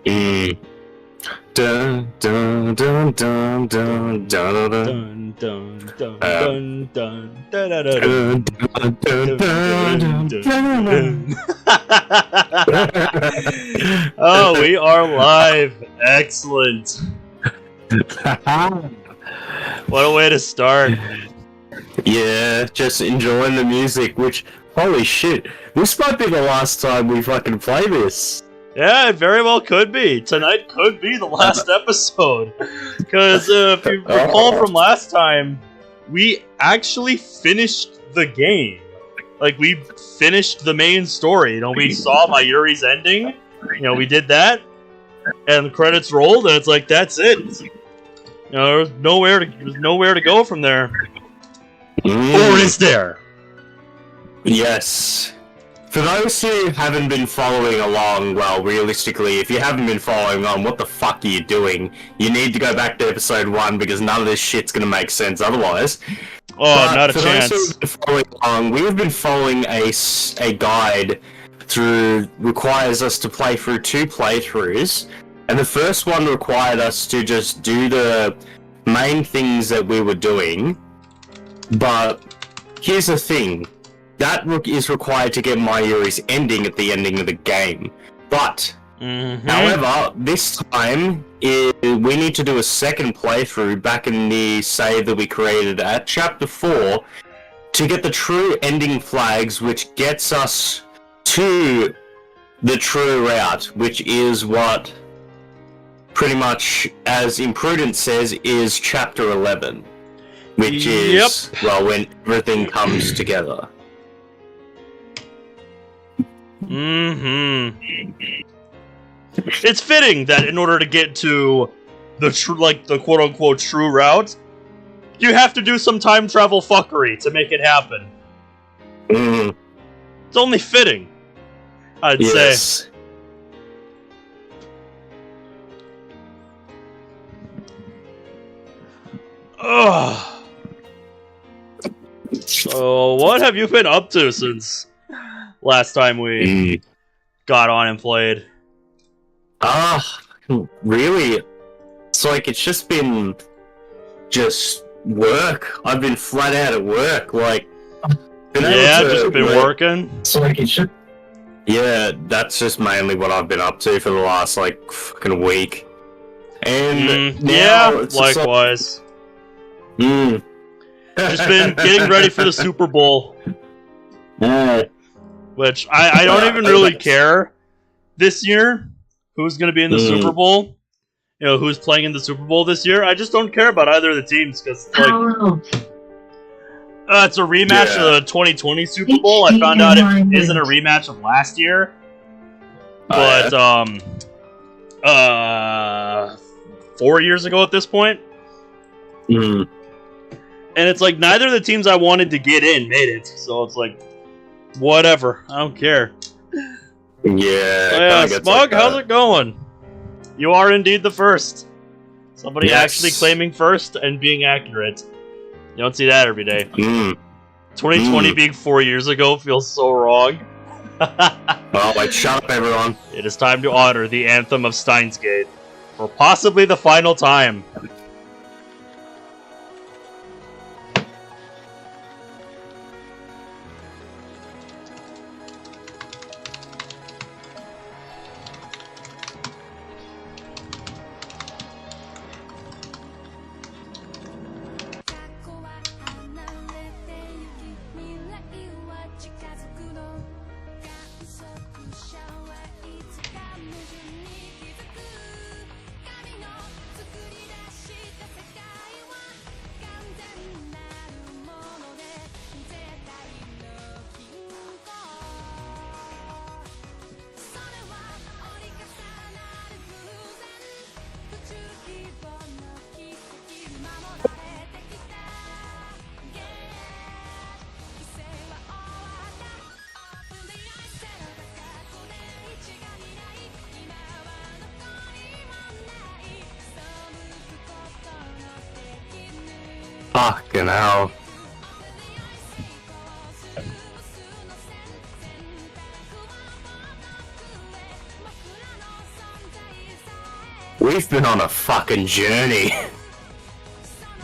Mm. Dun, dun, dun, dun, dun, dun, dun. Dun dun dun Uh, dun dun da da da dun, dun dun, dun, dun dun, dun dun, dun dun. dun. Oh, we are live. Excellent. What a way to start. Yeah, just enjoying the music, which, holy shit, this might be the last time we fucking play this. Yeah, it very well could be. Tonight could be the last episode. Because if you recall from last time, we actually finished the game. Like, we finished the main story. You know, we saw Mayuri's ending. You know, we did that. And the credits rolled, and it's like, that's it. You know, there's nowhere to go from there. Or is there? Yes. For those who haven't been following along, well, realistically, if you haven't been following on, what the fuck are you doing? You need to go back to episode 1 because none of this shit's gonna make sense otherwise. Oh, not a for chance. those who have been following along, we have been following a guide through, requires us to play through 2 playthroughs, and the first one required us to just do the main things that we were doing, but here's the thing. That is required to get Mayuri's ending at the ending of the game. But, however, this time, we need to do a second playthrough back in the save that we created at Chapter 4 to get the true ending flags, which gets us to the true route, which is what, pretty much, as Imprudent says, is Chapter 11. Which is, well, when everything comes together. It's fitting that in order to get to the the quote-unquote true route, you have to do some time travel fuckery to make it happen. It's only fitting, I'd say. Ugh. So, what have you been up to since last time we got on and played? Really? It's like, it's just been work. I've been flat out at work, like... Just been working? It's like, it's just... Yeah, that's just mainly what I've been up to for the last, like, fucking week. And now it's likewise. Like, just been getting ready for the Super Bowl. Which, I don't even really care this year who's going to be in the Super Bowl. You know, who's playing in the Super Bowl this year. I just don't care about either of the teams, because, like... it's a rematch of the 2020 Super Bowl. I found out it isn't a rematch of last year. But, 4 years ago at this point. And it's like, neither of the teams I wanted to get in made it. So it's like, whatever. I don't care. Yeah, Smug, how's it going? You are indeed the first. Somebody actually claiming first and being accurate. You don't see that every day. 2020 being 4 years ago feels so wrong. Oh, like, shut up, everyone. It is time to honor the anthem of Steins Gate. For possibly the final time. Fucking hell. We've been on a fucking journey.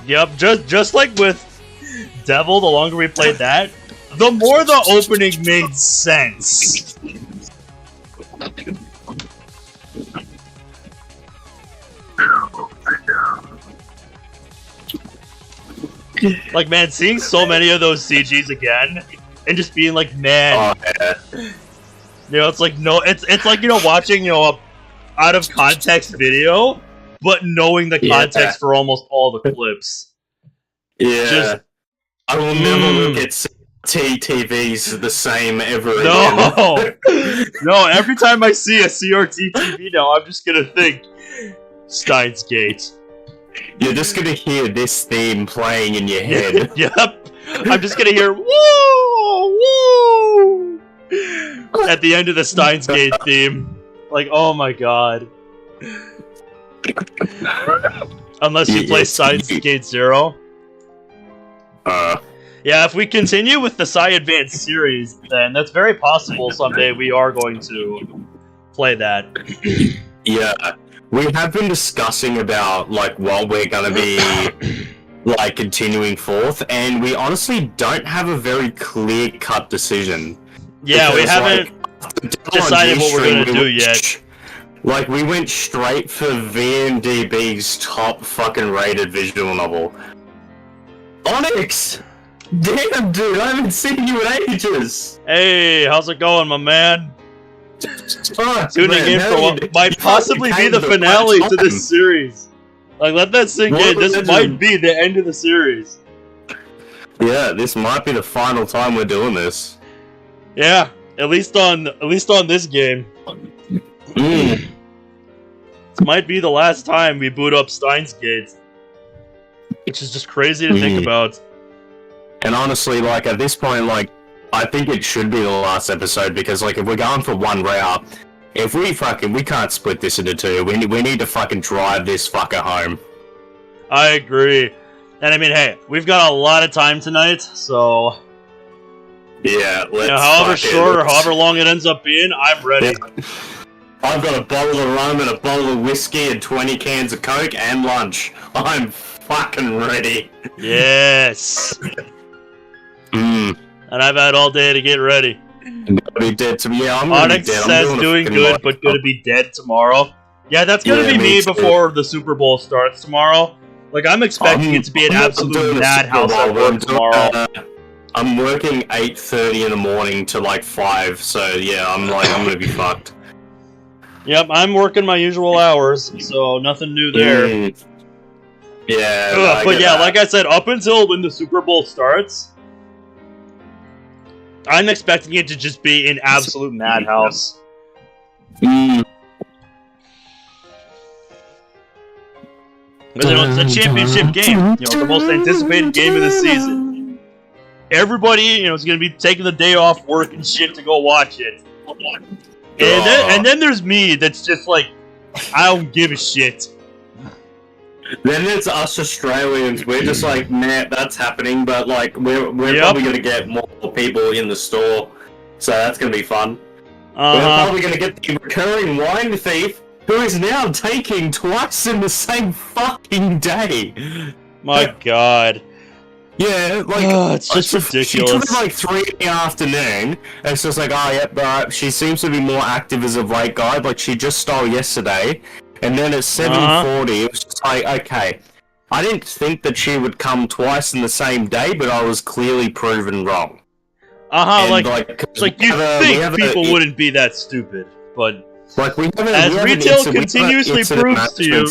Yep, just like with Devil, the longer we played that, the more the opening made sense. Like, man, seeing so many of those CGs again, and just being like, man, you know, it's like it's like, you know, watching, you know, a out of context video, but knowing the context for almost all the clips. Yeah, just, I will never look at CRT-TVs the same ever again. No, every time I see a CRT TV now, I'm just gonna think, Steins Gate. You're just gonna hear this theme playing in your head. Yep. I'm just gonna hear woo woo at the end of the Steins Gate theme. Like, oh my god. Unless you play Steins Gate 0. Yeah, if we continue with the Psy Advance series, then that's very possible someday we are going to play that. Yeah. We have been discussing about, like, what we're gonna be, like, continuing forth, and we honestly don't have a very clear-cut decision. Yeah, we haven't decided what we're gonna do yet. Like, we went straight for VMDB's top fucking rated visual novel. Onyx! Damn, dude, I haven't seen you in ages! Hey, how's it going, my man? Tuning in for what might possibly be the finale to this series. Like, let that sink in. This might be the end of the series. Yeah, this might be the final time we're doing this. Yeah, at least on this game. This might be the last time we boot up Steins Gate, which is just crazy to think about. And honestly, like, at this point, like, I think it should be the last episode, because, like, if we're going for one route, if we can't split this into two. We need to fucking drive this fucker home. I agree. And I mean, hey, we've got a lot of time tonight, so... Yeah, let's however short or however long it ends up being, I'm ready. Yeah. I've got a bottle of rum and a bottle of whiskey and 20 cans of Coke and lunch. I'm fucking ready. Yes. And I've had all day to get ready. I'm gonna be dead to me. Yeah, I'm gonna Onyx be dead. says doing good, but gonna be dead tomorrow. Yeah, that's gonna be me before the Super Bowl starts tomorrow. Like, I'm expecting it to be an absolute madhouse at work tomorrow. I'm working 8:30 in the morning to like 5, so yeah, I'm gonna be fucked. Yep, I'm working my usual hours, so nothing new there. Yeah, but yeah, like I said, up until when the Super Bowl starts, I'm expecting it to just be an absolute madhouse. Because, you know, it's a championship game. You know, the most anticipated game of the season. Everybody, you know, is going to be taking the day off work and shit to go watch it. And then there's me that's just like, I don't give a shit. Then it's us Australians. We're just like, man, that's happening, but like, we're probably gonna get more people in the store, so that's gonna be fun. We're probably gonna get the recurring wine thief, who is now taking twice in the same fucking day. My god. Yeah, like, it's just ridiculous. She took it like 3 in the afternoon, and it's just like, oh, yep, she seems to be more active as of late, guy. Like, she just stole yesterday. And then at 7:40, it was just like, okay, I didn't think that she would come twice in the same day, but I was clearly proven wrong. Like you think people wouldn't be that stupid, but like as retail continuously proves to you,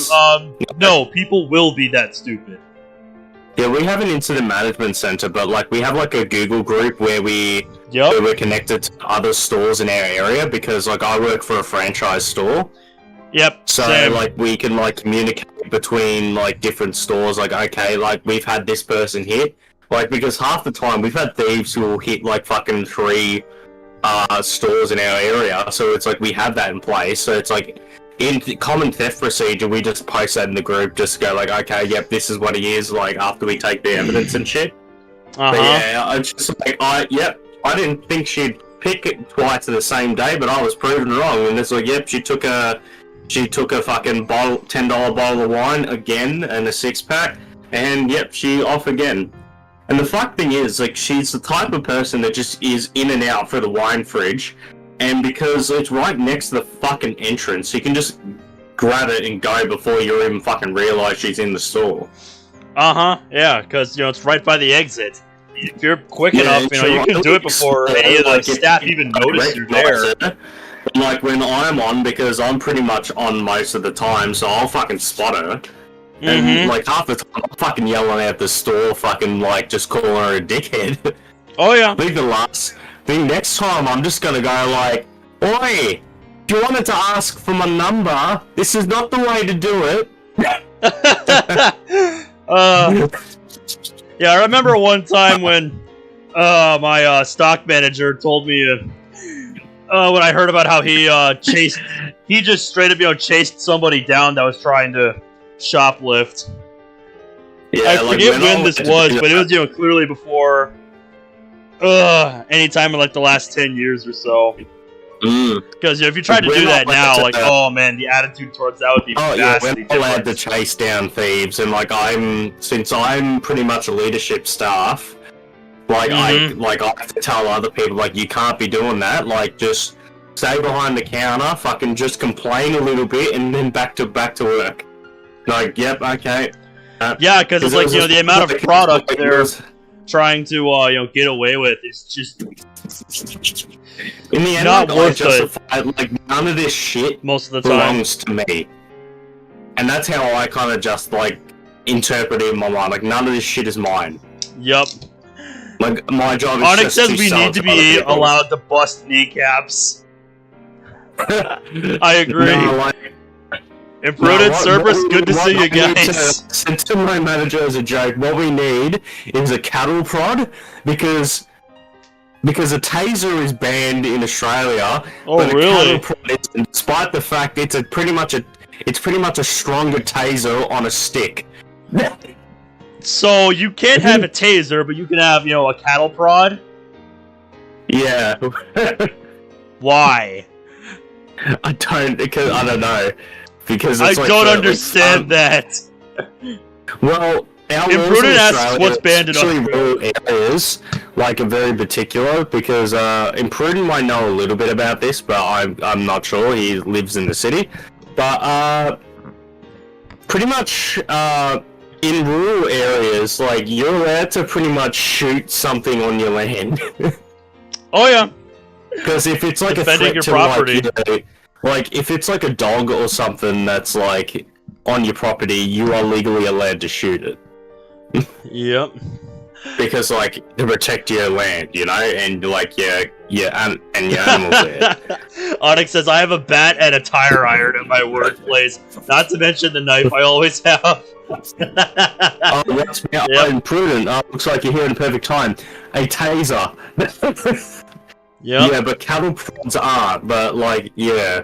no, people will be that stupid. Yeah, we have an incident management center, but like we have like a Google group where we're connected to other stores in our area, because like I work for a franchise store. Yep. So like we can like communicate between like different stores. Like, okay, like we've had this person hit. Like, because half the time we've had thieves who will hit like fucking 3 stores in our area. So it's like we have that in place. So it's like in common theft procedure, we just post that in the group. Just go like, okay, yep, this is what he is. Like after we take the evidence and shit. But yeah, I just like I didn't think she'd pick it twice in the same day, but I was proven wrong. And it's like, yep, she took a She took a fucking bottle, $10 bottle of wine again, and a 6-pack, and yep, she off again. And the fuck thing is, like, she's the type of person that just is in and out for the wine fridge, and because it's right next to the fucking entrance, you can just grab it and go before you even fucking realize she's in the store. Yeah, because, it's right by the exit. If you're quick enough, you can do it before any of the staff even notice you're there. Like, when I'm on, because I'm pretty much on most of the time, so I'll fucking spot her. And, like, half the time, I'm fucking yelling at the store, fucking, like, just calling her a dickhead. Oh, yeah. I think next time, I'm just gonna go, like, Oi! If you wanted to ask for my number, this is not the way to do it. Yeah, I remember one time when my stock manager told me when I heard about how he just straight up chased somebody down that was trying to shoplift. Yeah, I forget when this was, but it was clearly before any time in like the last 10 years or so. Because if you tried to do that now, like, oh man, the attitude towards that would be vastly different. We're not allowed to chase down thieves, and like since I'm pretty much a leadership staff, like I have to tell other people, like, you can't be doing that. Like, just stay behind the counter, fucking just complain a little bit, and then back to work. Like, yep, okay. Yeah, because it's like, the amount of product they're trying to get away with is just in the end, not worth it. Like, none of this shit most of the time belongs to me, and that's how I kind of just like interpret it in my mind. Like, none of this shit is mine. Yep. Like, my job is Onyx just says to we sell need to be allowed to bust kneecaps. I agree. No, like, Imprudent Surface, good to see you guys. Sent to my manager as a joke, what we need is a cattle prod, because a taser is banned in Australia. Oh, but really? A cattle prod isn't, despite the fact it's pretty much a stronger taser on a stick. So you can't have a taser, but you can have, a cattle prod? Yeah. Why? I don't know. Because I don't understand that. Well, our Imprudent asks what's banned in Australia. Rural areas, like, are very particular, because Imprudent might know a little bit about this, but I'm not sure. He lives in the city. But pretty much in rural areas, like, you're allowed to pretty much shoot something on your land. Oh yeah. Because if it's like defending a threat your to property. like, if it's like a dog or something that's like on your property, you are legally allowed to shoot it. Yep. Because, like, to protect your land, and like your animals there. Onyx says, I have a bat and a tire iron at my workplace. Not to mention the knife I always have. Oh, that's me. Yep. Imprudent. Looks like you're here in the perfect time. A taser. Yep. Yeah, but cattle prods aren't. But, like, yeah,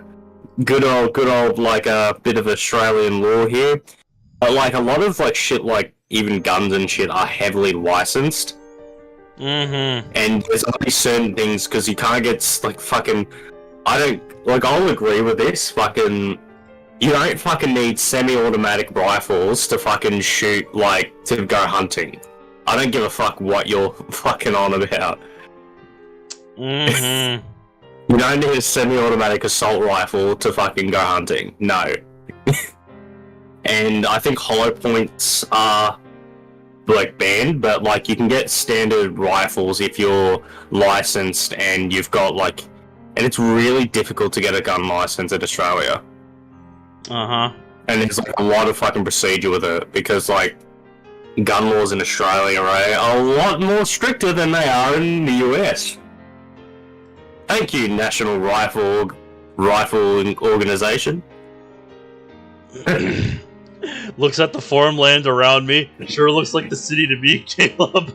good old like a bit of Australian law here. But, like, a lot of like shit, like even guns and shit, are heavily licensed. Mm-hmm. And there's only certain things, because you can't get like fucking. I'll agree with this. Fucking, you don't fucking need semi-automatic rifles to fucking shoot, like, to go hunting. I don't give a fuck what you're fucking on about. Mm-hmm. You don't need a semi-automatic assault rifle to fucking go hunting. No. And I think hollow points are, like, banned, but, like, you can get standard rifles if you're licensed and you've got, like... And it's really difficult to get a gun license in Australia. Uh-huh. And there's, like, a lot of fucking procedure with it, because, like, gun laws in Australia are a lot more stricter than they are in the US. Thank you, National Rifle Organization. Looks at the farmland around me. It sure looks like the city to me, Caleb.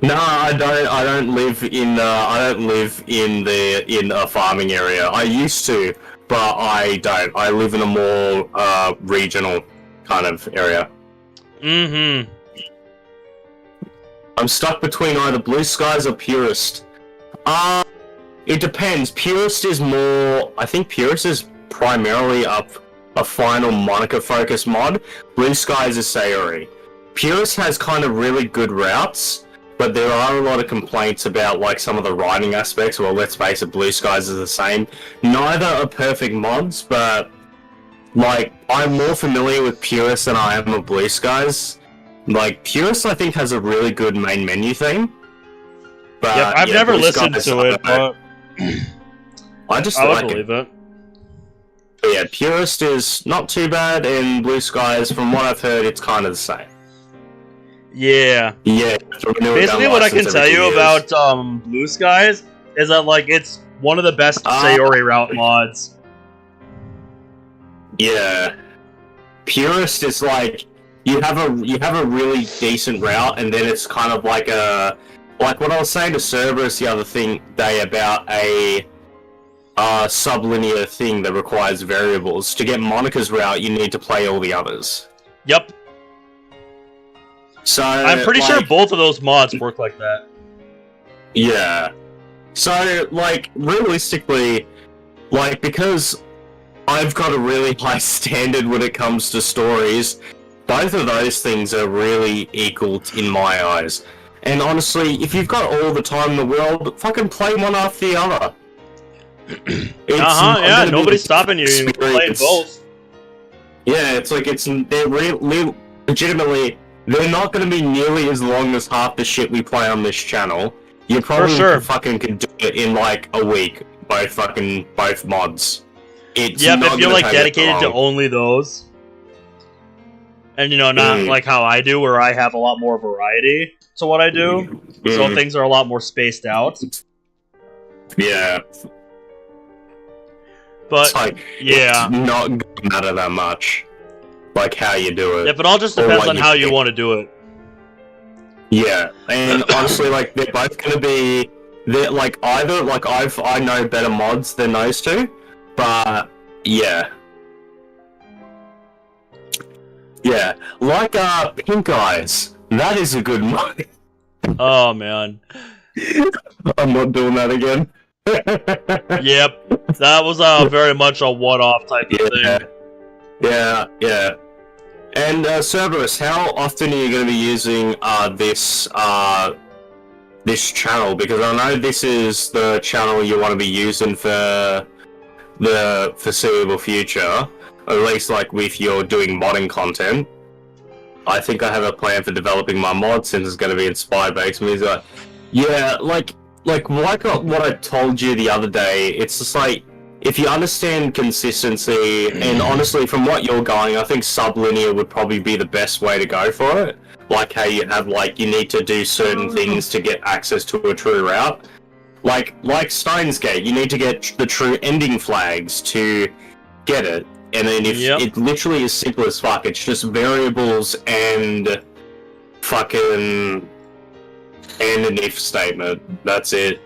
No, I don't live in a farming area. I used to, but I don't. I live in a more regional kind of area. Mm-hmm. I'm stuck between either blue skies or purist. it depends. Purist is more. I think Purist is primarily a final Monica focus mod. Blue Skies is Sayori. Purist has kind of really good routes, but there are a lot of complaints about like some of the riding aspects. Well, let's face it, Blue Skies is the same. Neither are perfect mods, but like I'm more familiar with Purist than I am with Blue Skies. Like Purist, I think has a really good main menu thing. But Yep, I've never listened to it, but I just I would like believe it. But yeah, Purist is not too bad, and Blue Skies, from what I've heard, it's kind of the same. Yeah. Yeah. Basically, what I can tell you about Blue Skies is that like it's one of the best Sayori route mods. Yeah. Purist is like you have a really decent route, and then it's kind of like like what I was saying to Cerberus the other day about a sublinear thing that requires variables. To get Monica's route, you need to play all the others. Yep. So I'm pretty sure both of those mods work like that. Yeah. So, like, realistically, like, because I've got a really high standard when it comes to stories, both of those things are really equal in my eyes. And honestly, if you've got all the time in the world, fucking play one after the other. Yeah, nobody's stopping you from playing both. Yeah, it's like they're legitimately, they're not going to be nearly as long as half the shit we play on this channel. You probably fucking can do it in like a week, both mods. It's if you're like dedicated to only those. And you know, not like how I do, where I have a lot more variety to what I do, so things are a lot more spaced out. Yeah. But it's like, yeah, it's not gonna matter that much, like how you do it. If it all just depends on how you want to do it. Yeah, and honestly, like they're both gonna be, like either like I know better mods than those two, but yeah. Yeah, like Pink Eyes. That is a good mod. Oh man. I'm not doing that again. Yep. That was very much a one-off type of thing. Yeah. And Cerberus, how often are you going to be using this channel? Because I know this is the channel you want to be using for the foreseeable future. At least, like, with your doing modding content. I think I have a plan for developing my mod since it's going to be inspired by X-Music. Yeah, like what I told you the other day, it's just like, if you understand consistency, and honestly, from what you're going, I think sublinear would probably be the best way to go for it. Like how you have, like, you need to do certain things to get access to a true route. Like Steins Gate, you need to get the true ending flags to get it. And then if it literally is simple as fuck, it's just variables and fucking and an if statement. That's it.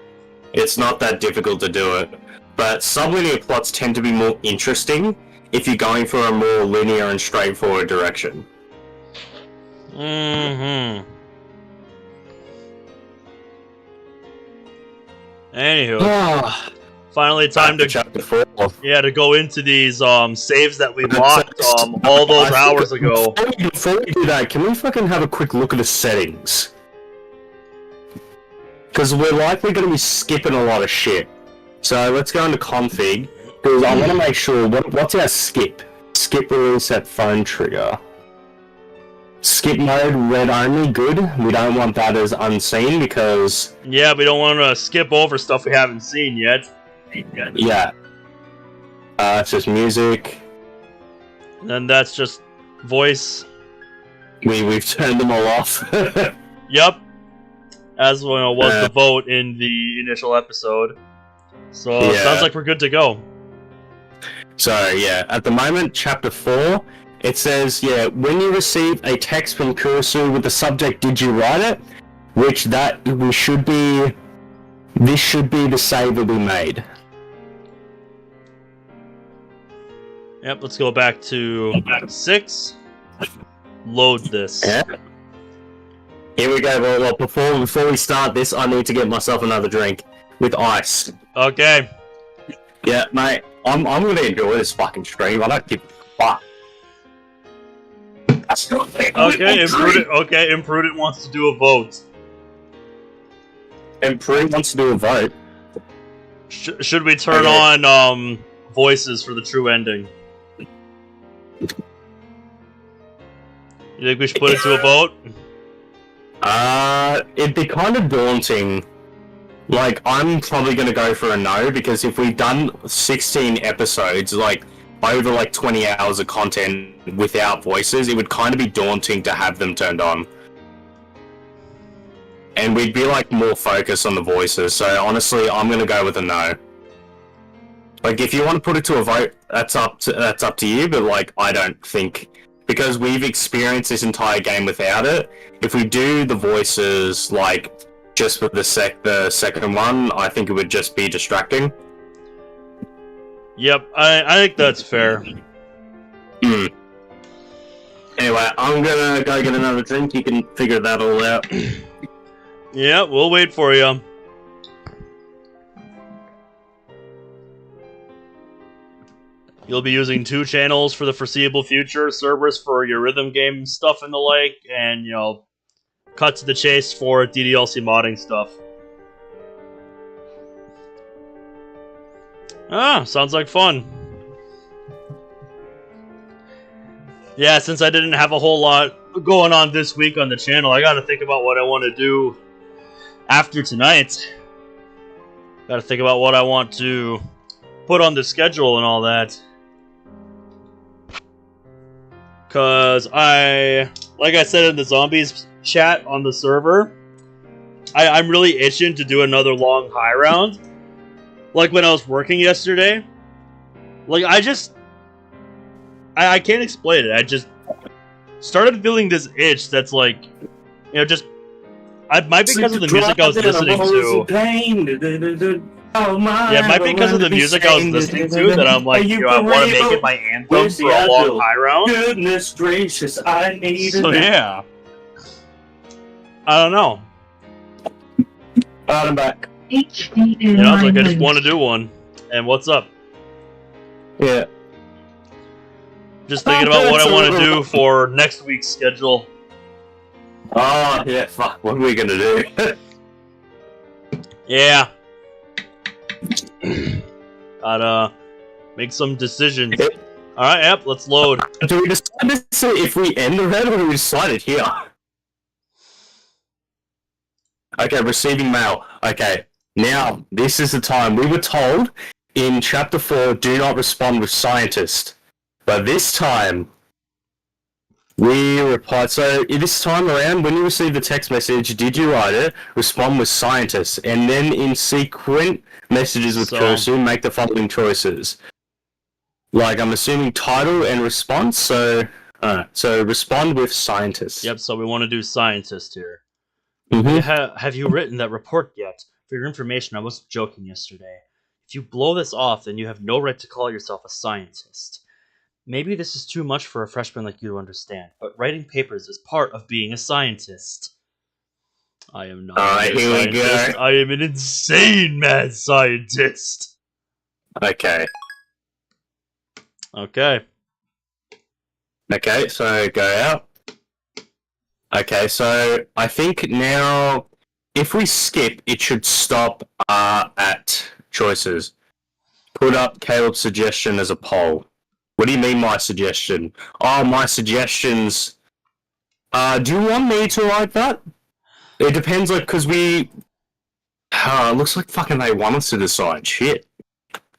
It's not that difficult to do it. But sublinear plots tend to be more interesting if you're going for a more linear and straightforward direction. Anywho. Finally, time to chapter 4. Yeah, to go into these saves that we locked all those hours ago. Before we do that, can we fucking have a quick look at the settings? Because we're likely going to be skipping a lot of shit. So let's go into config, because I want to make sure, what's our skip? Skip release at phone trigger. Skip mode, read only, good. We don't want that as unseen, because... Yeah, we don't want to skip over stuff we haven't seen yet. Yeah. It's just music. And that's just voice. We've turned them all off. Yep. As was the vote in the initial episode. So sounds like we're good to go. So yeah, at the moment, chapter 4, it says, when you receive a text from Kurisu with the subject, did you write it? This should be the save that we made. Yep, let's go back to 6. Load this. Yeah. Here we go. Well, before we start this, I need to get myself another drink. with ice. Okay. Yeah, mate. I'm gonna enjoy this fucking stream. I don't give a fuck. That's not fair. Okay, Imprudent wants to do a vote. Imprudent wants to do a vote. Should we turn on voices for the true ending? You think we should put it to a vote? It'd be kind of daunting. Like, I'm probably gonna go for a no, because if we've done 16 episodes, like, over like 20 hours of content without voices, it would kind of be daunting to have them turned on. And we'd be like more focused on the voices, so honestly, I'm gonna go with a no. Like, if you want to put it to a vote, that's up to you, but like, I don't think, because we've experienced this entire game without it, if we do the voices, like, just for the second one, I think it would just be distracting. Yep, I think that's fair. Anyway, I'm gonna go get another drink. You can figure that all out. Yeah, we'll wait for you. You'll be using 2 channels for the foreseeable future, servers for your rhythm game stuff and the like, and, you know, cut to the chase for DDLC modding stuff. Ah, sounds like fun. Yeah, since I didn't have a whole lot going on this week on the channel, I gotta think about what I want to do after tonight. Gotta think about what I want to put on the schedule and all that. Cause like I said in the zombies chat on the server, I'm really itching to do another long high round. Like when I was working yesterday, like I can't explain it. I just started feeling this itch that's like, you know, just it might be because of the music I was listening to. Yeah, it might be because of the music I was listening to that I'm like, you know, I want to make it my anthem for a long high round. Goodness gracious, I need So yeah, I don't know. I'm back. You know, it's like I just want to do one. And what's up? Yeah. Just thinking about what I want to do for next week's schedule. Oh, yeah, fuck. What are we gonna do? Yeah. Gotta make some decisions. Alright, yep, let's load. Do we decide to see if we end the red, or do we decide it here? Okay, receiving mail. Okay, now, this is the time. We were told in Chapter 4, do not respond with scientist. But this time, we replied. So, this time around, when you received the text message, did you write it? Respond with scientist. And then in sequent messages with Kurisu, make the following choices. Like, I'm assuming title and response, so respond with scientist. Yep, so we want to do scientist here. Mm-hmm. Have you written that report yet? For your information, I wasn't joking yesterday. If you blow this off, then you have no right to call yourself a scientist. Maybe this is too much for a freshman like you to understand, but writing papers is part of being a scientist. I am not a scientist. I am an insane mad scientist. Okay. Okay. Okay, so go out. Okay, so I think now, if we skip, it should stop at choices. Put up Caleb's suggestion as a poll. What do you mean, my suggestion? Oh, my suggestions. Do you want me to write that? It depends, like, because we... it looks like fucking they want us to decide. Shit.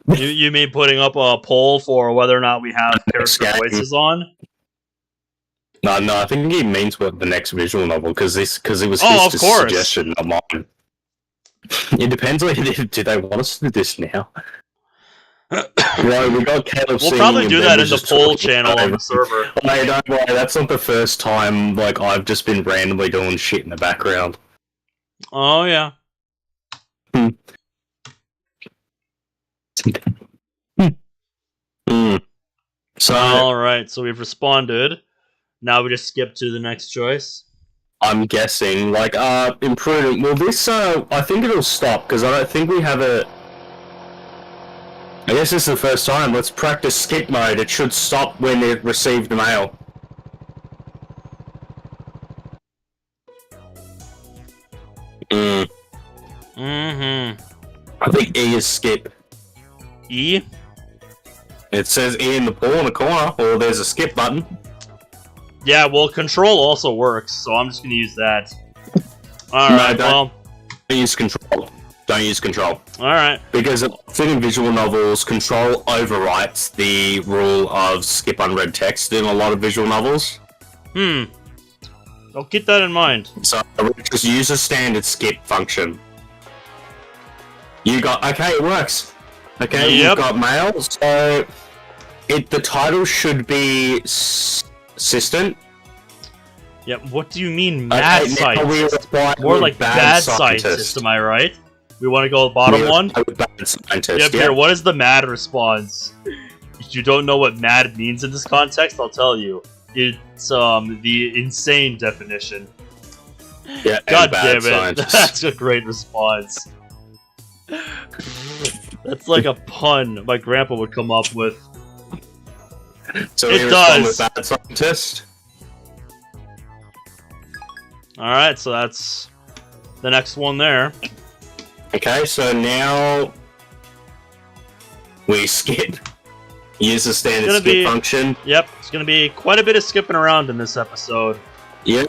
You mean putting up a poll for whether or not we have character voices on? No, I think he means what the next visual novel, because it was his suggestion, not mine. It depends on do they want us to do this now? Right, we got Caleb. We'll probably do that in the poll channel on the server. Hey, don't worry, that's not the first time. Like, I've just been randomly doing shit in the background. Oh yeah. So all right, so we've responded. Now we just skip to the next choice. I'm guessing. Like, improvement. Well, this, I think it'll stop, because I don't think we have a... I guess this is the first time. Let's practice skip mode. It should stop when it received the mail. I think E is skip. E? It says E in the corner, or there's a skip button. Yeah, well, control also works, so I'm just gonna use that. Alright, well... Don't use control. Don't use control. Alright. Because in visual novels, control overwrites the rule of skip unread text in a lot of visual novels. I'll keep that in mind. So, just use a standard skip function. You got... Okay, it works. Okay, yep. You've got mail, so... The title should be... Assistant. Yep, what do you mean mad scientist? More like bad scientist, am I right? We want to go bottom one? Bad scientist, yep, here, what is the mad response? If you don't know what mad means in this context, I'll tell you. It's the insane definition. Yeah, God damn it, scientist. That's a great response. That's like a pun my grandpa would come up with. So it does. Bad scientist. Alright, so that's the next one there. Okay, so now we skip. Use the standard skip function. Yep, it's gonna be quite a bit of skipping around in this episode. Yeah.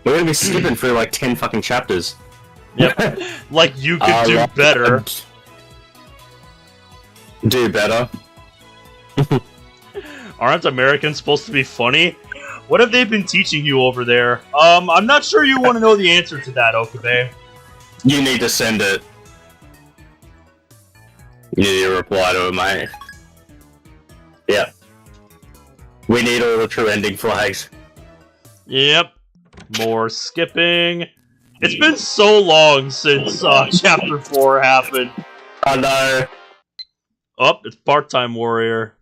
We're gonna be skipping through like 10 fucking chapters. Yep. Like you could do better. Do better. Aren't Americans supposed to be funny? What have they been teaching you over there? I'm not sure you want to know the answer to that, Okabe. You need to send it. You need to reply to it, mate. Yeah. We need all the true ending flags. Yep. More skipping. It's been so long since Chapter 4 happened. I know. Oh, it's Part-Time Warrior.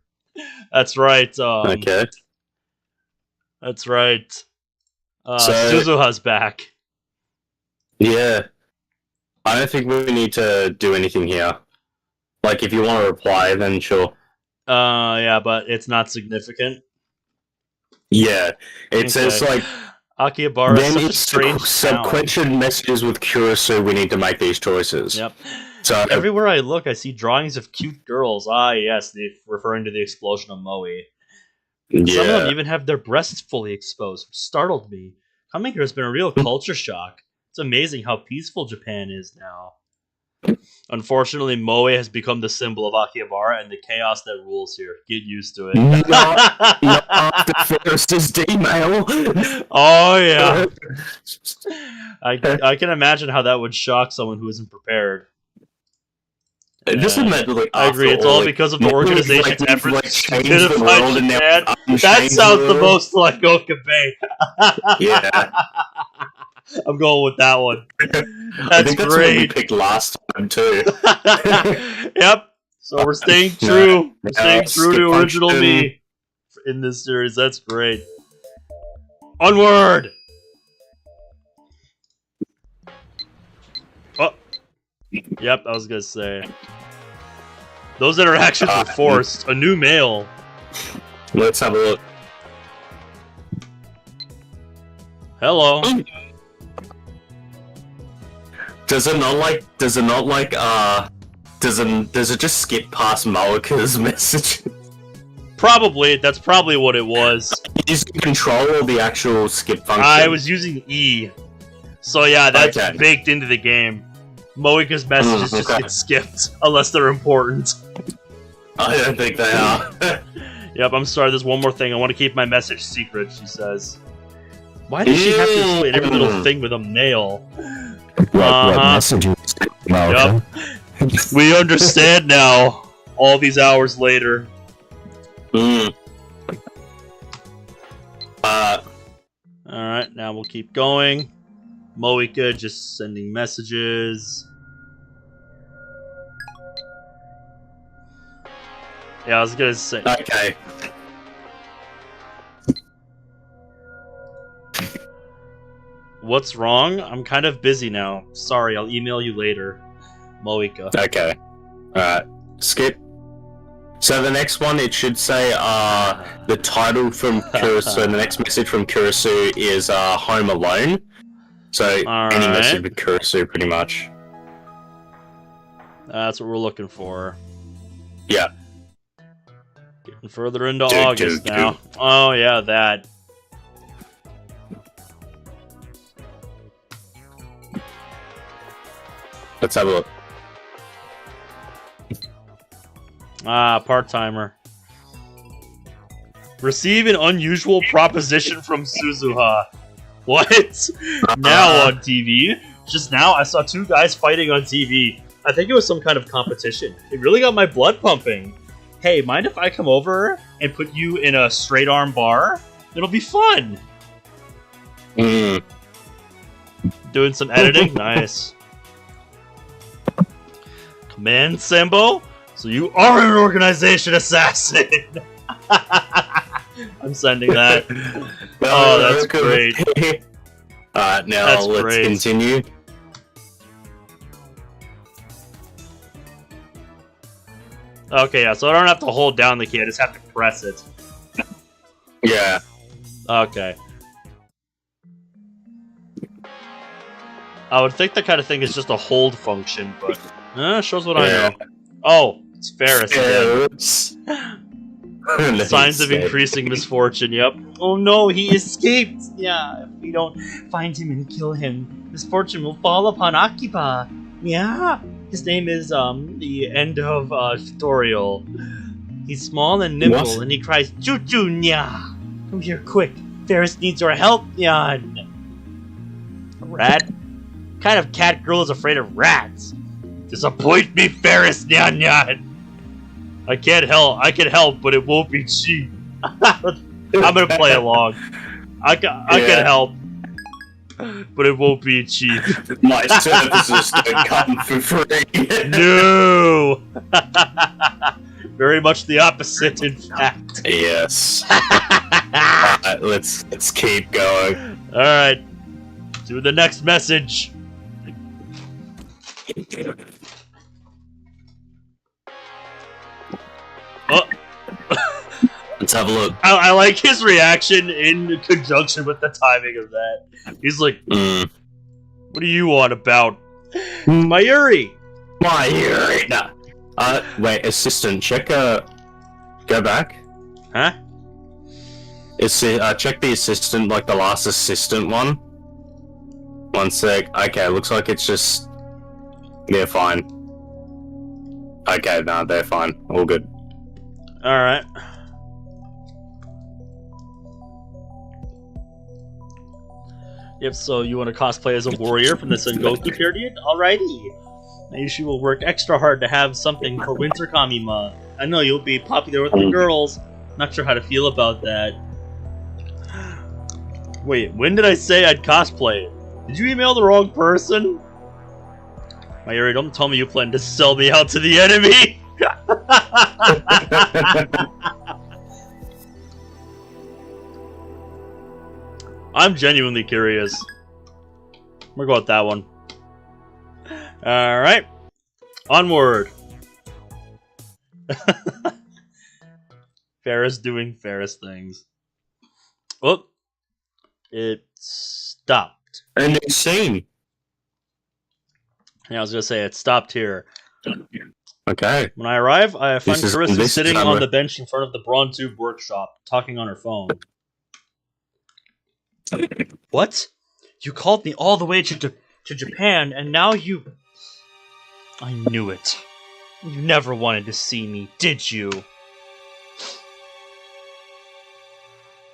That's right. Okay. That's right. Suzuha's back. Yeah. I don't think we need to do anything here. Like, if you want to reply, then sure. Yeah, but it's not significant. Yeah. It says, like... Akihabara is such a strange sequential messages with Kurisu, we need to make these choices. Yep. So everywhere I look, I see drawings of cute girls. Ah, yes, referring to the explosion of Moe. Yeah. Some of them even have their breasts fully exposed, which startled me. Coming here has been a real culture shock. It's amazing how peaceful Japan is now. Unfortunately, Moe has become the symbol of Akihabara and the chaos that rules here. Get used to it. Not after Faris' D-mail. Oh, yeah. I can imagine how that would shock someone who isn't prepared. Just imagine, like, I agree, it's all because of the organization's efforts to unify Japan. That sounds the most like Okabe. Yeah. I'm going with that one. I think that's great. What we picked last time too. Yep. So we're staying true. We're staying true to original me in this series. That's great. Onward. Oh. Yep, I was gonna say. Those interactions were forced. A new mail. Let's have a look. Hello. Does it just skip past Moika's message? Probably. That's probably what it was. Using control or the actual skip function? I was using E. So yeah, that's baked into the game. Moika's messages just get skipped, unless they're important. I don't think they are. Yep, I'm sorry, there's one more thing. I want to keep my message secret, she says. Why does she have to explain every little thing with a mail? What messages? Yep. We understand now, all these hours later. Alright, now we'll keep going. Moika just sending messages. Yeah, I was gonna say. what's wrong? I'm kind of busy now. Sorry, I'll email you later. Moika. Okay. Alright. Skip. So the next one, it should say the title from Kurisu. The next message from Kurisu is Home Alone. So any message with Kurisu, pretty much. That's what we're looking for. Yeah. Getting further into August now. Oh yeah, that. Let's have a look. Part-timer. Receive an unusual proposition from Suzuha. What? Now on TV? Just now I saw two guys fighting on TV. I think it was some kind of competition. It really got my blood pumping. Hey, mind if I come over and put you in a straight arm bar? It'll be fun. Mm. Doing some editing? Nice. Command Sembo? So you are an organization assassin! I'm sending that. Oh, that's great. Alright, now let's continue. Okay, yeah, so I don't have to hold down the key, I just have to press it. Yeah. Okay. I would think that kind of thing is just a hold function, but shows what I know. Oh, it's Faris again. Signs of increasing misfortune, yep. Oh no, he escaped! Yeah, if we don't find him and kill him, misfortune will fall upon Akiba. Yeah, his name is, the end of, tutorial. He's small and nimble, and he cries, Choo-choo, nya! Come here quick, Faris needs your help, nyan! A rat? What kind of cat girl is afraid of rats? Disappoint me, Faris, nyan nyan! I can help, but it won't be cheap. I'm gonna play along. I can help, but it won't be cheap. My services don't come for free. No! Very much the opposite, in fact. Yes. Alright, let's keep going. Alright. To the next message. Oh. Let's have a look. I like his reaction in conjunction with the timing of that. He's like, what do you want about Mayuri? Mayuri. Nah. Wait, assistant, check, go back. Huh? Check the assistant, like the last assistant one. One sec. Okay, looks like it's just... They're fine. Okay, no, they're fine. All good. Alright. Yep, so you want to cosplay as a warrior from the Sengoku period? Alrighty. Maybe will work extra hard to have something for Winter Kamima. I know you'll be popular with the girls. Not sure how to feel about that. Wait, when did I say I'd cosplay? Did you email the wrong person? Mayuri, don't tell me you plan to sell me out to the enemy! I'm genuinely curious. We're going with that one. Alright. Onward. Faris doing Faris things. Oh. It stopped. A new scene. Yeah, I was gonna say, it stopped here. Okay. When I arrive, I find Kurisu sitting on the the bench in front of the Bronze Tube workshop, talking on her phone. What? You called me all the way to Japan, and now you... I knew it. You never wanted to see me, did you? The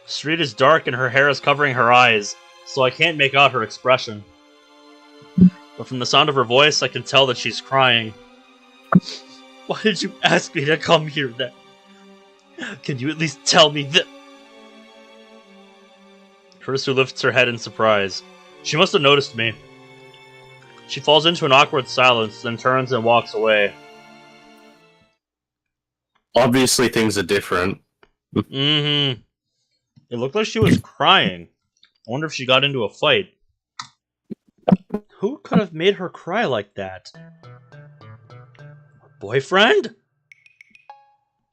street is dark and her hair is covering her eyes, so I can't make out her expression. But from the sound of her voice, I can tell that she's crying. Why did you ask me to come here then? Can you at least tell me that? Kurisu lifts her head in surprise. She must have noticed me. She falls into an awkward silence, then turns and walks away. Obviously things are different. Mm-hmm. It looked like she was crying. I wonder if she got into a fight. Who could have made her cry like that? Boyfriend?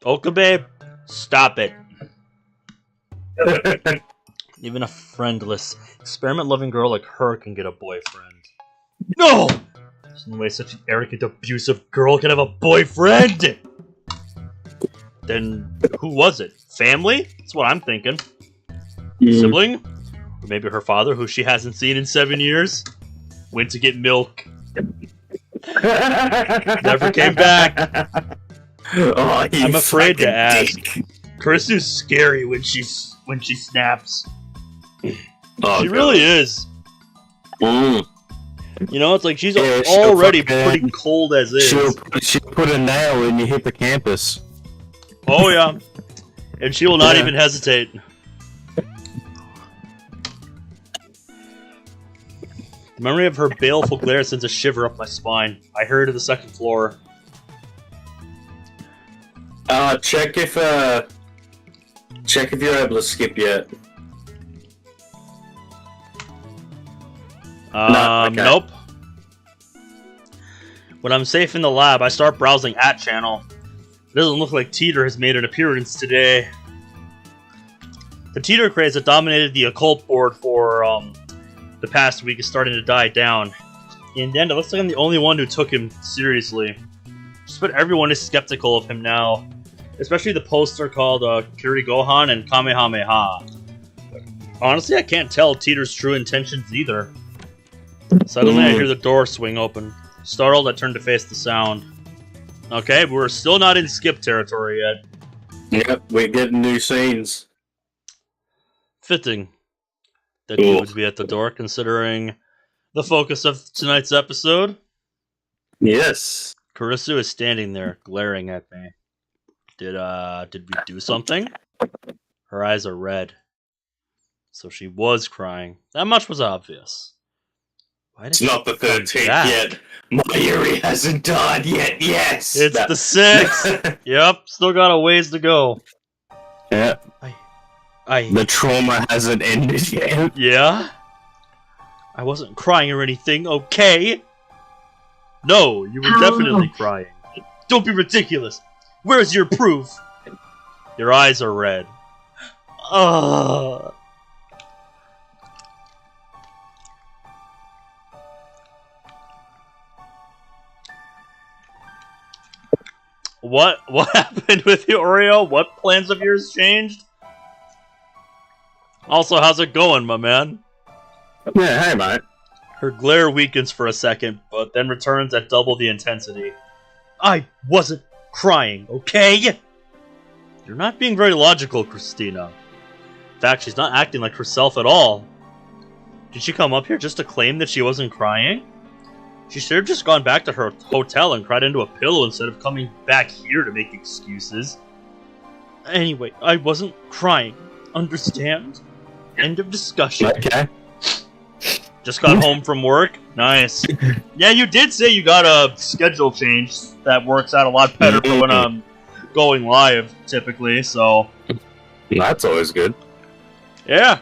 Okabe, stop it. Even a friendless, experiment-loving girl like her can get a boyfriend. No! There's no way such an arrogant, abusive girl can have a boyfriend! Then, who was it? Family? That's what I'm thinking. Sibling? Or maybe her father, who she hasn't seen in 7 years? Went to get milk. Never came back. Oh, I'm afraid to ask. Dick. Kurisu's scary when she snaps. Oh, She really is. Mm. You know, it's like she's Yeah, she'll already fucking- pretty cold as is. She'll put a nail in your hippocampus. Oh yeah, and she will not Yeah. even hesitate. The memory of her baleful glare sends a shiver up my spine. I hurry to the second floor. Check if you're able to skip yet. Okay. Nope. When I'm safe in the lab, I start browsing @channel. It doesn't look like Teeter has made an appearance today. The Teeter craze that dominated the occult board for the past week is starting to die down. In the end, it looks like I'm the only one who took him seriously. Just about everyone is skeptical of him now, especially the poster called Kiri Gohan and Kamehameha. Honestly, I can't tell Teeter's true intentions either. Suddenly, I hear the door swing open. Startled, I turn to face the sound. Okay, but we're still not in skip territory yet. Yep, we're getting new scenes. Fitting that you would be at the door, considering the focus of tonight's episode. Yes. Kurisu is standing there, glaring at me. Did we do something? Her eyes are red. So she was crying. That much was obvious. Why did It's not the 13th yet. Mayuri hasn't died yet, yes! It's the 6th! Yep, still got a ways to go. Yeah. I... The trauma hasn't ended yet. Yeah? I wasn't crying or anything, okay? No, you were definitely crying. Don't be ridiculous! Where's your proof? Your eyes are red. Ugh. What happened with you, Oreo? What plans of yours changed? Also, how's it going, my man? Yeah, hey, mate. Her glare weakens for a second, but then returns at double the intensity. I wasn't crying, okay? You're not being very logical, Christina. In fact, she's not acting like herself at all. Did she come up here just to claim that she wasn't crying? She should have just gone back to her hotel and cried into a pillow instead of coming back here to make excuses. Anyway, I wasn't crying. Understand? End of discussion. Okay. Just got home from work. Nice. Yeah, you did say you got a schedule change that works out a lot better for when I'm going live, typically, so... That's always good. Yeah.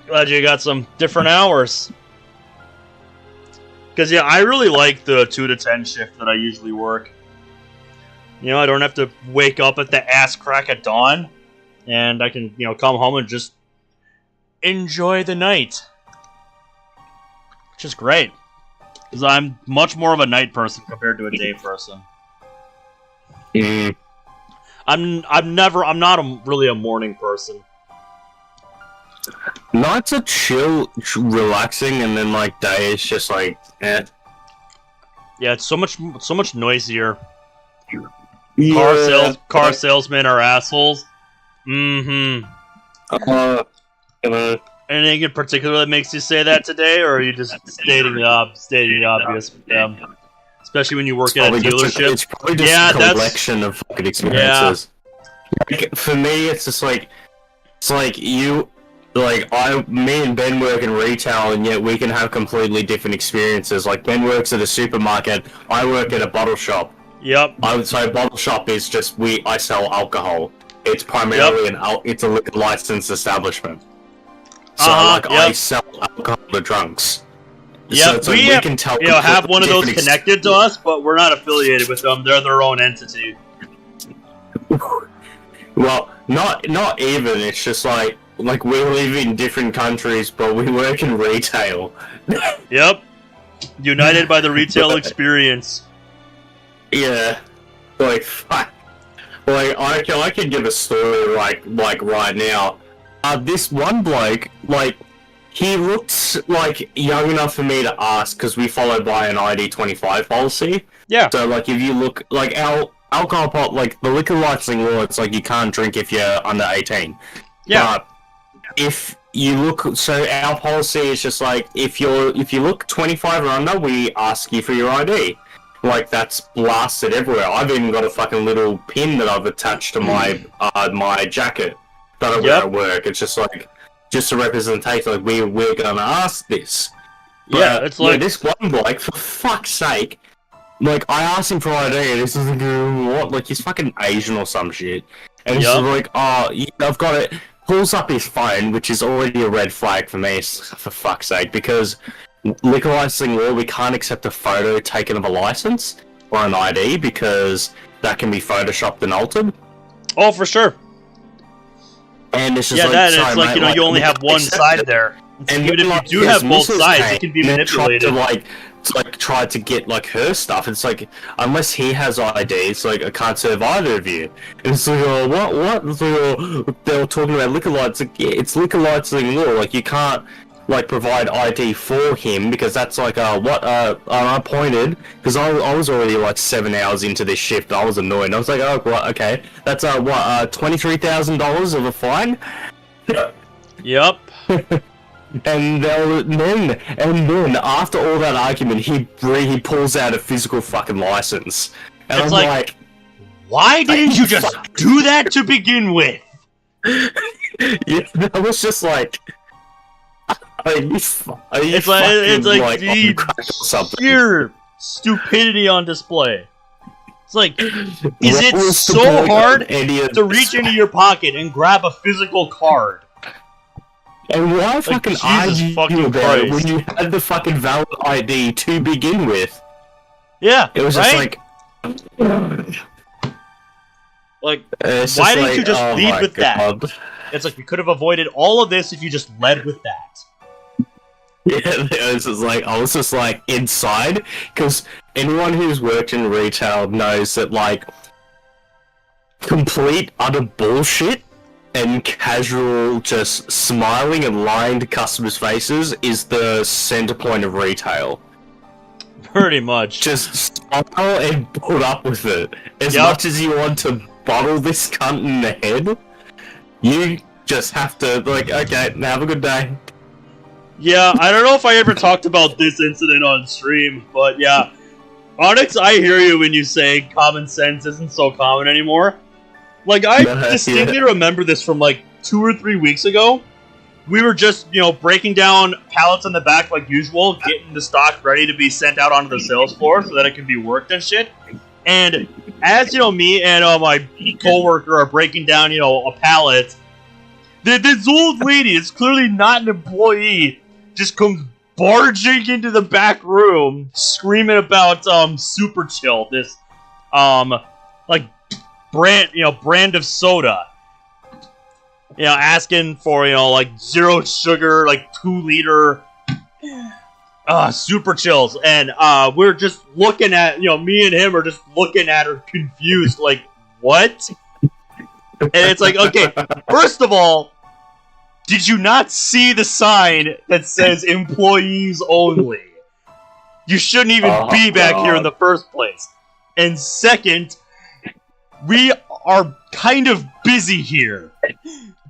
Glad you got some different hours. Because, yeah, I really like the 2 to 10 shift that I usually work. You know, I don't have to wake up at the ass crack at dawn. And I can, you know, come home and just enjoy the night. Which is great. Because I'm much more of a night person compared to a day person. Mm. I'm not really a morning person. Nights are chill, relaxing, and then like day is just like, eh. Yeah, it's so much noisier. Yeah. Car salesmen are assholes. Mm-hmm. Anything in particular that makes you say that today, or are you just stating the obvious with them? Especially when you work at a dealership. It's probably just a collection of fucking experiences. Yeah. Like, for me, it's just like, me and Ben work in retail, and yet we can have completely different experiences. Like, Ben works at a supermarket, I work at a bottle shop. Yep. I would say a bottle shop is just, I sell alcohol. It's primarily it's a liquor licensed establishment. So like yep. I sell alcohol to drunks. Yeah, so we we have, can tell have one of those different connected to us, but we're not affiliated with them. They're their own entity. Well, not even. It's just like we live in different countries, but we work in retail. Yep. United by the retail experience. Yeah. Like, fuck. Like, I can give a story, like right now. This one bloke, like, he looks, like, young enough for me to ask, because we follow by an ID 25 policy. Yeah. So, like, if you look, like, our alcohol, like, the liquor licensing law, it's like you can't drink if you're under 18. Yeah. But if you look, so our policy is just like, if you look 25 or under, we ask you for your ID. Like, that's blasted everywhere. I've even got a fucking little pin that I've attached to my my jacket that I wear at work. It's just like, just a representation, like, we're gonna ask this. But, Yeah, it's like... this one bloke, for fuck's sake, like, I asked him for ID, and this is like, what? Like, he's fucking Asian or some shit. And he's just like, oh, I've got it. Pulls up his phone, which is already a red flag for me, for fuck's sake, because liquor licensing law, we can't accept a photo taken of a license or an ID because that can be photoshopped and altered. Oh, for sure. And it's just it's like, mate, you only have one side there. And even if you do have both sides, it can be manipulated. Try to get, like, her stuff. It's like, unless he has ID, it's like, I can't serve either of you. And it's like, oh, what? It's like, oh, they were talking about liquor lights. Like, yeah, it's liquor licensing law. Like, you can't, like, provide ID for him, because that's like, and I pointed, because I was already, like, 7 hours into this shift. I was annoyed. And I was like, oh, what, okay. That's, $23,000 of a fine? Yep. And then after all that argument, he pulls out a physical fucking license, and it's I'm like, why didn't you just do that to begin with? Yeah, I was just like, it's like the sheer stupidity on display. It's like, is it so hard to reach into your pocket and grab a physical card? And why fucking argue about it when you had the fucking valid ID to begin with? Yeah, it was just like, why didn't you just lead with that? It's like, we could have avoided all of this if you just led with that. Yeah, it was just like, I was just like, inside, because anyone who's worked in retail knows that, like, complete utter bullshit and casual, just smiling and lying to customers' faces is the center point of retail. Pretty much. Just smile and put up with it. As much as you want to bottle this cunt in the head, you just have to, like, okay, have a good day. Yeah, I don't know if I ever talked about this incident on stream, but yeah. Onyx, I hear you when you say common sense isn't so common anymore. Like, I distinctly remember this from, like, 2 or 3 weeks ago. We were just, breaking down pallets in the back like usual, getting the stock ready to be sent out onto the sales floor so that it can be worked and shit. And as, me and my coworker are breaking down, a pallet, this old lady, it's clearly not an employee, just comes barging into the back room, screaming about, Super Chill, this, brand of soda. Asking for, like, 0 sugar, like, 2-liter, Super Chills. And, we're just looking at, me and him are just looking at her confused, like, what? And it's like, okay, first of all, did you not see the sign that says employees only? You shouldn't even be back here in the first place. And second, we are kind of busy here.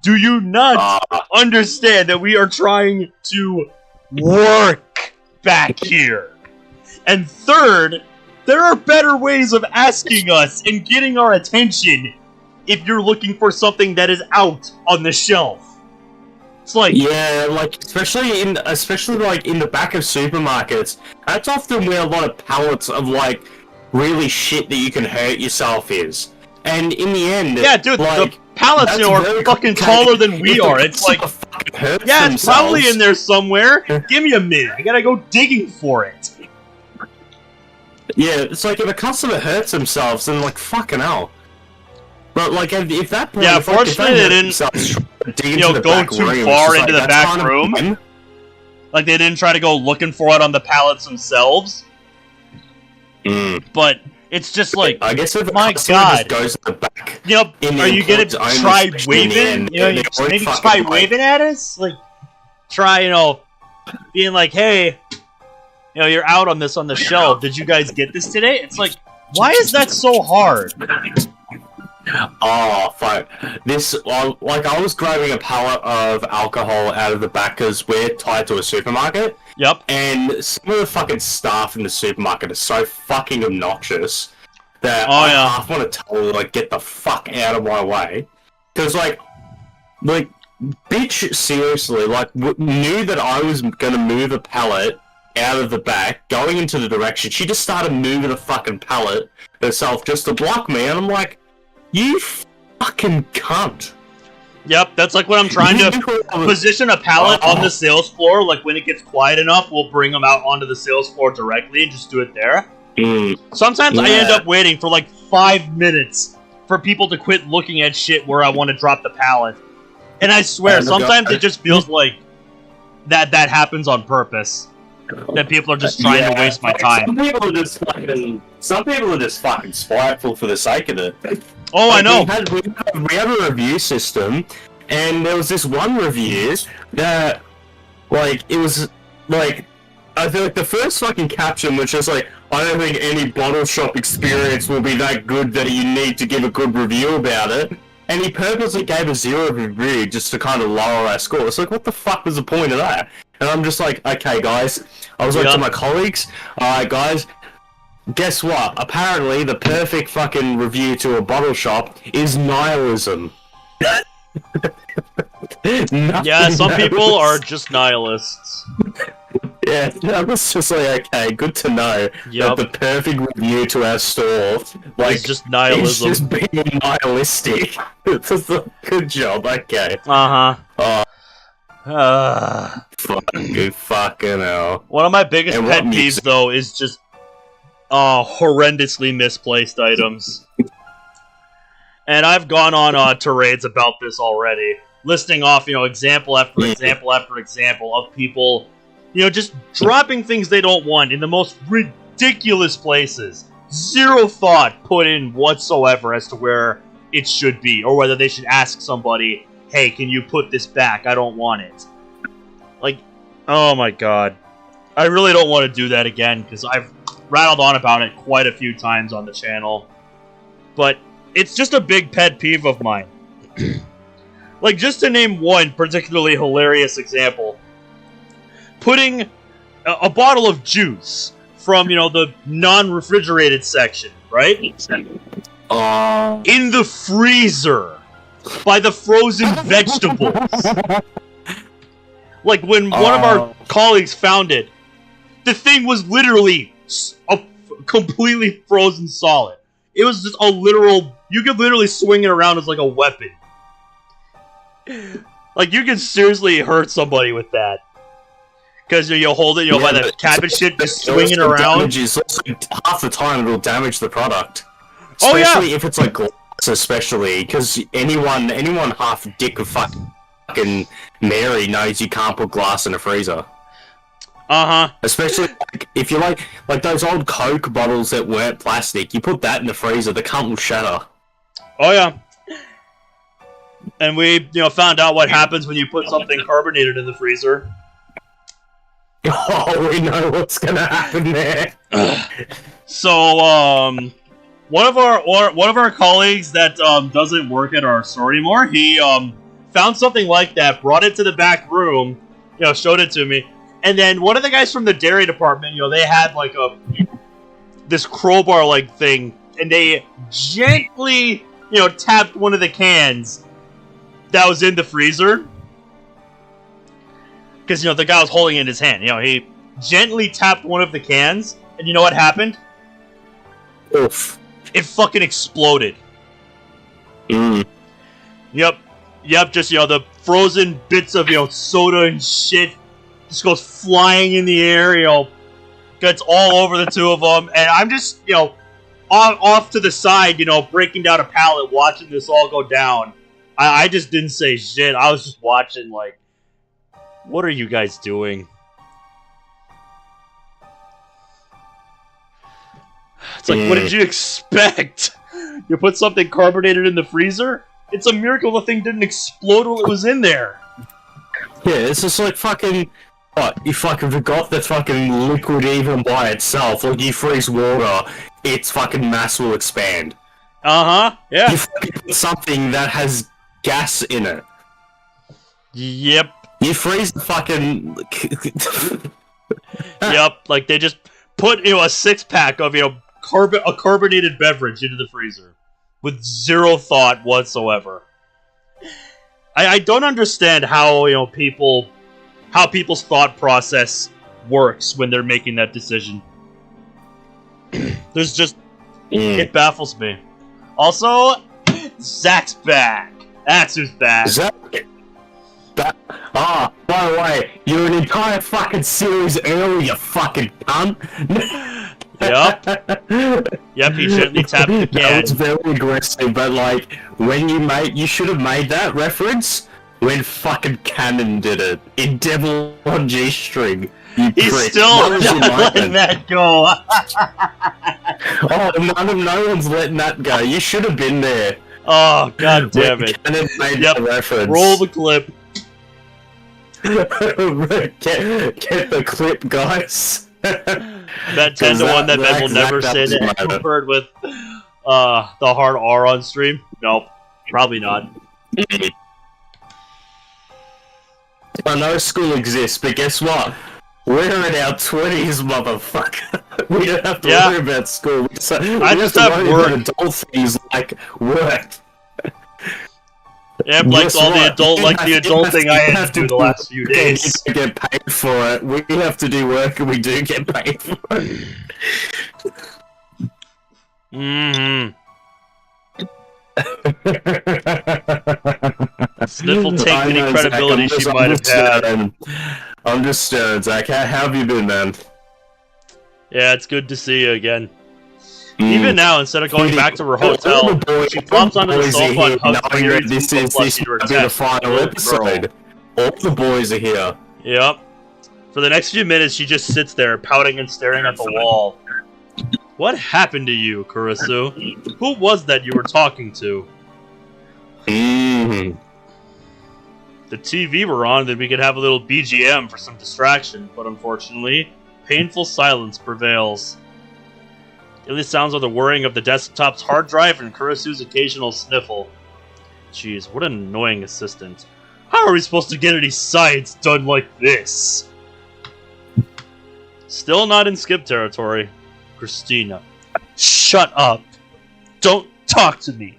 Do you not understand that we are trying to work back here? And third, there are better ways of asking us and getting our attention if you're looking for something that is out on the shelf. It's like, yeah, like, especially in the back of supermarkets, that's often where a lot of pallets of, like, really shit that you can hurt yourself is. And in the end, yeah, dude, like, the pallets, are fucking taller than we are. It's like, fucking hurts Yeah, it's themselves. probably in there somewhere. Give me a minute. I gotta go digging for it. Yeah, it's like if a customer hurts themselves, then like fucking hell. But like if that point, Yeah, if, like, if fortunately they didn't, dig go into the back too room, far it's just into like, the that's back kind of room. fun. Like, they didn't try to go looking for it on the pallets themselves. But it's just like, I guess if my customer God. just goes to the back. You know, In the are you gonna employee's try own waving? section, You know, and you they're maybe fucking, try like- waving at us? Like, try, you know, being like, hey, you know, you're out on the shelf. Did you guys get this today? It's like, why is that so hard? Oh, fuck. This, like, I was grabbing a pallet of alcohol out of the back because we're tied to a supermarket. Yep. And some of the fucking staff in the supermarket are so fucking obnoxious that Oh, I yeah. half want to tell them, like, get the fuck out of my way. Because, like, bitch, seriously, like, knew that I was gonna move a pallet out of the back, going into the direction. She just started moving the fucking pallet herself just to block me, and I'm like, you fucking cunt. Yep, that's like when I'm trying to position a pallet on the sales floor. Like, when it gets quiet enough, we'll bring them out onto the sales floor directly and just do it there. Sometimes I end up waiting for like 5 minutes for people to quit looking at shit where I want to drop the pallet. And I swear, sometimes it just feels like that happens on purpose. That people are just trying to waste my time. Some people are just fucking spiteful for the sake of it. Oh, Like, I know. We have a review system, and there was this one review that, like, it was, like, I feel like the first fucking caption was just like, I don't think any bottle shop experience will be that good that you need to give a good review about it. And he purposely gave a 0 review just to kind of lower our score. It's like, what the fuck was the point of that? And I'm just like, okay, guys. I was like to my colleagues, alright, guys, guess what? Apparently, the perfect fucking review to a bottle shop is nihilism. Yeah, some people are just nihilists. Yeah, I was just like, okay, good to know that the perfect review to our store, like, it's just nihilism. It's just being nihilistic. It's just a good job, okay. Fucking hell. One of my biggest pet peeves, though, is just horrendously misplaced items. And I've gone on tirades about this already, listing off, you know, example after example after example of people, you know, just dropping things they don't want in the most ridiculous places. Zero thought put in whatsoever as to where it should be, or whether they should ask somebody, hey, can you put this back? I don't want it. Like, oh my god. I really don't want to do that again, because I've rattled on about it quite a few times on the channel. But it's just a big pet peeve of mine. Like, just to name one particularly hilarious example. Putting a bottle of juice from, you know, the non-refrigerated section, right? In the freezer. By the frozen vegetables. Like, when one of our colleagues found it, the thing was literally completely frozen solid. It was just a literal... You could literally swing it around as like a weapon. Like, you can seriously hurt somebody with that. Because you hold it, you know, by the cabbage shit, just swing it around. Damages, half the time it'll damage the product. Oh, yeah! Especially if it's like glass, especially. Because anyone half dick of fucking Mary knows you can't put glass in a freezer. Especially like, if you like those old Coke bottles that weren't plastic, you put that in the freezer, the cunt will shatter. Oh yeah. And we, you know, found out what happens when you put something carbonated in the freezer. Oh, we know what's gonna happen there. So, one of our colleagues that doesn't work at our store anymore, he found something like that, brought it to the back room, you know, showed it to me. And then one of the guys from the dairy department, you know, they had like this crowbar-like thing, and they gently, you know, tapped one of the cans that was in the freezer. Because, you know, the guy was holding it in his hand. You know, he gently tapped one of the cans, and you know what happened? Oof. It fucking exploded. Yep, just, you know, the frozen bits of, soda and shit just goes flying in the air, gets all over the two of them, and I'm just, off to the side, breaking down a pallet, watching this all go down. I just didn't say shit. I was just watching, like, what are you guys doing? It's like, what did you expect? You put something carbonated in the freezer? It's a miracle the thing didn't explode while it was in there. Yeah, it's just like fucking... What? You fucking forgot that fucking liquid even by itself. Like, you freeze water, its fucking mass will expand. Uh-huh, yeah. You fucking put something that has gas in it. Yep. You freeze the fucking... Yep, like they just put, a 6-pack of, a carbonated beverage into the freezer. With zero thought whatsoever. I don't understand how, how people's thought process works when they're making that decision. There's just... It baffles me. Also, Zach's back. That's who's back. Zach? By the way, you're an entire fucking series early, you fucking cunt. Yep, he gently tapped the can. That was very aggressive, but like, you should have made that reference when fucking Cannon did it. In Devil on G-String. He's still not letting that go. No one's letting that go. You should have been there. Oh, god damn it. Cannon made that reference. Roll the clip. Get the clip, guys. Bet 10 to 1 that Ben will never say that word with the hard R on stream. Nope, probably not. I know school exists, but guess what? We're in our 20s, motherfucker. We don't have to worry about school. We just have to worry about adult things like work. Yep, like all the adult thing I had to do the last few days. We get paid for it. We have to do work, and we do get paid for it. Sniffle take any credibility Zach, she might have had. I'm just stirred, Zach. How have you been, man? Yeah, it's good to see you again. Even now, instead of going back to her hotel, she flops onto the sofa and hugs Mayuri. This is the final episode. All the boys are here. Yep. For the next few minutes, she just sits there, pouting and staring at the wall. What happened to you, Kurisu? Who was that you were talking to? The TV were on, then we could have a little BGM for some distraction, but unfortunately, painful silence prevails. The only sounds are the whirring of the desktop's hard drive and Kurisu's occasional sniffle. Jeez, what an annoying assistant. How are we supposed to get any science done like this? Still not in skip territory. Christina. Shut up! Don't talk to me!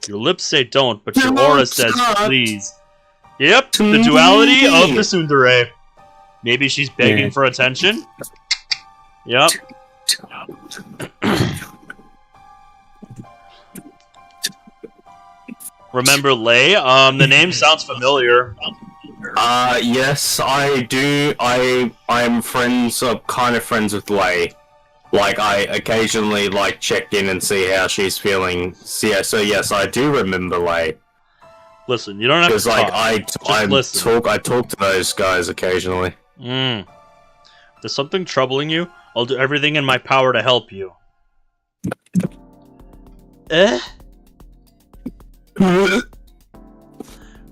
Your lips say don't, but your aura says please. Yep, the duality of the tsundere. Maybe she's begging for attention? Yep. Remember Lei? The name sounds familiar. Yes, I do. I'm kind of friends with Lei. Like, I occasionally, check in and see how she's feeling. So yes, I do remember Lei. Listen, you don't have to talk. I talk to those guys occasionally. There's something troubling you? I'll do everything in my power to help you.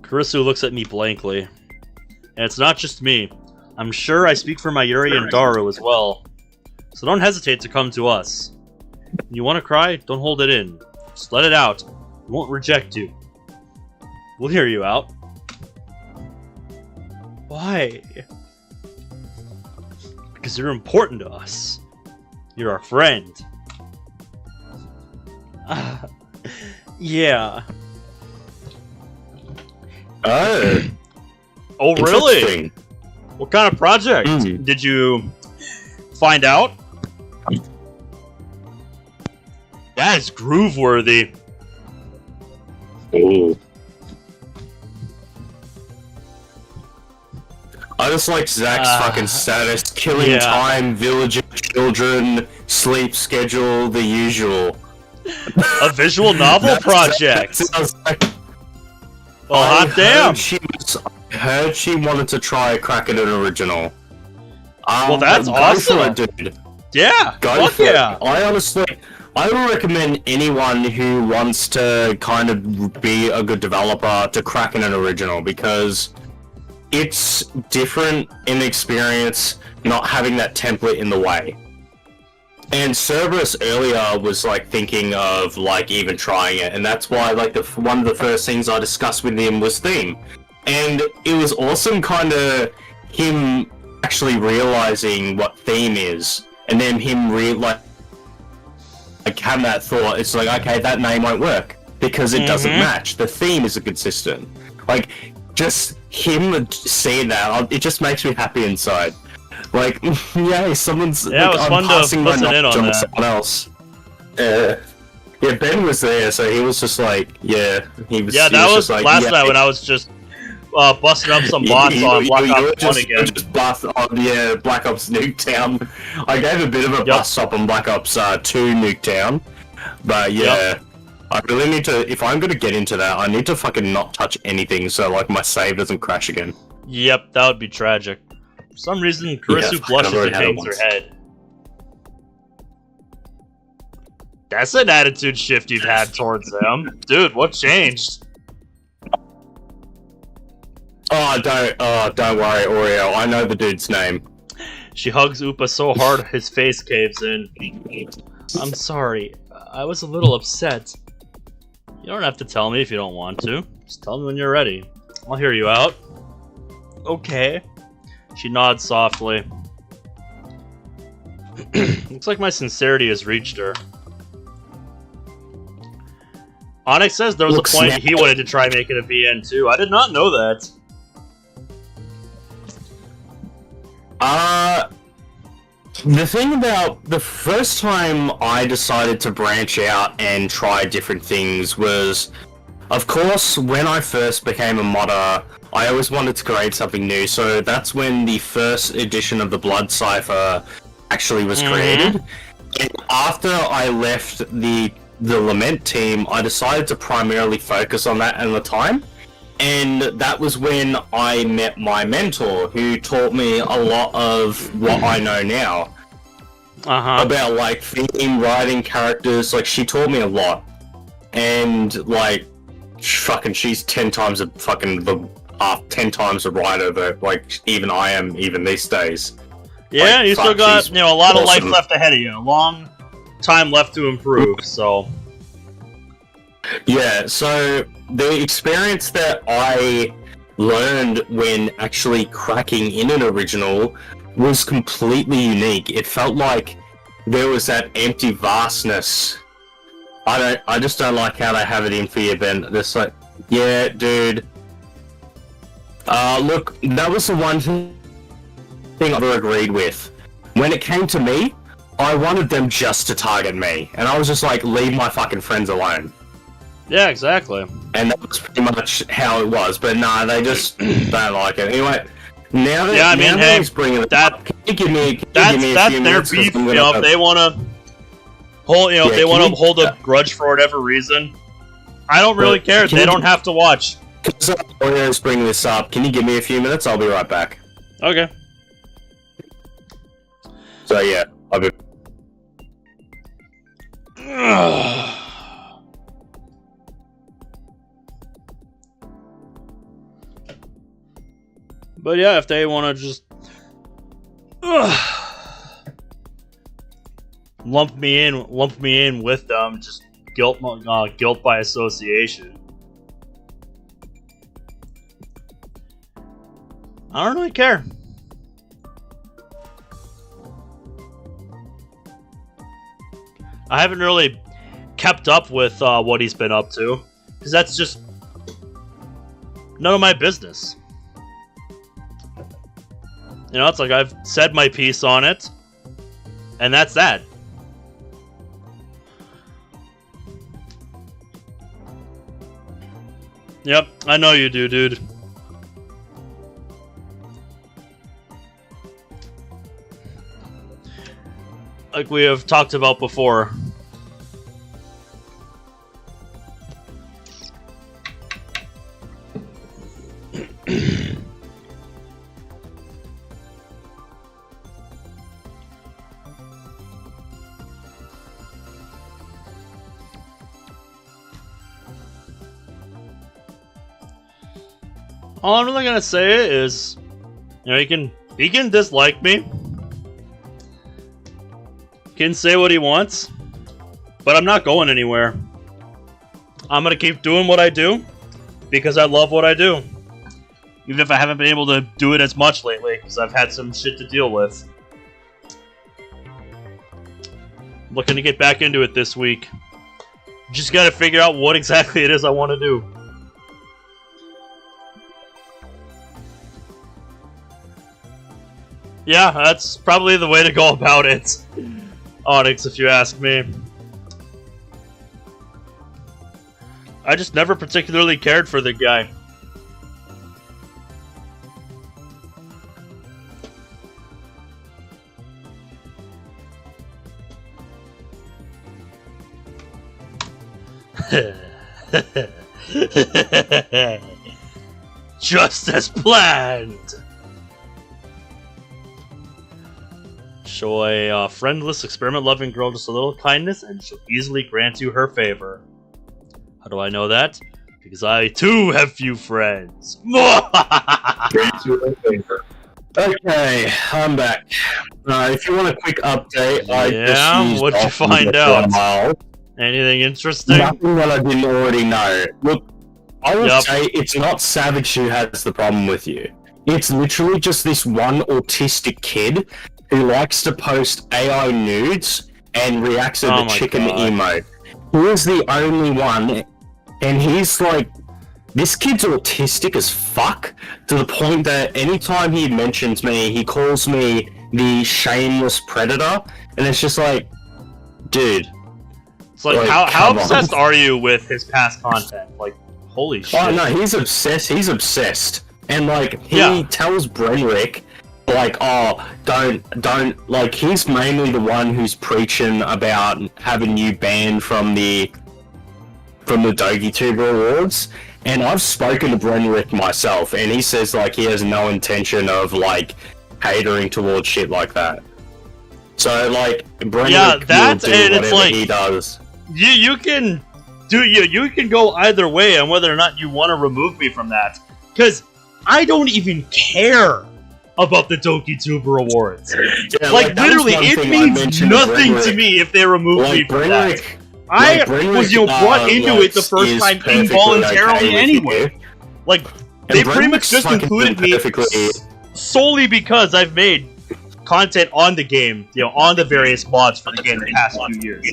Kurisu looks at me blankly. And it's not just me. I'm sure I speak for Mayuri and Daru as well. So don't hesitate to come to us. When you want to cry, don't hold it in. Just let it out. We won't reject you. We'll hear you out. Why? Because you're important to us. You're our friend. Yeah. Oh, really? What kind of project? Did you find out? That is groove-worthy. Oh. just like Zach's fucking status, killing time, villagers, children, sleep schedule, the usual. A visual novel project. Well, hot damn. I heard she wanted to try cracking an original. Well, that's awesome, for it, dude. Yeah, Go for it. I would recommend anyone who wants to kind of be a good developer to crack in an original, because it's different in the experience not having that template in the way. And Cerberus earlier was like thinking of like even trying it, and that's why like one of the first things I discussed with him was theme. And it was awesome kind of him actually realizing what theme is, and then him like having that thought. It's like, okay, that name won't work because it doesn't match. The theme isn't consistent. Like, just him seeing that, it just makes me happy inside. Like, yay, someone's it was fun passing to my listen in on that. someone else. Yeah, Ben was there, so he was just like, yeah, he was. Yeah, he that was just like, last night when I was just busting up some bots on Black Ops 1 again. Just bust on, Black Ops Nuketown. I gave a bit of a bust up on Black Ops 2 Nuketown, but yeah, I really need to. If I'm gonna get into that, I need to fucking not touch anything, so like my save doesn't crash again. Yep, that would be tragic. For some reason, Kurisu blushes and hangs her head. That's an attitude shift you've had towards them, dude. What changed? Oh, don't worry, Oreo. I know the dude's name. She hugs Upa so hard his face caves in. I'm sorry. I was a little upset. You don't have to tell me if you don't want to. Just tell me when you're ready. I'll hear you out. Okay. She nods softly. Looks like my sincerity has reached her. Onyx says there was a point he wanted to try making a VN too. I did not know that. The thing about the first time I decided to branch out and try different things was, of course, when I first became a modder, I always wanted to create something new, so that's when the first edition of the Blood Cipher actually was created. And after I left the Lament team, I decided to primarily focus on that at the time. And that was when I met my mentor, who taught me a lot of what I know now. About, like, theme, writing, characters. Like, she taught me a lot. And, like, fucking, she's 10 times a fucking, 10 times a writer that, like, even I am, even these days. Yeah, like, you still got, a lot of life left ahead of you. A long time left to improve, so... Yeah, so the experience that I learned when actually cracking in an original was completely unique. It felt like there was that empty vastness. I just don't like how they have it in for you, Ben. Just like, yeah, dude. Look, that was the one thing I never agreed with. When it came to me, I wanted them just to target me, and I was just like, leave my fucking friends alone. Yeah, exactly. And that was pretty much how it was, but nah, they just don't like it. Anyway, now that he's bringing it up, can you give me a few their minutes, beef. If they want to hold, if they want to hold a grudge for whatever reason, I don't really care. They don't have to watch. Because Oreo's bringing this up, can you give me a few minutes? I'll be right back. Okay. So yeah, I'll be. But yeah, if they want to just lump me in with them, just guilt by association. I don't really care. I haven't really kept up with what he's been up to, because that's just none of my business. It's like I've said my piece on it, and that's that. Yep, I know you do, dude. like we have talked about before. All I'm really gonna say is, you know, he can dislike me, can say what he wants, but I'm not going anywhere. I'm gonna keep doing what I do because I love what I do, even if I haven't been able to do it as much lately because I've had some shit to deal with. I'm looking to get back into it this week. Just gotta figure out what exactly it is I want to do. Yeah, that's probably the way to go about it, Onyx, if you ask me. I just never particularly cared for the guy. Just as planned! Show a friendless, experiment-loving girl just a little kindness, and she'll easily grant you her favor. How do I know that? Because I, too, have few friends. Okay, I'm back. If you want a quick update, what'd you find out? Anything interesting? Nothing that I didn't already know. Look, I would say it's not Savage who has the problem with you. It's literally just this one autistic kid who likes to post AI nudes and reacts to the chicken emote. He is the only one, and he's like, this kid's autistic as fuck, to the point that anytime he mentions me, he calls me the shameless predator, and it's just like, dude. It's like how obsessed are you with his past content? Like, holy shit. Oh no, he's obsessed. And like, he tells Brenrick, like, oh, don't, like, he's mainly the one who's preaching about having you banned from the DogiTuber Awards, and I've spoken to Brenrick myself, and he says, like, he has no intention of, like, catering towards shit like that. So, like, Brenrick will do whatever like, he does. You can go either way on whether or not you want to remove me from that, because I don't even care about the DogiTuber Awards. Yeah, like literally, it means nothing to me if they remove me from that. I was brought into it the first time involuntarily anyway. Like, they pretty much just included me solely because I've made content on the game, you know, on the various mods for the game the past few years.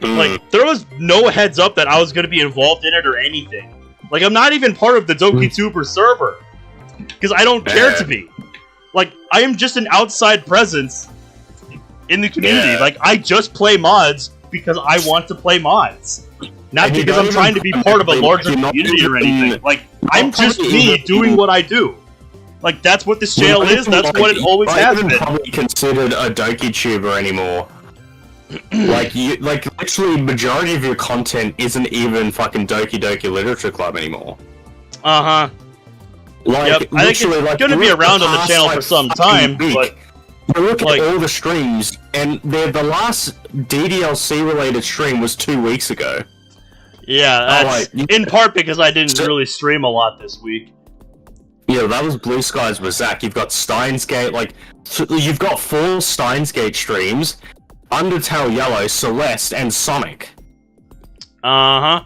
Like, there was no heads up that I was going to be involved in it or anything. Like, I'm not even part of the DogiTuber server. Because I don't care to be. Like, I am just an outside presence in the community. Yeah. Like, I just play mods because I want to play mods. Not because I'm trying to be part of a larger community or anything. Like, I'm just me doing what I do. Like, that's what this channel is, that's what it always has been. Probably considered a DogiTuber anymore. Like, literally, majority of your content isn't even fucking Doki Literature Club anymore. Uh-huh. Like, yep, I think it's gonna be around on the channel for some time, but... You look at all the streams, and the last DDLC-related stream was 2 weeks ago. Yeah, that's in part because I didn't really stream a lot this week. Yeah, that was Blue Skies with Zach. You've got Steins Gate, like... You've got 4 Steins Gate streams, Undertale Yellow, Celeste, and Sonic. Uh-huh.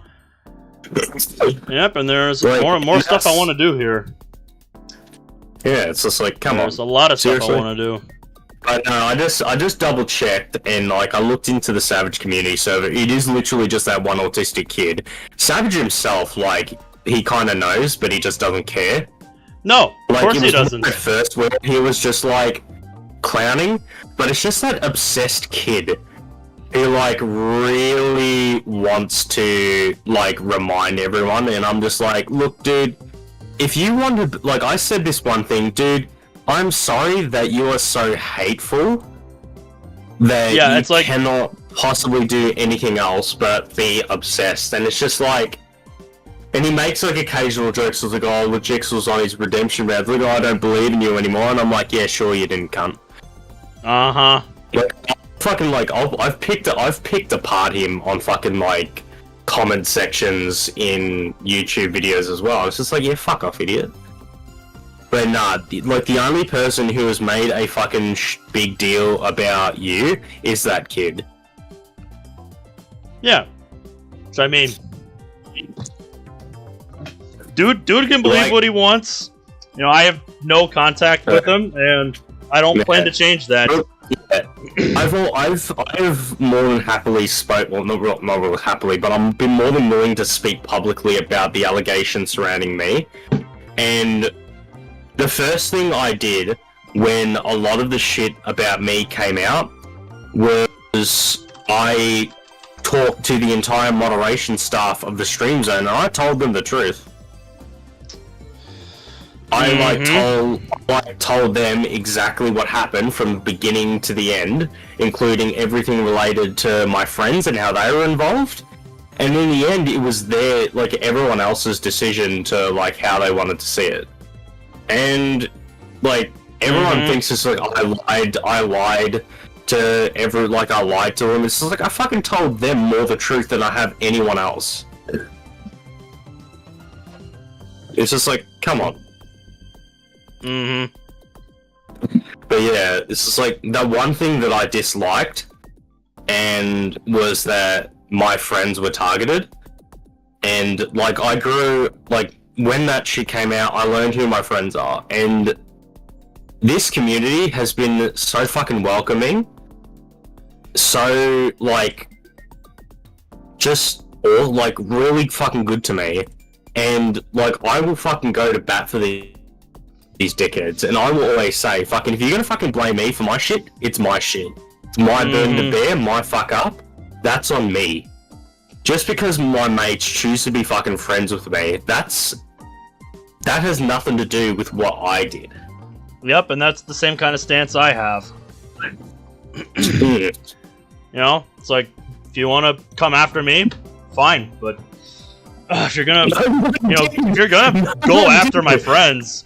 Yep, and there's more stuff I want to do here. Yeah, it's just like, come on. There's a lot of stuff I want to do. But no, I just double checked, and like I looked into the Savage community server. It is literally just that one autistic kid. Savage himself, like, he kind of knows, but he just doesn't care. No, of course he doesn't. At first, where he was just like clowning, but it's just that obsessed kid who like really wants to like remind everyone, and I'm just like, look, dude. If you want to, like, I said this one thing, dude, I'm sorry that you are so hateful, that Yeah, you it's like- cannot possibly do anything else but be obsessed. And it's just like, and he makes like occasional jokes like, oh, the Jigsaw's on his redemption route. Like, oh, I don't believe in you anymore. And I'm like, yeah, sure you didn't, cunt. Uh-huh. Like, fucking like, I've picked apart him on fucking like comment sections in YouTube videos as well. It's just like, yeah, fuck off, idiot. But nah, like the only person who has made a fucking big deal about you is that kid. Yeah. So I mean, dude can believe Like- what he wants. You know, I have no contact with him, and I don't plan to change that. Yeah. I've more than happily well, not real happily, but I've been more than willing to speak publicly about the allegations surrounding me. And the first thing I did when a lot of the shit about me came out was I talked to the entire moderation staff of the Stream Zone, and I told them the truth. I told them exactly what happened from the beginning to the end, including everything related to my friends and how they were involved. And in the end, it was everyone else's decision to like how they wanted to see it. And like everyone thinks it's like I lied to I lied to them. It's just like I fucking told them more the truth than I have anyone else. It's just like, come on. But yeah, it's just like the one thing that I disliked and was that my friends were targeted. And like I grew like when that shit came out, I learned who my friends are, and this community has been so fucking welcoming, so like just all like really fucking good to me, and like I will fucking go to bat for these dickheads, and I will always say, fucking, if you're gonna fucking blame me for my shit, it's my shit. It's my burden to bear, my fuck up. That's on me. Just because my mates choose to be fucking friends with me, that has nothing to do with what I did. Yep, and that's the same kind of stance I have. You know, it's like, if you want to come after me, fine, but if you're gonna, if you're gonna go after my friends,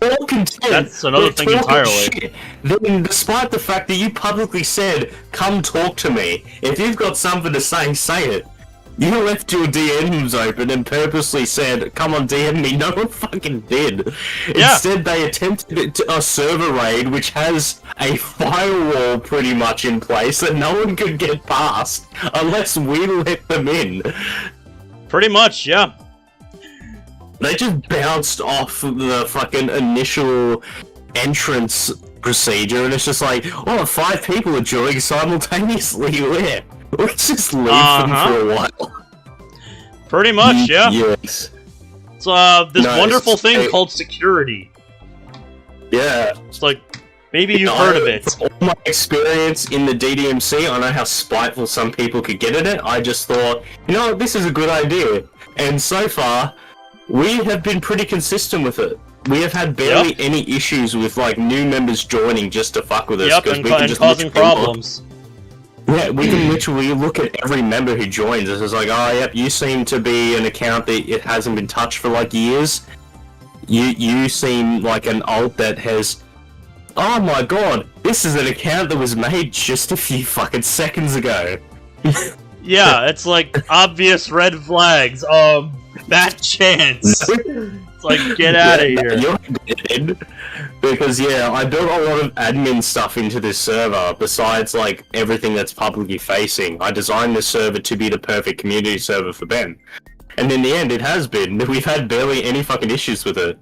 that's another thing entirely. Then, despite the fact that you publicly said, "Come talk to me," if you've got something to say it. You left your DMs open and purposely said, "Come on, DM me." No one fucking did. Yeah. Instead, they attempted a server raid which has a firewall pretty much in place that no one could get past unless we let them in. Pretty much, yeah. They just bounced off the fucking initial entrance procedure, and it's just like, oh, 5 people are joining simultaneously. Let's just leave them for a while. Pretty much, yeah. Yes. It's this wonderful thing called security. Yeah. It's like, maybe you've heard of it. From all my experience in the DDMC, I know how spiteful some people could get at it. I just thought, you know, this is a good idea. And so far, we have been pretty consistent with it. We have had barely any issues with like new members joining just to fuck with us. Yep, and causing problems. Yeah, we can literally look at every member who joins us. It's like, oh, yep, you seem to be an account that it hasn't been touched for like years. You seem like an alt that has... Oh my god, this is an account that was made just a few fucking seconds ago. Yeah, it's like obvious red flags. Bad chance. It's like, get out of here. You're dead. Because, yeah, I built a lot of admin stuff into this server, besides, like, everything that's publicly facing. I designed this server to be the perfect community server for Ben. And in the end, it has been. We've had barely any fucking issues with it.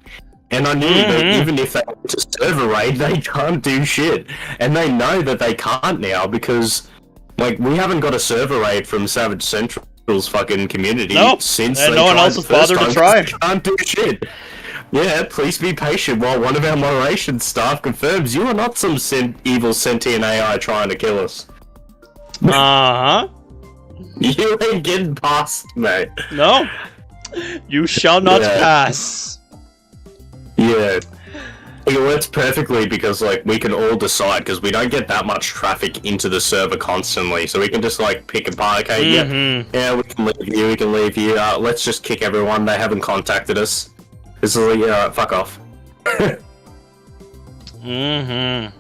And I knew that even if they went to server raid, they can't do shit. And they know that they can't now, because, like, we haven't got a server raid from Savage Central's fucking community since and no one else has bothered to try. They can't do shit. Yeah, please be patient while one of our moderation staff confirms you are not some evil sentient AI trying to kill us. Uh-huh. You ain't getting past, mate. No. You shall not pass. Yeah. It works perfectly because, like, we can all decide, because we don't get that much traffic into the server constantly, so we can just, like, pick apart, okay, yeah, we can leave you, let's just kick everyone, they haven't contacted us. This is like, fuck off. Mm-hmm.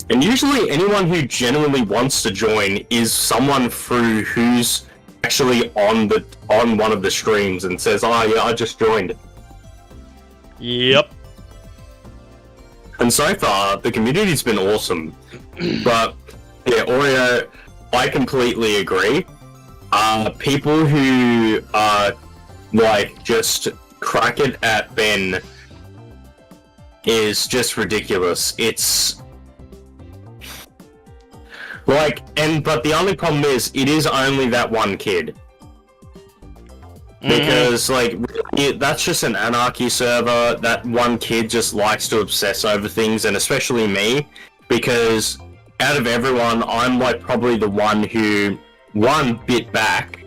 And usually anyone who genuinely wants to join is someone through who's actually on one of the streams and says, oh yeah, I just joined. Yep. And so far, the community's been awesome. But, yeah, Oreo, I completely agree. People who are, like, just crack it at Ben is just ridiculous. It's... like, but the only problem is, it is only that one kid. Because, like, that's just an anarchy server. That one kid just likes to obsess over things, and especially me, because out of everyone, I'm, like, probably the one who, bit back,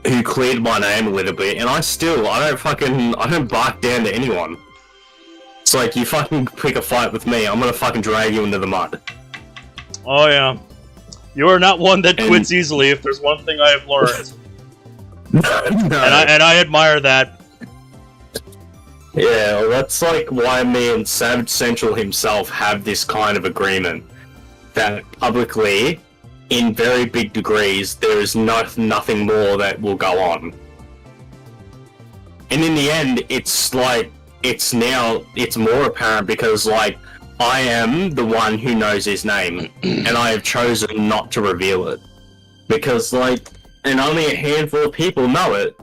who cleared my name a little bit, and I don't bark down to anyone. It's like, you fucking pick a fight with me, I'm gonna fucking drag you into the mud. Oh yeah. You are not one that quits easily, if there's one thing I have learned. No. And I admire that. Yeah, well, that's like why me and Savage Central himself have this kind of agreement. That publicly, in very big degrees, there is nothing more that will go on. And in the end, it's like, it's more apparent because, like, I am the one who knows his name, and I have chosen not to reveal it. Because, like, and only a handful of people know it,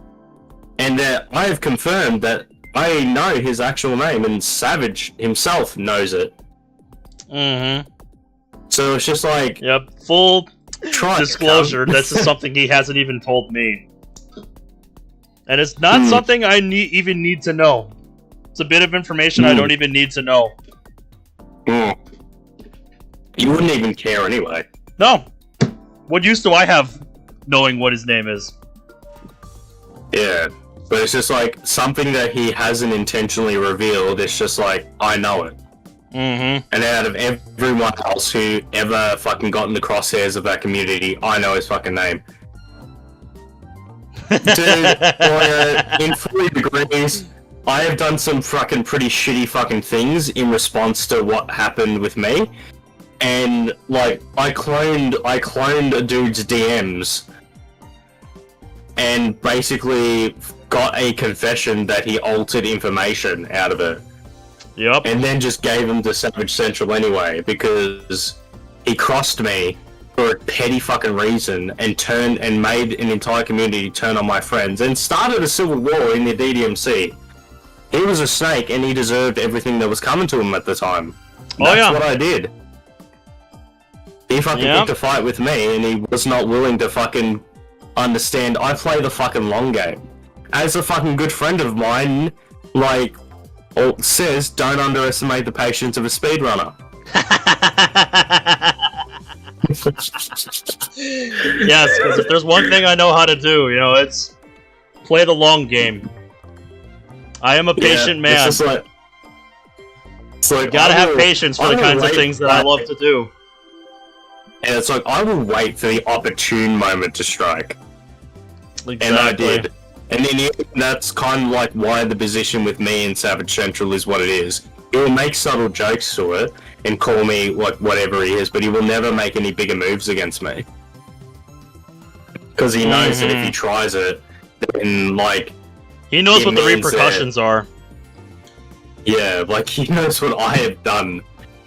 and that I have confirmed that I know his actual name, and Savage himself knows it. Mm-hmm. So it's just like... Yep, full disclosure, this is something he hasn't even told me. And it's not something I even need to know. It's a bit of information I don't even need to know. You wouldn't even care anyway. No. What use do I have knowing what his name is? Yeah, but it's just like something that he hasn't intentionally revealed. It's just like, I know it. Mm-hmm. And out of everyone else who ever fucking got in the crosshairs of that community, I know his fucking name. Dude, in 40 degrees, I have done some fucking pretty shitty fucking things in response to what happened with me. And, like, I cloned a dude's DMs and basically got a confession that he altered information out of it. Yep. And then just gave him to Savage Central anyway, because he crossed me for a petty fucking reason and made an entire community turn on my friends and started a civil war in the DDMC. He was a snake and he deserved everything that was coming to him at the time. That's what I did. He fucking picked a fight with me and he was not willing to fucking understand. I play the fucking long game. As a fucking good friend of mine, like, says, don't underestimate the patience of a speedrunner. Yes, because if there's one thing I know how to do, it's play the long game. I am a patient man. It's just like gotta have patience for the kinds of things that I love to do. And it's like, I will wait for the opportune moment to strike. Exactly. And I did. And then that's kind of like why the position with me and Savage Central is what it is. He will make subtle jokes to it and call me like whatever he is, but he will never make any bigger moves against me. Because he knows that if he tries it, then like... He knows what the repercussions are. Yeah, like he knows what I have done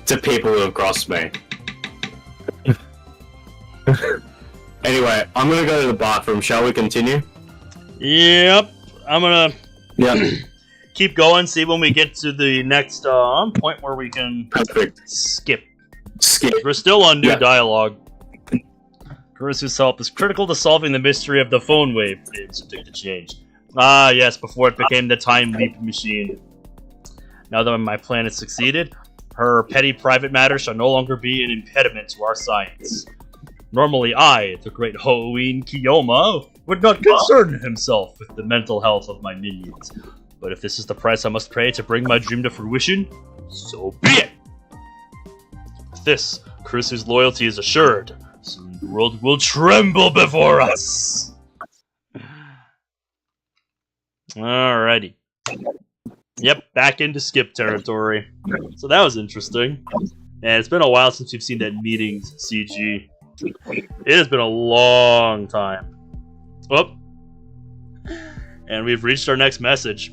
to people who have crossed me. Anyway, I'm gonna go to the bathroom. Shall we continue? Yep. I'm gonna keep going, see when we get to the next point where we can skip. We're still on new dialogue. Kurisu's help is critical to solving the mystery of the phone wave. It's subject to change. Ah, yes, before it became the time leap machine. Now that my plan has succeeded, her petty private matters shall no longer be an impediment to our science. Normally I, the great Hoenn Kiyoma, would not concern himself with the mental health of my minions. But if this is the price I must pay to bring my dream to fruition, so be it! With this, Kurisu's loyalty is assured. Soon the world will tremble before us! Alrighty. Yep, back into skip territory. So that was interesting. And it's been a while since we've seen that meetings CG. It has been a long time. Oh. And we've reached our next message.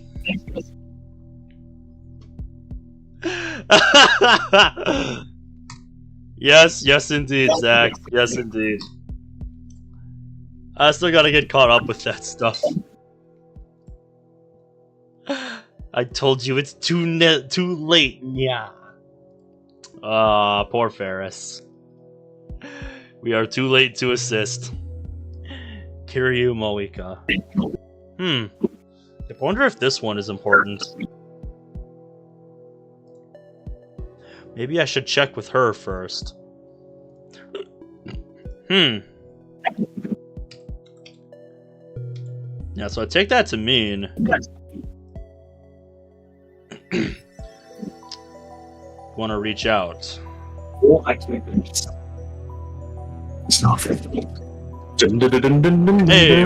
Yes indeed, Zach. Yes indeed. I still gotta get caught up with that stuff. I told you it's too late, yeah. Poor Faris. We are too late to assist. Kiryu Moika. I wonder if this one is important. Maybe I should check with her first. Yeah, so I take that to mean... want to reach out. Hey,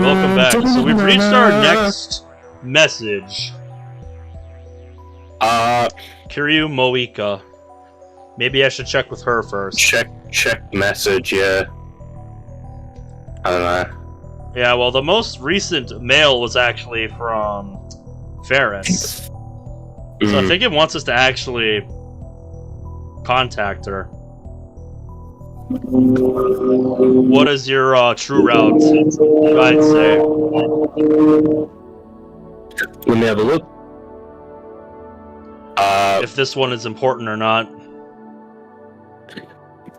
welcome back. So we've reached our next message. Kiryu Moika. Maybe I should check with her first. Check message, yeah. I don't know. Yeah, well, the most recent mail was actually from Faris. So I think it wants us to actually contact her. What is your true route? I'd say. Let me have a look. If this one is important or not.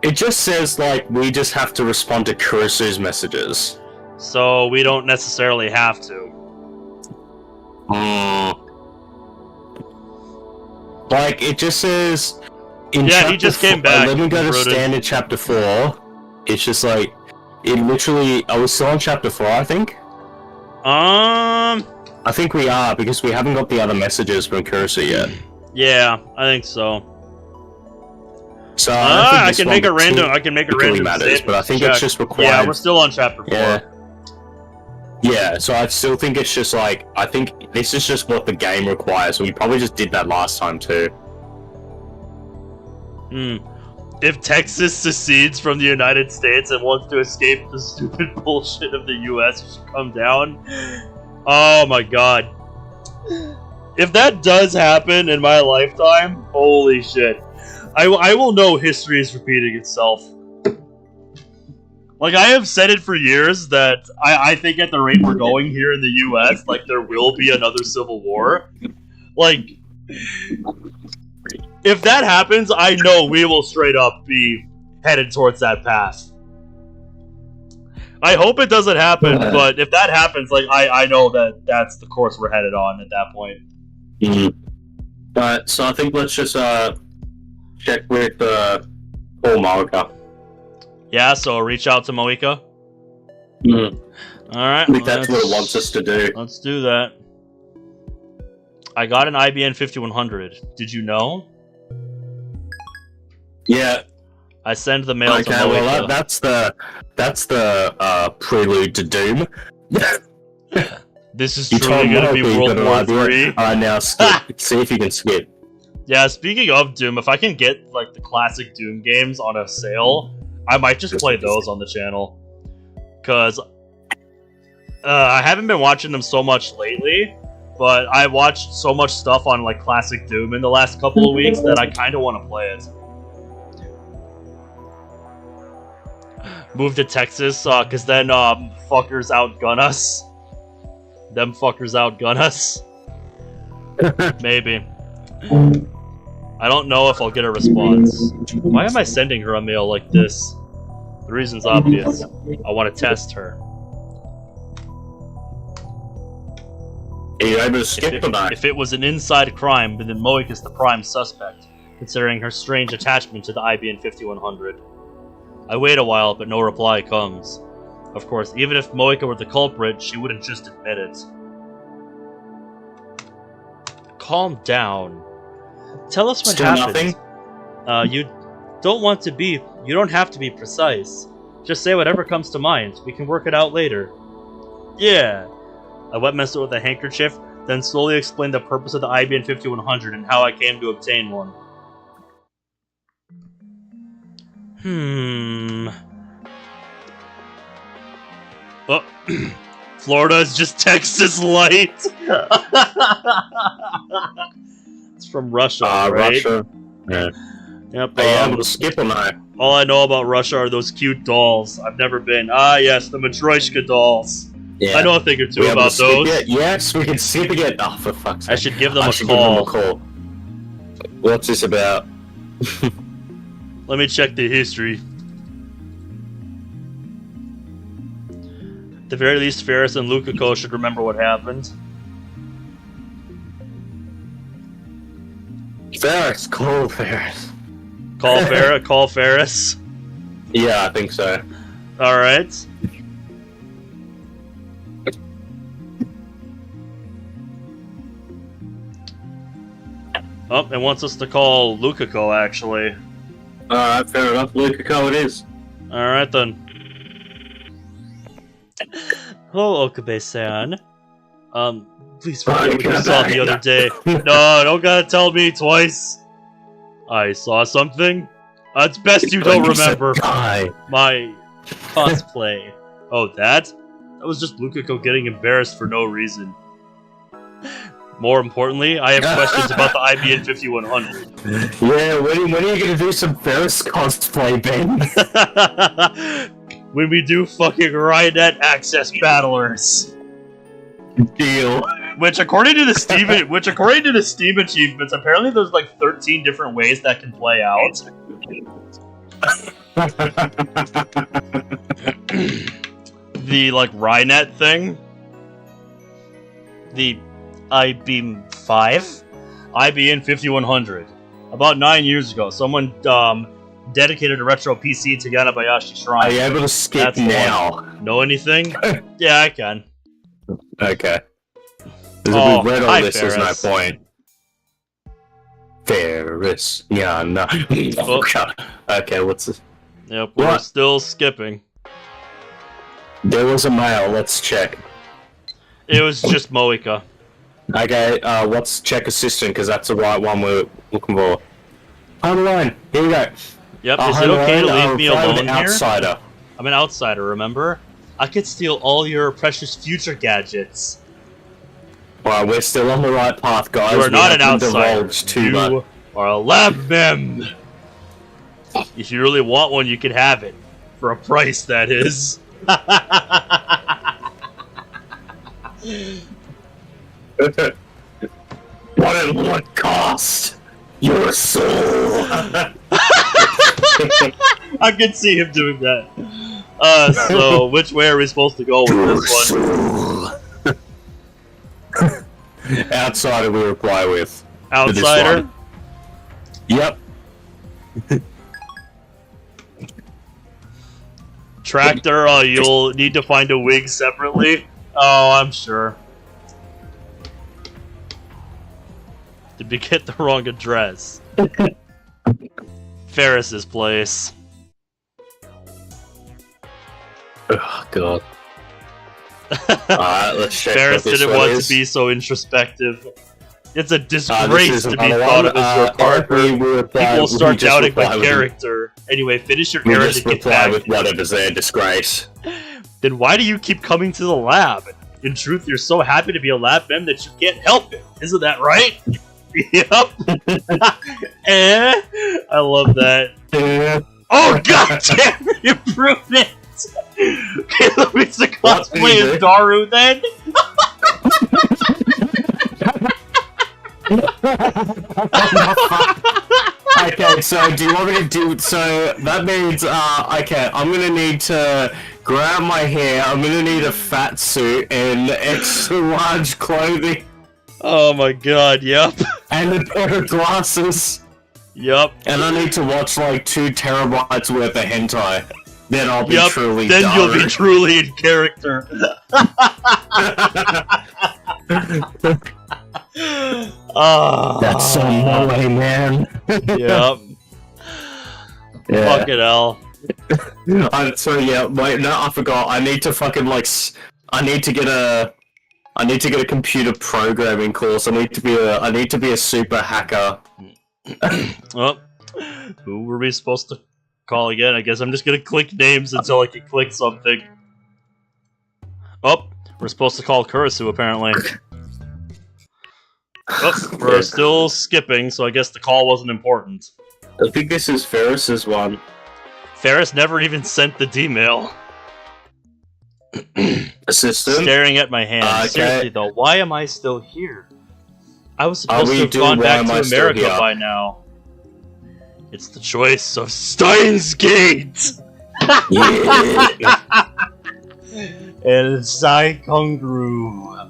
It just says, like, we just have to respond to Kurisu's messages. So we don't necessarily have to. Like, it just says... Yeah, he just came back. Let me go to standard chapter 4. It's just like... It literally... Are we still on chapter 4, I think? I think we are, because we haven't got the other messages from Kurisu yet. Yeah, I think so. So I can make a random. matters, but I think check. it's just required. Yeah, we're still on chapter 4. Yeah, so I still think it's just like, I think this is just what the game requires, and we probably just did that last time too. If Texas secedes from the United States and wants to escape the stupid bullshit of the US, it should come down. Oh my god. If that does happen in my lifetime, holy shit. I will know history is repeating itself. Like, I have said it for years that I think at the rate we're going here in the US, like, there will be another civil war. Like, if that happens, I know we will straight up be headed towards that path. I hope it doesn't happen, but if that happens, like, I know that that's the course we're headed on at that point. But, so I think let's just, check with, Paul Moika. Yeah, so reach out to Moika? Alright. I think that's what it wants us to do. Let's do that. I got an IBN 5100. Did you know? Yeah. I send the mail to Moika. Okay, well that's the prelude to Doom. This is truly going to be World War 3. Alright, now skip. See if you can skip. Yeah, speaking of Doom, if I can get like the classic Doom games on a sale, I might just play those on the channel. Because I haven't been watching them so much lately, but I watched so much stuff on like classic Doom in the last couple of weeks that I kind of want to play it. Move to Texas, because then fuckers outgun us. Them fuckers outgun us. Maybe. I don't know if I'll get a response. Why am I sending her a mail like this? The reason's obvious. I want to test her. Are you able to skip or not? If it was an inside crime, then Moik is the prime suspect, considering her strange attachment to the IBN 5100. I wait a while, but no reply comes. Of course, even if Moika were the culprit, she wouldn't just admit it. calm down. Tell us what Still happened. nothing? You don't have to be precise. Just say whatever comes to mind. We can work it out later. Yeah. I wet myself with a handkerchief, then slowly explained the purpose of the IBN 5100 and how I came to obtain one. Oh, Florida's just Texas light. It's from Russia, right? Russia. Yeah. Yep. Are you able to skip or no? All I know about Russia are those cute dolls. I've never been. Ah, yes, the Matryoshka dolls. Yeah. I know a thing or two about those. Yes, we can skip again. Oh, for fuck's sake. I should give them I a should give them call. a call. What's this about? Let me check the history. At the very least, Faris and Lukako should remember what happened. Faris, call Faris. Call Faris. Yeah, I think so. Alright. Oh, it wants us to call Lukako, actually. Alright, fair enough. Lukako it is. Alright then. Hello, Okabe-san. Please forget what you saw the other day. No, don't gotta tell me twice. I saw something. It's best you don't remember my cosplay. Oh, that? That was just Lukako getting embarrassed for no reason. More importantly, I have questions about the IBN 5100. Yeah, when are you gonna do some Faris cosplay, Ben? When we do fucking Ryonet Access Battlers. Deal. Which according to the Steam achievements, apparently there's like 13 different ways that can play out. The like Ryonet thing. The IBM 5? IBN 5100. About 9 years ago, someone dedicated a retro PC to Yanabayashi Shrine. Are you able to skip now? Know anything? Yeah, I can. Okay. Oh, we've read all hi, this, there's no Faris. point. Faris. Yeah, no. Oh, God. Okay, what's this? Yep, we're still skipping. There was a mail, let's check. It was just Moika. Okay, let's check assistant, because that's the right one we're looking for. On the line, here we go. Yep, is it okay to leave me alone here? Outsider. I'm an outsider, remember? I could steal all your precious future gadgets. Well, we're still on the right path, guys. You are not an outsider. Too much. You are a lab mem. If you really want one, you can have it. For a price, that is. What at what cost? Your soul! I can see him doing that. So which way are we supposed to go with this one? Outsider we reply with. Outsider? Yep. Tractor, you'll need to find a wig separately. Oh, I'm sure. Did we get the wrong address? Faris's place. Oh, God. Alright, let's check. Faris didn't want to be so introspective. It's a disgrace to be thought of as your partner. People will start doubting my character. Anyway, finish your errand and get back. With whatever's their disgrace. Then why do you keep coming to the lab? In truth, you're so happy to be a lab mem that you can't help it. Isn't that right? Yep. I love that. Oh, god damn it! Improvement! Okay, let me see cosplay as Daru then. Okay, so do you want me to do... So, that means, okay, I'm gonna need to grab my hair, I'm gonna need a fat suit and extra large clothing. Oh my god, yep. And a pair of glasses. Yep. And I need to watch like 2 terabytes worth of hentai. Then I'll be truly then Daru. You'll be truly in character. That's so no way, man. Yep. Yeah. Fucking hell. So yeah, wait, no, I forgot. I need to fucking like, I need to get a computer programming course. I need to be a super hacker. Well, who were we supposed to call again? I guess I'm just gonna click names until I can click something. Oh, we're supposed to call Kurisu apparently. Oh, we're still skipping, so I guess the call wasn't important. I think this is Faris's one. Faris never even sent the D-mail. Assistant? Staring at my hand. Okay. Seriously though, why am I still here? I was supposed to have gone back to America by now. It's the choice of Steins Gate! Yeah. El Sai Kongru.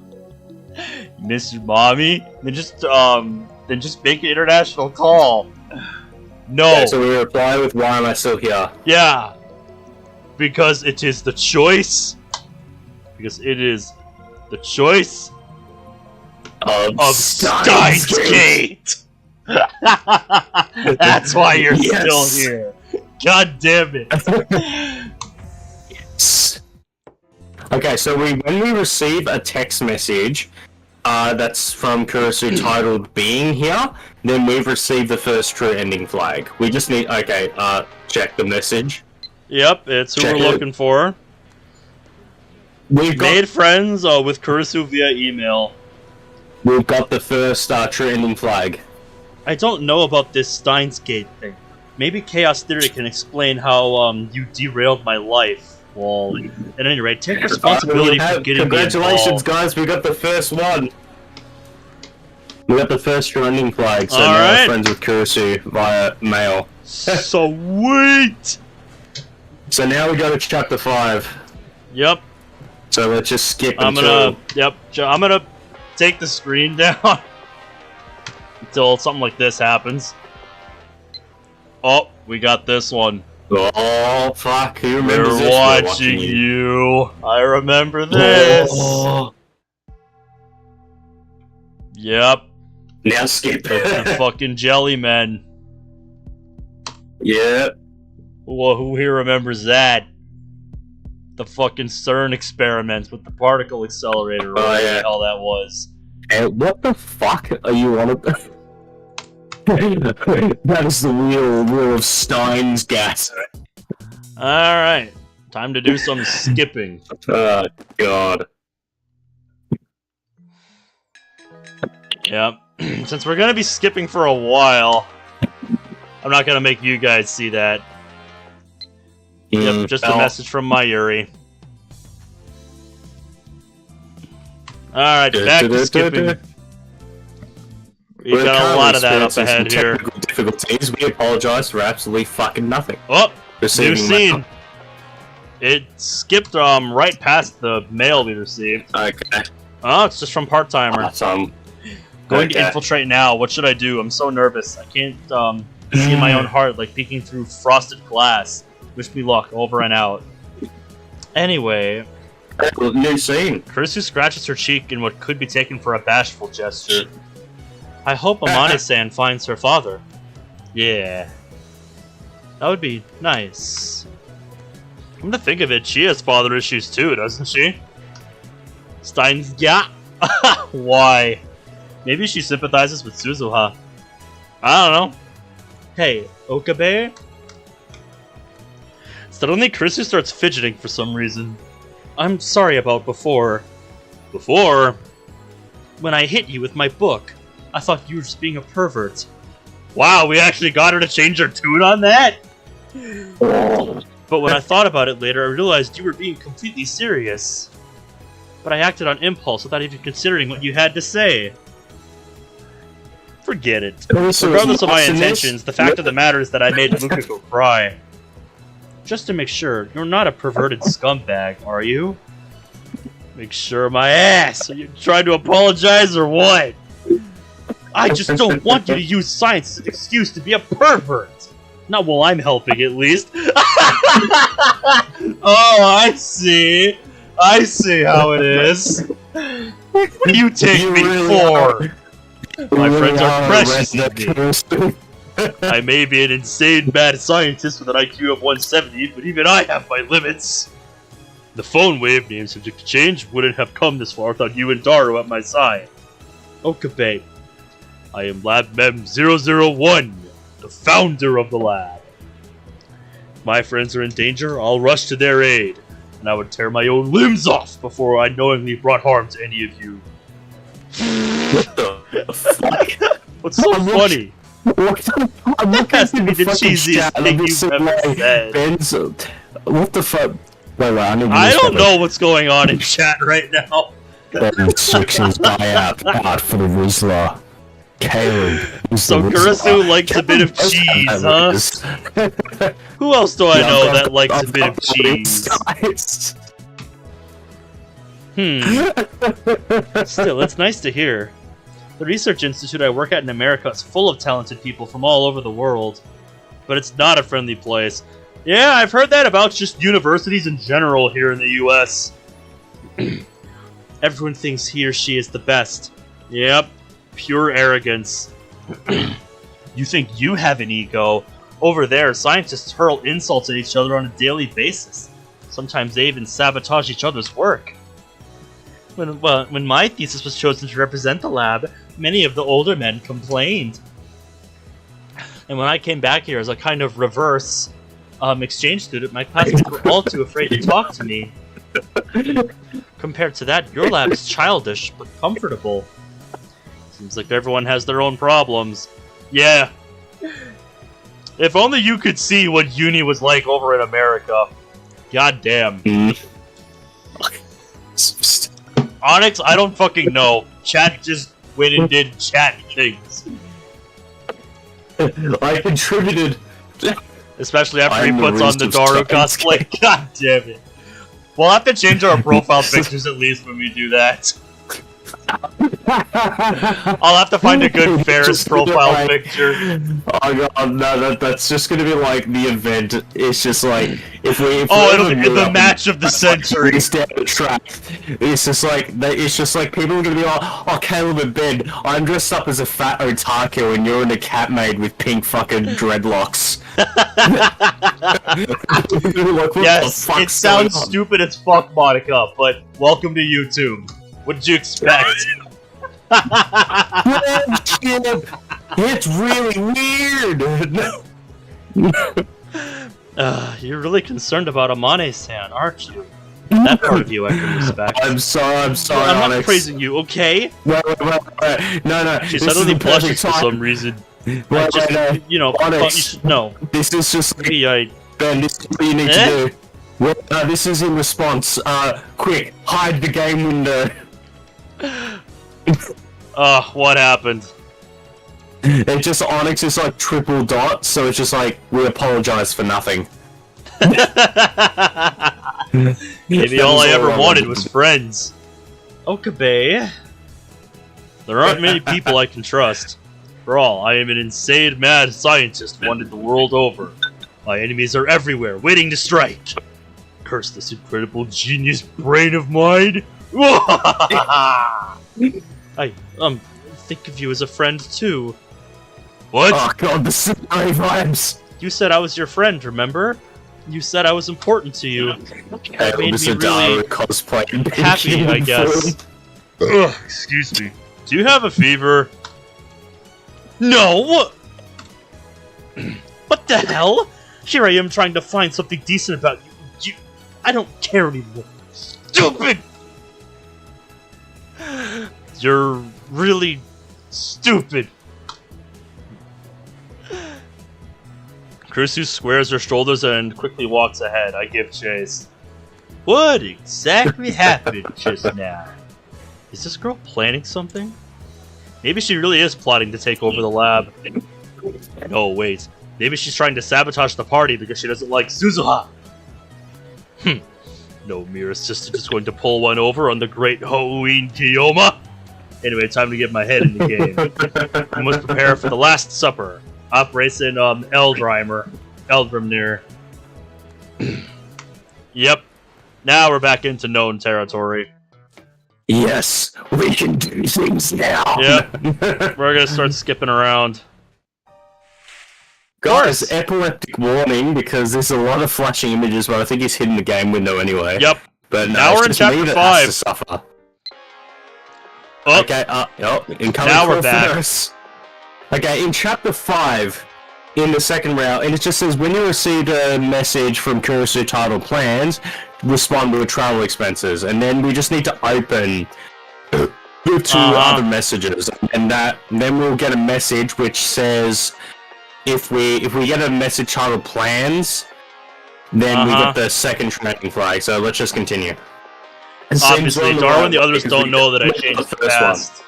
Mr. Mommy? Then just make an international call. No. Okay, so we reply with why am I still here? Yeah. Because it is the choice. Because it is the choice Of Steins Gate. That's why you're still here. God damn it. Yes. Okay, so when we receive a text message that's from Kurisu titled "Being Here," then we've received the first true ending flag. We just need check the message. Yep, it's who we're looking for. We've made friends with Kurisu via email. We've got the first true ending flag. I don't know about this Steins Gate thing. Maybe Chaos Theory can explain how you derailed my life. Well, at any rate, take responsibility for getting Congratulations, me guys! We got the first one. We got the first true ending flag. So all now right. we're friends with Kurisu via mail. Sweet. So now we go to chapter 5. Yep. So let's just skip I'm gonna take the screen down until something like this happens. Oh, we got this one. Oh fuck! Who remembers We're this? watching you. I remember this. Oh. Yep. Now skip. The fucking jelly men. Yeah. Well, who here remembers that? The fucking CERN experiments with the particle accelerator, or whatever the hell that was. And what the fuck are you on about? That is the real of Steins gas. Alright. Time to do some skipping. Oh, God. Yep. Since we're gonna be skipping for a while, I'm not gonna make you guys see that. Yep, just a message from Mayuri. Alright, back to skipping. We've got a lot of that up ahead here. Difficulties. We apologize for absolutely fucking nothing. Oh, new scene. It skipped right past the mail we received. Okay. Oh, it's just from part-timer. Awesome. Going to infiltrate now. What should I do? I'm so nervous. I can't see in my own heart like peeking through frosted glass. Wish me luck. Over and out. Anyway. New scene. Kurisu scratches her cheek in what could be taken for a bashful gesture. I hope Amane-san finds her father. Yeah. That would be nice. Come to think of it, she has father issues too, doesn't she? Steins, yeah. Why? Maybe she sympathizes with Suzuha. I don't know. Hey, Okabe? Suddenly, Kurisu starts fidgeting for some reason. I'm sorry about before. Before? When I hit you with my book. I thought you were just being a pervert. Wow, we actually got her to change her tune on that? But when I thought about it later, I realized you were being completely serious. But I acted on impulse without even considering what you had to say. Forget it. Regardless of my intentions, the fact of the matter is that I made Mukiko cry. Just to make sure, you're not a perverted scumbag, are you? Make sure my ass! Are you trying to apologize or what? I just don't want you to use science as an excuse to be a pervert! Not while I'm helping, at least. Oh, I see. I see how it is. What do you take me for? My friends are precious to me. I may be an insane mad scientist with an IQ of 170, but even I have my limits. The phone wave, name subject to change, wouldn't have come this far without you and Daru at my side. Okabe. I am Lab Mem 001, the founder of the lab. If my friends are in danger, I'll rush to their aid, and I would tear my own limbs off before I knowingly brought harm to any of you. What the fuck? What's so funny? I'm looking Has to be the fucking cheesiest chat, thing and you've I'm ever like, said. Ben's, what the fuck? Wait, I don't know what's going on in chat right now. Ben switches out for the Rizzler. Caleb. So Kurisu likes a bit of cheese, huh? Who else do I know that likes a bit of cheese? Still, it's nice to hear. The research institute I work at in America is full of talented people from all over the world. But it's not a friendly place. Yeah, I've heard that about just universities in general here in the US. Everyone thinks he or she is the best. Yep, pure arrogance. You think you have an ego? Over there, scientists hurl insults at each other on a daily basis. Sometimes they even sabotage each other's work. When my thesis was chosen to represent the lab, many of the older men complained. And when I came back here as a kind of reverse exchange student, my classmates were all too afraid to talk to me. Compared to that, your lab is childish, but comfortable. Seems like everyone has their own problems. Yeah. If only you could see what uni was like over in America. God damn. Onyx, I don't fucking know. Chat just went and did chat things. I contributed. Especially after he puts on the Daru cosplay. God damn it. We'll have to change our profile pictures at least when we do that. I'll have to find a good Faris profile picture. Oh god, no, that's just gonna be like the event. It's just like if it'll be the match of the century. It's just like people are gonna be like, oh, Caleb and Ben, I'm dressed up as a fat otaku and you're in a cat maid with pink fucking dreadlocks. Like, yes, it sounds stupid as fuck, Monica, but welcome to YouTube. What did you expect? It's really weird. You're really concerned about Amane-san, aren't you? That part of you I can respect. I'm sorry, I'm not Onyx. praising you, okay? Wait. No. She suddenly blushes for some reason. Onyx, you should know. This is just like, Maybe Ben, this is what you need to do. Well, this is in response. Quick, hide the game window. What happened? It just, Onyx is like triple dot, so it's just like, we apologize for nothing. Maybe all I ever wanted was friends. Okabe. There aren't many people I can trust. For all, I am an insane mad scientist wanted the world over. My enemies are everywhere, waiting to strike. Curse this incredible genius brain of mine. I think of you as a friend too. What? Oh god, the scenario vibes. You said I was your friend, remember? You said I was important to you. That made me really happy, I guess. Ugh, excuse me. Do you have a fever? No! What the hell? Here I am trying to find something decent about you. I don't care anymore. Stupid! You're really stupid. Kurisu squares her shoulders and quickly walks ahead. I give chase. What exactly happened just now? Is this girl planning something? Maybe she really is plotting to take over the lab. No, wait. Maybe she's trying to sabotage the party because she doesn't like Suzuha. No mere assistant is going to pull one over on the great Houin Kiyoma. Anyway, time to get my head in the game. I must prepare for the Last Supper. Operation Eldrimnir. Yep. Now we're back into known territory. Yes, we can do things now. Yep. We're gonna start skipping around. Guys, epileptic warning, because there's a lot of flashing images, but I think he's hidden the game window anyway. Yep. But no, Now it's we're in just chapter me that 5. has to suffer. Oh. Okay, incoming Now we're call back. Faris. Okay, in chapter 5, in the second round, and it just says, when you received a message from Kurisu titled Plans, respond with travel expenses. And then we just need to open the two other messages. And then we'll get a message which says, if we get a message titled Plans, then we get the second tracking flag. So let's just continue. Obviously, Darwin and the others don't know that I changed the past.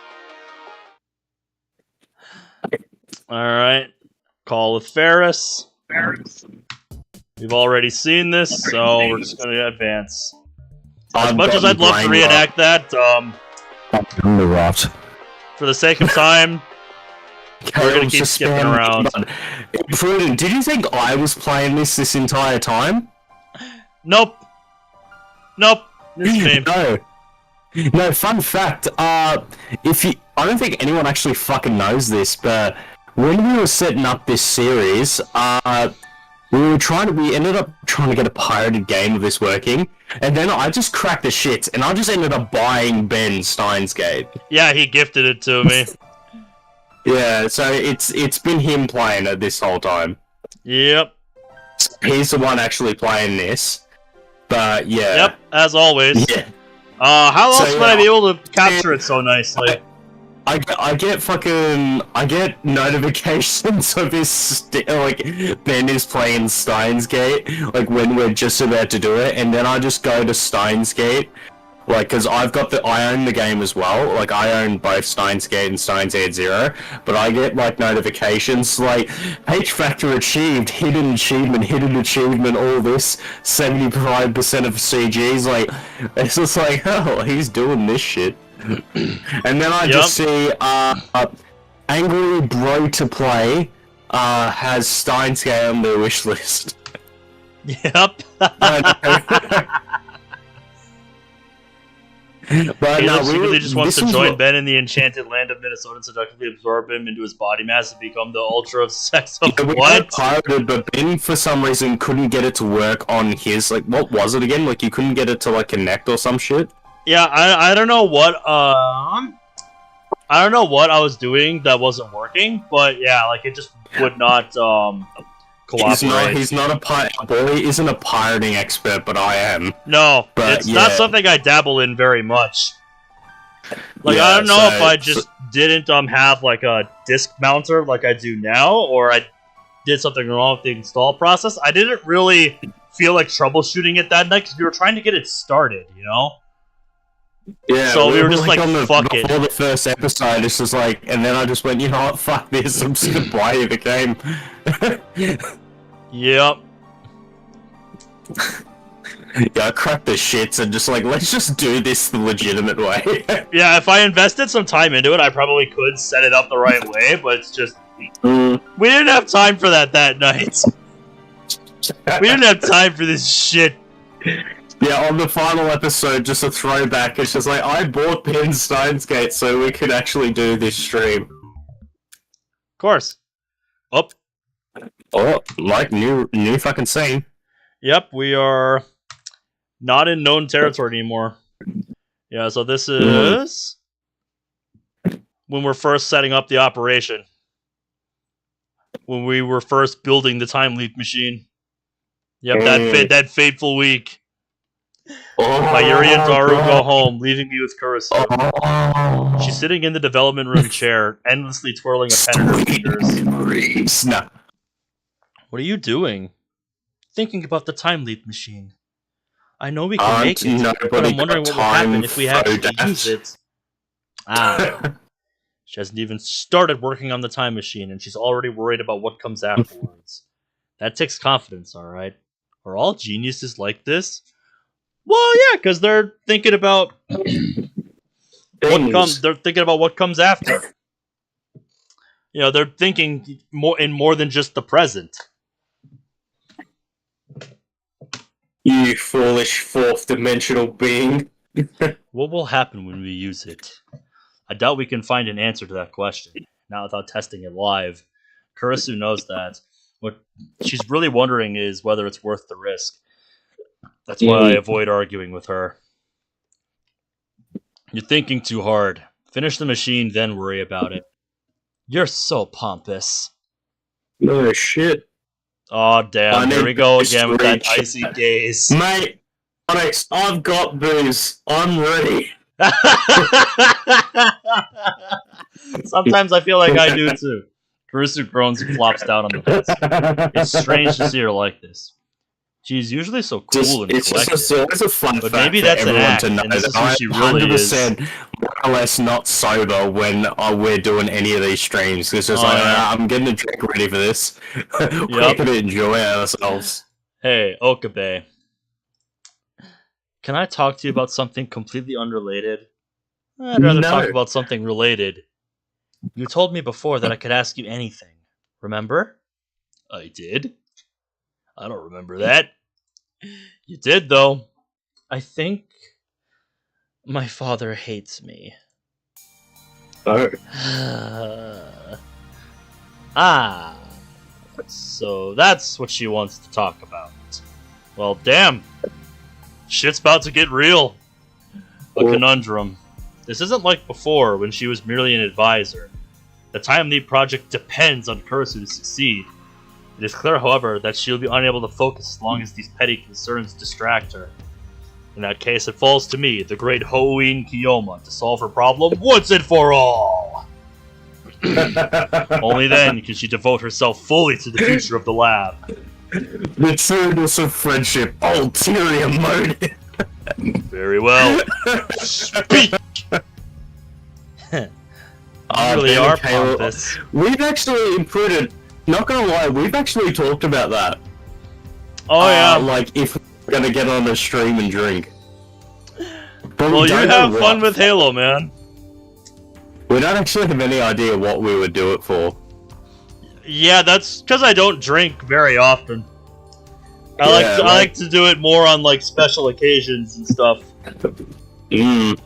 Alright. Call with Faris. We've already seen this, so we're just gonna advance. As much as I'd love to reenact that, for the sake of time, we're gonna keep skipping around. Prudent, did you think I was playing this entire time? Nope. Nope. This is me. No, fun fact, I don't think anyone actually fucking knows this, but when we were setting up this series, we ended up trying to get a pirated game of this working, and then I just cracked the shit, and I just ended up buying Ben Steins Gate. Yeah, he gifted it to me. Yeah, so it's been him playing it this whole time. Yep. He's the one actually playing this. But yeah. Yep, as always. Yeah. How else would I be able to capture it so nicely? I get notifications of his Ben is playing Steins Gate, like when we're just about to do it, and then I just go to Steins Gate, like, cause I own the game as well, like I own both Steins Gate and Steins Gate 0, but I get like notifications like hfactor achieved, hidden achievement, all this, 75% of CGs, like, it's just like, oh, he's doing this shit. And then I just see angry bro to play has Steins Gate on their wish list. Yep. But he no, really just wants to join Ben in the enchanted land of Minnesota and seductively absorb him into his body mass and become the ultra of sex of what? Pirated, but Ben for some reason couldn't get it to work on his, like, what was it again? Like, you couldn't get it to like connect or some shit. Yeah, I don't know what I don't know what I was doing that wasn't working, but yeah, like it just would not cooperate. He's not a pirate. Boy isn't a pirating expert, but I am. No, but it's not something I dabble in very much. Like, I don't know if I just didn't have like a disc mounter like I do now, or I did something wrong with the install process. I didn't really feel like troubleshooting it that night because we were trying to get it started, you know? Yeah, so we were just like, fuck it. Before the first episode, it's just like, and then I just went, you know what, fuck this, I'm just gonna buy you the game. Yep. Yeah, I cracked the shits and just like, let's just do this the legitimate way. Yeah, if I invested some time into it, I probably could set it up the right way, but it's just... We didn't have time for that night. We didn't have time for this shit. Yeah, on the final episode, just a throwback, it's just like, I bought Ben Steins Gate so we could actually do this stream. Of course. Oh. Oh, like, new fucking scene. Yep, we are not in known territory anymore. Yeah, so this is when we're first setting up the operation. When we were first building the time leap machine. Yep, that fateful week. Mayuri and Daru go home, leaving me with Kurisu. She's sitting in the development room chair, endlessly twirling a pen in her fingers. No. What are you doing? Thinking about the time leap machine. I know we can make it, but I'm wondering what will happen if we actually use it. She hasn't even started working on the time machine, and she's already worried about what comes afterwards. That takes confidence, alright? Are all geniuses like this? Well, yeah, because they're thinking about what comes after. You know, they're thinking more than just the present. You foolish fourth-dimensional being. What will happen when we use it? I doubt we can find an answer to that question, not without testing it live. Kurisu knows that. What she's really wondering is whether it's worth the risk. That's why I avoid arguing with her. You're thinking too hard. Finish the machine, then worry about it. You're so pompous. No shit. Oh damn, here we go again with that icy gaze. Mate, Onyx, I've got booze. I'm ready. Sometimes I feel like I do too. Kurisu groans and flops down on the bed. It's strange to see her like this. She's usually so cool and collected. It's a fun but fact maybe for that's an everyone act, to know and this is that who I'm she really is. 100% more or less not sober when we're doing any of these streams. It's just I'm getting a drink ready for this. We're going to enjoy ourselves. Hey, Okabe. Can I talk to you about something completely unrelated? I'd rather talk about something related. You told me before that I could ask you anything. Remember? I did. I don't remember that. You did, though. I think my father hates me. Oh. So that's what she wants to talk about. Well, damn. Shit's about to get real. A conundrum. This isn't like before, when she was merely an advisor. The Time Leap project depends on Kurisu to succeed. It is clear, however, that she will be unable to focus as long as these petty concerns distract her. In that case, it falls to me, the great Hoin Kiyoma, to solve her problem once and for all! Only then can she devote herself fully to the future of the lab. The trueness of friendship, ulterior motive. Very well. Speak! You really are pompous. We've actually included, not gonna lie, we've actually talked about that. Oh yeah. Like, if we're gonna get on a stream and drink. But well, you have fun with Halo, man. We don't actually have any idea what we would do it for. Yeah, that's because I don't drink very often. I like to do it more on like special occasions and stuff. You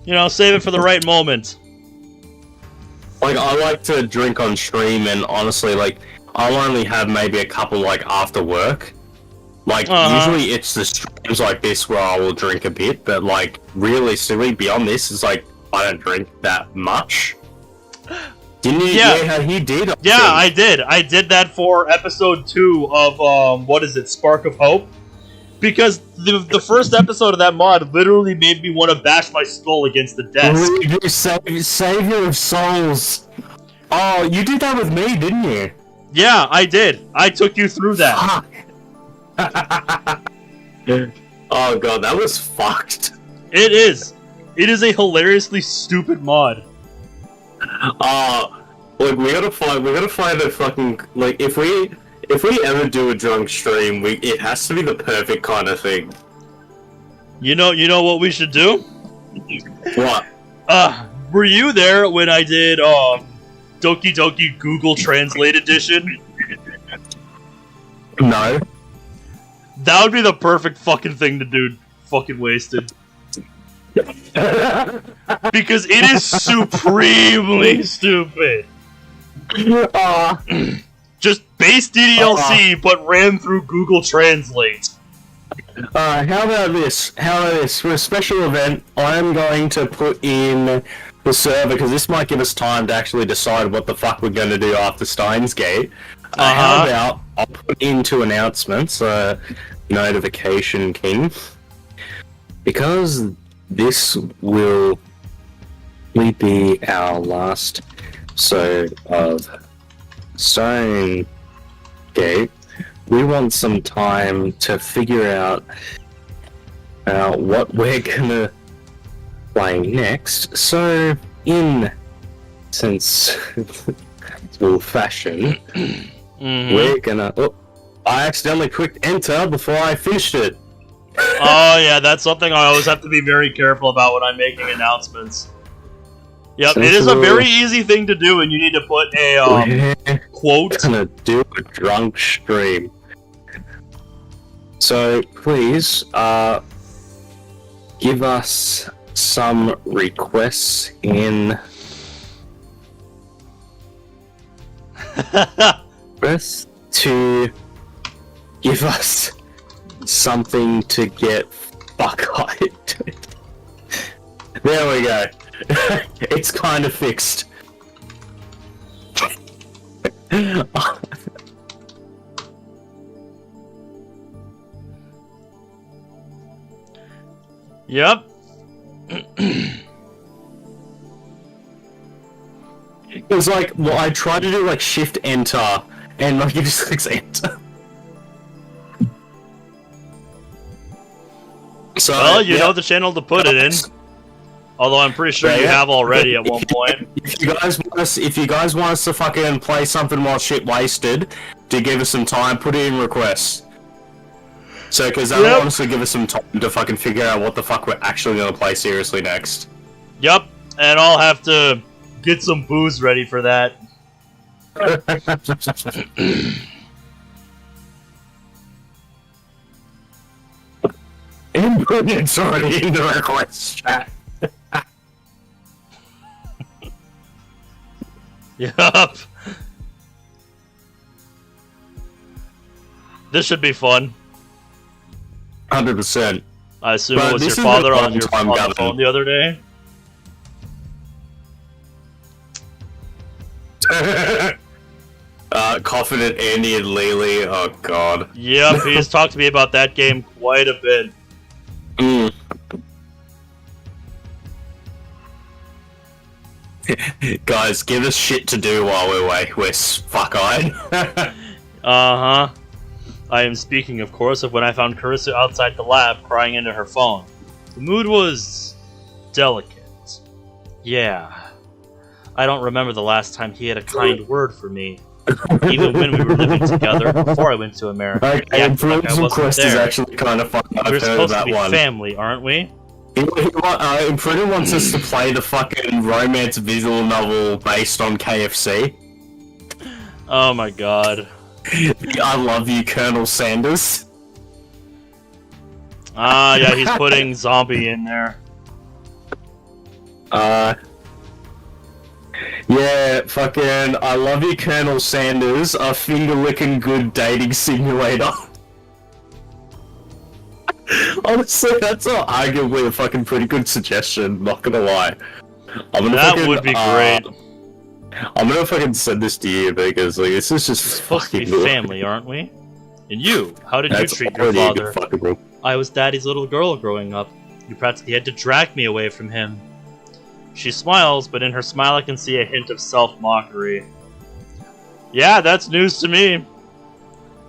know, save it for the right moment. Like, I like to drink on stream, and honestly, like, I'll only have maybe a couple, like, after work. Like, usually it's the streams like this where I will drink a bit, but, like, realistically, beyond this, it's like, I don't drink that much. Didn't you? Yeah, he did. I did. I did that for episode 2 of, what is it, Spark of Hope? Because the first episode of that mod literally made me want to bash my skull against the desk. Savior of souls. Oh, you did that with me, didn't you? Yeah, I did. I took you through that. Oh god, that was fucked. It is. It is a hilariously stupid mod. Look, we gotta find a fucking, like, if we ever do a drunk stream, it has to be the perfect kind of thing. You know what we should do? What? Were you there when I did Doki Doki Google Translate Edition? No. That would be the perfect fucking thing to do, fucking wasted. Because it is supremely stupid. Just base DDLC, but ran through Google Translate. How about this? For a special event, I'm going to put in the server, because this might give us time to actually decide what the fuck we're going to do after Steins Gate. How about I'll put into announcements, notification king, because this will be our last episode of Stone Gate. We want some time to figure out what we're gonna play next. So, in sensible fashion, we're gonna. Oh, I accidentally clicked enter before I finished it. Oh yeah, that's something I always have to be very careful about when I'm making announcements. Yep, it is a very easy thing to do, and you need to put a quote. We're gonna do a drunk stream. So please, give us some requests in requests to give us something to get fuck-eyed. There we go. It's kind of fixed. Yep. It was like, well, I tried to do like shift enter, and like it just clicks enter. So, Well, you know the channel to put it in. Although I'm pretty sure you have already at one point. If you guys want us to fucking play something while shit wasted, to give us some time, put it in requests. So, because that'll honestly give us some time to fucking figure out what the fuck we're actually gonna play seriously next. Yep, and I'll have to get some booze ready for that. It's already in the request chat. Yup. This should be fun. 100%. I assume it was your father on the phone the other day? Confident Andy and Lily, oh god. Yep, he's talked to me about that game quite a bit. Guys, give us shit to do while we're fuck-eyed. Uh-huh. I am speaking, of course, of when I found Kurisu outside the lab crying into her phone. The mood was delicate. Yeah. I don't remember the last time he had a kind word for me. Even when we were living together, before I went to America. Okay, Imprudence Request is actually kind of fun. We're supposed to be family, aren't we? Imprudent wants us to play the fucking romance visual novel based on KFC. Oh my god. I love you, Colonel Sanders. Ah, yeah, he's putting zombie in there. Yeah, fucking, I love you, Colonel Sanders, a finger-licking good dating simulator. Honestly, that's arguably a fucking pretty good suggestion, not gonna lie. That would be great. I'm gonna fucking send this to you because like this is just supposed to be family, aren't we? And you, how did you treat your father? I was Daddy's little girl growing up. You practically had to drag me away from him. She smiles, but in her smile I can see a hint of self-mockery. Yeah, that's news to me.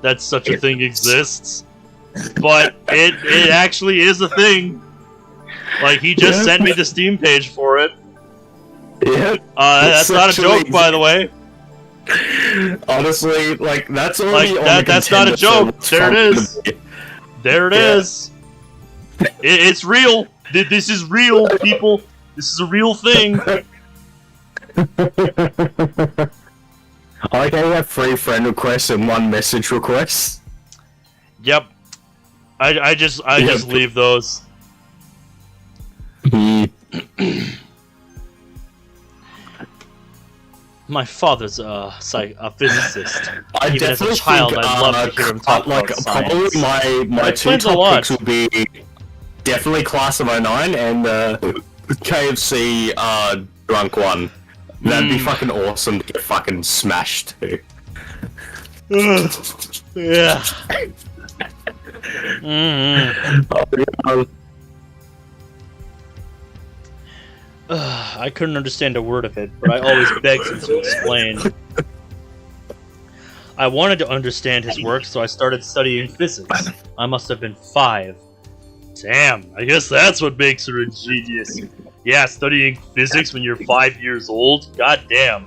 That such a thing exists. But it actually is a thing. Like, he just sent me the Steam page for it. Yeah. That's not a joke, by the way. Honestly, like, that's already like, that's not a joke. There it is. There it is. It's real. This is real, people. This is a real thing. I like how we have 3 friend requests and 1 message request. Yep. I just leave those. My father's a physicist. Even as a child, I'd love to hear him talk about science. Probably my 2 top picks would be definitely Class of 09 and KFC Drunk One. That'd be fucking awesome to get fucking smashed too. Yeah. I couldn't understand a word of it, but I always begged him to explain. I wanted to understand his work, so I started studying physics. I must have been 5. Damn, I guess that's what makes her a genius. Yeah, studying physics when you're 5 years old? God damn.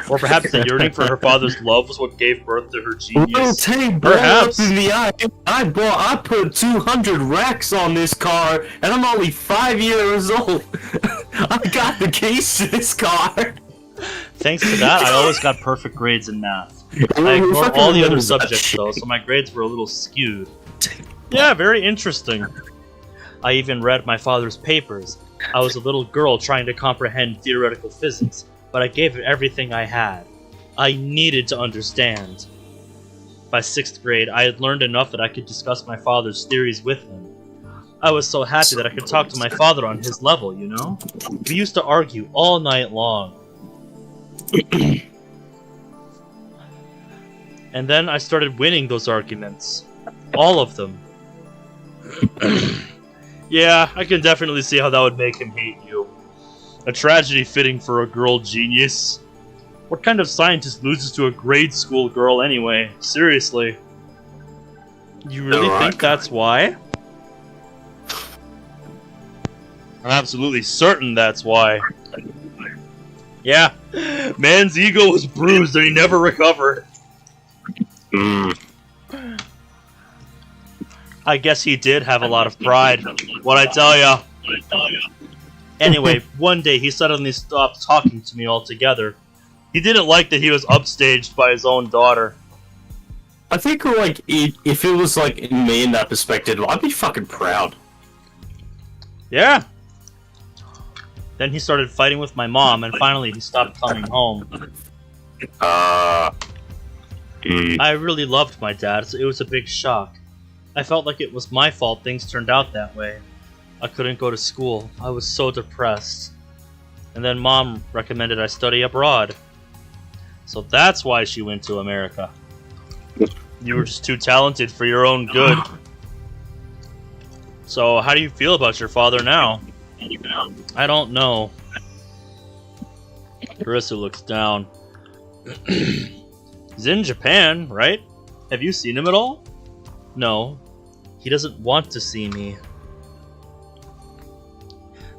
Or perhaps the yearning for her father's love was what gave birth to her genius. Perhaps. I put 200 racks on this car, and I'm only 5 years old. I got the keys to this car. Thanks to that, I always got perfect grades in math. I ignored all the other subjects, though, so my grades were a little skewed. Yeah, very interesting. I even read my father's papers. I was a little girl trying to comprehend theoretical physics, but I gave it everything I had. I needed to understand. By 6th grade, I had learned enough that I could discuss my father's theories with him. I was so happy that I could talk to my father on his level, you know? We used to argue all night long. And then I started winning those arguments. All of them. Yeah, I can definitely see how that would make him hate you. A tragedy fitting for a girl genius. What kind of scientist loses to a grade school girl anyway? Seriously. You really think that's why? I'm absolutely certain that's why. Yeah, man's ego was bruised and he never recovered. I guess he did have a lot of pride. What'd I tell ya? Anyway, one day he suddenly stopped talking to me altogether. He didn't like that he was upstaged by his own daughter. I think, like, if it was, like, me in that perspective, I'd be fucking proud. Yeah. Then he started fighting with my mom, and finally he stopped coming home. I really loved my dad, so it was a big shock. I felt like it was my fault things turned out that way. I couldn't go to school. I was so depressed. And then Mom recommended I study abroad. So that's why she went to America. You were just too talented for your own good. So how do you feel about your father now? I don't know. Kurisu looks down. He's in Japan, right? Have you seen him at all? No. He doesn't want to see me.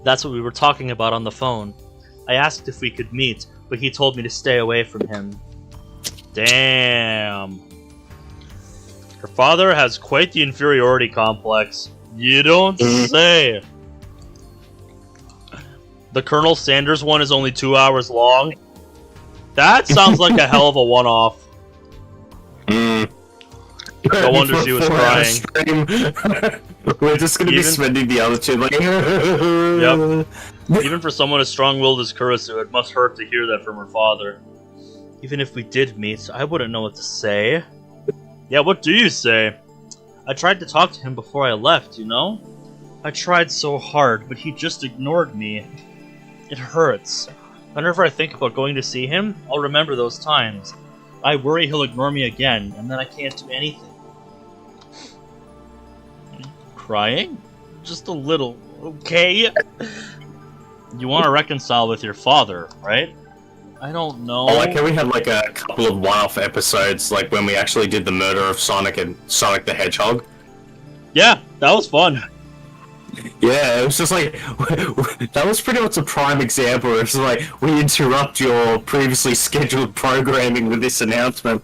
That's what we were talking about on the phone. I asked if we could meet, but he told me to stay away from him. Damn. Her father has quite the inferiority complex. You don't say. The Colonel Sanders one is only 2 hours long. That sounds like a hell of a one-off. No wonder she was crying. We're just gonna be spending the other two like. Yep. Even for someone as strong-willed as Kurisu, it must hurt to hear that from her father. Even if we did meet, I wouldn't know what to say. Yeah, what do you say? I tried to talk to him before I left, you know? I tried so hard, but he just ignored me. It hurts. Whenever I think about going to see him, I'll remember those times. I worry he'll ignore me again, and then I can't do anything. Crying? Just a little, okay? You want to reconcile with your father, right? I don't know. I like how we had like a couple of one-off episodes, like when we actually did the murder of Sonic and Sonic the Hedgehog. Yeah, that was fun. Yeah, it was just like, that was pretty much a prime example. It's like, we interrupt your previously scheduled programming with this announcement.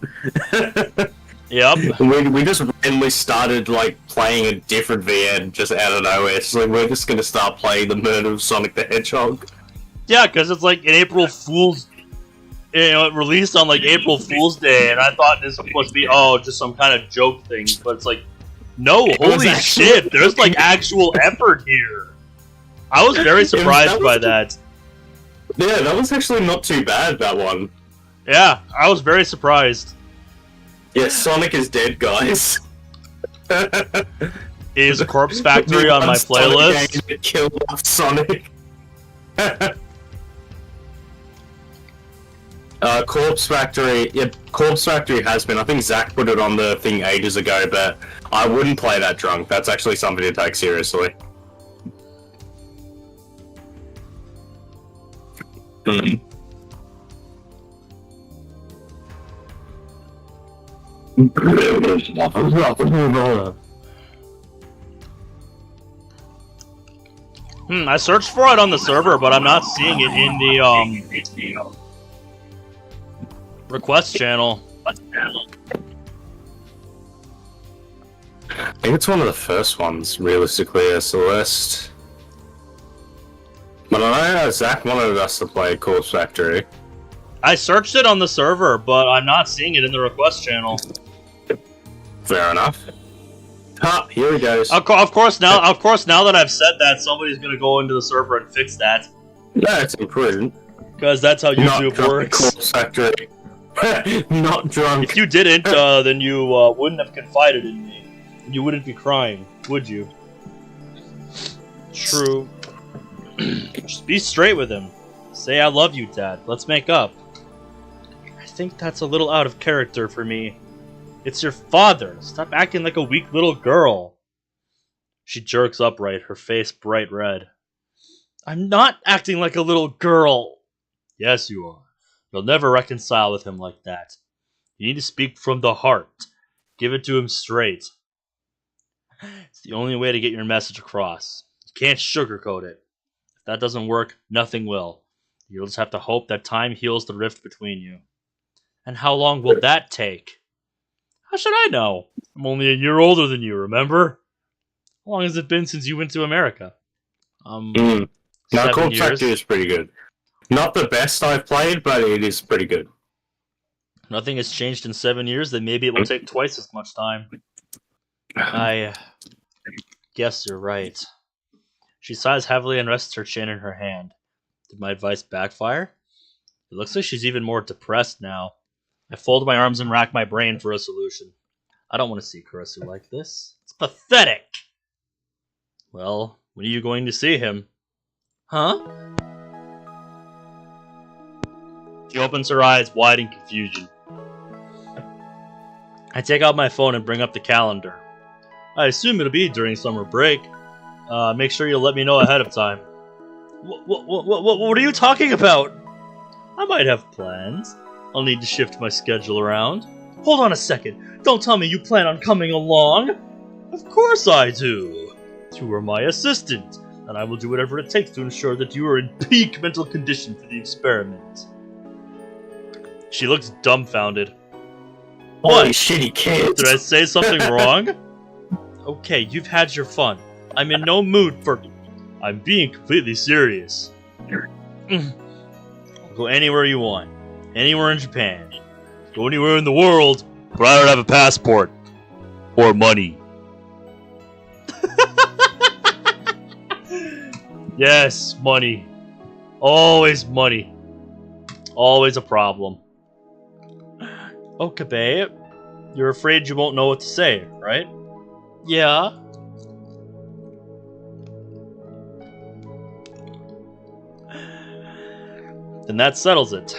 Yep. We just randomly started like playing a different VN just out of nowhere. It's like, we're just gonna start playing the murder of Sonic the Hedgehog. Yeah, because it's like an April Fool's, you know, it released on like April Fool's Day, and I thought this was supposed to be, just some kind of joke thing, but it's like, no, holy shit, there's like actual effort here. I was very surprised by that. Yeah, that was actually not too bad, that one. Yeah, I was very surprised. Yeah, Sonic is dead, guys. Is Corpse Factory on my playlist? Game killed off Sonic. Corpse Factory, yeah, Corpse Factory has been. I think Zach put it on the thing ages ago, but I wouldn't play that drunk. That's actually something to take seriously. I searched for it on the server, but I'm not seeing it in the request channel. I think it's one of the first ones, realistically, as the list. But I know Zach wanted us to play Corpse Factory. I searched it on the server, but I'm not seeing it in the request channel. Fair enough. Ah, here he goes. Of course, now that I've said that, somebody's gonna go into the server and fix that. That's imprudent. Because that's how YouTube works. Factory. Not drunk. If you didn't, then you wouldn't have confided in me. You wouldn't be crying, would you? True. Just be straight with him. Say I love you, Dad. Let's make up. I think that's a little out of character for me. It's your father. Stop acting like a weak little girl. She jerks upright, her face bright red. I'm not acting like a little girl. Yes, you are. You'll never reconcile with him like that. You need to speak from the heart. Give it to him straight. It's the only way to get your message across. You can't sugarcoat it. If that doesn't work, nothing will. You'll just have to hope that time heals the rift between you. And how long will that take? How should I know? I'm only a year older than you, remember? How long has it been since you went to America? Now, 7 years. Factor is pretty good. Not the best I've played, but it is pretty good. Nothing has changed in 7 years, then maybe it will take twice as much time. I guess you're right. She sighs heavily and rests her chin in her hand. Did my advice backfire? It looks like she's even more depressed now. I fold my arms and rack my brain for a solution. I don't want to see Kurisu like this. It's pathetic! Well, when are you going to see him? Huh? She opens her eyes wide in confusion. I take out my phone and bring up the calendar. I assume it'll be during summer break. Make sure you let me know ahead of time. What are you talking about? I might have plans. I'll need to shift my schedule around. Hold on a second. Don't tell me you plan on coming along. Of course I do. You are my assistant, and I will do whatever it takes to ensure that you are in peak mental condition for the experiment. She looks dumbfounded. Holy shitty kids! Did I say something wrong? Okay, you've had your fun. I'm in no mood for... I'm being completely serious. I'll go anywhere you want. Anywhere in Japan. Go anywhere in the world, but I don't have a passport. Or money. Yes, money. Always money. Always a problem. Okabe, you're afraid you won't know what to say, right? Yeah. Then that settles it.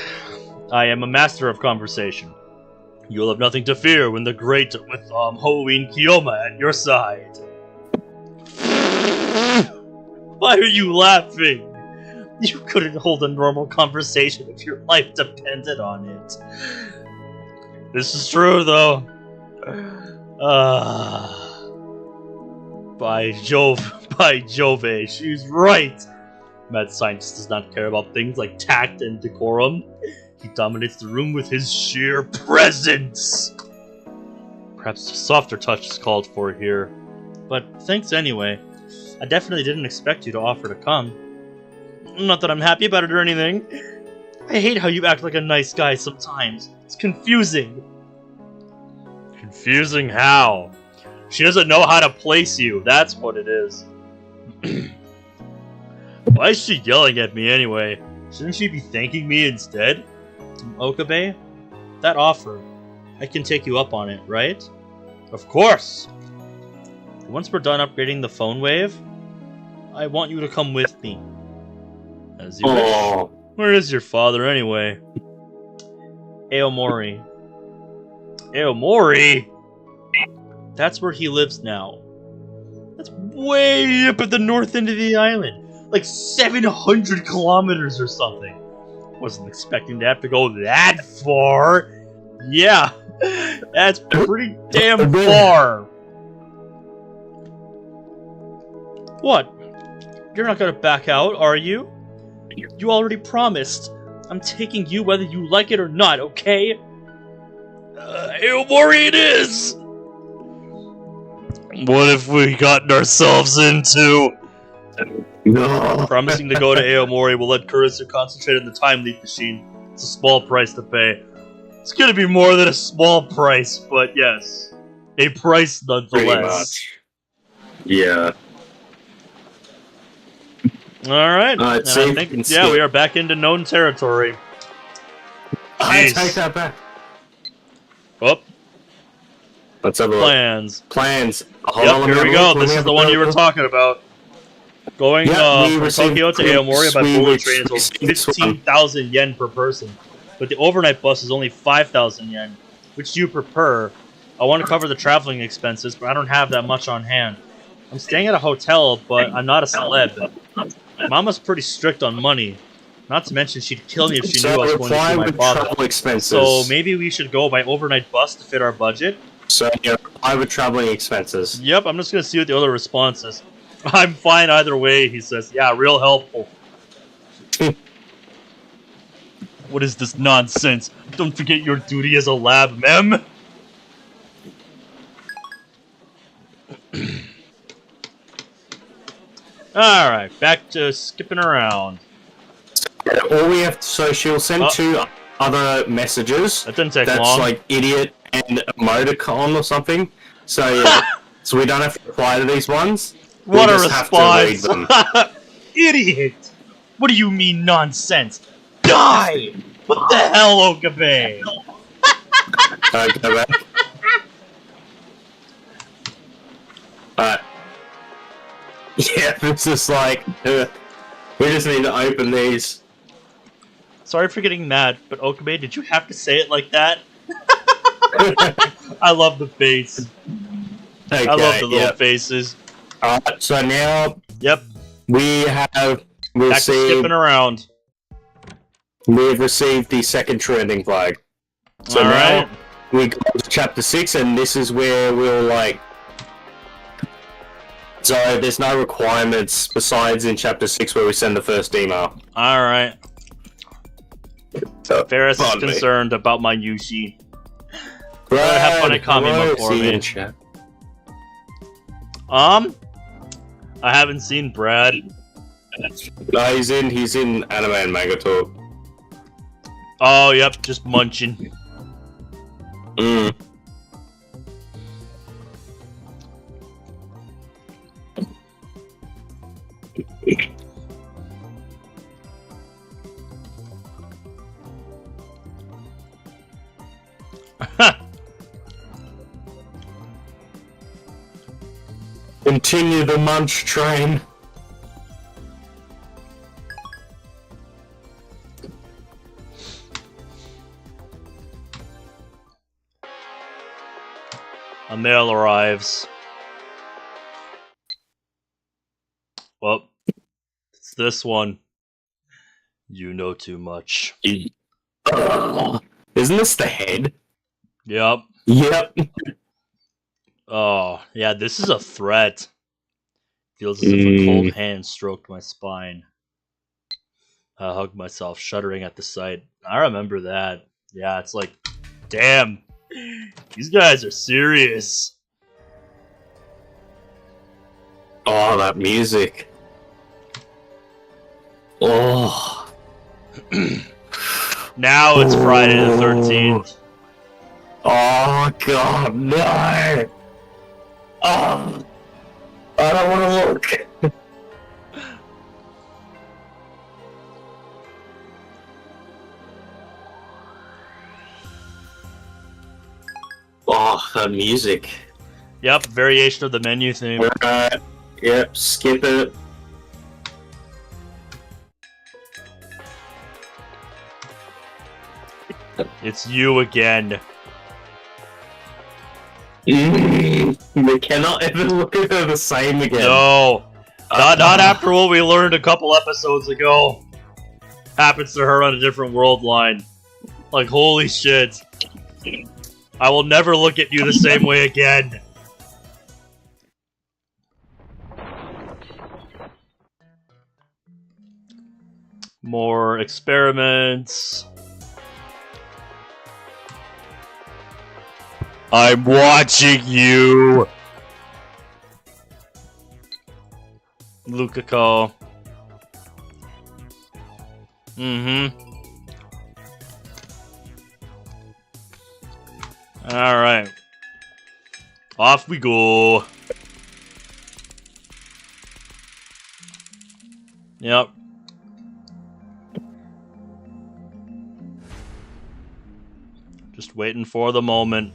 I am a master of conversation. You'll have nothing to fear when the great with Halloween Kiyoma at your side. Why are you laughing? You couldn't hold a normal conversation if your life depended on it. This is true, though. By Jove, she's right. Mad scientist does not care about things like tact and decorum. He dominates the room with his sheer presence. Perhaps a softer touch is called for here. But thanks anyway. I definitely didn't expect you to offer to come. Not that I'm happy about it or anything. I hate how you act like a nice guy sometimes. It's confusing. Confusing how? She doesn't know how to place you. That's what it is. Why is she yelling at me anyway? Shouldn't she be thanking me instead? Okabe, that offer, I can take you up on it, right? Of course! Once we're done upgrading the phone wave, I want you to come with me. As you wish. Where is your father anyway? Aomori. Aomori? That's where he lives now. That's way up at the north end of the island. Like 700 kilometers or something. Wasn't expecting to have to go that far. Yeah, that's pretty damn far. What? You're not gonna back out, are you? You already promised. I'm taking you whether you like it or not, okay? Aomori it is! What have we gotten ourselves into? No. Promising to go to Aomori will let Kurisu concentrate on the time leap machine. It's a small price to pay. It's gonna be more than a small price, but yes. a price Pretty nonetheless. much. Yeah. Alright, Alright, and see I if we think, can yeah, skip. we are back into known territory. I Jeez. take that back. Oh, Let's have a look. plans. Plans. Hold Yep, on, let here me we have a go. look, let This me is have the a one you were look. talking about. Going Yeah, we from received Tokyo to this. Aomori by We bullet train is received over this one. 15,000 yen per person. But the overnight bus is only 5,000 yen. Which do you prefer? I want to cover the traveling expenses, but I don't have that much on hand. I'm staying at a hotel, but I'm not a celeb. Mama's pretty strict on money. Not to mention she'd kill me if she knew I was going to see my father. Travel expenses. So maybe we should go by overnight bus to fit our budget? So, yeah, reply with traveling expenses. Yep, I'm just gonna see what the other response is. I'm fine either way, he says. Yeah, real helpful. What is this nonsense? Don't forget your duty as a lab mem. Alright, back to skipping around. All we have to, so she'll send two other messages. That didn't take that's long. like idiot and emoticon or something. So yeah, so we don't have to reply to these ones. What we a just have to read response! them. Idiot! What do you mean nonsense? Die! What the hell, Okabe? Go back. Alright. Yeah, it's just like we just need to open these. Sorry for getting mad, but Okabe, did you have to say it like that? I love the face. Okay, I love the little faces. Alright, so now Yep, we have back to received skipping around. we've received the second trending flag. So now Alright. we go to chapter 6 and this is where we'll like so there's no requirements besides in chapter 6 where we send the first email. Alright. Faris is Pardon me. concerned about my Yushi. Have fun at Kamima for see you me. in chat. I haven't seen Brad. No, he's in anime and manga talk. Oh, yep, just munching. Mm. Continue the munch train. A mail arrives. Well, it's this one. You know too much. Isn't this the head? Yep. Yep. Oh, yeah, this is a threat. Feels as if a cold hand stroked my spine. I hugged myself, shuddering at the sight. I remember that. Yeah, it's like, damn, these guys are serious. Oh, that music. Oh. Now it's Friday the 13th. Oh, God, no. Oh. I don't want to look. Oh, that music. Yep, variation of the menu theme. Alright. Yep, skip it. It's you again. We cannot ever look at her the same again. No, not after what we learned a couple episodes ago. Happens to her on a different world line. Like, holy shit. I will never look at you the same way again. More experiments. I'm watching you! Lukako. Mm-hmm. Alright. Off we go. Yep. Just waiting for the moment.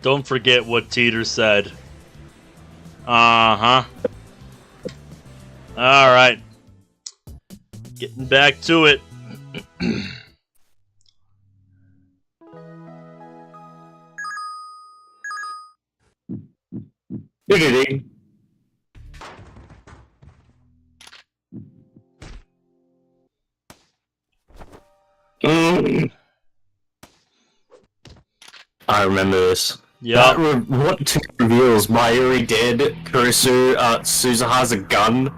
Don't forget what Teeter said. Uh-huh. Alright. Getting back to it. Diggity. I remember this. Yeah. What two reveals? Mayuri dead, Kurisu, Suzuha's a gun.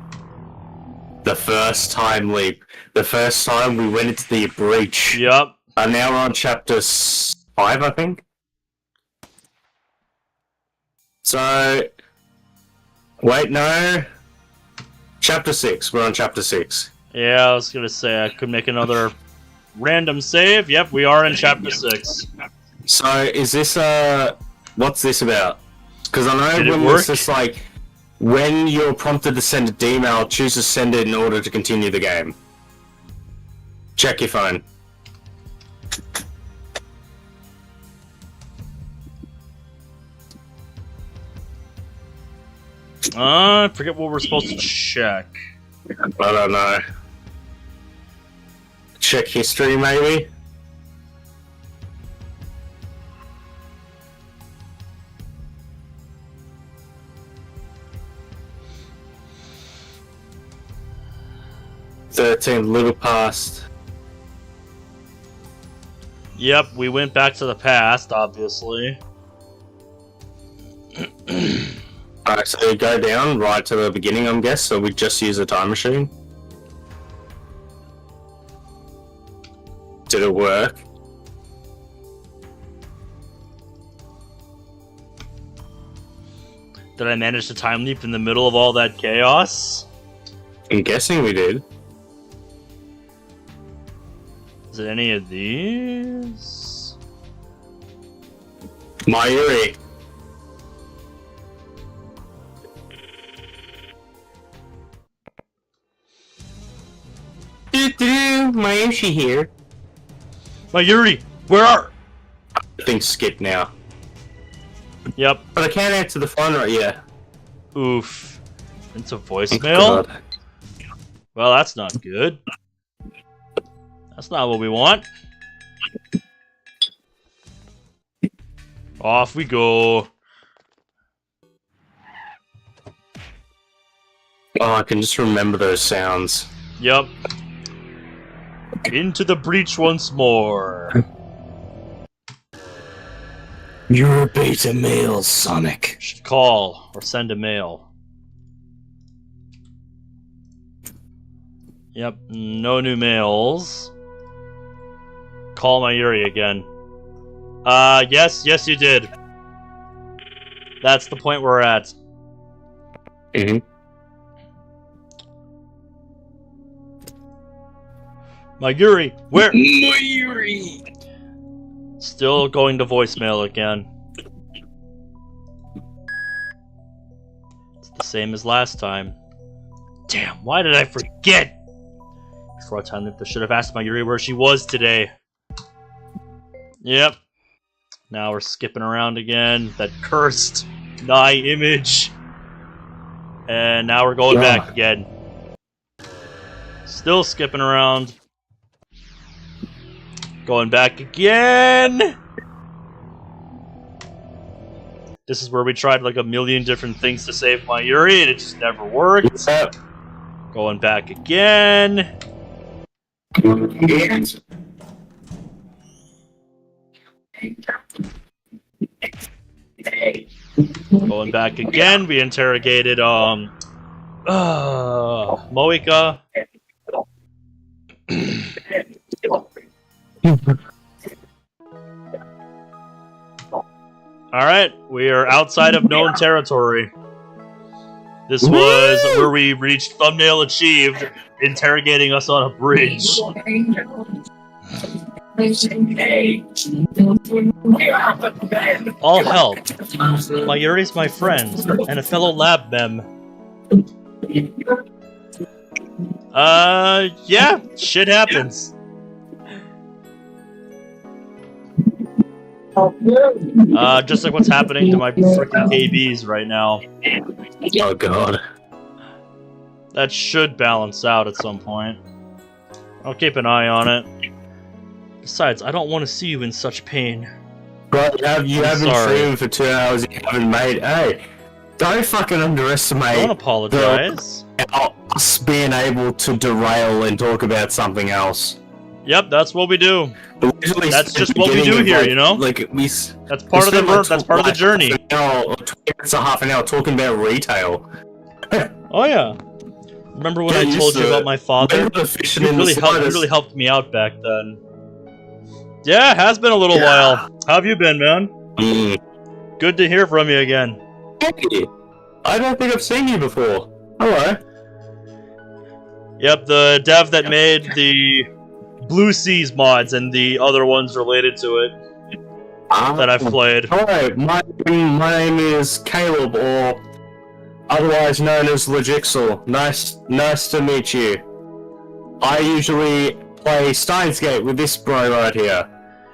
The first time leap. The first time we went into the breach. Yep. Now we're on chapter 5, I think. So... Wait, no. Chapter 6. We're on chapter 6. Yeah, I was gonna say I could make another random save. Yep, we are in chapter 6. So, is this, what's this about? Because I know Did it when work? it's just like, when you're prompted to send a D-mail, choose to send it in order to continue the game. Check your phone. I forget what we're supposed to check. I don't know. Check history, maybe? Little past. Yep, we went back to the past, obviously. Alright, so you go down right to the beginning, I'm guess, so we just use a time machine. Did it work? Did I manage to time leap in the middle of all that chaos? I'm guessing we did. Is it any of these? Mayuri. Mayuri here. Mayuri, where are? I think skip now. Yep. But I can't answer the phone right yet. Oof. Into Oh, voicemail? God. Well, that's not good. That's not what we want. Off we go. Oh, I can just remember those sounds. Yep. Into the breach once more. You're a beta male, Sonic. Should call or send a mail. Yep, no new mails. Call Mayuri again. Yes, you did. That's the point we're at. Mm-hmm. Mayuri, where? Mayuri! Still going to voicemail again. It's the same as last time. Damn, why did I forget? Before I time leaped, I should have asked Mayuri where she was today. Yep. Now we're skipping around again. That cursed Nye image. And now we're going back again. Still skipping around. Going back again! This is where we tried like a million different things to save Mayuri and it just never worked. Yep. Going back again. Going back again. We interrogated Moika. Alright, we are outside of known territory. This was where we reached thumbnail achieved, interrogating us on a bridge. All help. Mayuri's my friend, and a fellow lab mem. Yeah, shit happens. Just like what's happening to my freaking KBs right now. Oh god. That should balance out at some point. I'll keep an eye on it. Besides, I don't want to see you in such pain. Bro, you have been streaming for 2 hours and you haven't made... Hey, don't fucking underestimate... Don't apologize. Us being able to derail and talk about something else. Yep, that's what we do. That's just what we do here, you know? Like, that's part of the that's part of the journey. 20 minutes or half an hour talking about retail. Oh yeah. Remember when I told you about my father? You really helped me out back then. Yeah, it has been a little while. How have you been, man? Good to hear from you again. Hey, I don't think I've seen you before. Hello. Yep, the dev that made the Blue Seas mods and the other ones related to it that I've played. Hello, my name is Caleb, or otherwise known as Legixel. Nice to meet you. I usually play Steins with this bro right here.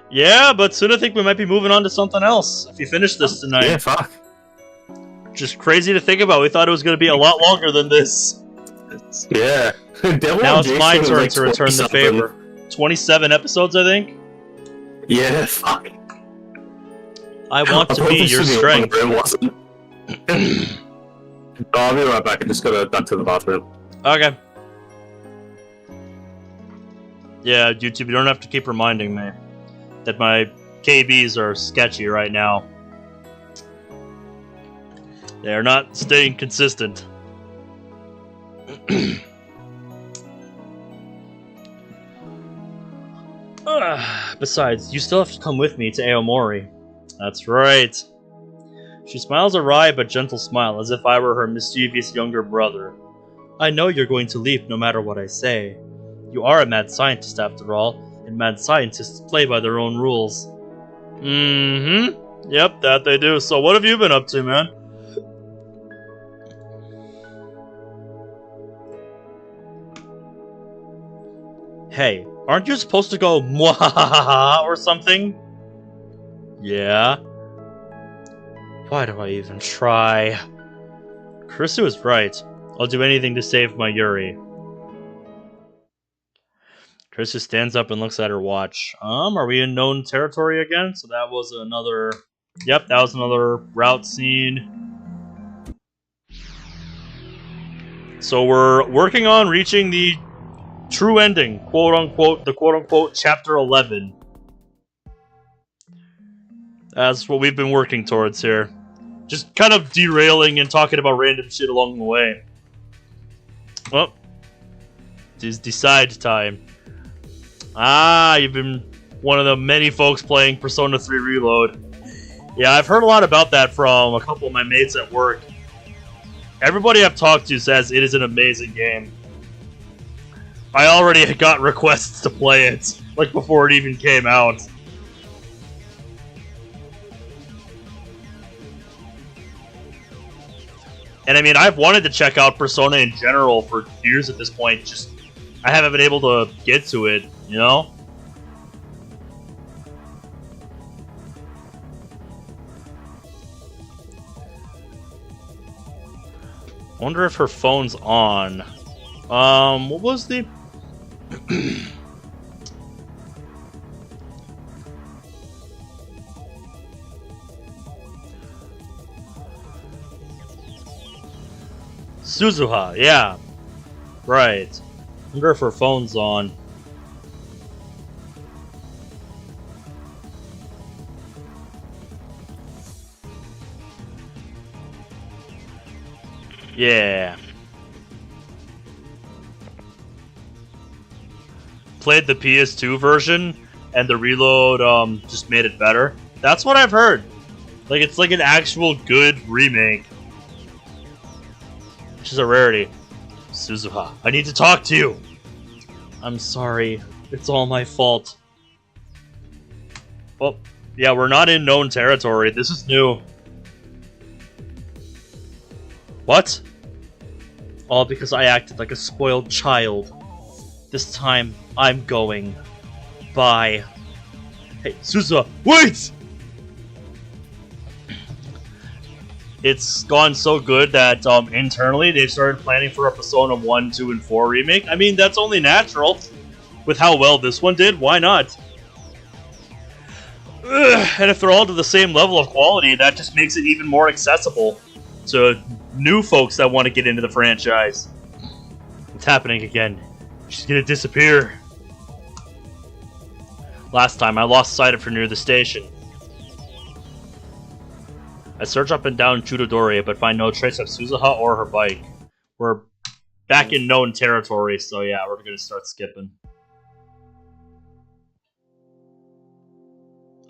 Yeah, but soon I think we might be moving on to something else if you finish this tonight. Yeah, fuck. Just crazy to think about. We thought it was going to be a lot longer than this. Yeah. Now it's my turn to return the favor. 27 episodes, I think? Yeah, fuck. I want to be your strength. I'll be right back. I just gotta duck to the bathroom. Okay. Yeah, YouTube, you don't have to keep reminding me that my KBs are sketchy right now. They are not staying consistent. Besides, you still have to come with me to Aomori. That's right. She smiles a wry but gentle smile, as if I were her mischievous younger brother. I know you're going to leave no matter what I say. You are a mad scientist after all, and mad scientists play by their own rules. Mm-hmm. Yep, that they do. So what have you been up to, man? Hey, aren't you supposed to go mwahaha or something? Yeah. Why do I even try? Kurisu is right. I'll do anything to save Mayuri. Kurisu stands up and looks at her watch. Are we in known territory again? So that was another... Yep, that was another route scene. So we're working on reaching the true ending, quote-unquote, the quote-unquote Chapter 11. That's what we've been working towards here. Just kind of derailing and talking about random shit along the way. Well, it is decide time. Ah, you've been one of the many folks playing Persona 3 Reload. Yeah, I've heard a lot about that from a couple of my mates at work. Everybody I've talked to says it is an amazing game. I already got requests to play it, like before it even came out. And I mean, I've wanted to check out Persona in general for years at this point, just I haven't been able to get to it, you know? Wonder if her phone's on. What was the... Suzuha, yeah. Right. Wonder if her phone's on. Yeah. Played the PS2 version, and the reload just made it better. That's what I've heard. Like, it's like an actual good remake. She's a rarity. Suzuha, I need to talk to you! I'm sorry. It's all my fault. Well, yeah, we're not in known territory. This is new. What? All because I acted like a spoiled child. This time, I'm going. Bye. Hey, Suzuha, wait! It's gone so good that internally they've started planning for a Persona 1, 2, and 4 remake. I mean, that's only natural. With how well this one did, why not? And if they're all to the same level of quality, that just makes it even more accessible to new folks that want to get into the franchise. It's happening again. She's gonna disappear. Last time, I lost sight of her near the station. I search up and down Chudodori, but find no trace of Suzuha or her bike. We're back in known territory, so yeah, we're gonna start skipping.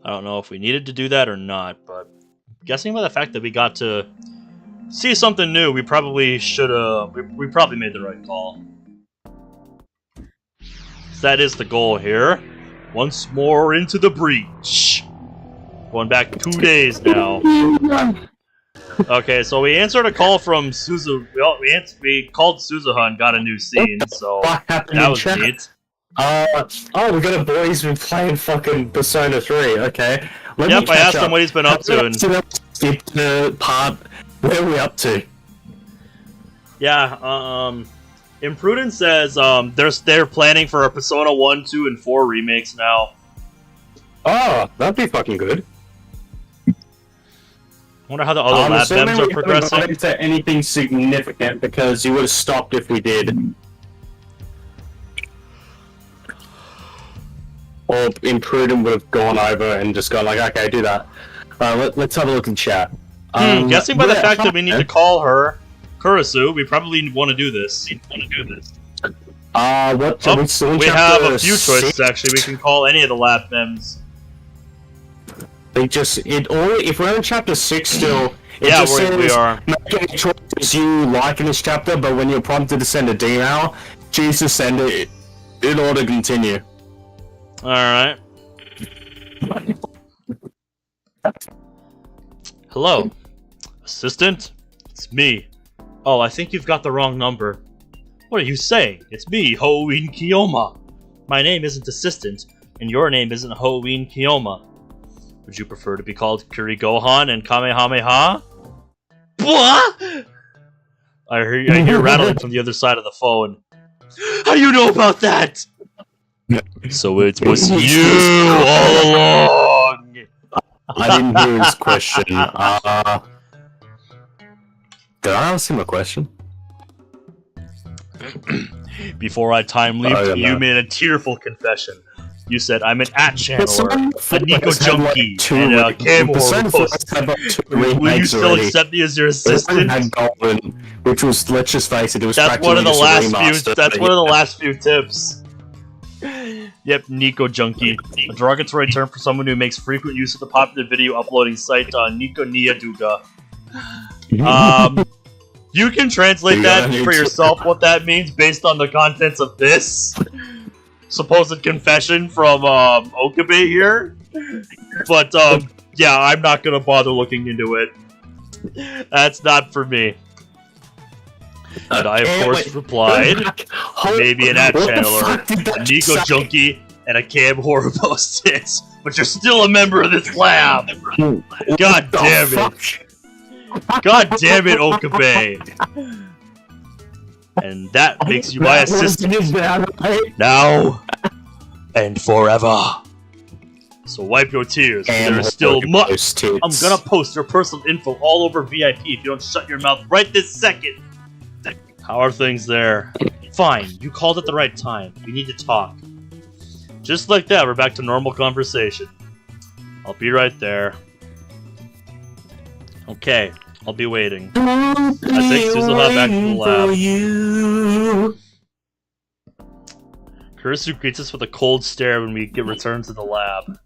I don't know if we needed to do that or not, but guessing by the fact that we got to see something new, we probably should've... We probably made the right call. So that is the goal here. Once more into the breach. Going back 2 days now. Okay, so we answered a call from Suzu. We called Suzuha and got a new scene, so that was neat. We got a boy who's been playing fucking Persona 3, okay. Yep, I asked him what he's been up to, and... Skip the part. Where are we up to? Yeah, Imprudence says, they're planning for a Persona 1, 2, and 4 remakes now. Oh, that'd be fucking good. I wonder how the other lab dems are progressing. Not into anything significant because you would have stopped if we did. Or Imprudent would have gone over and just gone like, okay, do that. Let's have a look in chat. Guessing by the fact that we need to call her Kurisu, we probably want to do this. We have a few choices actually. We can call any of the lab dems. If we're in chapter 6 still, yeah, we are. Make any choices you like in this chapter, but when you're prompted to send a email, choose to send it in order to continue. Alright. Hello. Assistant? It's me. Oh, I think you've got the wrong number. What are you saying? It's me, Hoin Kiyoma. My name isn't Assistant, and your name isn't Hoin Kiyoma. Would you prefer to be called Kurigohan and Kamehameha? What? I hear rattling from the other side of the phone. How do you know about that? So it was you all along! I didn't hear his question. Did I ask him a question? Before I time leaped, you made a tearful confession. You said, I'm an at-channeler, a Nico junkie, and a camera post. Will you still accept me as your assistant? Which was, let's just face it, it was that's one of the last few tips. Yep, Nico junkie. A derogatory term for someone who makes frequent use of the popular video uploading site Nico Niyaduga. You can translate that for yourself what that means based on the contents of this supposed confession from Okabe here. But yeah, I'm not gonna bother looking into it. That's not for me. And I, of course, replied, maybe an at-channeler, a Nico junkie, and a cam horror posted, but you're still a member of this lab! God damn it! God damn it, Okabe! And that makes you my assistant now and forever. So wipe your tears, there is still much. I'm gonna post your personal info all over VIP if you don't shut your mouth right this second. How are things there? Fine, you called at the right time. We need to talk. Just like that, we're back to normal conversation. I'll be right there. Okay, I'll be waiting. I take Suzuha back to the lab. Kurisu greets us with a cold stare when we get returned to the lab.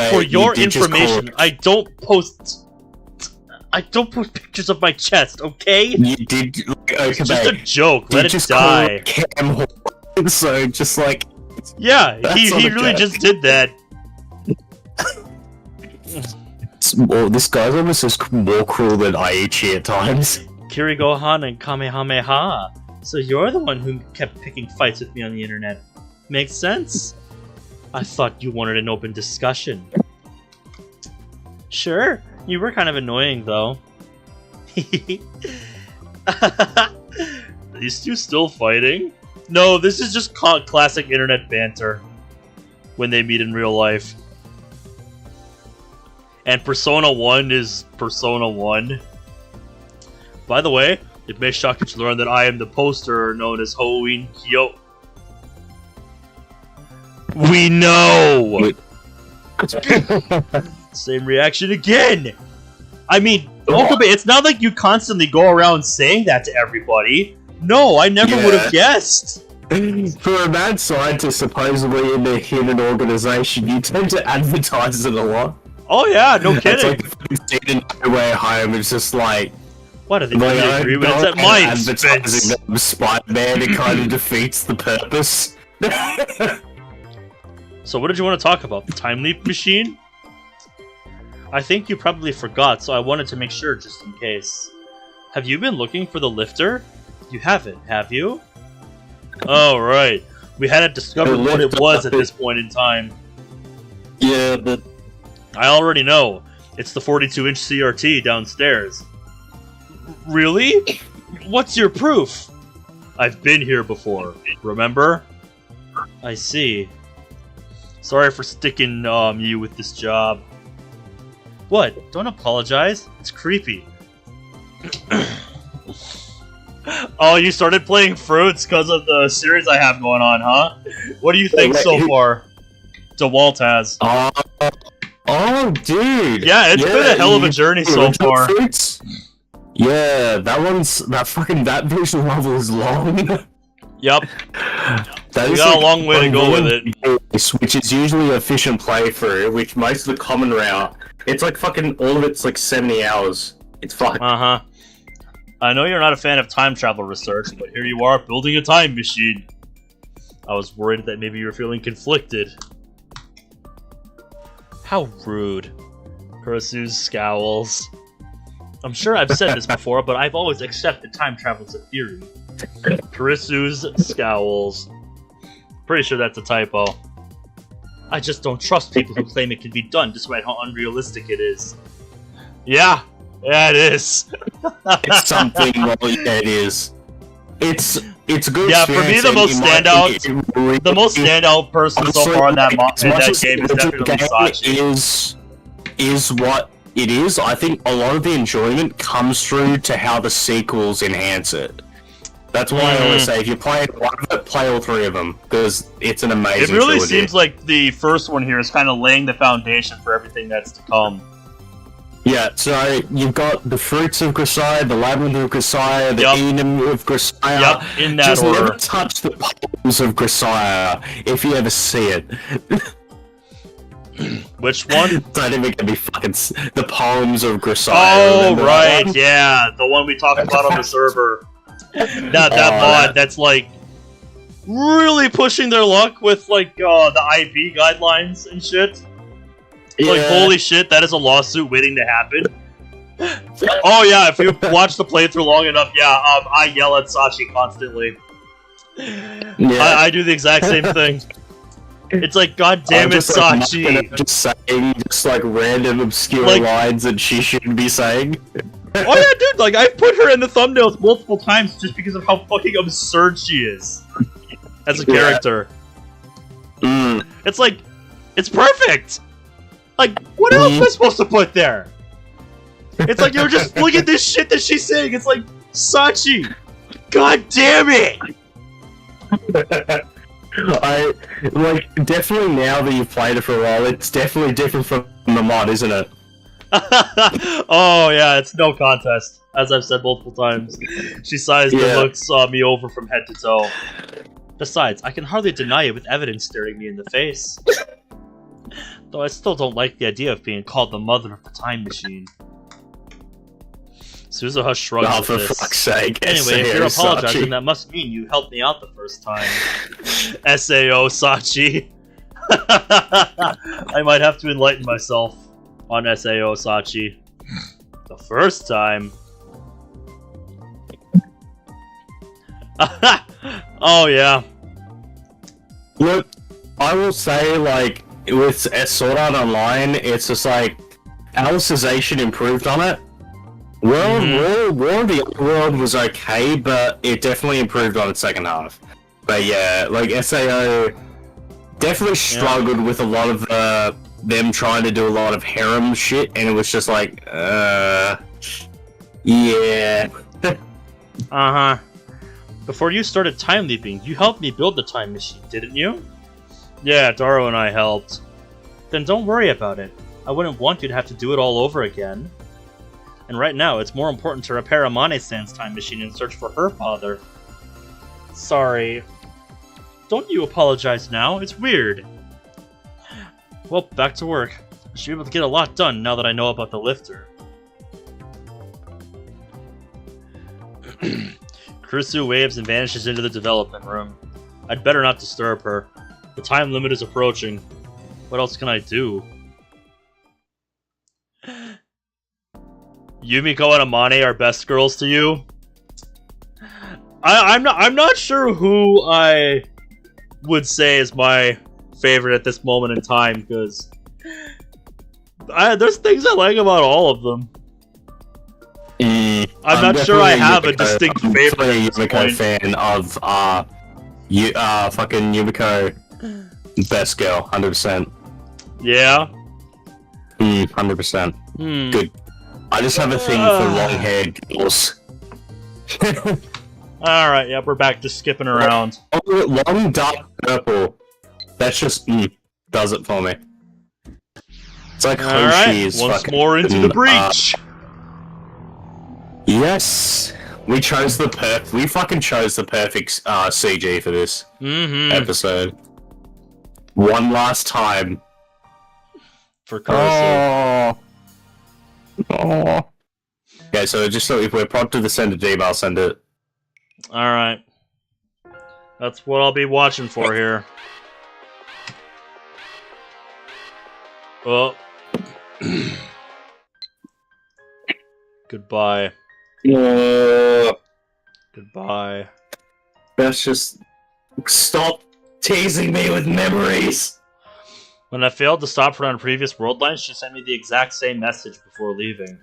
For your information, I don't post... I don't put pictures of my chest, okay? You did. Okay, It's just a joke. Let it die. Cam Horn, so just like. Yeah, he really just did that. This guy's almost just more cruel than Aichi at times. Kirigohan and Kamehameha. So you're the one who kept picking fights with me on the internet. Makes sense? I thought you wanted an open discussion. Sure, you were kind of annoying though. Are these two still fighting? No, this is just classic internet banter when they meet in real life. And Persona 1 is Persona 1. By the way, it may shock you to learn that I am the poster known as Hoin Kyo. We know! Same reaction again! I mean, Okabe, it's not like you constantly go around saying that to everybody. No, I never would have guessed. For a mad scientist supposedly in a hidden organization, you tend to advertise it a lot. Oh yeah, no kidding. It's like the scene in No Way Home, it's just like... What, are they going to agree with? It's at my expense. Spider-Man, it kind of defeats the purpose. So what did you want to talk about? The time leap machine? I think you probably forgot, so I wanted to make sure just in case. Have you been looking for the lifter? You haven't, have you? Oh, right. We hadn't discovered what it was at this point in time. Yeah, but... I already know. It's the 42-inch CRT downstairs. Really? What's your proof? I've been here before, remember? I see. Sorry for sticking you with this job. What? Don't apologize. It's creepy. Oh, you started playing Fruits because of the series I have going on, huh? What do you think so far? DeWalt has. Oh, dude! Yeah, it's been a hell of a journey so far. Fruits? Yeah, that visual novel is long. Yep. We got a long way to go with it. Which is usually an efficient playthrough, which most of the common route, it's like fucking, all of it's like 70 hours. It's fucked. Uh-huh. I know you're not a fan of time travel research, but here you are building a time machine. I was worried that maybe you were feeling conflicted. How rude. Kurisu scowls. I'm sure I've said this before, but I've always accepted time travel as a theory. Kurisu's scowls. Pretty sure that's a typo. I just don't trust people who claim it can be done despite how unrealistic it is. Yeah, it is. It's something, well, yeah, it is. It's a good. Yeah, for me the most standout person so far in that game is definitely Sachi. Is what it is. I think a lot of the enjoyment comes through to how the sequels enhance it. That's why I always say, if you play one of it, play all three of them, because it's an amazing It really trilogy. seems like the first one here is kind of laying the foundation for everything that's to come. Yeah, so you've got the Fruits of Grisaia, the Labyrinth of Grisaia, the Eden of Grisaia. Yep, in that Just order. never touch the poems of Grisaia, if you ever see it. Which one? Don't even get me fucking... The poems of Grisaia. Oh, right, yeah. The one we talked about on the server. That mod that's like really pushing their luck with like the IP guidelines and shit. Yeah. Like holy shit, that is a lawsuit waiting to happen. Oh yeah, if you watch the playthrough long enough, I yell at Sachi constantly. Yeah. I do the exact same thing. It's like, god damn it, Sachi. Just saying just like random obscure lines that she shouldn't be saying. Oh yeah, dude, like, I've put her in the thumbnails multiple times just because of how fucking absurd she is. As a character. It's like, it's perfect! Like, what else am I supposed to put there? It's like, you're just, look at this shit that she's saying, it's like, Sachi! God damn it! Definitely now that you've played it for a while, it's definitely different from the mod, isn't it? Oh yeah, it's no contest. As I've said multiple times, she sighs and looks me over from head to toe. Besides, I can hardly deny it with evidence staring me in the face. Though I still don't like the idea of being called the mother of the time machine. Suzuha shrugs Oh, at for this. fuck's sake. Anyway, if SAO you're apologizing, Sachi. that must mean you helped me out the first time. SAO Sachi. I might have to enlighten myself on SAO Sachi. The first time. Oh yeah. Look, I will say, like, with Sword Art Online, it's just like, Alicization improved on it. War of the Underworld was okay, but it definitely improved on its second half. But yeah, like, SAO definitely struggled with a lot of them trying to do a lot of harem shit, and it was just like, yeah. Uh-huh. Before you started time leaping, you helped me build the time machine, didn't you? Yeah, Daro and I helped. Then don't worry about it. I wouldn't want you to have to do it all over again. And right now, it's more important to repair Amane-san's time machine and search for her father. Sorry. Don't you apologize now, it's weird. Well, back to work. I should be able to get a lot done now that I know about the lifter. Kurisu waves and vanishes into the development room. I'd better not disturb her. The time limit is approaching. What else can I do? Yumiko and Amane are best girls to you? I'm not sure who I would say is my favorite at this moment in time, because there's things I like about all of them. I'm not sure I have a distinct favorite. I'm a Yumiko fan of fucking Yumiko, best girl, 100%. Yeah. 100%. Good. I just have a thing for long-haired girls. Alright, yeah, we're back to skipping around. Long dark purple. That's just does it for me. It's like Alright, once more into the breach. Yes, we chose we fucking chose the perfect CG for this episode. One last time for Kurisu. Oh. Okay, so just so if we're prompted to send a Gmail, I'll send it. Alright. That's what I'll be watching for here. Oh. Goodbye. Goodbye. That's just... Stop teasing me with memories! When I failed to stop her on a previous world line, she sent me the exact same message before leaving.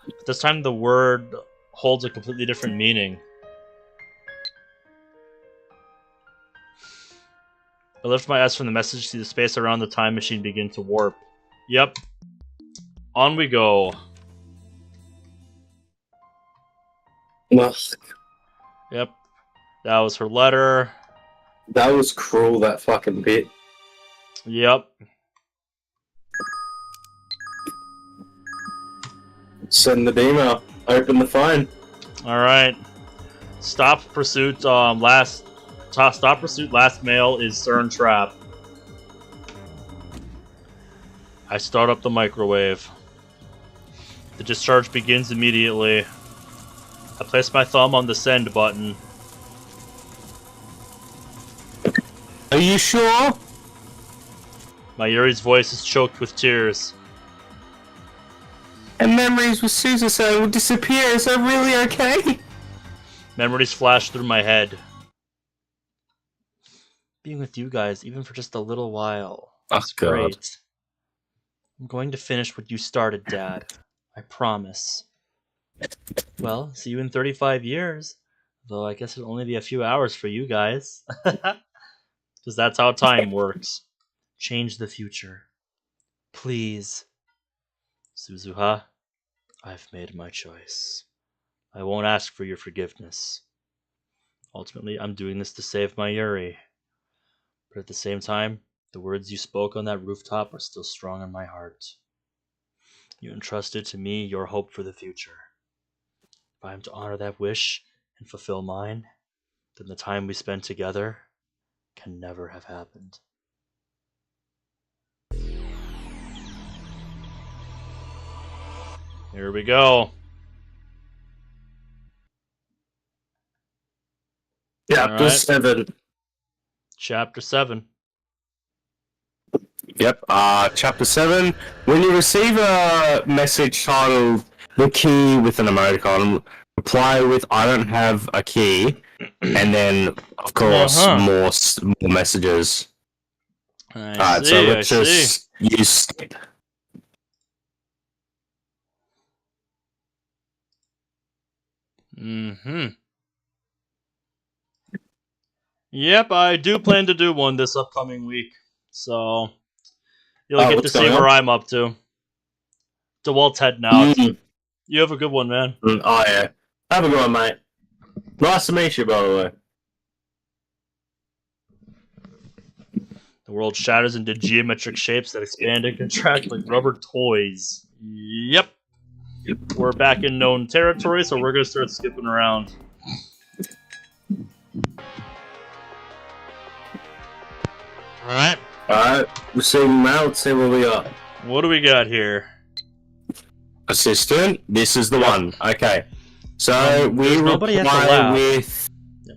But this time the word holds a completely different meaning. I lift my eyes from the message, see the space around the time machine begin to warp. Yep. On we go. Yep. That was her letter. That was cruel, that fucking bit. Yep. Send the email. Open the phone. Alright. Stop pursuit, last mail is CERN Trap. I start up the microwave. The discharge begins immediately. I place my thumb on the send button. Are you sure? Mayuri's voice is choked with tears. And memories with Suzusa will disappear. Is that really okay? Memories flash through my head. Being with you guys, even for just a little while, is great. I'm going to finish what you started, Dad. I promise. Well, see you in 35 years. Though I guess it'll only be a few hours for you guys. Because that's how time works. Change the future. Please. Suzuha, I've made my choice. I won't ask for your forgiveness. Ultimately, I'm doing this to save Mayuri. But at the same time, the words you spoke on that rooftop are still strong in my heart. You entrusted to me your hope for the future. If I am to honor that wish and fulfill mine, then the time we spent together can never have happened. Here we go. Chapter Alright. 7. Chapter 7. Yep. Chapter 7. When you receive a message titled "The Key" with an emoticon, reply with "I don't have a key," and then, of course, more messages. Alright, so let's just use skip. Yep, I do plan to do one this upcoming week, so you'll get to see where I'm up to. DeWalt's heading out. You have a good one, man. Oh yeah, have a good one, mate. Nice to meet you, by the way. The world shatters into geometric shapes that expand and contract like rubber toys. Yep. We're back in known territory, so we're gonna start skipping around. Alright. Alright, receiving mail, let's see what we got. What do we got here? Assistant, this is the one. Okay. So we reply with...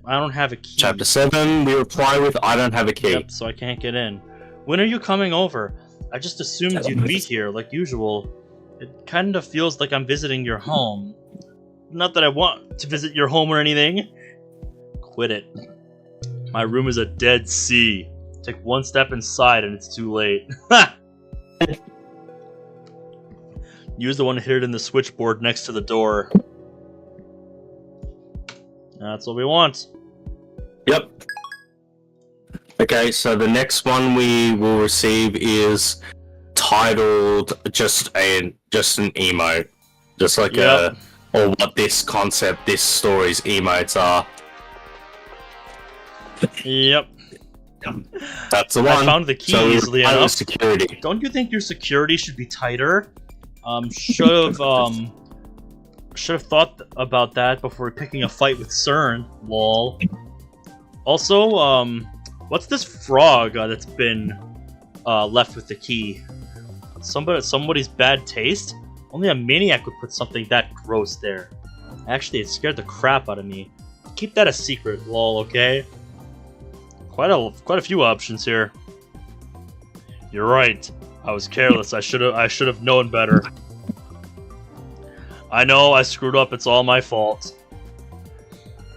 I don't have a key. Chapter 7, we reply with "I don't have a key." Yep, so I can't get in. When are you coming over? I just assumed you'd be here, like usual. It kind of feels like I'm visiting your home. Not that I want to visit your home or anything. Quit it. My room is a dead sea. Take one step inside and it's too late. Use the one hidden in the switchboard next to the door. That's what we want. Yep. Okay, so the next one we will receive is titled just an emote. Just like or what this story's emotes are. Yep. That's the one. I found the key easily enough. Security. Don't you think your security should be tighter? Should have thought about that before picking a fight with CERN. Lol. Also, what's this frog that's been left with the key? Somebody's bad taste? Only a maniac would put something that gross there. Actually, it scared the crap out of me. Keep that a secret, lol. Okay. Quite a few options here. You're right. I was careless. I should have known better. I know I screwed up. It's all my fault.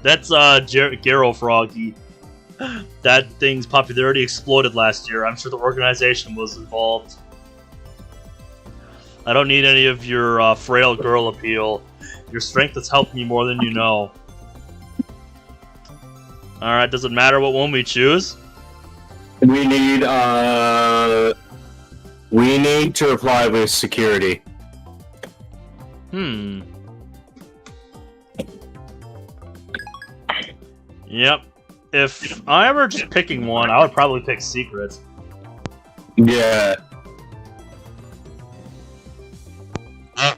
That's Garo Froggy. That thing's popularity exploded last year. I'm sure the organization was involved. I don't need any of your frail girl appeal. Your strength has helped me more than you know. Alright, does it matter what one we choose? We need to reply with security. Yep. If I were just picking one, I would probably pick secret. Yeah.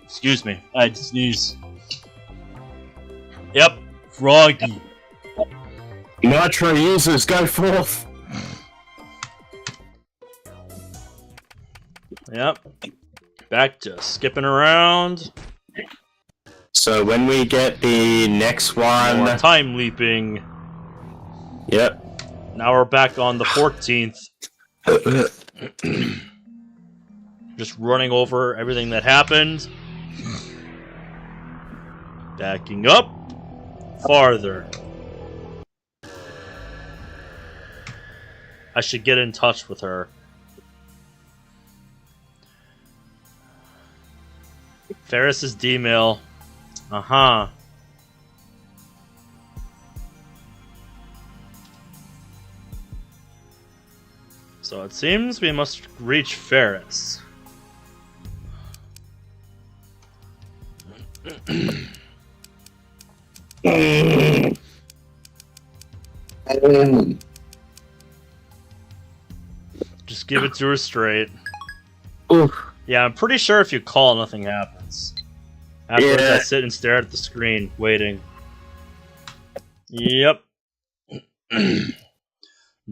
Excuse me. I just sneeze. Yep. Froggy. Nitro users, go forth. Yep. Back to skipping around. So when we get the next one... More time leaping. Yep. Now we're back on the 14th. Just running over everything that happened. Backing up. Farther. I should get in touch with her. Faris's D-mail. Uh-huh. So it seems we must reach Faris. Just give it to her straight. Oof. Yeah, I'm pretty sure if you call, nothing happens. Afterwards, I sit and stare at the screen, waiting. Yep.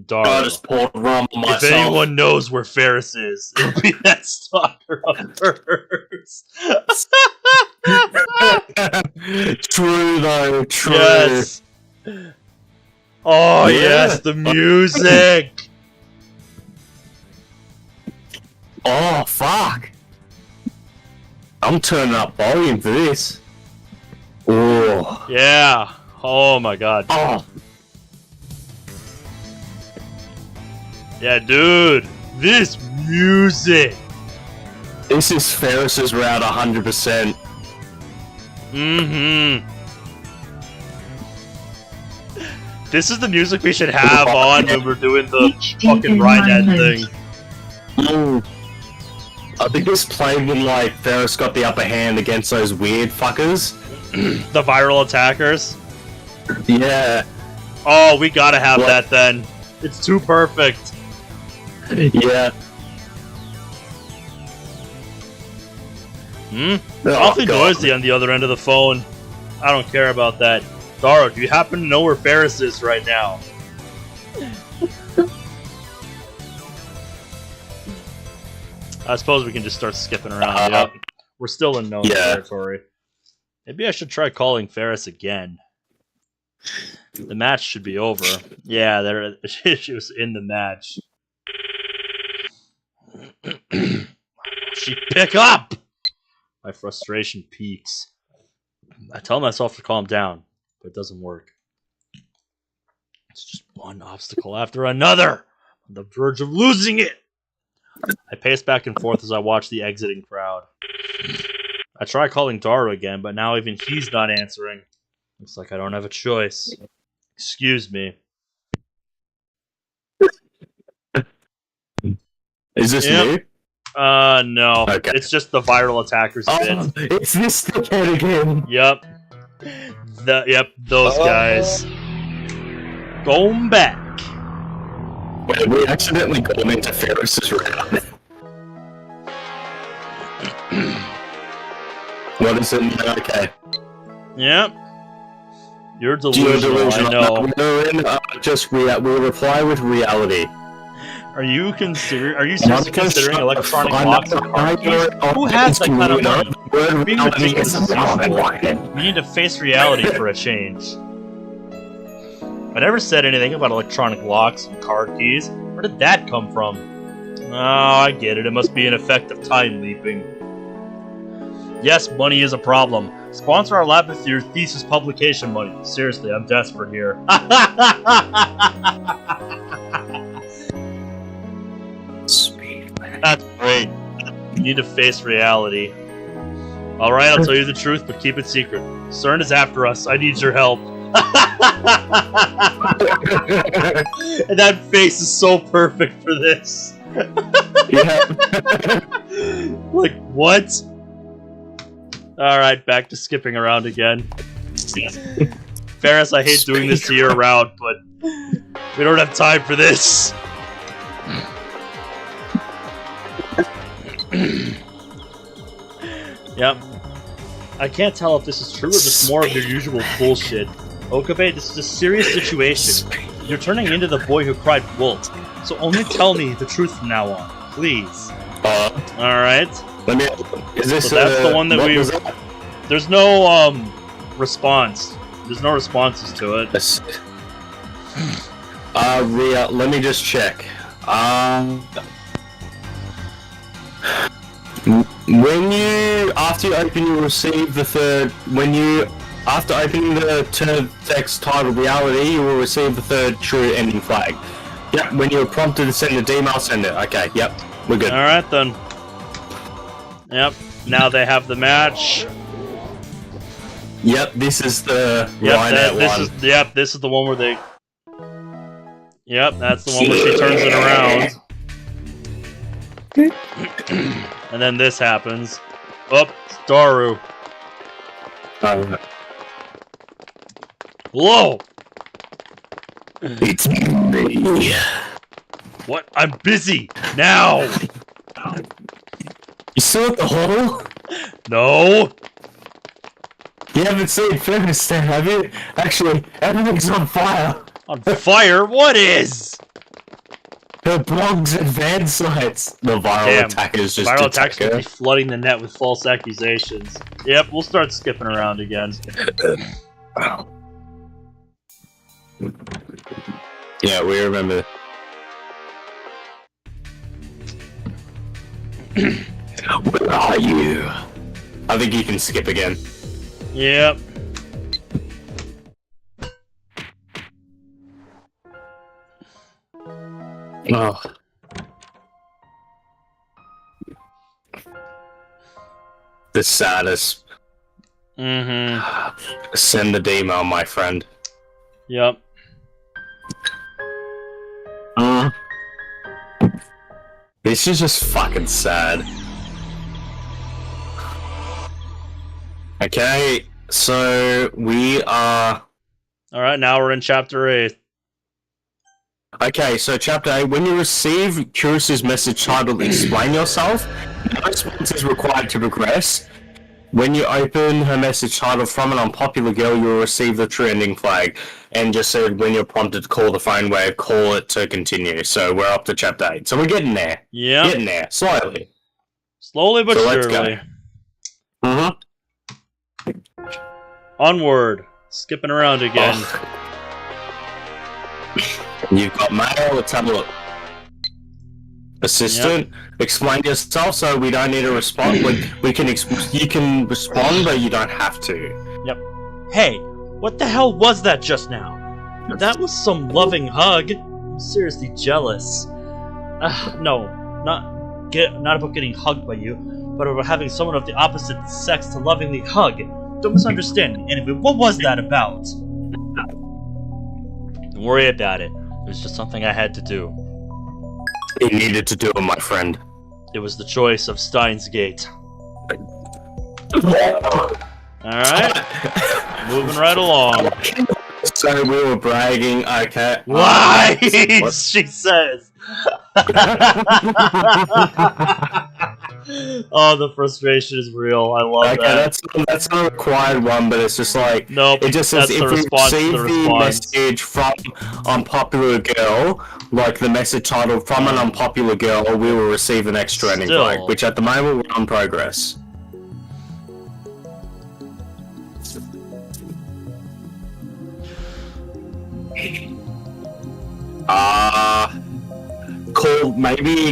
Darn. I just poured rum on myself. If anyone knows where Faris is, it'll be that stalker of hers. True though, true. Yes. Oh Yeah. yes, the music. Oh, fuck. I'm turning up volume for this. Oh. Yeah. Oh my god. Oh. Yeah, dude. This music. This is Faris's route 100%. Mm-hmm. This is the music we should have on when we're doing the fucking Rhinet thing. Mm. I think this played when, like, Faris got the upper hand against those weird fuckers. The viral attackers. Yeah. Oh, we gotta have What? that then. It's too perfect. Yeah. Awfully God. noisy on the other end of the phone. I don't care about that. Daro, do you happen to know where Faris is right now? I suppose we can just start skipping around. Yep. We're still in known territory. Maybe I should try calling Faris again. The match should be over. Yeah, there are issues in the match. She pick up! My frustration peaks. I tell myself to calm down, but it doesn't work. It's just one obstacle after another. On the verge of losing it. I pace back and forth as I watch the exiting crowd. I try calling Daru again, but now even he's not answering. Looks like I don't have a choice. Excuse me. Is this new? No. Okay. It's just the viral attackers bit. It's this dickhead again. Yep. Those guys. Going back. Wait, we accidentally got him into Faris's round. What is it? Okay. Yep. You're You're delusional, I know. We'll reply with reality. Are you seriously considering electronic locks and car keys? Who has that kind of money? You're being ridiculous. We need to face reality for a change. I never said anything about electronic locks and car keys. Where did that come from? Oh, I get it. It must be an effect of time leaping. Yes, money is a problem. Sponsor our lab with your thesis publication money. Seriously, I'm desperate here. That's great. You need to face reality. Alright, I'll tell you the truth, but keep it secret. CERN is after us. I need your help. And that face is so perfect for this. Yeah. Like, what? Alright, back to skipping around again. Faris, I hate doing this to you around, but we don't have time for this. Yep. I can't tell if this is true or just more of your usual bullshit. Okabe, this is a serious situation. You're turning into the boy who cried wolf. So only tell me the truth from now on, please. Alright. Is this So that's the one that we... There's no, response. There's no responses to it. Let me just check. When you, after you open, you receive the third, after opening the text title reality, you will receive the third true ending flag. Yep, when you're prompted to send the email, send it. Okay, yep, we're good. Alright then. Yep, now they have the match. Yep, this is the Rhinet one. This is the one where they... Yep, that's the one where she turns it around. And then this happens. Oh, it's Daru. Hello! It's me. What? I'm busy! Now! You still at the hole? No! You haven't seen Faris then, have you? Actually, everything's on fire. On fire? What is? The blogs and van sites. The viral attackers just viral attackers will be flooding the net with false accusations. Yep, we'll start skipping around again. Yeah, we remember. Where are you? I think you can skip again. Yep. Oh. The saddest. Mm-hmm. Send the email, my friend. Yep. This is just fucking sad. Okay, so we are... Alright, now we're in chapter 8. Okay, so chapter 8, when you receive Kurisu's message titled Explain Yourself, no response is required to progress. When you open her message titled From an Unpopular Girl, you will receive the true ending flag. And just said when you're prompted to call the phone wave, call it to continue. So we're up to chapter 8. So we're getting there. Yeah. Getting there, slowly. Slowly but So surely. Let's go. Onward. Skipping around again. Oh. You've got mail, let's have a look. Assistant, explain yourself so we don't need a response. You can respond, but you don't have to. Yep. Hey, what the hell was that just now? That was some loving hug. I'm seriously jealous. No, not about getting hugged by you, but about having someone of the opposite sex to lovingly hug. Don't misunderstand me. Anyway, what was that about? Don't worry about it. It was just something I had to do. You needed to do it, my friend. It was the choice of Steins Gate. Alright. Moving right along. So we were bragging, okay. Lies, she says. Oh, the frustration is real. I love that. That's not a required one, but it's just like nope. It just says if we receive the message from unpopular girl, like the message titled from an unpopular girl, we will receive an extra ending flag, which at the moment we're on progress.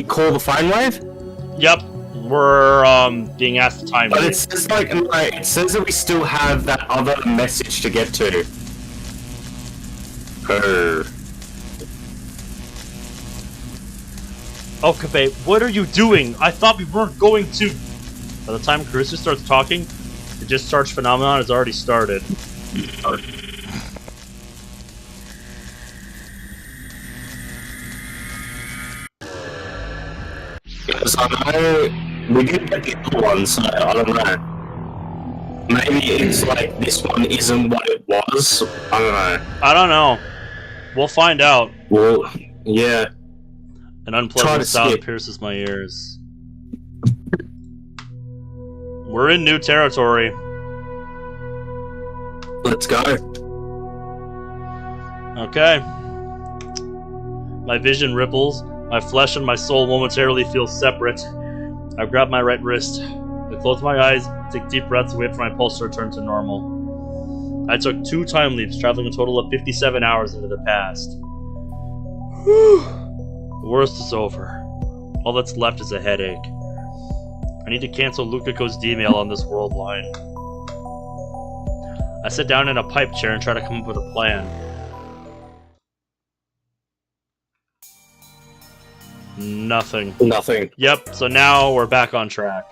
Call the phone wave? Yep. We're being asked to time. But it says it says that we still have that other message to get to. Okabe, what are you doing? I thought we weren't going to. By the time Kurisu starts talking, the discharge phenomenon has already started. Because I know we didn't get the other one, so I don't know. Maybe it's like this one isn't what it was. I don't know. I don't know. We'll find out. Well, yeah. An unpleasant sound pierces my ears. We're in new territory. Let's go. Okay. My vision ripples. My flesh and my soul momentarily feel separate. I grab my right wrist. I close my eyes, take deep breaths, wait for my pulse to return to normal. I took 2 time leaps, traveling a total of 57 hours into the past. Whew. The worst is over. All that's left is a headache. I need to cancel Lukako's D-mail on this world line. I sit down in a pipe chair and try to come up with a plan. Nothing. Yep, so now we're back on track.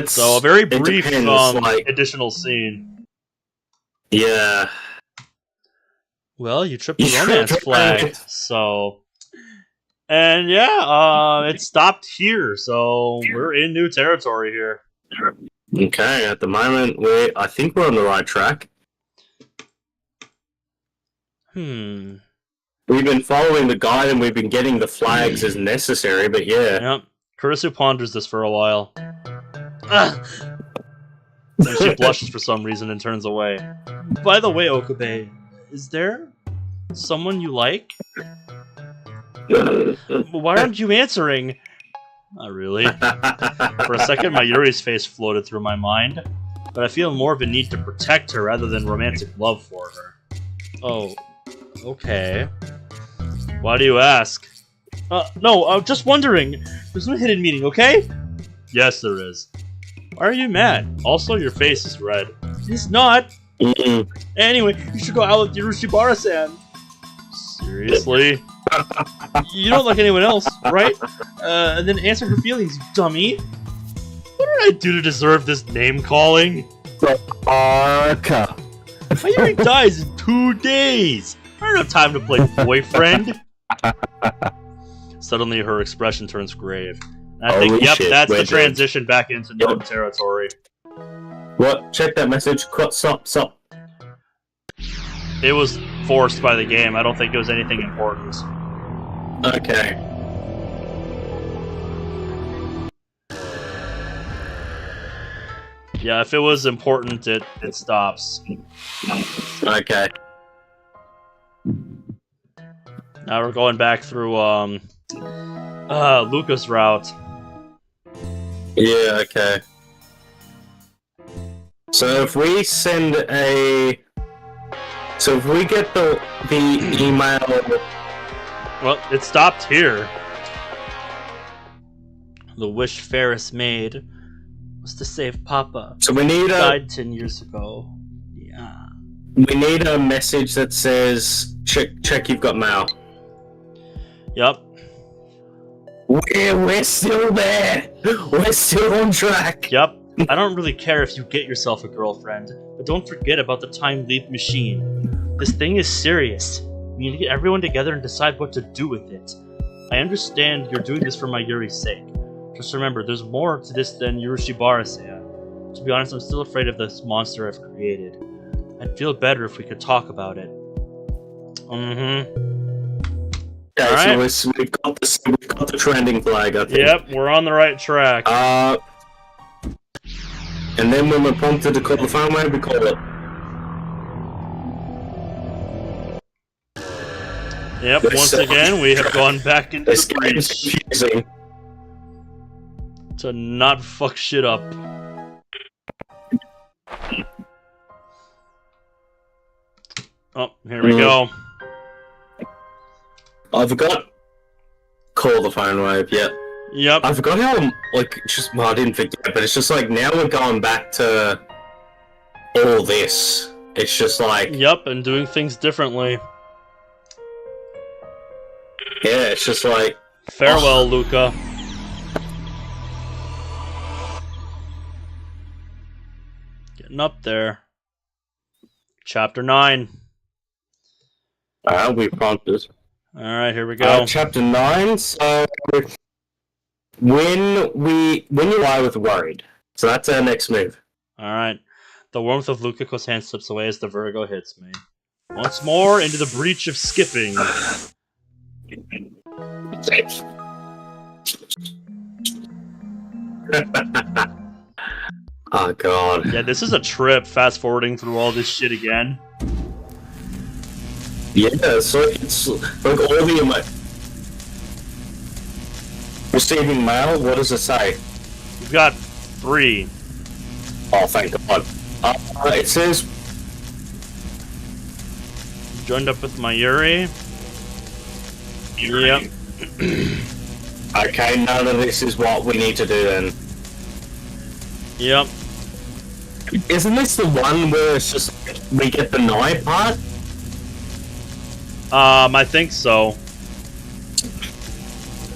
So a very brief additional scene. Yeah. Well, you tripped the romance flag, so... And yeah, it stopped here, so we're in new territory here. Okay, at the moment, I think we're on the right track. We've been following the guide and we've been getting the flags as necessary, but yeah. Yep. Kurisu ponders this for a while. And she blushes for some reason and turns away. By the way, Okabe, is there someone you like? Why aren't you answering? Not really. For a second, Mayuri's face floated through my mind, but I feel more of a need to protect her rather than romantic love for her. Oh, Okay. Why do you ask? No, I'm just wondering. There's no hidden meaning, okay? Yes, there is. Why are you mad? Also, your face is red. It's not. Anyway, you should go out with Urushibara-san. Seriously? You don't like anyone else, right? And then answer her feelings, you dummy. What did I do to deserve this name-calling? Arca. Mayuri dies in 2 days. I don't have time to play boyfriend. Suddenly, her expression turns grave. And I think, yep, shit, that's the transition back into known territory. What? Check that message. Stop. It was forced by the game. I don't think it was anything important. Okay. Yeah, if it was important, it stops. Okay. Now we're going back through Luca's route. Yeah, okay. So if we send a... So if we get the email... Well, it stopped here. The wish Faris made was to save Papa. So we need died 10 years ago. Yeah. We need a message that says, check you've got mail. Yep. We're still there! We're still on track! Yep. I don't really care if you get yourself a girlfriend, but don't forget about the time leap machine. This thing is serious. We need to get everyone together and decide what to do with it. I understand you're doing this for Mayuri's sake. Just remember, there's more to this than Urushibara-san. To be honest, I'm still afraid of this monster I've created. I'd feel better if we could talk about it. Okay, right. So we've got the trending flag, I think. Yep, we're on the right track. And then when we're prompted to call the phone, where we call it? Yep, once again, we have gone back into the breach Confusing. to not fuck shit up. Oh, here we go. I forgot. Call the phone wave, yeah. Yep. I forgot how, I didn't forget, but it's just like, now we're going back to all this. It's just like... Yep, and doing things differently. Yeah, it's just like... Farewell, Luca. Getting up there. Chapter 9. We prompted. Alright, here we go. Chapter 9, so... When you lie with worried. So that's our next move. Alright. The warmth of Lukako's hand slips away as the vertigo hits me. Once more into the breach of skipping. Oh god. Yeah, this is a trip, fast forwarding through all this shit again. Yeah, so it's like all the receiving mail, what does it say? We've got 3. Oh, thank god. It says... Joined up with Mayuri. Yep. Okay, none of this is what we need to do then. Yep. Isn't this the one where it's just we get the knife part? I think so.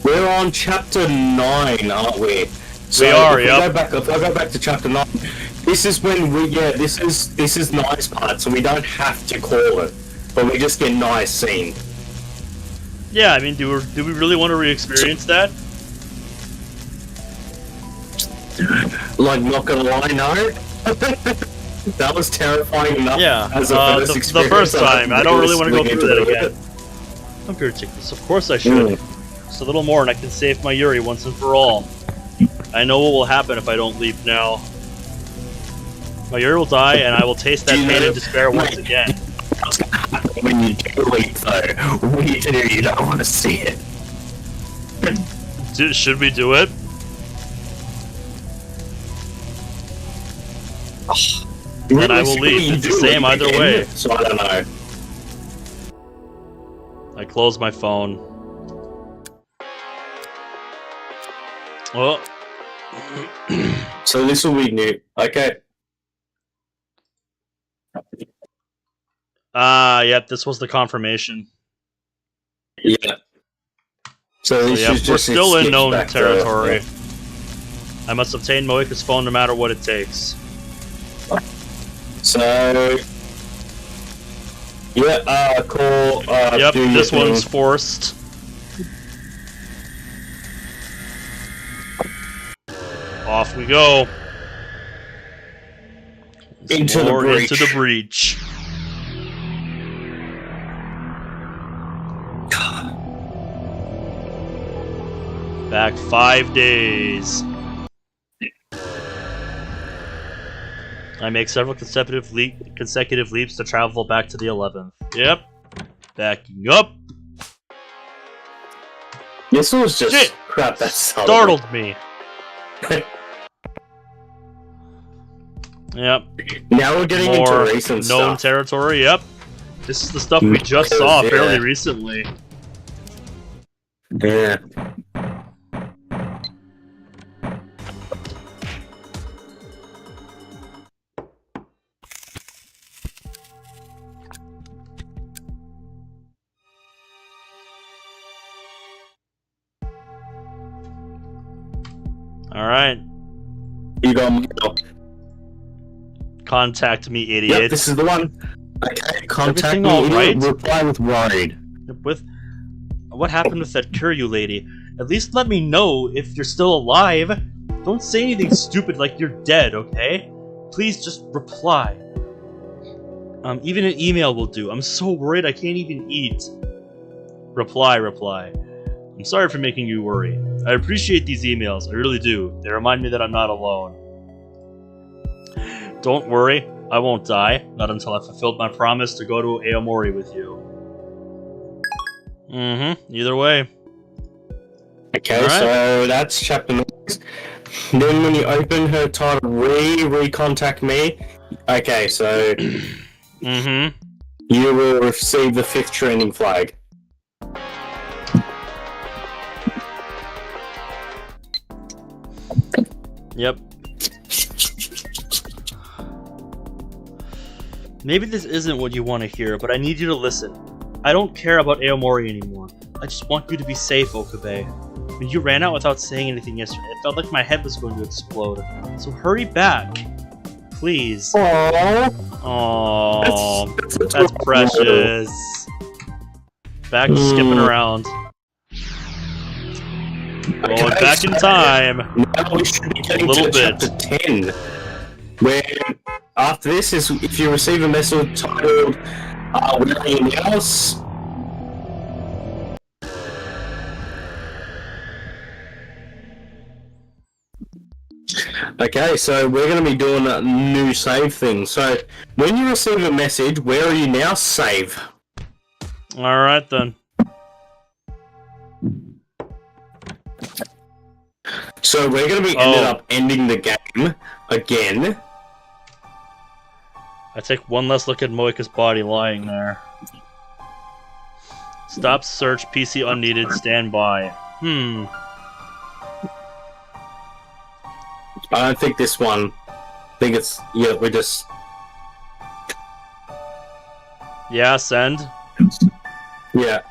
We're on chapter 9, aren't we? So we are, if yep. If I go back to chapter 9, this is when this is Nye's part, so we don't have to call it, but we just get Nye's scene. Yeah, I mean, do we really want to re-experience that? Like, not gonna lie, no. That was terrifying enough. Yeah, as the first time. I don't really want to go through that again. I'm gonna take this. Of course I should. Just a little more, and I can save Mayuri once and for all. I know what will happen if I don't leave now. Mayuri will die, and I will taste that pain and despair once again. What's gonna happen when you do leave, though? You don't want to see it. Should we do it? Then I will leave. It's the same either way. So I don't know. I closed my phone. Oh. So this will be new. Okay. Yep, this was the confirmation. Yeah. So this yep, is we're just still in sketch known back territory. to- I must obtain Moika's phone no matter what it takes. So yeah, call. Yep, do this your one's thing. forced. Off we go. Into the More breach. Into the breach. Back 5 days. I make several consecutive leaps to travel back to the 11th. Yep. Backing up. This was just Shit. crap. That Startled me. Yep. Now we're getting More into recent known stuff. territory. Yep. This is the stuff we just saw fairly recently. Yeah. Alright. You got mail. Contact me, idiot. Yep, this is the one. Okay, contact everything me. all Idiot. right? Reply with worried. With what happened with that Kurisu lady? At least let me know if you're still alive. Don't say anything stupid like you're dead, okay? Please just reply. Even an email will do. I'm so worried I can't even eat. Reply. I'm sorry for making you worry. I appreciate these emails, I really do. They remind me that I'm not alone. Don't worry, I won't die. Not until I've fulfilled my promise to go to Aomori with you. Either way. Okay, Alright. so that's chapter 9. Then when you open her title, recontact me. Okay, so you will receive the 5th training flag. Yep. Maybe this isn't what you want to hear, but I need you to listen. I don't care about Aomori anymore. I just want you to be safe, Okabe. When you ran out without saying anything yesterday, it felt like my head was going to explode. So hurry back. Please. Aww. Aww. That's precious. Back to skipping around. Going back in time. Now we should be getting A little to bit. chapter 10. Where after this is if you receive a message titled William Else. Okay, so we're going to be doing a new save thing. So when you receive a message, where are you now? Save. Alright then. So we're going to be ended up ending the game again. I take one last look at Moika's body lying there. Stop search, PC unneeded, stand by. I don't think this one. I think it's we're just. Yeah, send. Yeah.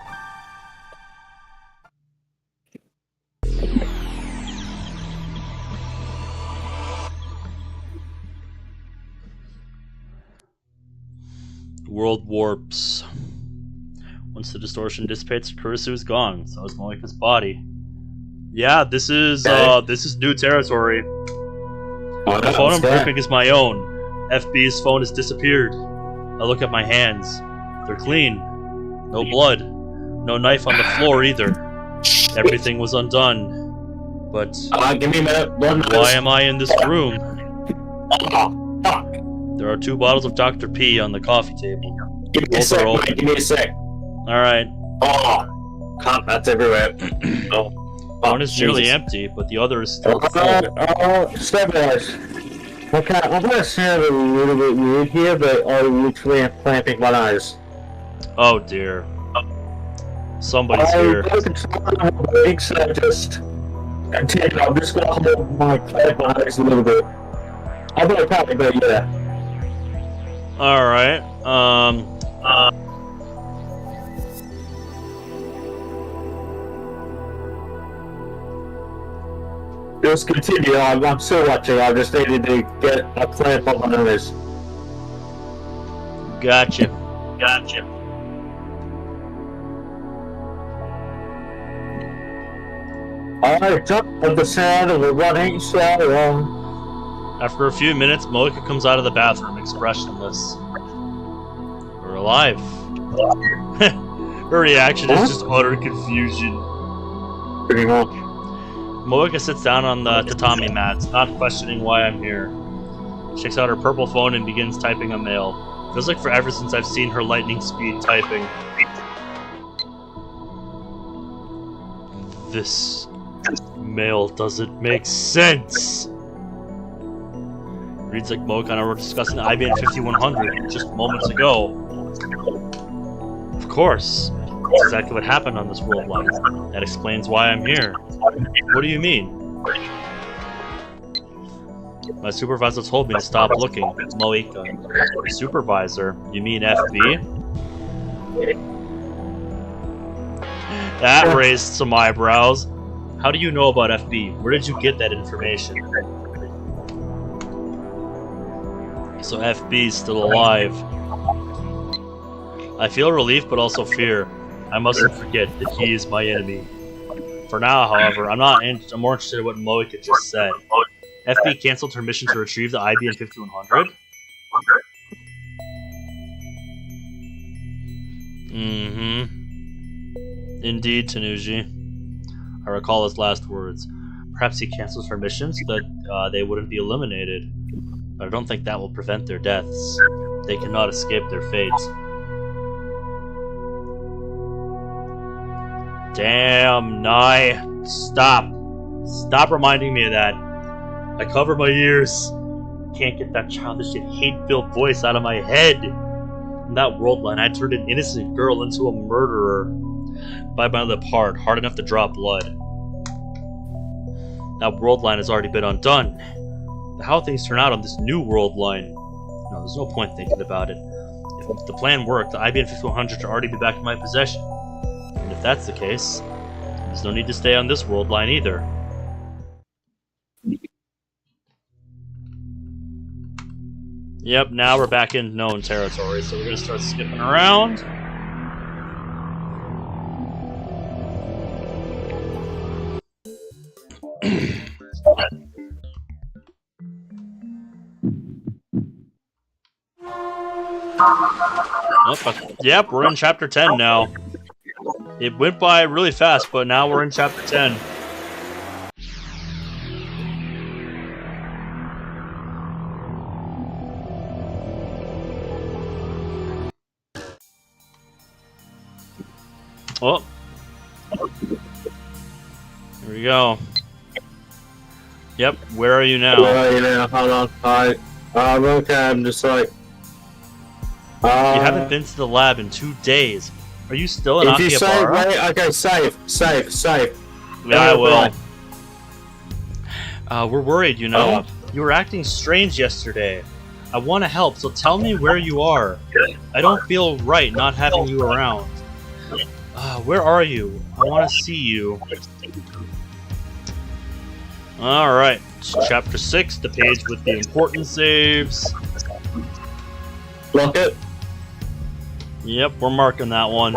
World warps. Once the distortion dissipates, Kurisu is gone. So is Moika's body. Yeah, this is new territory. The phone I'm gripping is my own. FB's phone has disappeared. I look at my hands. They're clean. No blood. No knife on the floor either. Everything was undone. But give me a minute. why am I in this room? Oh, fuck. There are 2 bottles of Dr. P on the coffee table. Give me a Both sec, are mate. open. Give me a sec. Alright. Oh, can't. That's everywhere. One is nearly empty, but the other is still full. Stabilize. Okay, I'm gonna sound a little bit weird here, but I literally am clamping my nose. Oh dear. Somebody's here. I think so. Just continue. I'm just gonna hold my clamp on it a little bit. I'm gonna probably, but yeah. Alright, Just continue. I'm still watching. I just needed to get a clamp on my nose. Gotcha. I jumped at the sound of a running shower. After a few minutes, Moika comes out of the bathroom, expressionless. We're alive. Her reaction is just utter confusion. Pretty much. Moika sits down on the tatami mats, not questioning why I'm here. She takes out her purple phone and begins typing a mail. Feels like forever since I've seen her lightning speed typing. This mail doesn't make sense. Reads like Moika and I were discussing the IBM 5100 just moments ago. Of course. That's exactly what happened on this world line. That explains why I'm here. What do you mean? My supervisor told me to stop looking. Moika. Supervisor? You mean FB? That raised some eyebrows. How do you know about FB? Where did you get that information? So FB's still alive. I feel relief but also fear. I mustn't forget that he is my enemy. For now, however, I'm more interested in what Moika just said. FB cancelled her mission to retrieve the IBM 5100? Mm-hmm. Indeed, Tanuji. I recall his last words. Perhaps he cancels her mission so that they wouldn't be eliminated. But I don't think that will prevent their deaths. They cannot escape their fate. Damn, Nye. Stop. Stop reminding me of that. I cover my ears. Can't get that childish and hate-filled voice out of my head. In that world line, I turned an innocent girl into a murderer. By my lip hard enough to draw blood. That world line has already been undone. But how things turn out on this new world line? No, there's no point thinking about it. If the plan worked, the IBM 5100 should already be back in my possession. And if that's the case, there's no need to stay on this world line either. Yep, now we're back in known territory, so we're gonna start skipping around. Yep, we're in chapter 10 now. It went by really fast, but now we're in chapter 10. Oh. Here we go. Yep, where are you now? Where are you now? Hold on. I'm okay, I'm just like... You haven't been to the lab in 2 days. Are you still in Akihabara? If you save, wait, okay, save. Yeah, I will. We're worried, you know. You were acting strange yesterday. I want to help, so tell me where you are. I don't feel right not having you around. Where are you? I want to see you. Alright, chapter 6, the page with the important saves. Lock it. Yep, we're marking that one.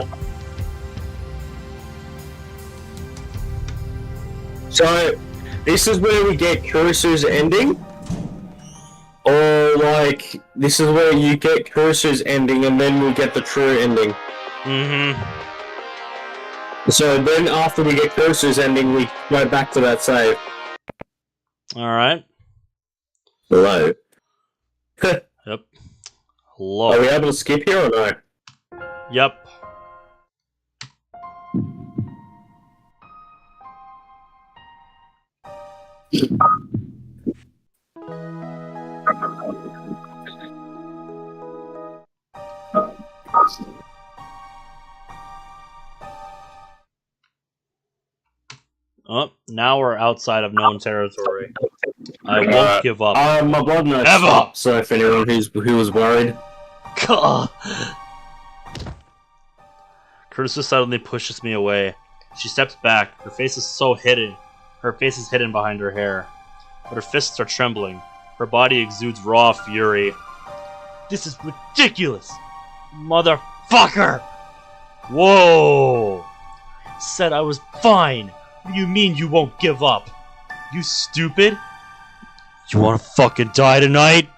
So, this is where we get Kurisu's ending? Or, like, this is where you get Kurisu's ending and then we get the true ending? Mm-hmm. So then after we get Kurisu's ending, we go back to that save. Alright. Hello. Yep. Hello. Are we able to skip here or no? Yep. Now we're outside of known territory. I won't give up. My blood nurse Ever! stopped, so if anyone who was worried... Kurisu suddenly pushes me away. She steps back. Her face is so hidden. Her face is hidden behind her hair. But her fists are trembling. Her body exudes raw fury. This is ridiculous! Motherfucker! Whoa! Said I was fine. What do you mean you won't give up? You stupid? You wanna fucking die tonight?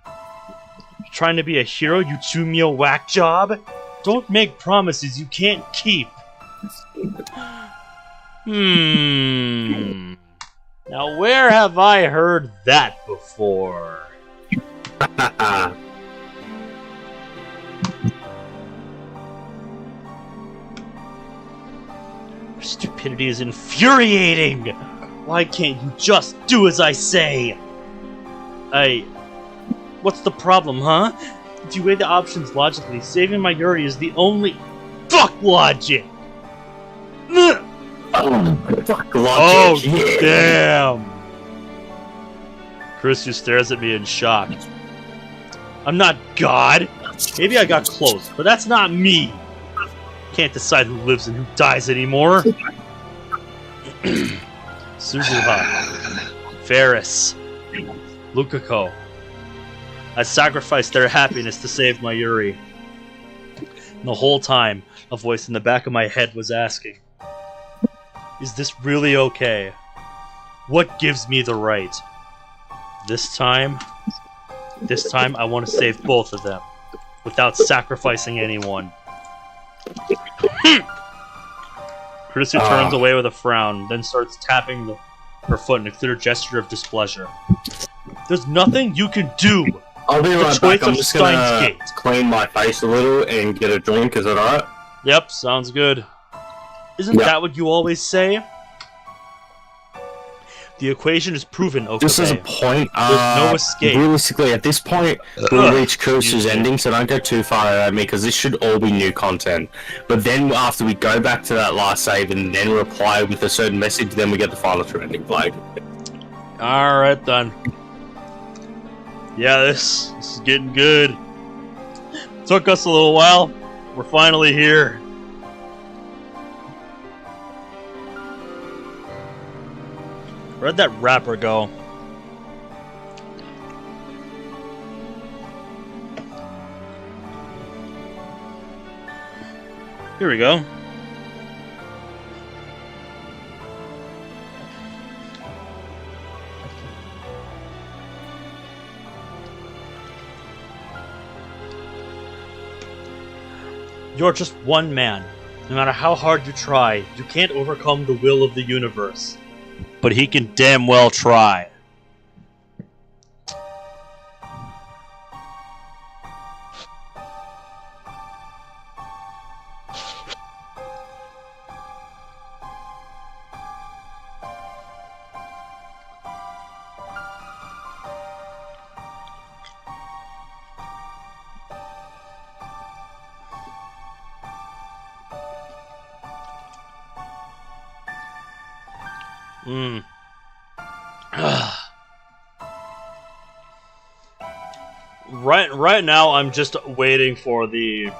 You're trying to be a hero, you two-meal whack job? Don't make promises you can't keep. Now where have I heard that before? Your stupidity is infuriating! Why can't you just do as I say? What's the problem, huh? If you weigh the options logically, saving Mayuri is the only... Fuck logic! Fuck logic, yeah. Damn! Kurisu stares at me in shock. I'm not God! Maybe I got close, but that's not me! Can't decide who lives and who dies anymore! Suzuha, Faris, Lukako. I sacrificed their happiness to save Mayuri. And the whole time, a voice in the back of my head was asking, is this really okay? What gives me the right? This time I want to save both of them, without sacrificing anyone. Kurisu turns away with a frown, then starts tapping her foot in a clear gesture of displeasure. There's nothing you can do! I'll be right back. I'm just gonna Steins clean my face a little and get a drink, is that alright? Yep, sounds good. Isn't that what you always say? The equation is proven, Okabe. Just as a point, there's no escape. Realistically, at this point, we'll reach Kurisu's ending, so don't go too far at me, because this should all be new content. But then, after we go back to that last save and then reply with a certain message, then we get the final trending flag. Alright then. Yeah, this is getting good. Took us a little while. We're finally here. Where'd that rapper go? Here we go. You're just one man. No matter how hard you try, you can't overcome the will of the universe. But he can damn well try. Right now, I'm just waiting for the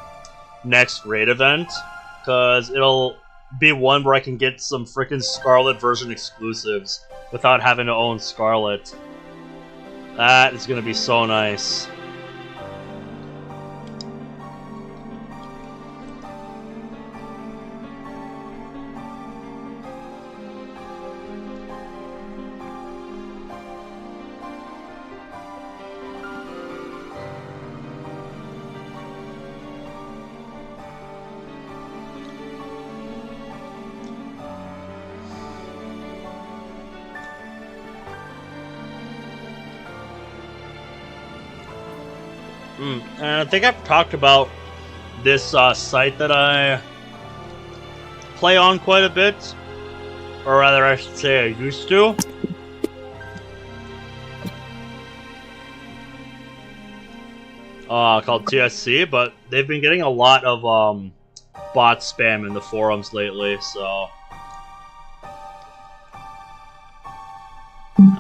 next raid event, because it'll be one where I can get some freaking Scarlet version exclusives without having to own Scarlet. That is gonna be so nice. And I think I've talked about this site that I play on quite a bit, or rather I should say I used to. Called TSC, but they've been getting a lot of bot spam in the forums lately, so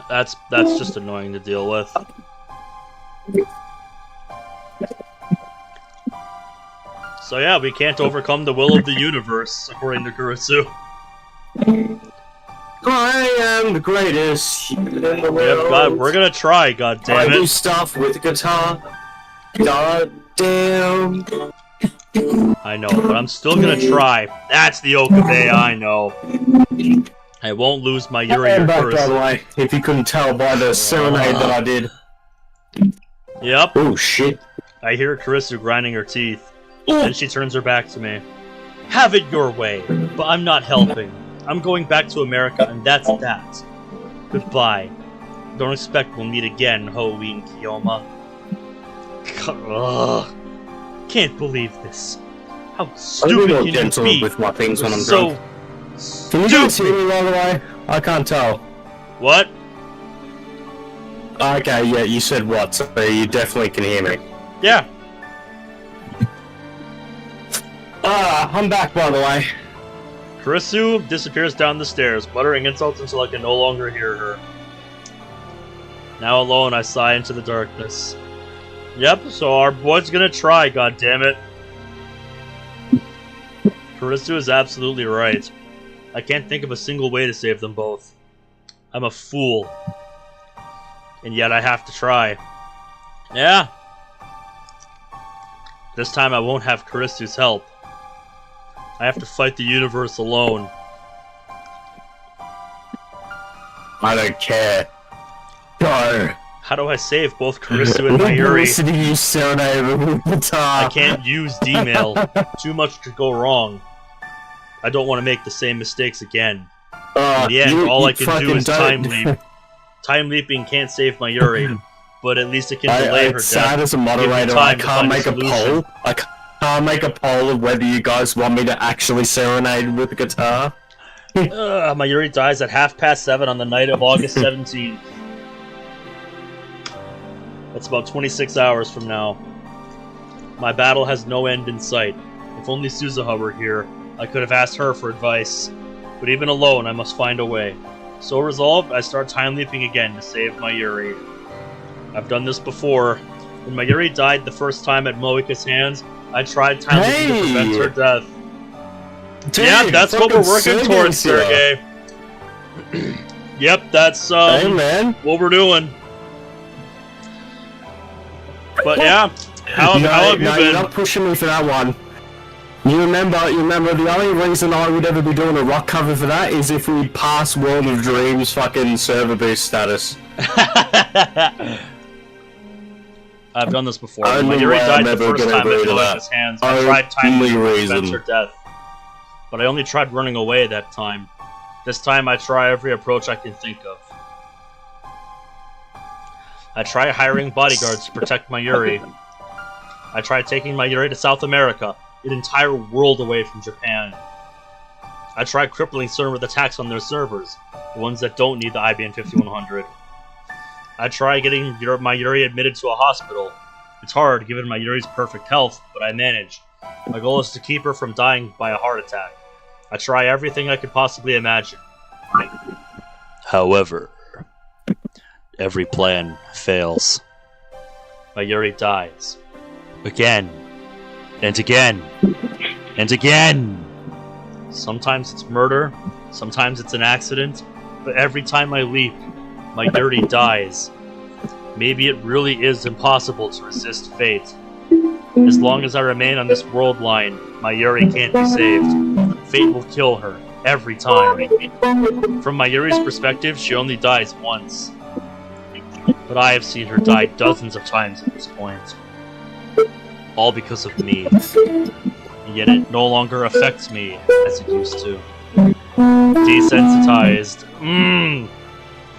That's just annoying to deal with. So yeah, we can't overcome the will of the universe, according to Kurisu. I am the greatest human in the world. Yep, God, we're gonna try, I goddammit. do stuff with guitar. God damn. I know, but I'm still gonna try. That's the Okabe, I know. I won't lose my Yuri or Back, by the Kurisu. way, if you couldn't tell by the serenade that I did. Yep, Oh shit. I hear Kurisu grinding her teeth. Then she turns her back to me. Have it your way, but I'm not helping. I'm going back to America, and that's that. Goodbye. Don't expect we'll meet again, Ho-Ween Kiyoma. Ugh. Can't believe this. How I'm stupid real can you gentle be? with my things when I'm So drunk. Can you guys hear me, by the way? I can't tell. What? Okay, yeah, you said what, so you definitely can hear me. Yeah. I'm back, by the way. Kurisu disappears down the stairs, muttering insults until I can no longer hear her. Now alone, I sigh into the darkness. Yep, so our boy's gonna try, goddammit. Kurisu is absolutely right. I can't think of a single way to save them both. I'm a fool. And yet I have to try. Yeah. This time I won't have Kurisu's help. I have to fight the universe alone. I don't care. Go. How do I save both Kurisu and Mayuri? Listen to you serenade with guitar. I can't use D-mail. Too much could go wrong. I don't want to make the same mistakes again. In the end, all I can do is time leap. Time leaping can't save Mayuri, but at least it can delay her It's sad death. as a moderator, I can't make a poll. I can't make a poll of whether you guys want me to actually serenade with the guitar. Mayuri dies at 7:30 on the night of August 17th. That's about 26 hours from now. My battle has no end in sight. If only Suzuha were here, I could have asked her for advice. But even alone, I must find a way. So resolved, I start time leaping again to save Mayuri. I've done this before. When Mayuri died the first time at Moika's hands, I tried time leaping to prevent her death. Dude, Yeah, that's what we're working Sergey towards, here. Sergey. Yep, that's Hey, man. what we're doing. But yeah, how have you You're been? not pushing me for that one. You remember the only reason I would ever be doing a rock cover for that is if we pass World of Dreams fucking server boost status. I've done this before. When Only Mayuri way I'm died the ever first gonna time at agree to Moika's that. hands, I tried time Only to prevent reason. her death. But I only tried running away that time. This time I try every approach I can think of. I try hiring bodyguards to protect Mayuri. I tried taking Mayuri to South America, an entire world away from Japan. I tried crippling CERN with attacks on their servers, the ones that don't need the IBM 5100. I tried getting Mayuri admitted to a hospital. It's hard, given Mayuri's perfect health, but I manage. My goal is to keep her from dying by a heart attack. I try everything I could possibly imagine. However, every plan fails. Mayuri dies. Again. And again. And again! Sometimes it's murder, sometimes it's an accident, but every time I leap, Mayuri dies. Maybe it really is impossible to resist fate. As long as I remain on this world line, Mayuri can't be saved. Fate will kill her, every time. From Mayuri's perspective, she only dies once. But I have seen her die dozens of times at this point. All because of me. And yet it no longer affects me as it used to. Desensitized.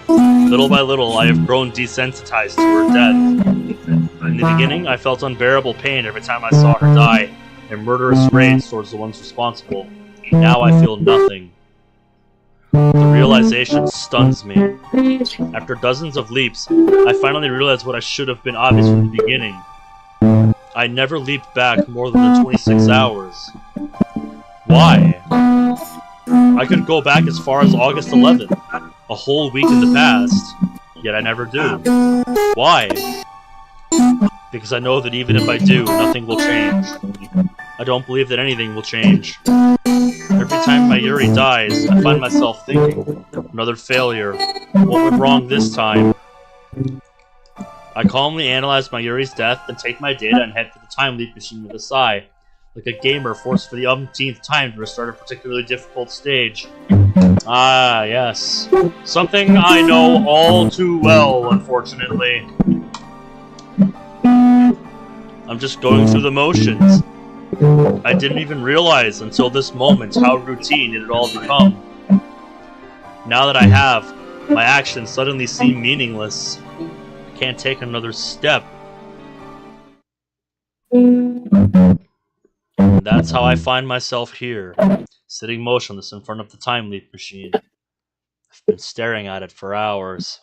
Little by little, I have grown desensitized to her death. In the beginning, I felt unbearable pain every time I saw her die, and murderous rage towards the ones responsible. Now I feel nothing. The realization stuns me. After dozens of leaps, I finally realized what I should have been obvious from the beginning. I never leaped back more than the 26 hours. Why? I could go back as far as August 11th, a whole week in the past. yet I never do. Why? Because I know that even if I do, nothing will change. I don't believe that anything will change. Every time Mayuri dies, I find myself thinking, another failure. What went wrong this time? I calmly analyze Mayuri's death, then take my data and head for the time leap machine with a sigh, like a gamer forced for the umpteenth time to restart a particularly difficult stage. Ah, yes. Something I know all too well, unfortunately. I'm just going through the motions. I didn't even realize until this moment how routine it had all become. Now that I have, my actions suddenly seem meaningless. I can't take another step. And that's how I find myself here, sitting motionless in front of the time leap machine. I've been staring at it for hours.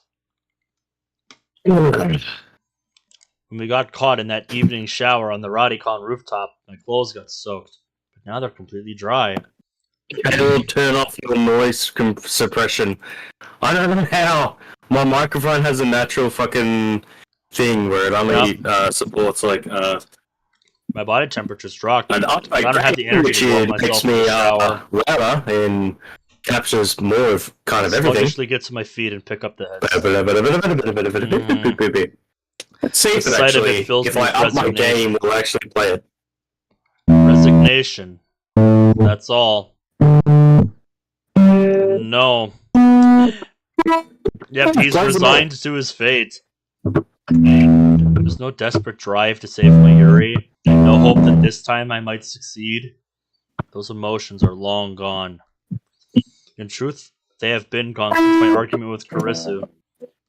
When we got caught in that evening shower on the Radicon rooftop, my clothes got soaked, but now they're completely dry. It'll turn off your noise suppression. I don't know how. My microphone has a natural fucking thing where it only supports like My body temperature's dropped. I don't have the energy to warm myself in the shower. Louder and captures more of kind of everything. Sluggishly get to my feet and pick up the headset. See if it actually, if I up my game, we'll actually play it. Resignation. That's all. No. Yep, he's resigned to his fate. There's no desperate drive to save Mayuri, and no hope that this time I might succeed. Those emotions are long gone. In truth, they have been gone since my argument with Kurisu.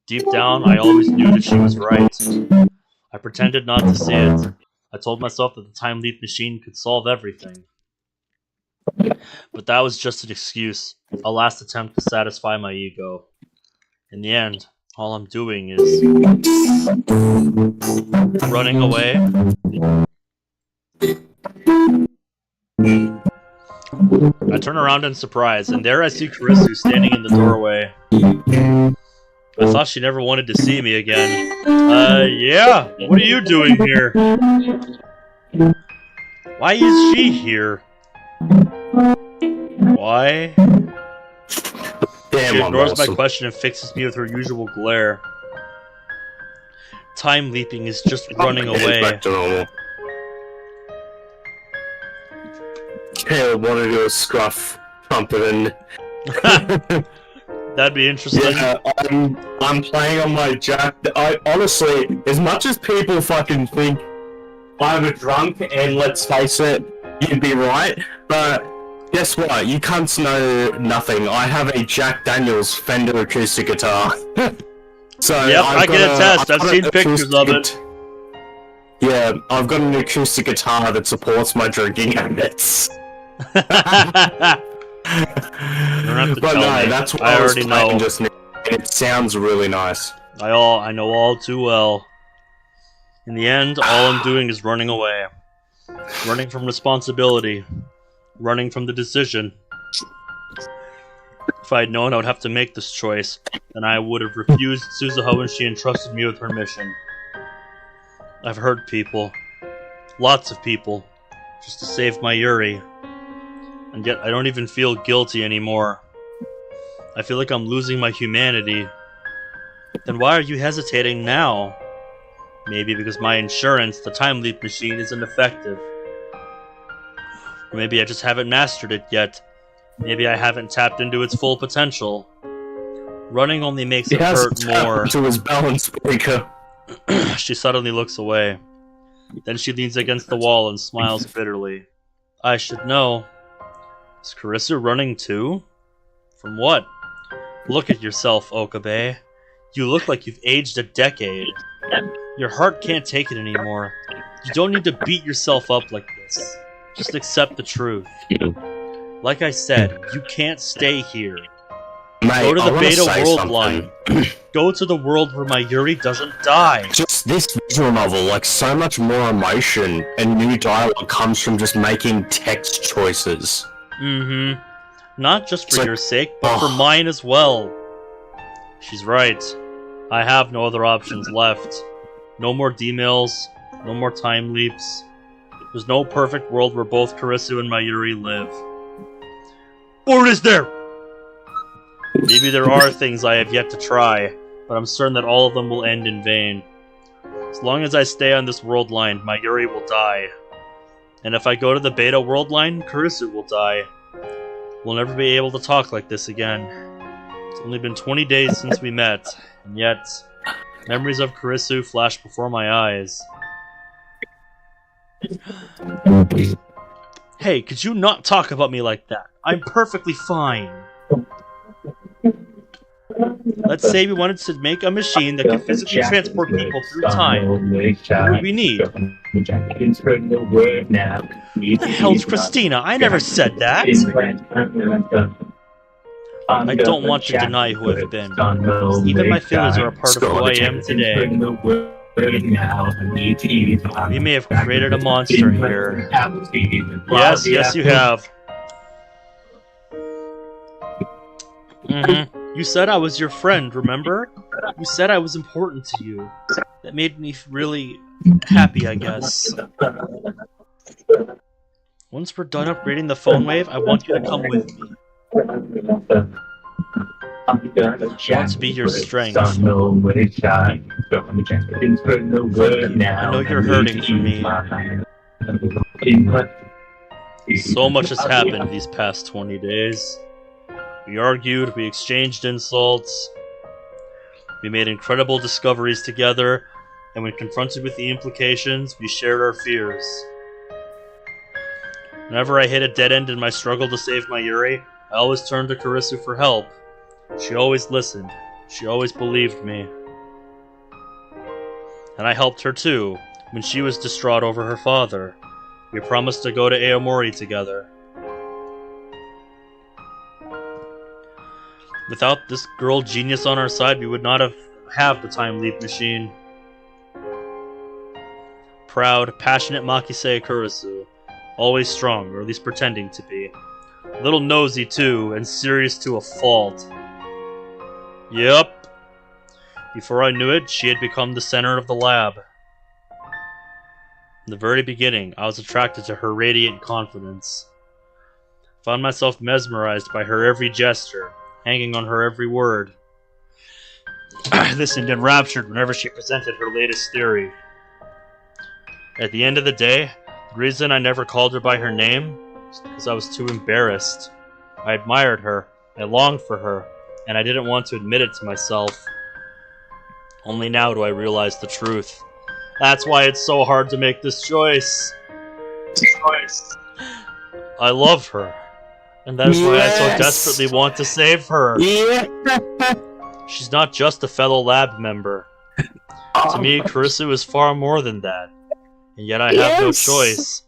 Deep down, I always knew that she was right. I pretended not to see it. I told myself that the time leap machine could solve everything. But that was just an excuse, a last attempt to satisfy my ego. In the end, all I'm doing is running away. I turn around in surprise, and there I see Kurisu standing in the doorway. I thought she never wanted to see me again. Yeah, what are you doing here? Why is she here? Why? She ignores my question and fixes me with her usual glare. Time leaping is just running away. Back to normal. Caleb wanted to do a scruff trumpeting. That'd be interesting. Yeah, I'm playing on my jack. I honestly, as much as people fucking think I'm a drunk, and let's face it, you'd be right, but guess what? You cunts know nothing. I have a Jack Daniels Fender acoustic guitar. So yep, I can attest. I've seen pictures of it. Yeah, I've got an acoustic guitar that supports my drinking habits. You don't have to tell me. That's what I I was already playing know. just now. It sounds really nice. I know all too well. In the end, all I'm doing is running away. Running from responsibility. Running from the decision. If I had known I would have to make this choice, then I would have refused Suzuho when she entrusted me with her mission. I've hurt people. Lots of people. Just to save Mayuri. And yet I don't even feel guilty anymore. I feel like I'm losing my humanity. Then why are you hesitating now? Maybe because my insurance, the time leap machine, isn't effective. Or maybe I just haven't mastered it yet. Maybe I haven't tapped into its full potential. Running only makes it hurt more. To his balance breaker. She suddenly looks away. Then she leans against the wall and smiles bitterly. I should know. Is Kurisu running too? From what? Look at yourself, Okabe. You look like you've aged a decade. Your heart can't take it anymore. You don't need to beat yourself up like this. Just accept the truth. Like I said, you can't stay here. Mate, go to the beta worldline. Go to the world where Mayuri doesn't die. Just this visual novel, like so much more emotion and new dialogue comes from just making text choices. Mm-hmm. Not just for your sake, but for mine as well. She's right. I have no other options left. No more D-mills, no more time leaps. There's no perfect world where both Kurisu and Mayuri live. Or is there? Maybe there are things I have yet to try, but I'm certain that all of them will end in vain. As long as I stay on this world line, Mayuri will die. And if I go to the beta world line, Kurisu will die. We'll never be able to talk like this again. It's only been 20 days since we met, and yet memories of Kurisu flash before my eyes. Hey, could you not talk about me like that? I'm perfectly fine. Let's say we wanted to make a machine that can physically transport people through time. What would we need? What the hell's Christina? I never said that! I don't want to deny who I've been. Even my feelings are a part of who I am today. We may have created a monster here. Yes, yes you have. You said I was your friend, remember? You said I was important to you. That made me really happy, I guess. Once we're done upgrading the phone wave, I want you to come with me. I want to be your strength. I know you're hurting for me. So much has happened these past 20 days. We argued, we exchanged insults, we made incredible discoveries together, and when confronted with the implications, we shared our fears. Whenever I hit a dead end in my struggle to save Mayuri, I always turned to Kurisu for help. She always listened. She always believed me. And I helped her too, when she was distraught over her father. We promised to go to Aomori together. Without this girl genius on our side, we would not have the time leap machine. Proud, passionate Makisei Kurisu. Always strong, or at least pretending to be. A little nosy too, and serious to a fault. Yep. Before I knew it, she had become the center of the lab. In the very beginning, I was attracted to her radiant confidence. I found myself mesmerized by her every gesture, hanging on her every word. I listened enraptured whenever she presented her latest theory. At the end of the day, the reason I never called her by her name was because I was too embarrassed. I admired her, I longed for her, and I didn't want to admit it to myself. Only now do I realize the truth. That's why it's so hard to make this choice. I love her. And that is why I so desperately want to save her. Yeah. She's not just a fellow lab member. To me, Kurisu is far more than that. And yet I have no choice.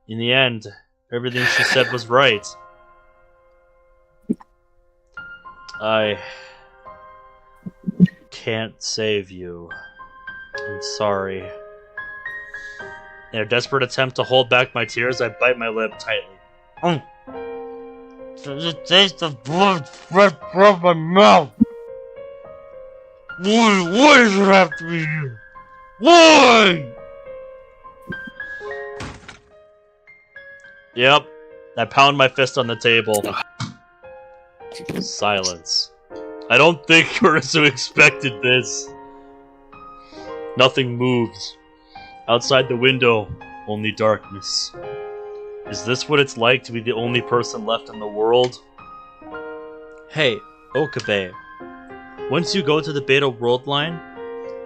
In the end, everything she said was right. I can't save you. I'm sorry. In a desperate attempt to hold back my tears, I bite my lip tightly. The taste of blood fresh from my mouth. Why does it have to be you? Why? Yep. I pound my fist on the table. Silence. I don't think Kurisu expected this. Nothing moves. Outside the window, only darkness. Is this what it's like to be the only person left in the world? Hey, Okabe. Once you go to the beta world line,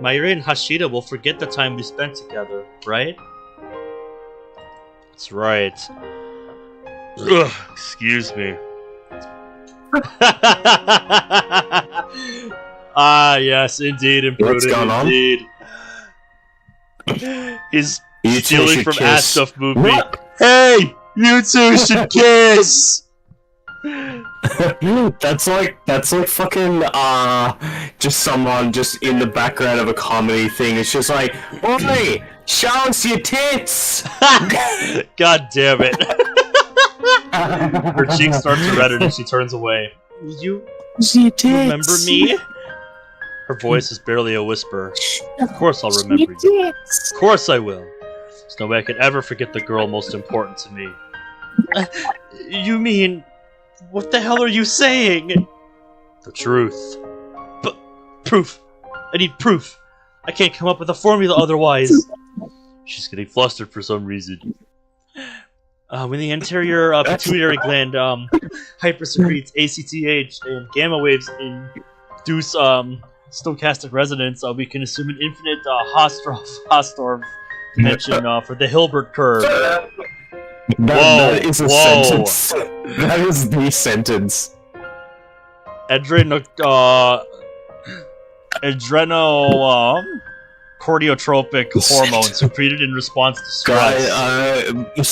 Mayuri and Hashida will forget the time we spent together, right? That's right. Ugh, excuse me. Ah, yes, indeed, imprudent, indeed. He's stealing from Ass Stuff movie. Hey, you two should kiss. That's like fucking just someone just in the background of a comedy thing. It's just like, oi, show us your tits. God damn it. Her cheeks start to redden and she turns away. Will you remember me? Her voice is barely a whisper. Of course I'll remember you. Of course I will. There's no way I could ever forget the girl most important to me. You mean... What the hell are you saying? The truth. But... proof. I need proof. I can't come up with a formula otherwise. She's getting flustered for some reason. When the anterior pituitary gland hypersecretes ACTH and gamma waves induce stochastic resonance, we can assume an infinite Hausdorff dimension for the Hilbert curve. That is a sentence. That is the sentence. Cortiotropic hormones secreted in response to stress.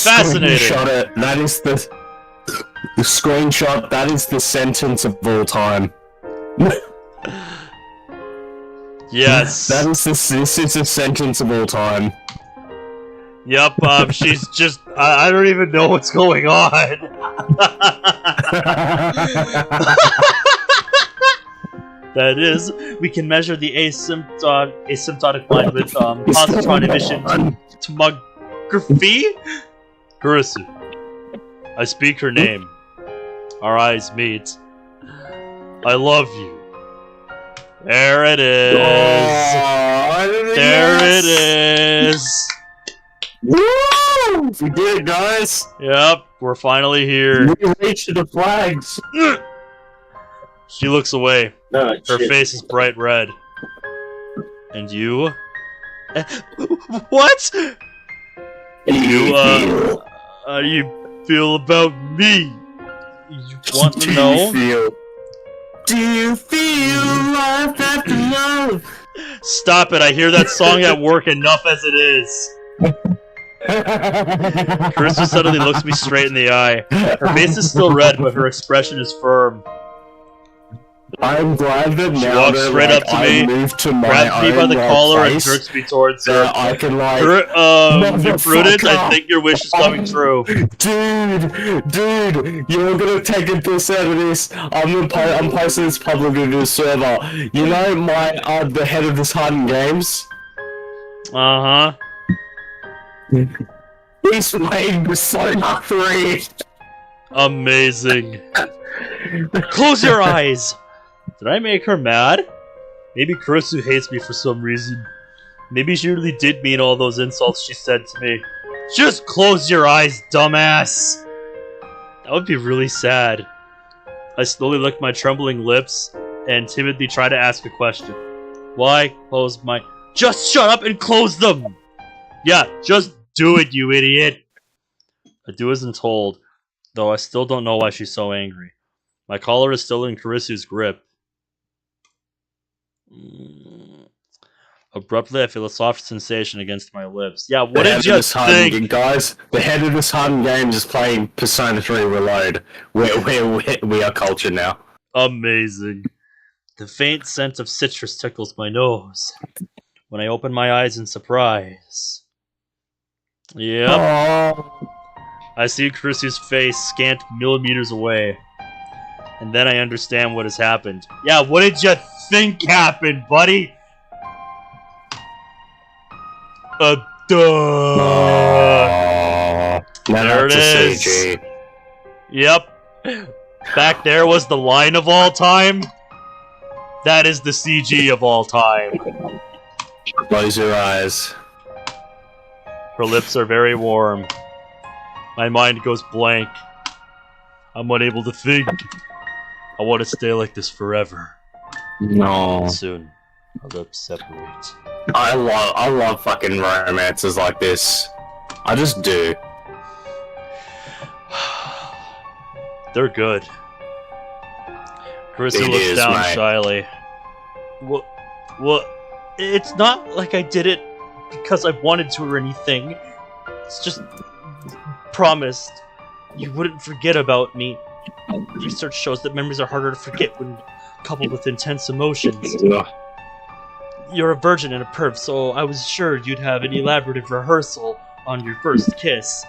Fascinating. That is the screenshot. That is the sentence of all time. Yes. This is the sentence of all time. Yep, she's just... I don't even know what's going on. That is, we can measure the asymptotic line with positron emission tomography? Kurisu. I speak her name. Our eyes meet. I love you. There it is. Oh, there it is. Woo! We did it, guys. Yep, we're finally here. We reached the flags. She looks away. No, her face is bright red. And you? What? You, how do you feel about me? You want to know? Do you feel life after love? Stop it, I hear that song at work enough as it is. Kurisu suddenly looks me straight in the eye. Her face is still red, but her expression is firm. I'm glad that she now walks that straight up to me, grabs me by the collar and jerks me towards her. I can Prudence, I think your wish is coming true. Dude, you're gonna take a piss out of this. I'm posting this publicly to the server. You know the head of this Harden Games? Uh-huh. He's playing Persona 3. Amazing. Close your eyes! Did I make her mad? Maybe Kurisu hates me for some reason. Maybe she really did mean all those insults she said to me. Just close your eyes, dumbass! That would be really sad. I slowly lick my trembling lips and timidly try to ask a question. Why close my... Just shut up and close them! Yeah, just do it, you idiot! I do as I'm told, though I still don't know why she's so angry. My collar is still in Kurisu's grip. Abruptly, I feel a soft sensation against my lips. Yeah, what did you think? Guys, the head of this Harden Games is playing Persona 3 Reload. We are cultured now. Amazing. The faint scent of citrus tickles my nose. When I open my eyes in surprise. Yep. Aww. I see Kurisu's face scant millimeters away. And then I understand what has happened. Yeah, what did you think happened, buddy? Duh. There it is. CG. Yep. Back there was the line of all time. That is the CG of all time. Close your eyes. Her lips are very warm. My mind goes blank. I'm unable to think. I want to stay like this forever. No. And soon, our lips separate. I love fucking romances like this. I just do. They're good. Kurisu looks down shyly. What? It's not like I did it because I wanted to or anything. It's just promised you wouldn't forget about me. Research shows that memories are harder to forget when coupled with intense emotions. You're a virgin and a perv, so I was sure you'd have an elaborate rehearsal on your first kiss,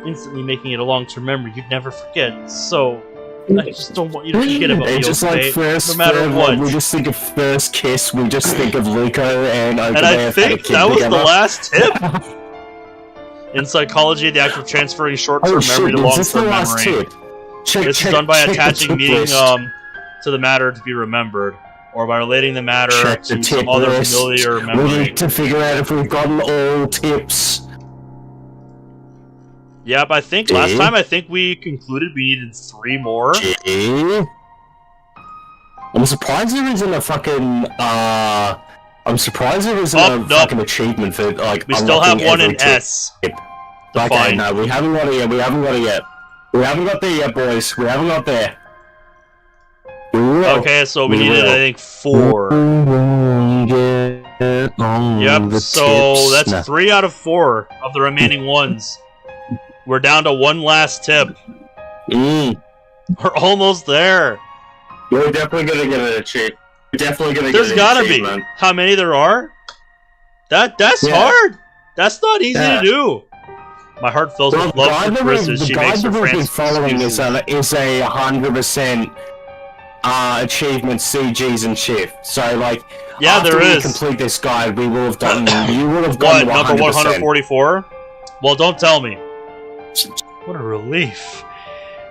instantly making it a long-term memory you'd never forget. So, I just don't want you to forget about me, It's just okay? like first, no matter what. we just think of first kiss, we just think of Luco and Okabe. And I think that was the last tip. In psychology, the act of transferring short-term memory to long-term memory. This is done by attaching meaning to the matter to be remembered, or by relating the matter to some other familiar memory. We need to figure out if we've gotten all tips. Yep, I think last time we concluded we needed 3 more. I'm surprised there isn't a fucking I'm surprised there isn't a fucking achievement for like. We still have one in S. Okay, no, we haven't got it yet. We haven't got it yet. We haven't got there yet, boys. We haven't got there. Okay, so we needed, I think, 4. Yep, so that's 3 out of 4 of the remaining ones. We're down to 1 last tip. We're almost there. We're definitely gonna get an achievement. We're definitely gonna There's get an gotta achievement. be. How many there are? That's hard. That's not easy to do. My heart fills with love for Kurisu. She makes her friends following is a 100% achievement CGs and shift. So like, yeah, after there we is. Complete this guide, we will have done. You will have done what, number 144? Well, don't tell me. What a relief.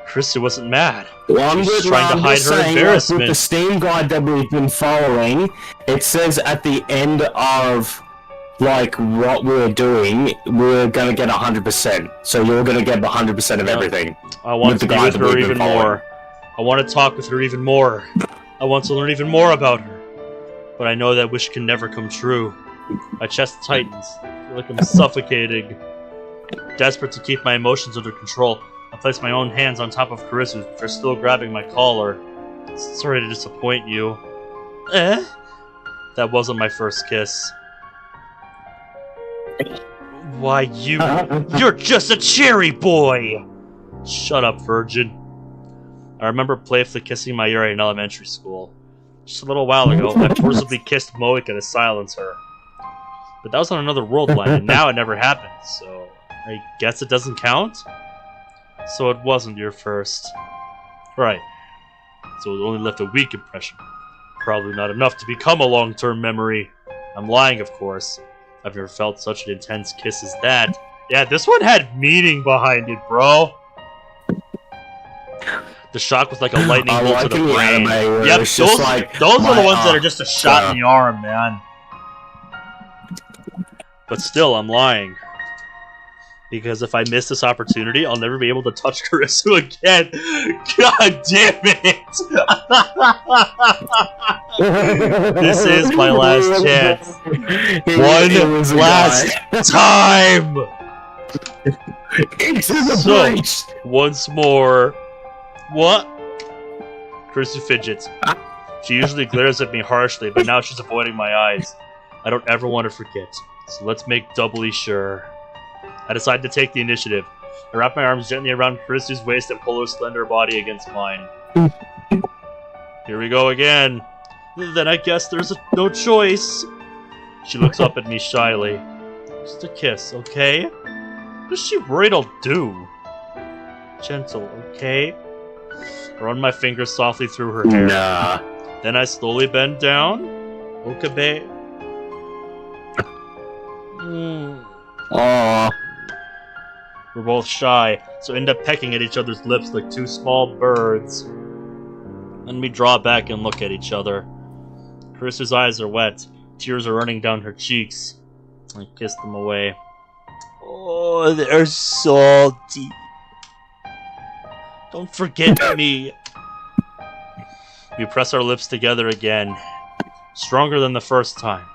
Kurisu wasn't mad. Well, She's trying to hide her embarrassment. With the Steam guide that we've been following, it says at the end of like what we're doing, we're gonna get 100%. So you're gonna get 100% of everything. I want to be with her even more. I want to talk with her even more. I want to learn even more about her. But I know that wish can never come true. My chest tightens. I feel like I'm suffocating. Desperate to keep my emotions under control, I place my own hands on top of Kurisu's, which are still grabbing my collar. Sorry to disappoint you. That wasn't my first kiss. Why, you're just a cherry boy! Shut up, virgin. I remember playfully kissing Mayuri in elementary school. Just a little while ago, I forcibly kissed Moika to silence her. But that was on another world line, and now it never happened, so I guess it doesn't count? So it wasn't your first. Right. So it only left a weak impression. Probably not enough to become a long-term memory. I'm lying, of course. I've never felt such an intense kiss as that. Yeah, this one had meaning behind it, bro. The shock was like a lightning bolt to the brain. Yep, those are the ones that are just a shot in the arm, man. But still, I'm lying. Because if I miss this opportunity, I'll never be able to touch Kurisu again. God damn it! This is my last chance. One last time! Into the breach! Once more. What? Kurisu fidgets. She usually glares at me harshly, but now she's avoiding my eyes. I don't ever want to forget, so let's make doubly sure. I decide to take the initiative. I wrap my arms gently around Kurisu's waist and pull her slender body against mine. Here we go again. Then I guess there's no choice. She looks up at me shyly. Just a kiss, okay? What is she worried I'll do? Gentle, okay? I run my fingers softly through her hair. Nah. Then I slowly bend down. Okabe. Aww. We're both shy, so end up pecking at each other's lips like two small birds. Then we draw back and look at each other. Kurisu's eyes are wet. Tears are running down her cheeks. I kiss them away. Oh, they're salty. Don't forget me. We press our lips together again. Stronger than the first time.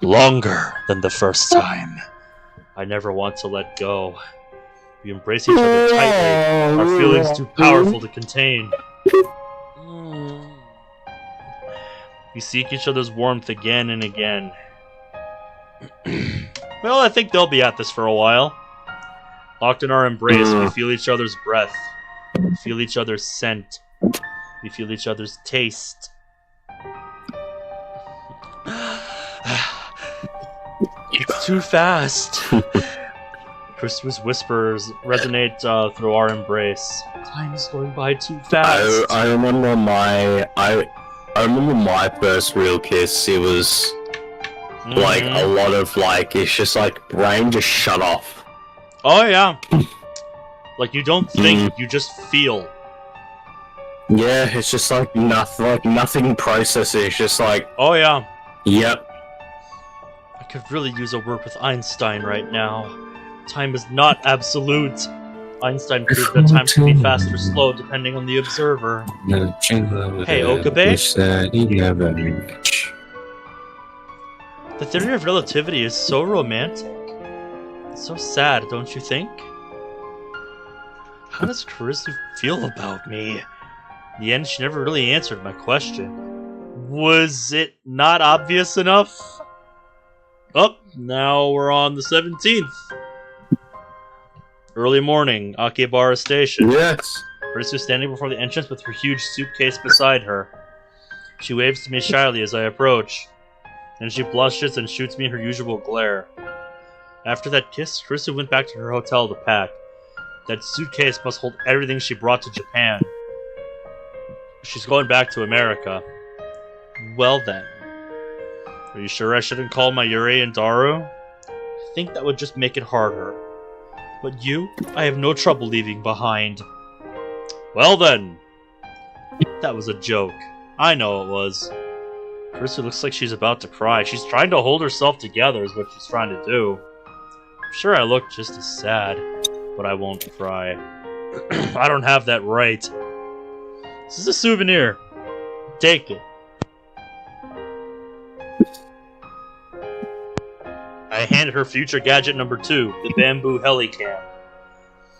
Longer than the first time. I never want to let go. We embrace each other tightly. Our feelings too powerful to contain. We seek each other's warmth again and again. Well, I think they'll be at this for a while. Locked in our embrace, we feel each other's breath. We feel each other's scent. We feel each other's taste. It's too fast. Kurisu's whispers resonate through our embrace. Time is going by too fast. I remember my first real kiss. It was like a lot of like, it's just like brain just shut off. Oh yeah. Like you don't think, you just feel. Yeah, it's just like nothing processes. It's just like, oh yeah. Yep. I could really use a word with Einstein right now. Time is not absolute. Einstein proved that time can be fast or slow depending on the observer. Hey, Okabe? The theory of relativity is so romantic. It's so sad, don't you think? How does Kurisu feel about me? In the end, she never really answered my question. Was it not obvious enough? Oh, now we're on the 17th. Early morning, Akibara Station. Yes. Kurisu standing before the entrance with her huge suitcase beside her. She waves to me shyly as I approach. Then she blushes and shoots me her usual glare. After that kiss, Kurisu went back to her hotel to pack. That suitcase must hold everything she brought to Japan. She's going back to America. Well then. Are you sure I shouldn't call Mayuri and Daru? I think that would just make it harder. But you, I have no trouble leaving behind. Well then. That was a joke. I know it was. Kurisu looks like she's about to cry. She's trying to hold herself together is what she's trying to do. I'm sure I look just as sad, but I won't cry. I don't have that right. This is a souvenir. Take it. I hand her future gadget number 2, the bamboo helicam.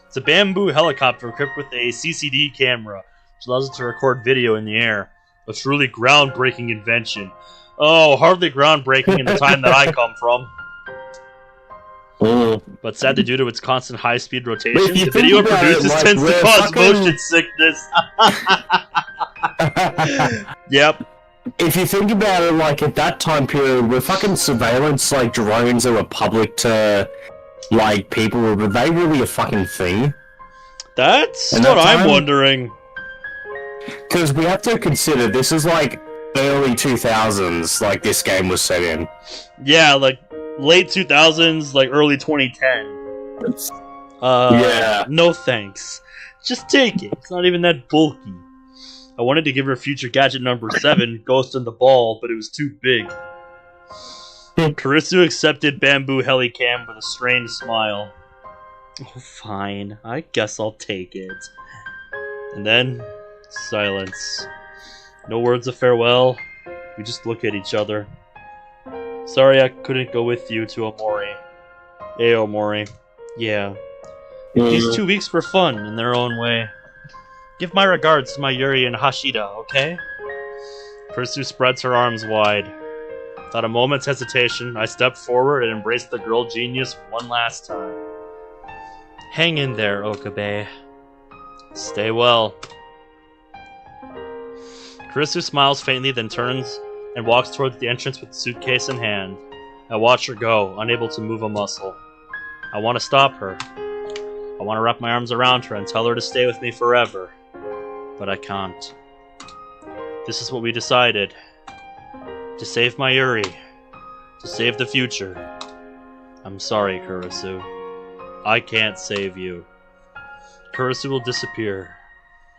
It's a bamboo helicopter equipped with a CCD camera, which allows it to record video in the air. A truly groundbreaking invention. Oh, hardly groundbreaking in the time that I come from. But sadly, due to its constant high-speed rotation, the video it produces tends to cause motion sickness. Yep. If you think about it, like, at that time period, were fucking surveillance, like, drones that were public to, like, people, were they really a fucking thing? That's what I'm wondering. Because we have to consider, this is, like, early 2000s, like, this game was set in. Yeah, like, late 2000s, like, early 2010. Yeah. No thanks. Just take it. It's not even that bulky. I wanted to give her future gadget number 7, Ghost in the Ball, but it was too big. Kurisu accepted bamboo helicam with a strained smile. Oh, fine. I guess I'll take it. And then, silence. No words of farewell. We just look at each other. Sorry I couldn't go with you to Omori. Omori. Yeah. These 2 weeks were fun in their own way. Give my regards to Mayuri and Hashida, okay? Kurisu spreads her arms wide. Without a moment's hesitation, I stepped forward and embraced the girl genius one last time. Hang in there, Okabe. Stay well. Kurisu smiles faintly, then turns and walks towards the entrance with the suitcase in hand. I watch her go, unable to move a muscle. I want to stop her. I want to wrap my arms around her and tell her to stay with me forever. But I can't. This is what we decided. To save Mayuri. To save the future. I'm sorry, Kurisu. I can't save you. Kurisu will disappear.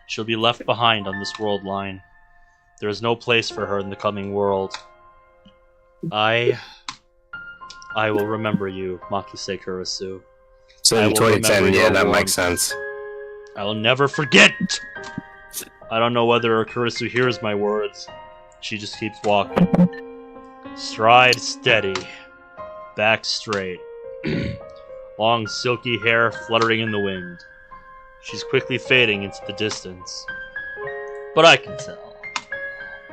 She'll be left behind on this world line. There is no place for her in the coming world. I will remember you, Makise Kurisu. So in 2010, yeah, that makes sense. I will never forget! I don't know whether Kurisu hears my words. She just keeps walking. Stride steady. Back straight. Long silky hair fluttering in the wind. She's quickly fading into the distance. But I can tell.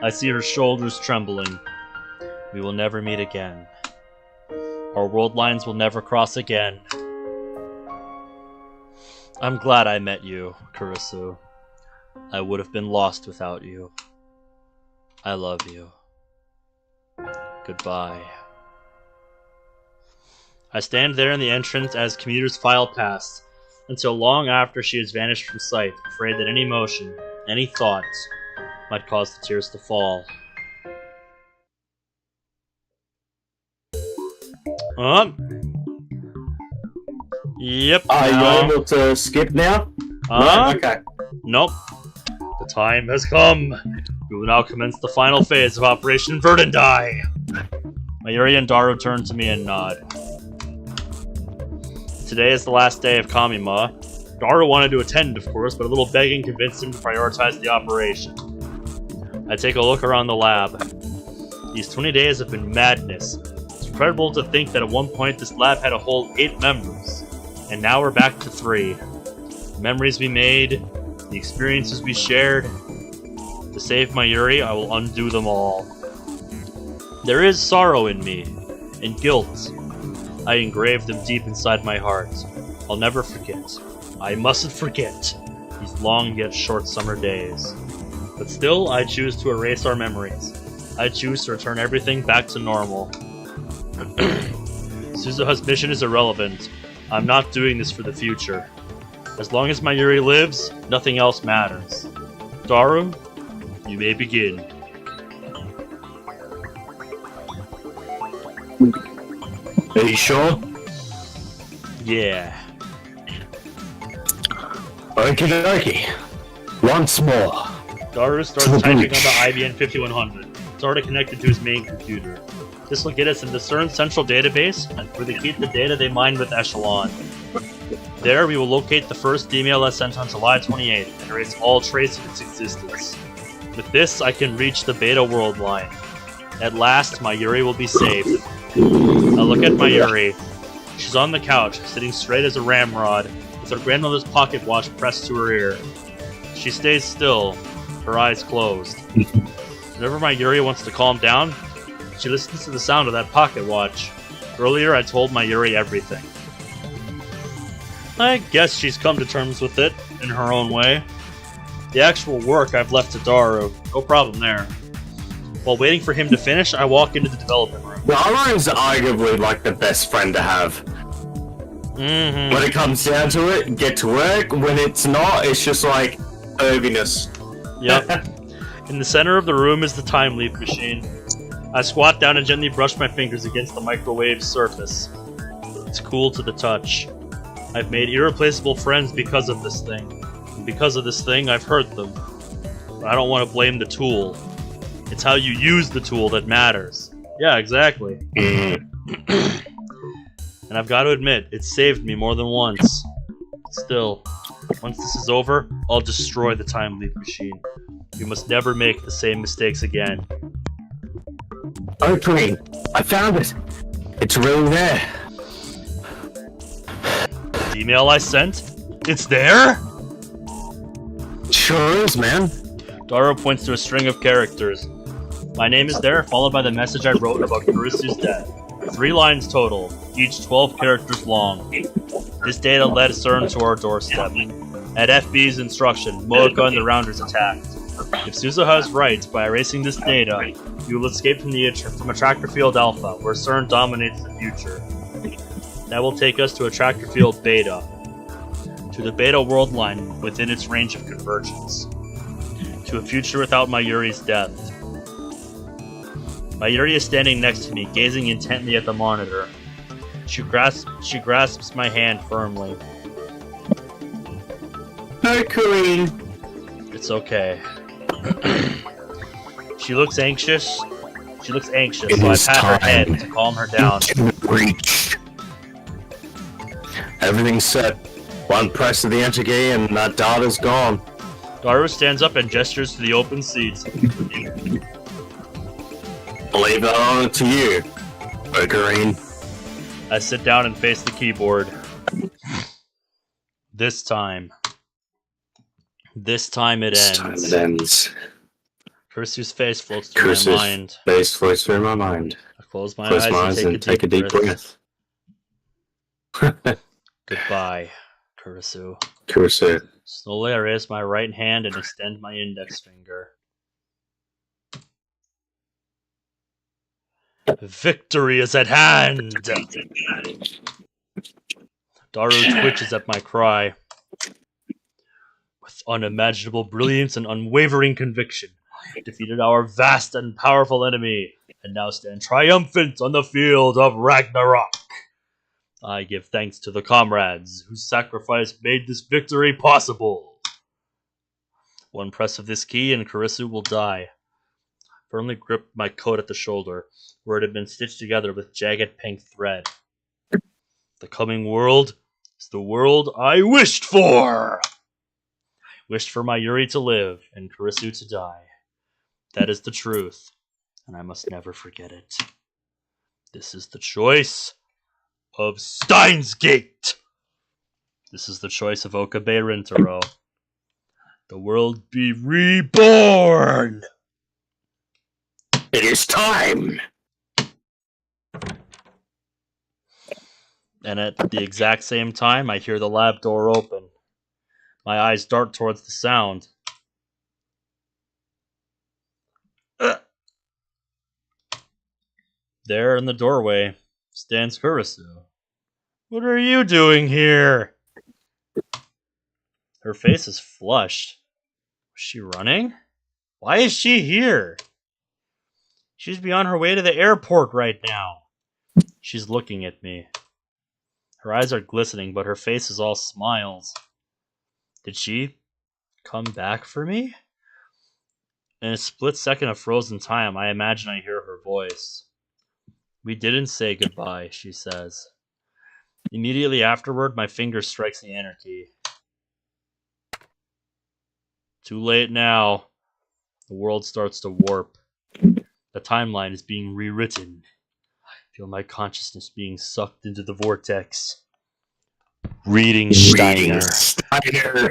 I see her shoulders trembling. We will never meet again. Our world lines will never cross again. I'm glad I met you, Kurisu. I would have been lost without you. I love you. Goodbye. I stand there in the entrance as commuters file past, until long after she has vanished from sight, afraid that any motion, any thought, might cause the tears to fall. Yep. Are you able to skip now? Right, okay. Nope. The time has come. We will now commence the final phase of Operation Verdandie. Mayuri and Daru turn to me and nod. Today is the last day of Kamima. Daru wanted to attend, of course, but a little begging convinced him to prioritize the operation. I take a look around the lab. These 20 days have been madness. It's incredible to think that at one point this lab had a whole 8 members, and now we're back to 3. The memories we made, the experiences we shared. To save Mayuri, I will undo them all. There is sorrow in me, and guilt. I engraved them deep inside my heart. I'll never forget. I mustn't forget these long yet short summer days. But still, I choose to erase our memories. I choose to return everything back to normal. Suzuha's mission is irrelevant. I'm not doing this for the future. As long as Mayuri lives, nothing else matters. Daru, you may begin. Are you sure? Yeah. Okie dokie. Once more. Daru starts typing on the IBM 5100. It's already connected to his main computer. This will get us into CERN's central database, where they keep the data they mine with Echelon. There, we will locate the first DMLS sent on July 28th and erase all trace of its existence. With this, I can reach the Beta worldline. At last, Mayuri will be saved. Now look at Mayuri. She's on the couch, sitting straight as a ramrod, with her grandmother's pocket watch pressed to her ear. She stays still, her eyes closed. Whenever Mayuri wants to calm down, she listens to the sound of that pocket watch. Earlier, I told Mayuri everything. I guess she's come to terms with it, in her own way. The actual work I've left to Daru, no problem there. While waiting for him to finish, I walk into the development room. Daru is arguably like the best friend to have. Mm-hmm. When it comes down to it, get to work. When it's not, it's just like irviness. Yep. In the center of the room is the time leap machine. I squat down and gently brush my fingers against the microwave surface. It's cool to the touch. I've made irreplaceable friends because of this thing. And because of this thing, I've hurt them. But I don't want to blame the tool. It's how you use the tool that matters. Yeah, exactly. And I've got to admit, it's saved me more than once. Still, once this is over, I'll destroy the time leap machine. We must never make the same mistakes again. Oh, Green, I found it. It's really there. The email I sent? It's there? Sure is, man. Daru points to a string of characters. My name is there, followed by the message I wrote about Kurisu's death. 3 lines total, each 12 characters long. This data led CERN to our doorstep. At FB's instruction, Moeka and the Rounders attacked. If Suzuha is right, by erasing this data, you will escape from Attractor Field Alpha, where CERN dominates the future. That will take us to Attractor Field Beta, to the Beta worldline within its range of convergence, to a future without Mayuri's death. Mayuri is standing next to me, gazing intently at the monitor. She grasps my hand firmly. No, Queen. It's okay. She looks anxious, so I pat her head to calm her down. Reach. Everything's set. One press of the enter key and that data's gone. Daru stands up and gestures to the open seats. Leave that on to you, Green. I sit down and face the keyboard. This time it ends. Kurisu's face floats through my mind. Face floats through my mind. I close my eyes and take a deep breath. Goodbye, Kurisu. Slowly I raise my right hand and extend my index finger. Victory is at hand! Daru twitches at my cry. With unimaginable brilliance and unwavering conviction, I defeated our vast and powerful enemy, and now stand triumphant on the field of Ragnarok. I give thanks to the comrades whose sacrifice made this victory possible. One press of this key and Kurisu will die. I firmly gripped my coat at the shoulder, where it had been stitched together with jagged pink thread. The coming world is the world I wished for! Wished for Mayuri to live and Kurisu to die. That is the truth, and I must never forget it. This is the choice of Steins Gate! This is the choice of Okabe Rintaro. The world be reborn! It is time! And at the exact same time, I hear the lab door open. My eyes dart towards the sound. There in the doorway stands Kurisu. What are you doing here? Her face is flushed. Was she running? Why is she here? She's be on her way to the airport right now. She's looking at me. Her eyes are glistening, but her face is all smiles. Did she come back for me? In a split second of frozen time, I imagine I hear her voice. We didn't say goodbye, she says. Immediately afterward, my finger strikes the enter key. Too late now. The world starts to warp. The timeline is being rewritten. I feel my consciousness being sucked into the vortex. Reading Steiner.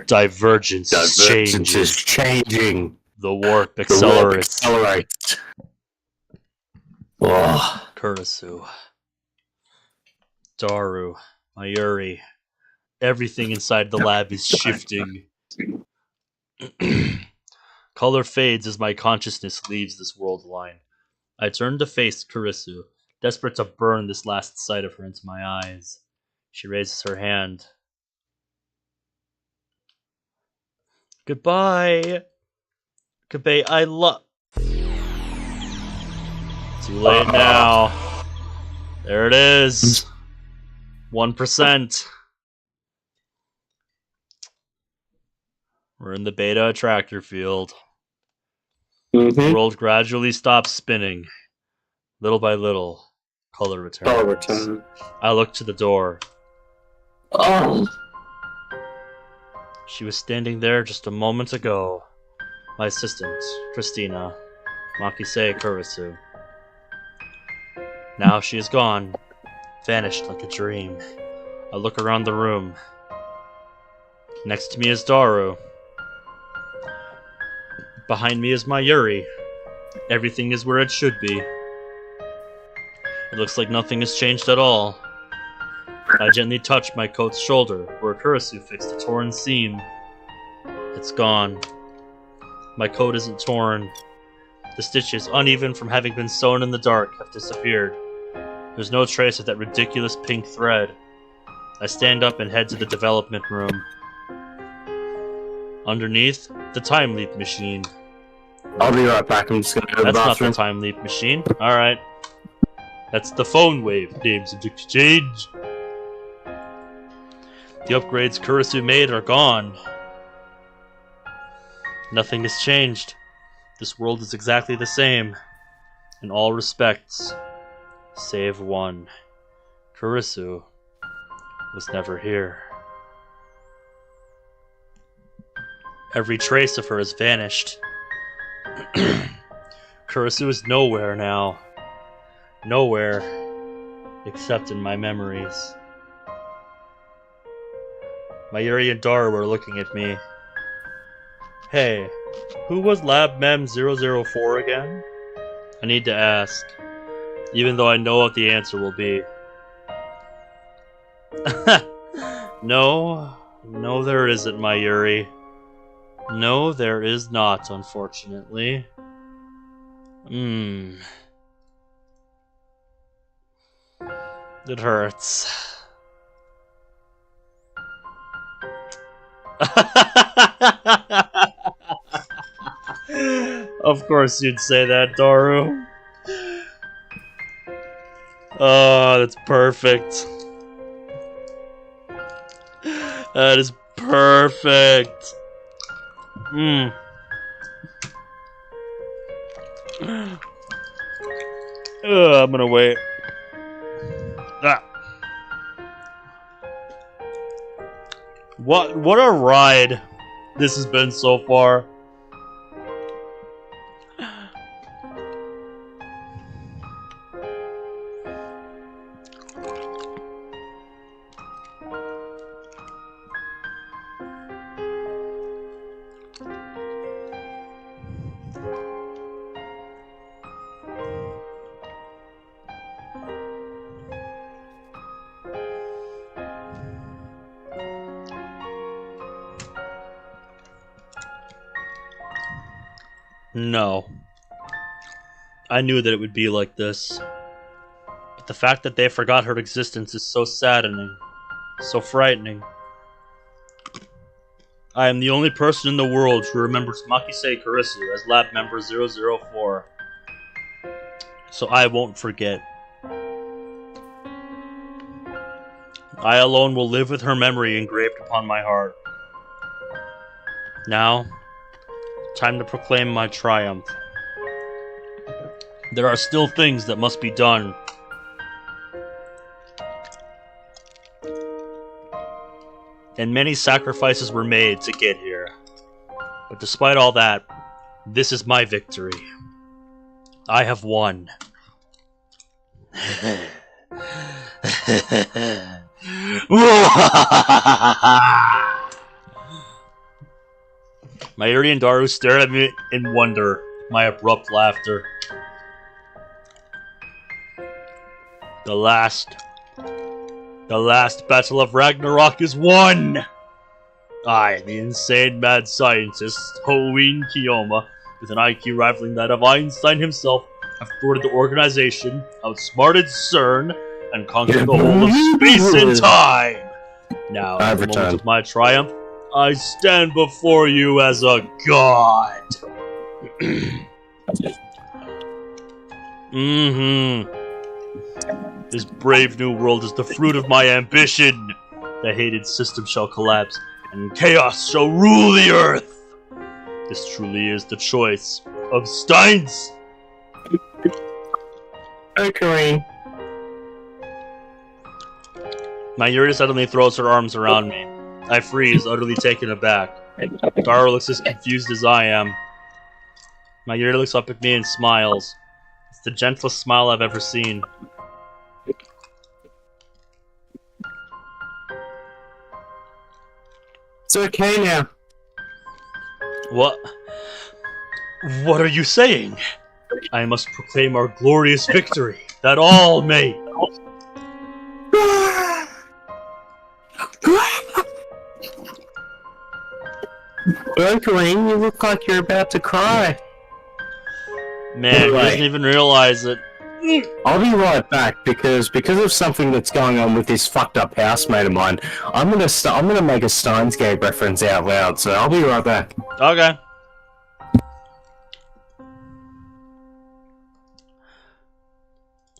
Divergence is changing. The warp accelerates. Oh. Kurisu. Daru. Mayuri. Everything inside the lab is shifting. Color fades as my consciousness leaves this world line. I turn to face Kurisu, desperate to burn this last sight of her into my eyes. She raises her hand. Goodbye. Goodbye, I love... Too late now. There it is. 1%. We're in the beta attractor field. The world gradually stops spinning. Little by little, color returns. I look to the door. Oh. She was standing there just a moment ago. My assistant, Christina, Makise Kurisu. Now she is gone, vanished like a dream. I look around the room. Next to me is Daru. Behind me is Mayuri. Everything is where it should be. It looks like nothing has changed at all. I gently touch my coat's shoulder, where Kurisu fixed a torn seam. It's gone. My coat isn't torn. The stitches, uneven from having been sewn in the dark, have disappeared. There's no trace of that ridiculous pink thread. I stand up and head to the development room. Underneath, the time leap machine. I'll be right back. I'm just gonna go to the bathroom. That's not the time leap machine. Alright. That's the phone wave. Names of exchange. The upgrades Kurisu made are gone. Nothing has changed. This world is exactly the same. In all respects. Save one. Kurisu was never here. Every trace of her has vanished. Kurisu is nowhere now. Nowhere except in my memories. Mayuri and Daru are looking at me. Hey, who was Lab Mem 004 again? I need to ask, even though I know what the answer will be. No, there isn't, Mayuri. No, there is not, unfortunately. It hurts. Of course you'd say that, Daru. Oh, that's perfect. That is perfect. I'm gonna wait. Ah. What a ride this has been so far. No. I knew that it would be like this. But the fact that they forgot her existence is so saddening. So frightening. I am the only person in the world who remembers Makise Kurisu as lab member 004. So I won't forget. I alone will live with her memory engraved upon my heart. Now, time to proclaim my triumph. There are still things that must be done. And many sacrifices were made to get here. But despite all that, this is my victory. I have won. Mayuri and Daru stared at me in wonder at my abrupt laughter. The last battle of Ragnarok is won! I, the insane mad scientist, Hoin Kiyoma, with an IQ rivaling that of Einstein himself, have thwarted the organization, outsmarted CERN, and conquered the whole of space and time! Now, at the moment of my triumph, I stand before you as a god! This brave new world is the fruit of my ambition! The hated system shall collapse, and chaos shall rule the earth! This truly is the choice of Steins! Okay. Mayuri suddenly throws her arms around me. I freeze, utterly taken aback. Daru looks as confused as I am. Mayuri looks up at me and smiles. It's the gentlest smile I've ever seen. It's okay now. What are you saying? I must proclaim our glorious victory, that all may... Berkeley, you look like you're about to cry. Man, he doesn't even realize it. I'll be right back because of something that's going on with this fucked up housemate of mine. I'm gonna make a Steins Gate reference out loud, so I'll be right back. Okay.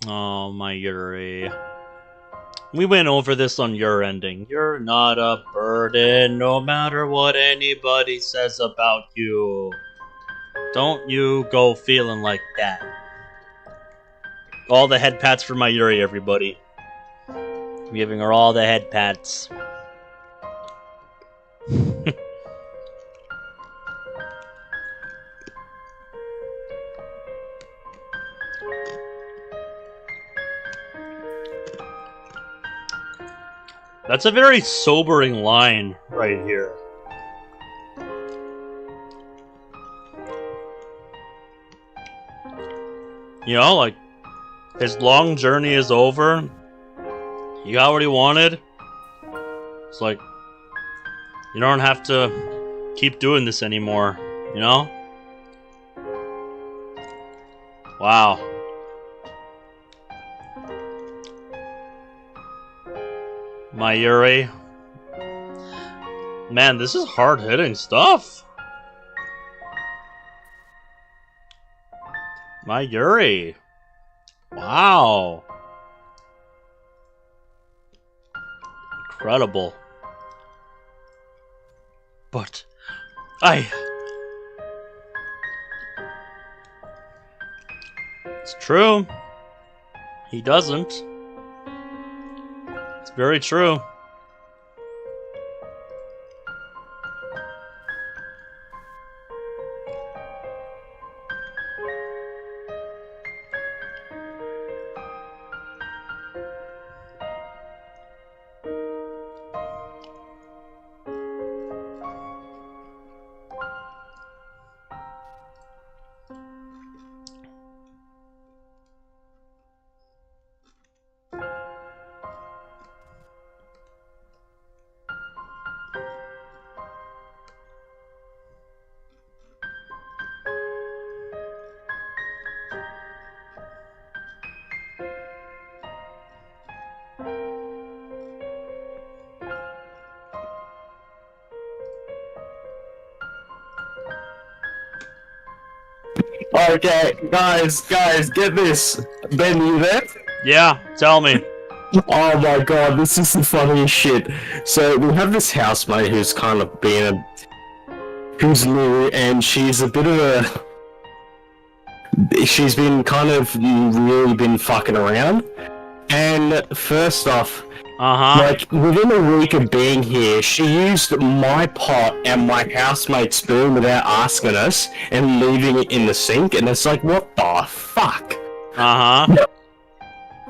Oh, my Yuri. We went over this on your ending. You're not a burden, no matter what anybody says about you. Don't you go feeling like that. All the head pats for Mayuri, everybody. I'm giving her all the head pats. That's a very sobering line right here. You know, like, his long journey is over. You got what he wanted. It's like, you don't have to keep doing this anymore, you know? Wow. Mayuri. Man, this is hard-hitting stuff. Mayuri. Wow. Incredible. But it's true. He doesn't. It's very true. Okay, guys, get this. Ben, you there? Yeah, tell me. Oh my god, this is the funniest shit. So we have this housemate who's kind of who's new, and she's a bit of she's been kind of really been fucking around. And first off, like within a week of being here, she used my pot and my housemate's spoon without asking us and leaving it in the sink, and it's like, what the fuck?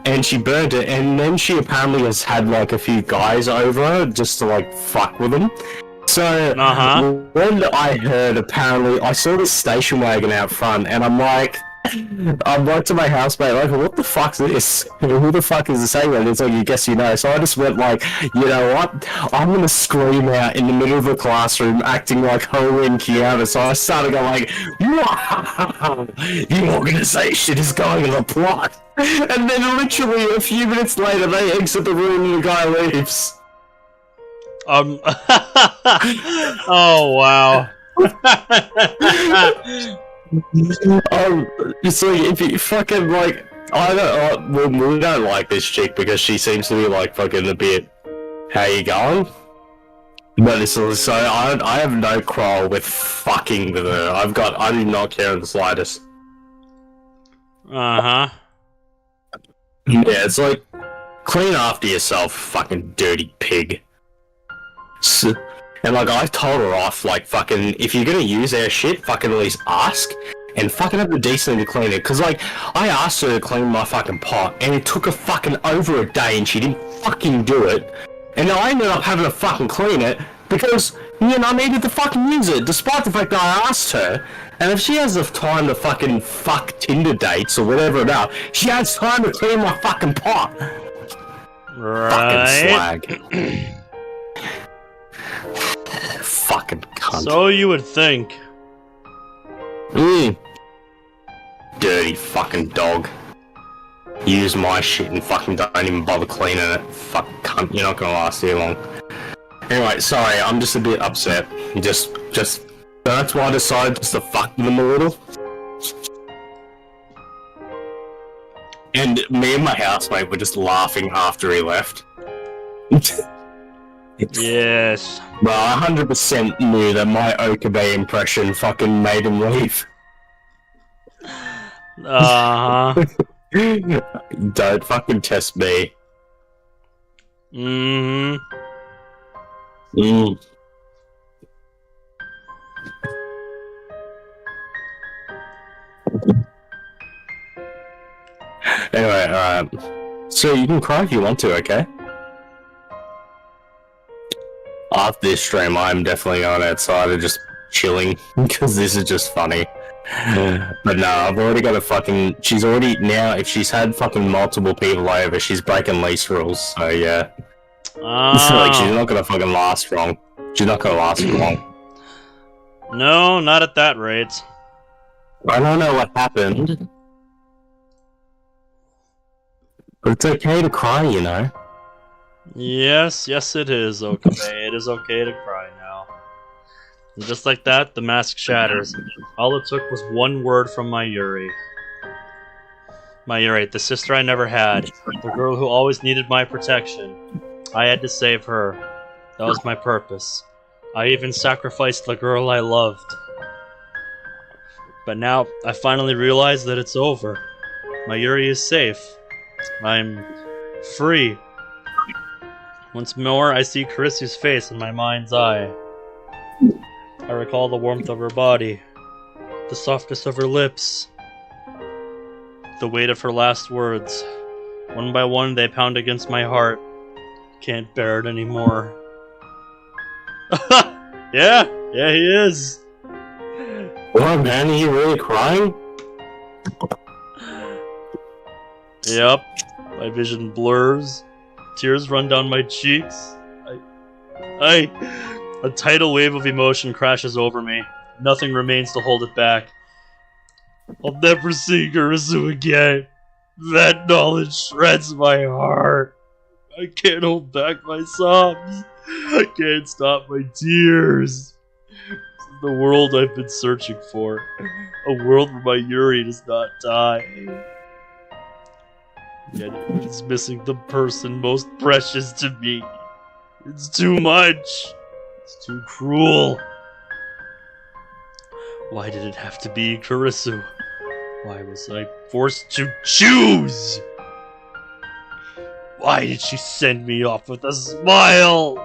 And she burnt it, and then she apparently has had like a few guys over just to like fuck with them. So when I heard, apparently I saw this station wagon out front, and I'm like to my housemate, like, what the fuck's this? Who the fuck is this anyway? It's like, you guess you know. So I just went like, you know what? I'm gonna scream out in the middle of the classroom, acting like Homer and Kiana. So I started going like, wow, the organization is going on a plot. And then literally a few minutes later, they exit the room and the guy leaves. Oh wow. It's like, if you fucking like, we don't like this chick because she seems to be like fucking a bit, how you going? But it's so I have no quarrel with fucking with her. I do not care in the slightest. Uh-huh. Yeah, it's like, clean after yourself, fucking dirty pig. So, and like, I told her off, like, fucking, if you're gonna use our shit, fucking at least ask, and fucking have the decency to clean it. Cause like, I asked her to clean my fucking pot, and it took her fucking over a day, and she didn't fucking do it. And I ended up having to fucking clean it, because, you know, I needed to fucking use it, despite the fact that I asked her. And if she has the time to fucking fuck Tinder dates or whatever it is, she has time to clean my fucking pot. Right. Fucking slag. Fucking cunt. So you would think. Dirty fucking dog. Use my shit and fucking don't even bother cleaning it. Fucking cunt, you're not gonna last here long. Anyway, sorry, I'm just a bit upset. Just that's why I decided just to fuck them a little. And me and my housemate were just laughing after he left. Yes. Well, I 100% knew that my Okabe impression fucking made him leave. Don't fucking test me. Anyway, alright. So you can cry if you want to, okay? After this stream, I'm definitely going outside and just chilling, because this is just funny. But no, I've already got a fucking... She's already... Now, if she's had fucking multiple people over, she's breaking lease rules, so yeah. So, like, she's not gonna fucking last long. She's not gonna last for long. No, not at that rate. I don't know what happened. But it's okay to cry, you know? Yes, yes it is, Okabe. It is okay to cry now. And just like that, the mask shatters. All it took was one word from Mayuri. Mayuri, the sister I never had. The girl who always needed my protection. I had to save her. That was my purpose. I even sacrificed the girl I loved. But now, I finally realize that it's over. Mayuri is safe. I'm free. Once more, I see Kurisu's face in my mind's eye. I recall the warmth of her body, the softness of her lips, the weight of her last words. One by one, they pound against my heart. Can't bear it anymore. Yeah, he is. What, man? Are you really crying? Yep. My vision blurs. Tears run down my cheeks. A tidal wave of emotion crashes over me. Nothing remains to hold it back. I'll never see Kurisu again. That knowledge shreds my heart. I can't hold back my sobs. I can't stop my tears. This is the world I've been searching for. A world where Mayuri does not die. Yet it's missing the person most precious to me. It's too much. It's too cruel. Why did it have to be Kurisu? Why was I forced to choose? Why did she send me off with a smile?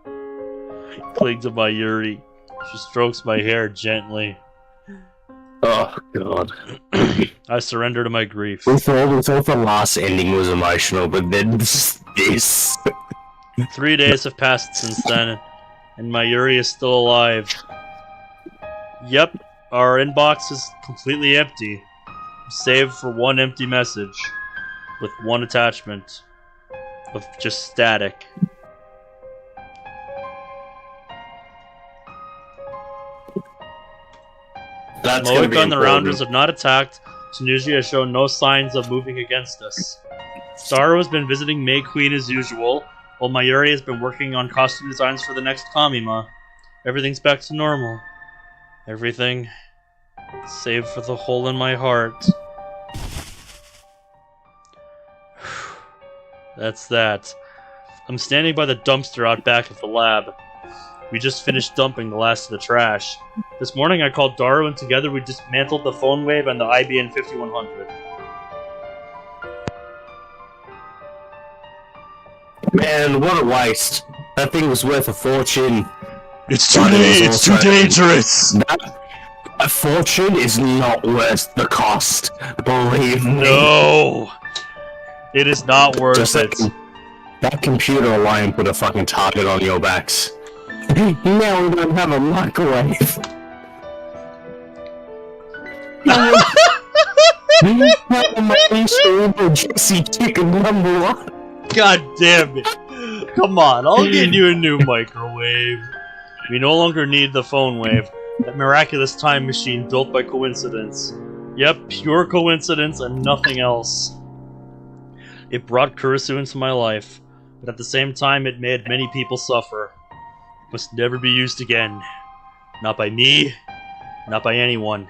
I cling to Mayuri. She strokes my hair gently. Oh, God. I surrender to my grief. We thought the last ending was emotional, but then this. 3 days have passed since then, and Mayuri is still alive. Yep, our inbox is completely empty, save for one empty message, with one attachment of just static. Moika and the Rounders have not attacked. Tunisia has shown no signs of moving against us. Starro has been visiting May Queen as usual, while Mayuri has been working on costume designs for the next Kamima. Everything's back to normal. Everything, save for the hole in my heart. That's that. I'm standing by the dumpster out back of the lab. We just finished dumping the last of the trash. This morning I called Daru and together we dismantled the phone wave and the IBN 5100. Man, what a waste. That thing was worth a fortune. It's too dangerous! A fortune is not worth the cost. Believe me. No! It is not worth it. That computer alone put a fucking target on your backs. Now we don't have a microwave. Juicy chicken #1. God damn it. Come on, I'll get you a new microwave. We no longer need the phone wave. That miraculous time machine built by coincidence. Yep, pure coincidence and nothing else. It brought Kurisu into my life, but at the same time it made many people suffer. It must never be used again. Not by me, not by anyone.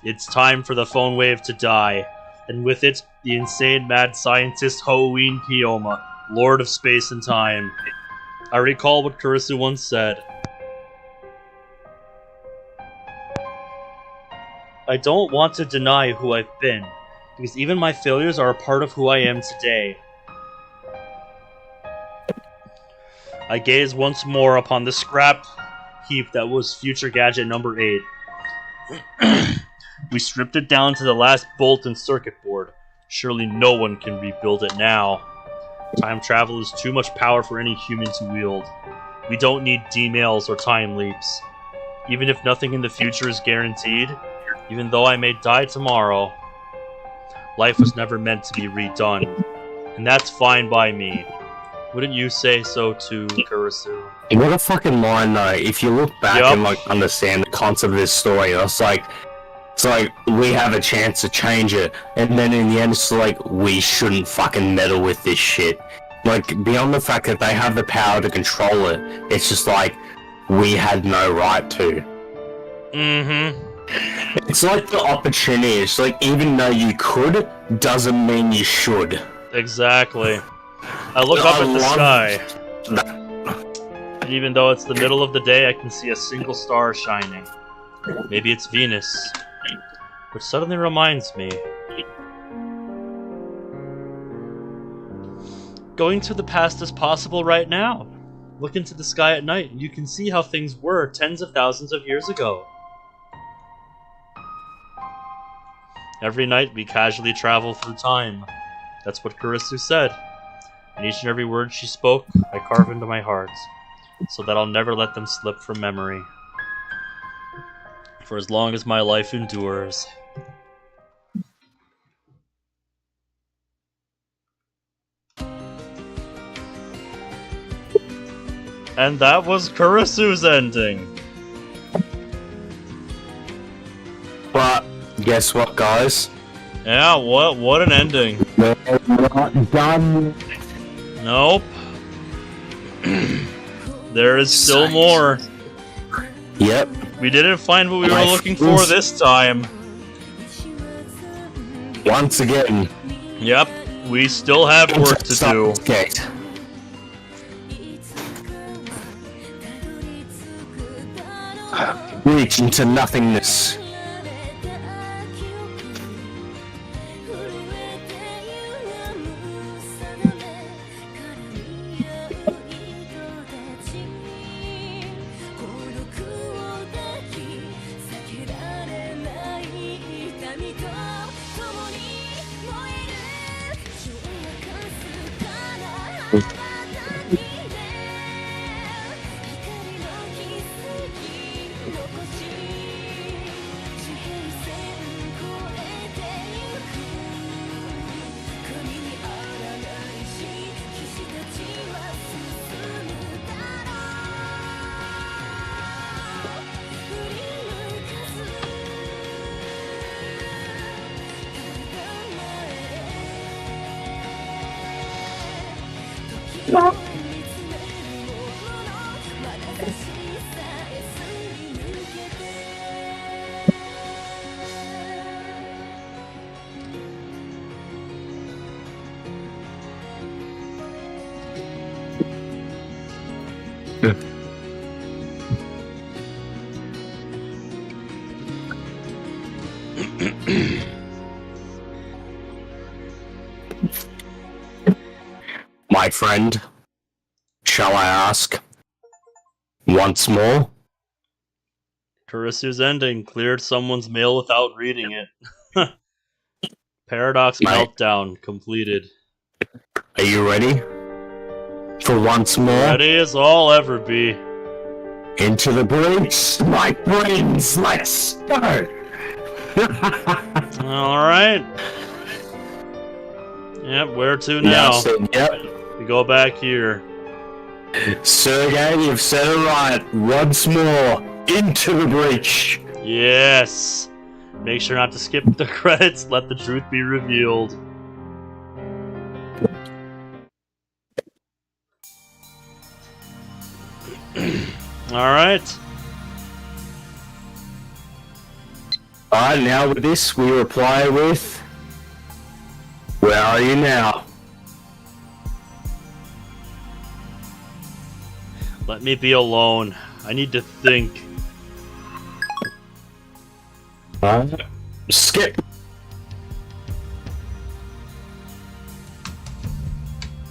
It's time for the phone wave to die, and with it, the insane mad scientist Hououin Kiyoma, Lord of Space and Time. I recall what Kurisu once said. I don't want to deny who I've been, because even my failures are a part of who I am today. I gaze once more upon the scrap heap that was Future Gadget number 8. We stripped it down to the last bolt and circuit board. Surely no one can rebuild it now. Time travel is too much power for any human to wield. We don't need D-mails or time leaps. Even if nothing in the future is guaranteed, even though I may die tomorrow, life was never meant to be redone. And that's fine by me. Wouldn't you say so too, Kurisu? What a fucking line though. If you look back and like understand the concept of this story, it's like we have a chance to change it, and then in the end it's like we shouldn't fucking meddle with this shit. Like, beyond the fact that they have the power to control it, it's just like, we had no right to. Mm-hmm. It's like the opportunity. It's like, even though you could, doesn't mean you should. Exactly. I look up at the sky. And even though it's the middle of the day, I can see a single star shining. Maybe it's Venus. Which suddenly reminds me. Going to the past is possible right now. Look into the sky at night, and you can see how things were tens of thousands of years ago. Every night we casually travel through time. That's what Kurisu said. And each and every word she spoke, I carve into my heart, so that I'll never let them slip from memory. For as long as my life endures. And that was Kurisu's ending. But guess what, guys? Yeah, what an ending. We're not done. Nope. There is still more. Yep. We didn't find what we were looking for this time. Once again. Yep, we still have work to do. Gate. Reach into nothingness. My friend, shall I ask once more? Kurisu's ending cleared someone's mail without reading it. Paradox meltdown completed. Are you ready? For once more? Ready as I'll ever be. Into the breach, my friends, let's go! Alright. Yep, where to now? Yep. We go back here. Sergey, you've said it right. Once more, into the breach. Yes. Make sure not to skip the credits. Let the truth be revealed. Alright. Alright, now with this, we reply with... Where are you now? Let me be alone. I need to think. Skip.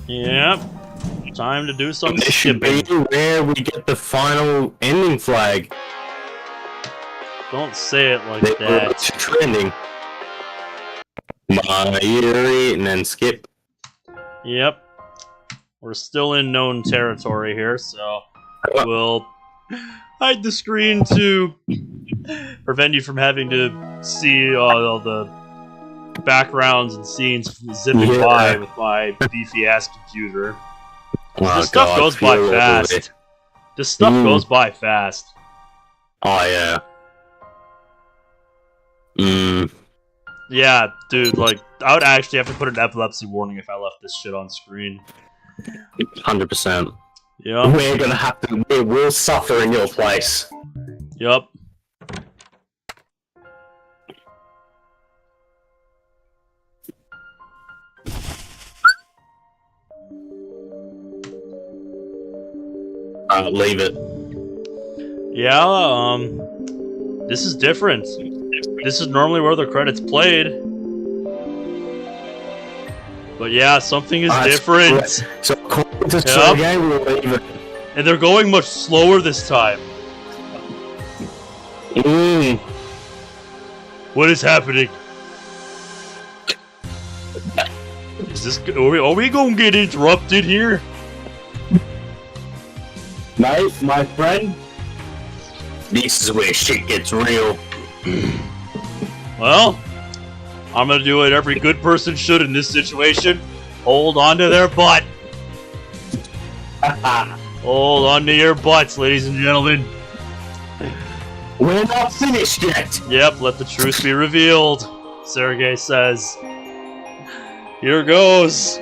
Yep. Time to do some This should be skipping. where we get the final ending flag. Don't say it like That that. it's trending. Mayuri, and then skip. Yep. We're still in known territory here, so we'll hide the screen to prevent you from having to see all the backgrounds and scenes zipping by with my beefy ass computer. This stuff goes by fast. This stuff goes by fast. Oh yeah. Yeah, dude, like, I would actually have to put an epilepsy warning if I left this shit on screen. 100%. Yep. We're gonna have to. We will suffer in your place. Yep. Leave it. Yeah, this is different. This is normally where the credits played. But yeah, something is different. So according to Sergey, we'll leave it. And they're going much slower this time. What is happening? Is this? Are we gonna get interrupted here? Mate, my friend, this is where shit gets real. Well, I'm gonna do what every good person should in this situation. Hold on to their butt. Hold on to your butts, ladies and gentlemen. We're not finished yet. Yep, let the truth be revealed, Sergey says. Here goes.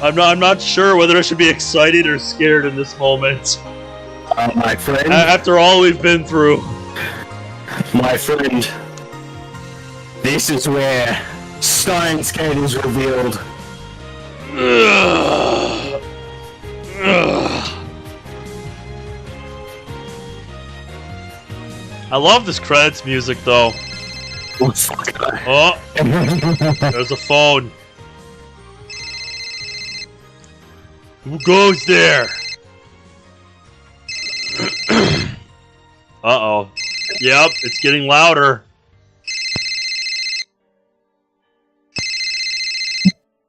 I'm not sure whether I should be excited or scared in this moment. My friend. After all we've been through. My friend. This is where Steins gate is revealed. I love this credits music though. Oh, there's a phone. Who goes there? Uh-oh. Yep, it's getting louder.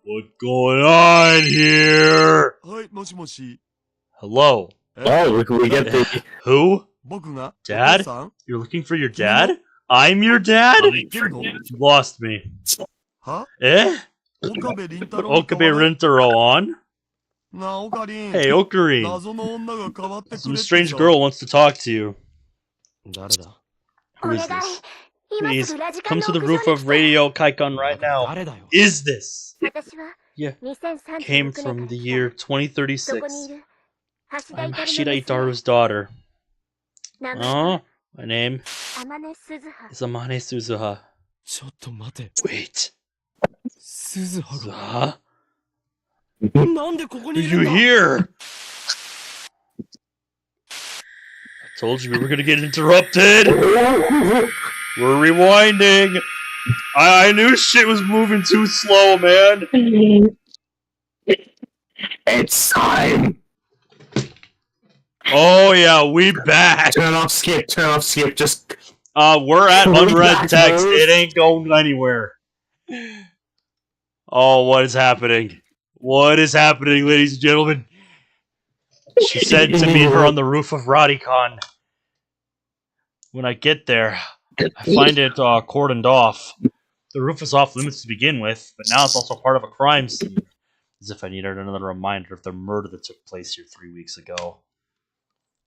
What's going on here? Hello. Oh, we get the... Who? Dad? You're looking for your dad? I'm your dad? You lost me. Eh? Okabe Rintaro on? Hey, Ocarine. Some strange girl wants to talk to you. Who is this? Please, come to the roof of Radio Kaikon right now. Is this? Yeah. Came from the year 2036. I'm Hashira Itaru's daughter. Oh, my name is Amane Suzuha. Wait. Suzuha? Are you here? I told you we were gonna get interrupted. We're rewinding. I knew shit was moving too slow, man. It's time. Oh yeah, we back. Turn off skip, just... we're at unread text. It ain't going anywhere. Oh, what is happening? What is happening, ladies and gentlemen? She said to meet her on the roof of Radicon. When I get there, I find it cordoned off. The roof is off limits to begin with, but now it's also part of a crime scene. As if I needed another reminder of the murder that took place here 3 weeks ago.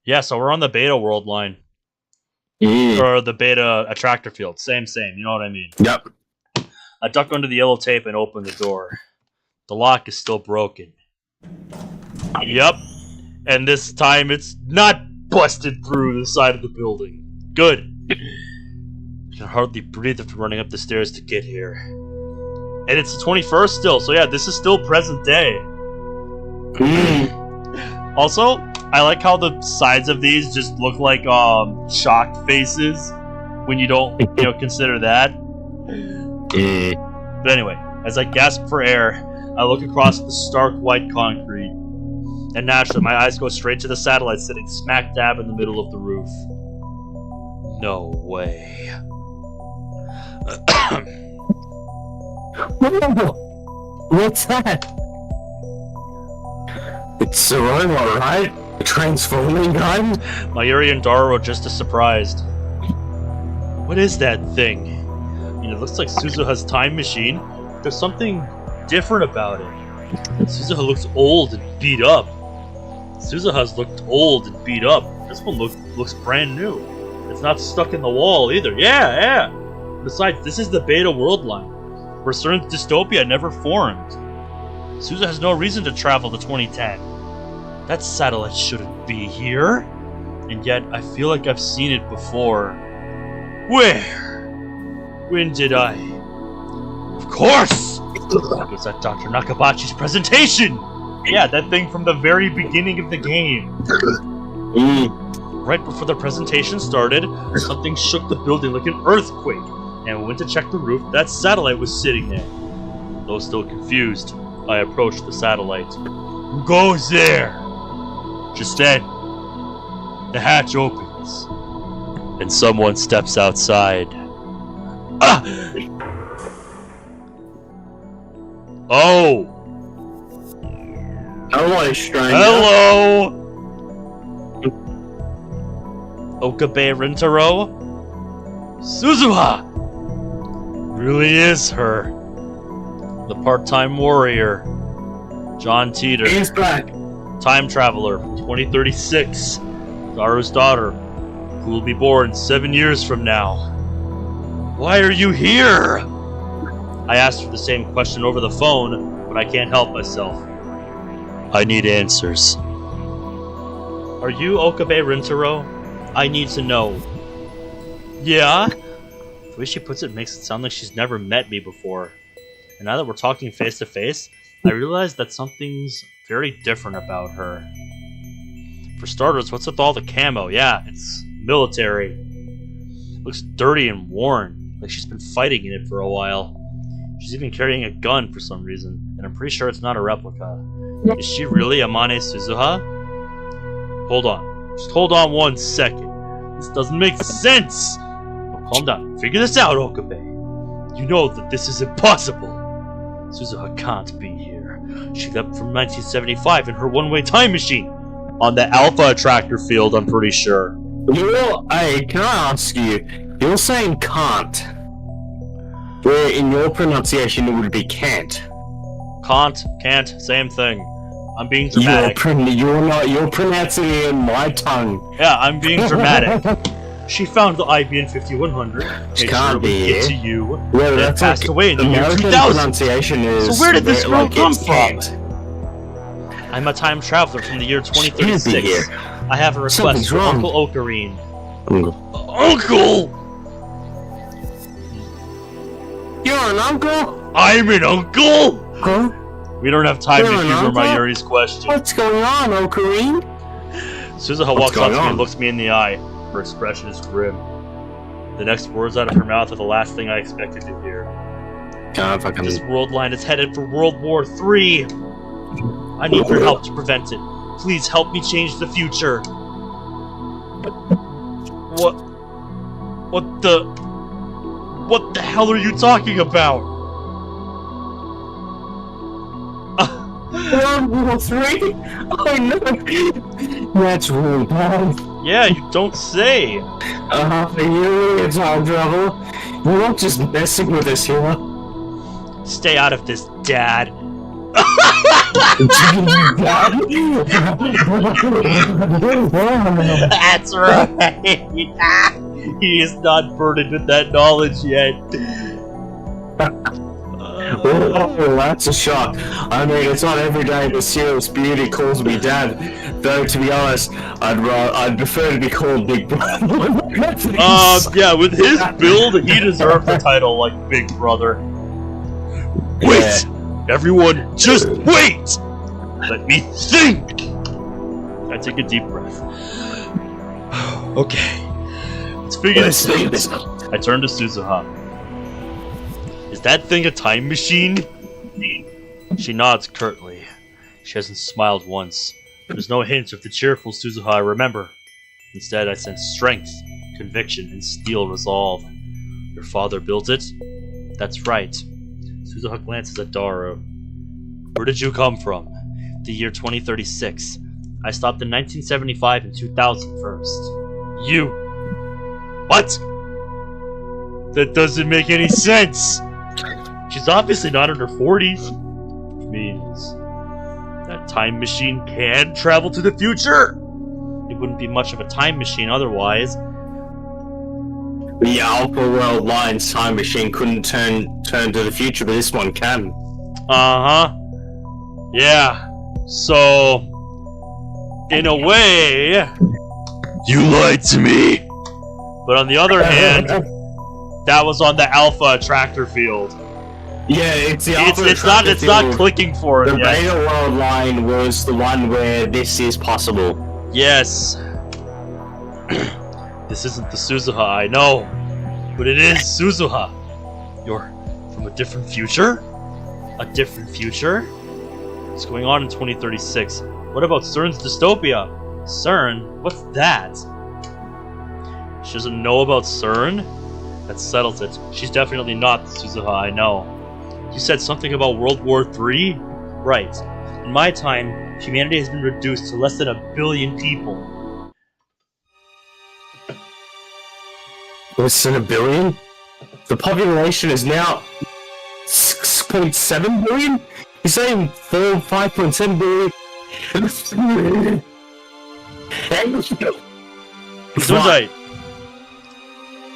Yeah, so we're on the beta world line. Or the beta attractor field. Same, you know what I mean? Yep. I duck under the yellow tape and open the door. The lock is still broken. Yep. And this time it's not busted through the side of the building. Good. I can hardly breathe after running up the stairs to get here. And it's the 21st still, so yeah, this is still present day. Also, I like how the sides of these just look like shocked faces when you don't, consider that. But anyway, as I gasp for air, I look across the stark white concrete, and naturally my eyes go straight to the satellite sitting smack dab in the middle of the roof. No way. What's that? It's a robot, right? A transforming gun? Mayuri and Dara are just as surprised. What is that thing? It looks like Suzuha's time machine. There's something different about it. Suzuha looks old and beat up. Suzuha's looked old and beat up. This one looks brand new. It's not stuck in the wall either. Yeah. Besides, this is the beta worldline, where CERN's dystopia never formed. Suzu has no reason to travel to 2010. That satellite shouldn't be here. And yet, I feel like I've seen it before. Where? When did I? Of course! It was at Dr. Nakabachi's presentation! Yeah, that thing from the very beginning of the game. Right before the presentation started, something shook the building like an earthquake, and we went to check the roof. That satellite was sitting there. Though still confused, I approached the satellite. Who goes there? Just then, the hatch opens, and someone steps outside. Ah! Oh! Hello, stranger. Hello! Okabe Rintaro? Suzuha! Really is her. The part-time warrior. John Teeter. He's back. Time traveler from 2036. Daru's daughter, who will be born 7 years from now. Why are you here? I asked her the same question over the phone, but I can't help myself. I need answers. Are you Okabe Rintaro? I need to know. Yeah? The way she puts it makes it sound like she's never met me before. And now that we're talking face to face, I realize that something's very different about her. For starters, what's with all the camo? Yeah, it's military. Looks dirty and worn, like she's been fighting in it for a while. She's even carrying a gun for some reason, and I'm pretty sure it's not a replica. Is she really Amane Suzuha? Hold on. Just hold on 1 second. This doesn't make sense! Now calm down. Figure this out, Okabe. You know that this is impossible. Suzuha can't be here. She left from 1975 in her one-way time machine. On the Alpha Attractor field, I'm pretty sure. Hey, can I ask you? You're saying can't. Where in your pronunciation it would be can't. Can't, same thing. I'm being dramatic. You're pronouncing it in my tongue. Yeah, I'm being dramatic. She found the IBN 5100. She made can't sure it would be get here. to you. Well, and that's passed away in the year American 2000. pronunciation is. So where did this girl come from? can't. I'm a time traveler from the year She can't be 2036. here. I have a request Something's for wrong. Uncle Ocarine. Uncle! You're an uncle? I'm an uncle? Huh? We don't have time You're to an humor uncle? Mayuri's question. What's going on, Ocarine? Suzuha What's walks up going to me on? and looks me in the eye. Her expression is grim. The next words out of her mouth are the last thing I expected to hear. This world line is headed for World War III. I need your help to prevent it. Please help me change the future. What the hell are you talking about? World War III? Oh no! That's really bad. Yeah, you don't say. You're really a time traveler. You're not just messing with us here. Stay out of this, Dad. That's right. He is not burdened with that knowledge yet. Oh, that's a shock. I mean, it's not every day the serious beauty calls me dad. Though, to be honest, I'd prefer to be called Big Brother. Yeah, with his build, he deserves the title like Big Brother. Wait! Yeah. Everyone, just wait! Let me think! I take a deep breath. Okay. Let's figure this out. I turn to Suzuha. Is that thing a time machine? She nods curtly. She hasn't smiled once. There's no hint of the cheerful Suzuha I remember. Instead, I sense strength, conviction, and steel resolve. Your father built it? That's right. Suzuha glances at Daru. Where did you come from? The year 2036. I stopped in 1975 and 2000 first. You! What? That doesn't make any sense! She's obviously not in her 40s. Which means that time machine can travel to the future! It wouldn't be much of a time machine otherwise. The Alpha Worldline's time machine couldn't turn to the future, but this one can. Uh-huh. Yeah. So, in a way, you lied to me. But on the other hand, that was on the Alpha attractor field. Yeah, it's the Alpha attractor it's field. not clicking for it The yet. Beta Worldline was the one where this is possible. Yes. This isn't the Suzuha I know, but it is Suzuha. You're from a different future? A different future? What's going on in 2036? What about CERN's dystopia? CERN? What's that? She doesn't know about CERN? That settles it. She's definitely not the Suzuha I know. You said something about World War III? Right. In my time, humanity has been reduced to less than 1 billion people. Less than 1 billion? The population is now 6.7 billion? You're saying 5.7 billion? Right.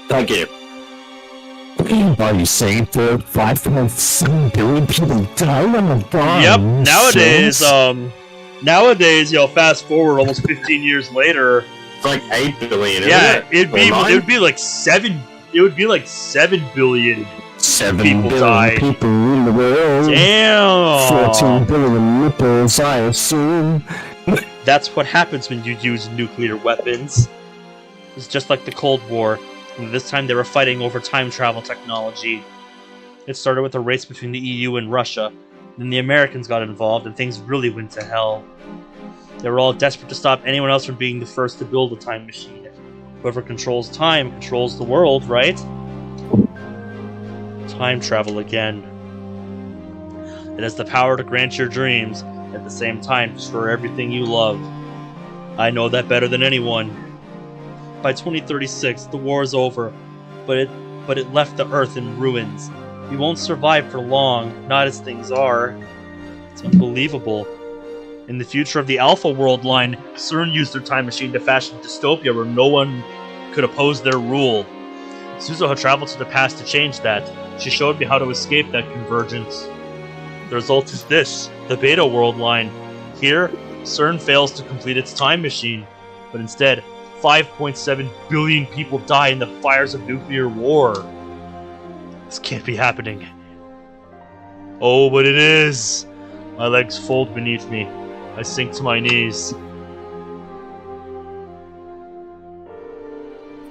Thank you. Are you saying 5.7 billion people die on the bomb? Yep. Nowadays, fast forward almost 15 years later. It's like 8 billion. Yeah, isn't it? it would be like 7. It would be like 7 billion. 7 people billion die. people in the world. Damn. 14 billion nipples, I assume. That's what happens when you use nuclear weapons. It's just like the Cold War. And this time they were fighting over time travel technology. It started with a race between the EU and Russia. Then the Americans got involved and things really went to hell. They were all desperate to stop anyone else from being the first to build a time machine. Whoever controls time controls the world, right? Time travel again. It has the power to grant your dreams, at the same time destroy everything you love. I know that better than anyone. By 2036, the war is over, but it left the Earth in ruins. We won't survive for long, not as things are. It's unbelievable. In the future of the Alpha Worldline, CERN used their time machine to fashion a dystopia where no one could oppose their rule. Suzuha traveled to the past to change that. She showed me how to escape that convergence. The result is this, the Beta Worldline. Here, CERN fails to complete its time machine, but instead, 5.7 billion people die in the fires of nuclear war. This can't be happening. Oh, but it is! My legs fold beneath me. I sink to my knees.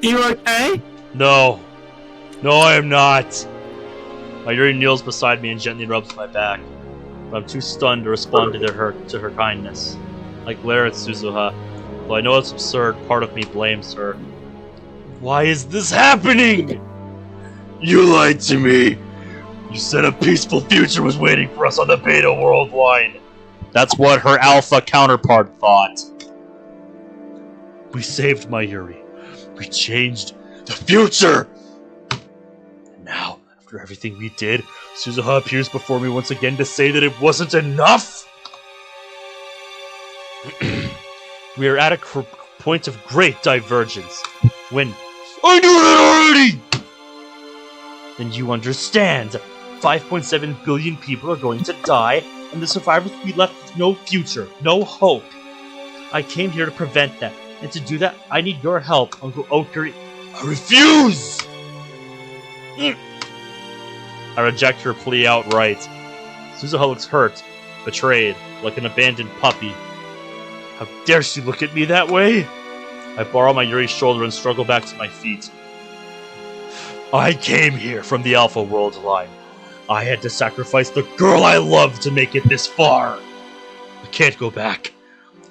You okay? No. No, I am not. Mayuri kneels beside me and gently rubs my back. But I'm too stunned to respond to her kindness. I glare at Suzuha. Though I know it's absurd, part of me blames her. Why is this happening? You lied to me. You said a peaceful future was waiting for us on the Beta Worldline. That's what her Alpha counterpart thought. We saved Mayuri. We changed the future! And now, after everything we did, Suzuha appears before me once again to say that it wasn't enough? We are at a point of great divergence. When... I knew that already! Then you understand. 5.7 billion people are going to die, and the survivors will be left with no future, no hope. I came here to prevent that, and to do that, I need your help, Uncle Okuri. I refuse! I reject her plea outright. Suzuha looks hurt, betrayed, like an abandoned puppy. How dare she look at me that way? I borrow Mayuri's shoulder and struggle back to my feet. I came here from the Alpha Worldline. I had to sacrifice the girl I love to make it this far. I can't go back.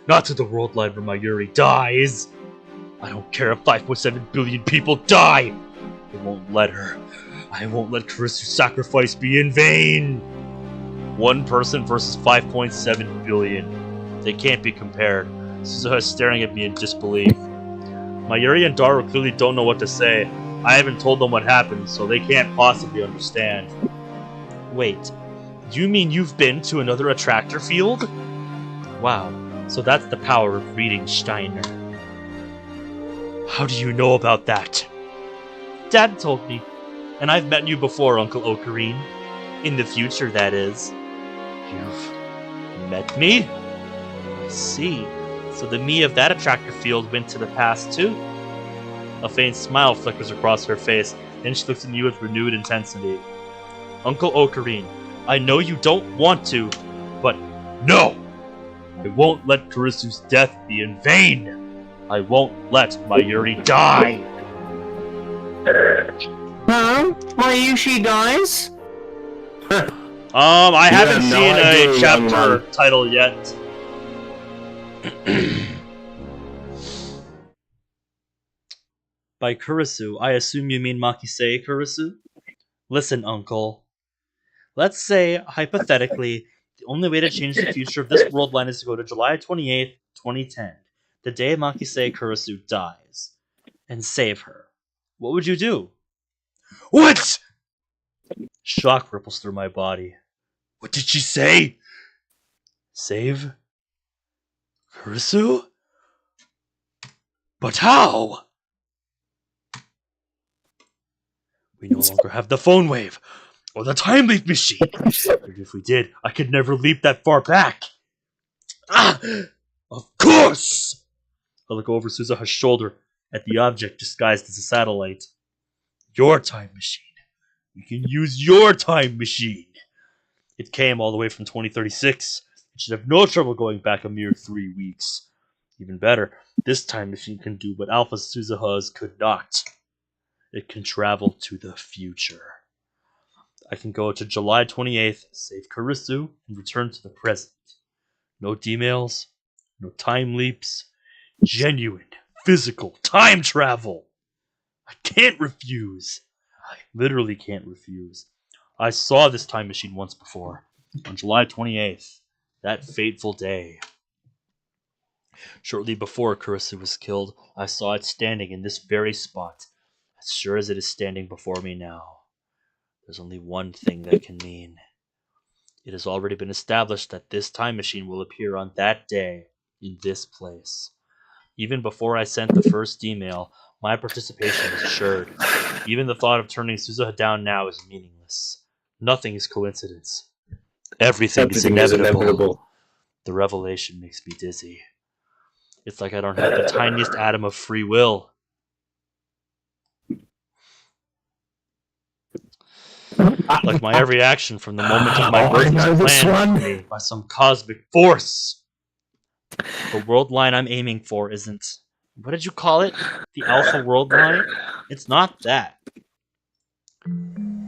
Not to the Worldline where Mayuri dies. I don't care if 5.7 billion people die. I won't let her. I won't let Kurisu's sacrifice be in vain. One person versus 5.7 billion. They can't be compared. Suzuha is staring at me in disbelief. Mayuri and Daru clearly don't know what to say. I haven't told them what happened, so they can't possibly understand. Wait, do you mean you've been to another attractor field? Wow, so that's the power of reading Steiner. How do you know about that? Dad told me. And I've met you before, Uncle Ocarine. In the future, that is. You've met me? I see. So the me of that attractor field went to the past too? A faint smile flickers across her face, then she looks at you with renewed intensity. Uncle Ocarine, I know you don't want to, but no! I won't let Kurisu's death be in vain! I won't let Mayuri die! Huh? Mayushi dies? I haven't have no seen idea, a young chapter man. title yet. By Kurisu, I assume you mean Makisei Kurisu? Listen, Uncle. Let's say, hypothetically, the only way to change the future of this world line is to go to July 28th, 2010, the day Makisei Kurisu dies, and save her. What would you do? What? Shock ripples through my body. What did she say? Save Kurisu? But how? We no longer have the phone wave, or the time leap machine. But if we did, I could never leap that far back. Ah! Of course! I look over Suzuha's shoulder at the object disguised as a satellite. Your time machine. We can use your time machine. It came all the way from 2036. It should have no trouble going back a mere 3 weeks. Even better, this time machine can do what Alpha Suzuha's could not. It can travel to the future. I can go to July 28th, save Kurisu, and return to the present. No demails, no time leaps. Genuine, physical time travel. I can't refuse. I literally can't refuse. I saw this time machine once before, on July 28th, that fateful day. Shortly before Kurisu was killed, I saw it standing in this very spot, as sure as it is standing before me now. There's only one thing that can mean. It has already been established that this time machine will appear on that day, in this place. Even before I sent the first email, my participation was assured. Even the thought of turning Suzuha down now is meaningless. Nothing is coincidence. Everything is inevitable. The revelation makes me dizzy. It's like I don't have the tiniest atom of free will. Like my every action from the moment of my birth is planned for me by some cosmic force. The world line I'm aiming for isn't... What did you call it? The Alpha world line? It's not that.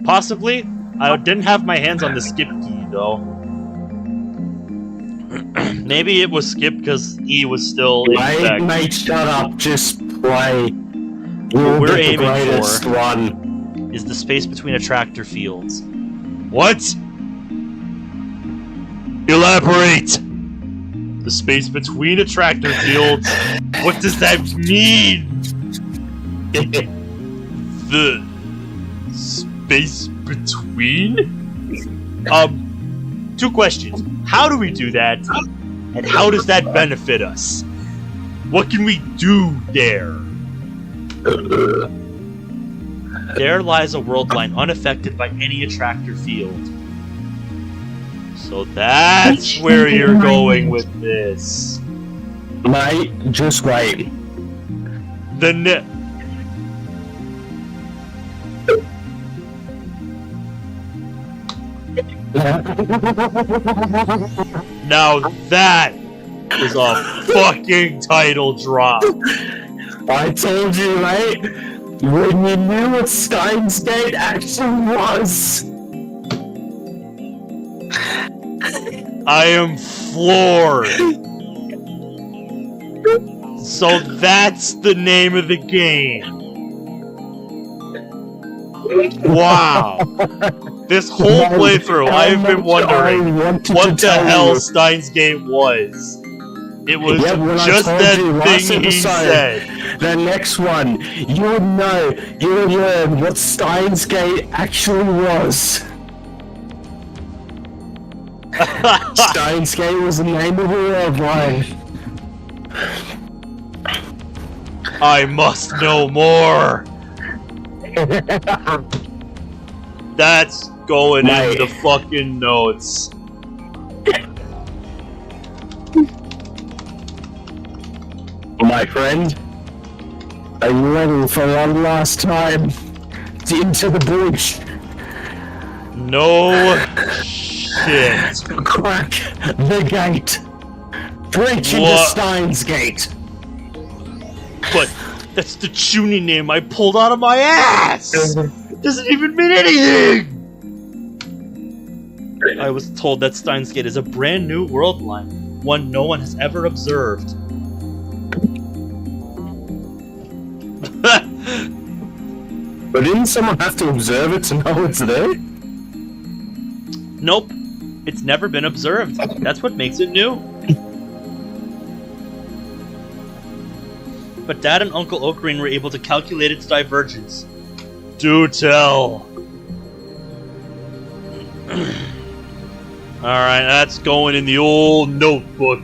Possibly, I didn't have my hands on the skip key, though. Maybe it was skip because E was still in effect. Mate, shut up. Just play. What we're aiming for one. is the space between attractor fields. What? Elaborate! The space between attractor fields? What does that mean? The space between? 2 questions. How do we do that? And how does that benefit us? What can we do there? There lies a world line unaffected by any attractor field. So that's where you're going with this. Mate, just wait. The Now that is a fucking title drop. I told you, mate. When you knew what Steins Gate actually was. I am floored. So that's the name of the game. Wow. This whole playthrough, I've been wondering what the hell Steins Gate was. It was just that thing he said. The next one, you'll learn what Steins Gate actually was. Steins Gate was the name of the world line. I must know more. That's going Mate. in the fucking notes. My friend, Are you ready for one last time? Into the breach. No shit. Crack the gate. Breach into What? Steins Gate. But that's the tuning name I pulled out of my ass! Doesn't even mean anything! I was told that Steins Gate is a brand new world line, one no one has ever observed. but didn't someone have to observe it to know it's there? Nope. It's never been observed. That's what makes it new. But Dad and Uncle Ocarine were able to calculate its divergence. Do tell. Alright, that's going in the old notebook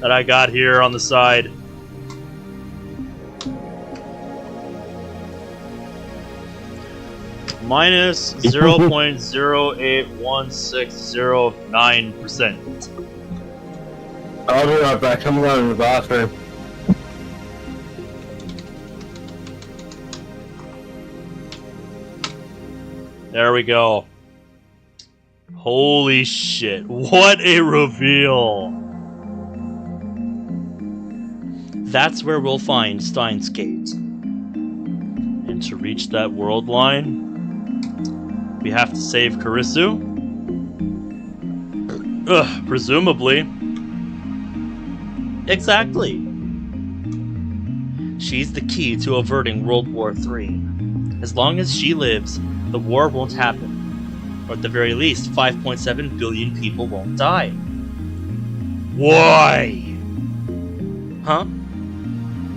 that I got here on the side. Minus 0.081609%. I'll be right back. I'm going to the bathroom. There we go. Holy shit, what a reveal! That's where we'll find Steins Gate. And to reach that world line, we have to save Kurisu. Presumably. Exactly. She's the key to averting World War III. As long as she lives, the war won't happen. Or at the very least, 5.7 billion people won't die. Why? Huh?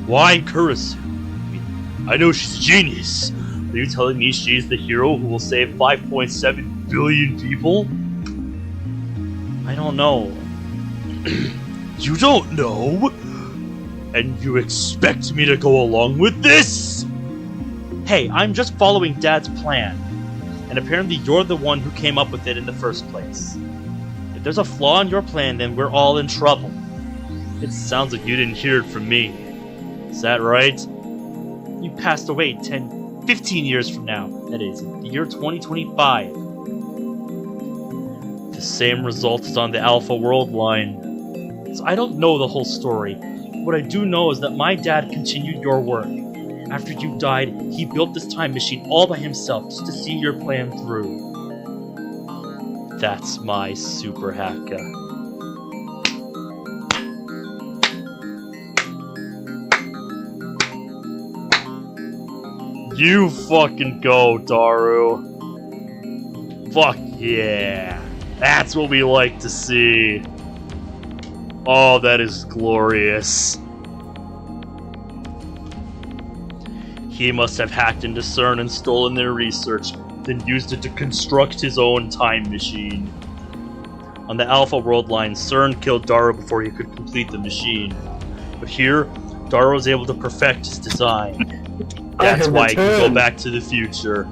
Why Kurisu? I know she's a genius. Are you telling me she's the hero who will save 5.7 billion people? I don't know. You don't know? And you expect me to go along with this? Hey, I'm just following Dad's plan. And apparently you're the one who came up with it in the first place. If there's a flaw in your plan, then we're all in trouble. It sounds like you didn't hear it from me. Is that right? You passed away 15 years from now. That is, the year 2025. The same result is on the Alpha World line. So I don't know the whole story. What I do know is that my dad continued your work. After you died, he built this time machine all by himself just to see your plan through. That's my super hacka. You fucking go, Daru. Fuck yeah. That's what we like to see. Oh, that is glorious. He must have hacked into CERN and stolen their research, then used it to construct his own time machine. On the Alpha World line, CERN killed Daru before he could complete the machine. But here, Daru was able to perfect his design. That's why he can go back to the future.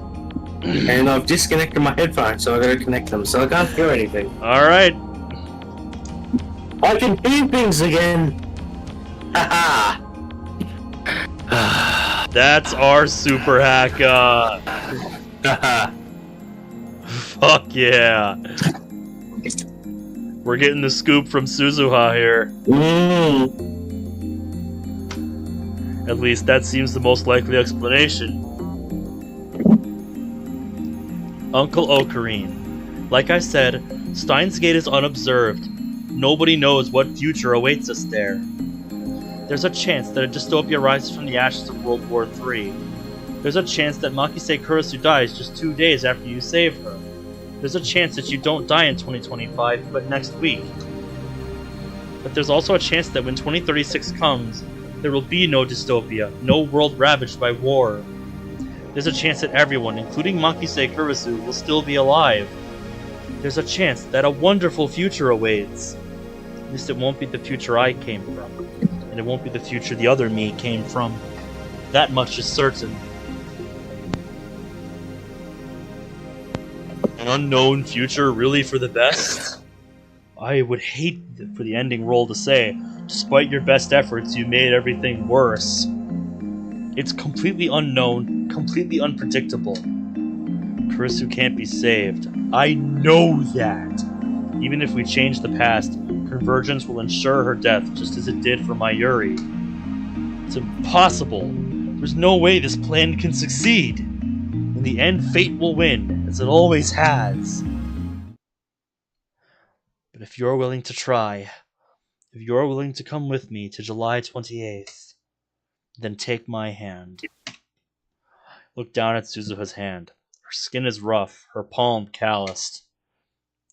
And I've disconnected my headphones, so I gotta connect them, so I can't hear anything. Alright. I can hear things again! Haha! That's our super hacka. Haha! Fuck yeah. We're getting the scoop from Suzuha here. At least that seems the most likely explanation. Uncle Ocarine. Like I said, Steins Gate is unobserved. Nobody knows what future awaits us there. There's a chance that a dystopia rises from the ashes of World War III. There's a chance that Makise Kurisu dies just 2 days after you save her. There's a chance that you don't die in 2025, but next week. But there's also a chance that when 2036 comes, there will be no dystopia, no world ravaged by war. There's a chance that everyone, including Makise Kurisu, will still be alive. There's a chance that a wonderful future awaits. At least it won't be the future I came from. And it won't be the future the other me came from. That much is certain. unknown future really for the best? I would hate for the ending role to say, despite your best efforts, you made everything worse. It's completely unknown, completely unpredictable. Kurisu can't be saved. I know that. Even if we change the past, convergence will ensure her death just as it did for Mayuri. It's impossible. There's no way this plan can succeed. In the end, fate will win, as it always has. But if you're willing to try, if you're willing to come with me to July 28th, then take my hand. Look down at Suzuha's hand. Her skin is rough, her palm calloused.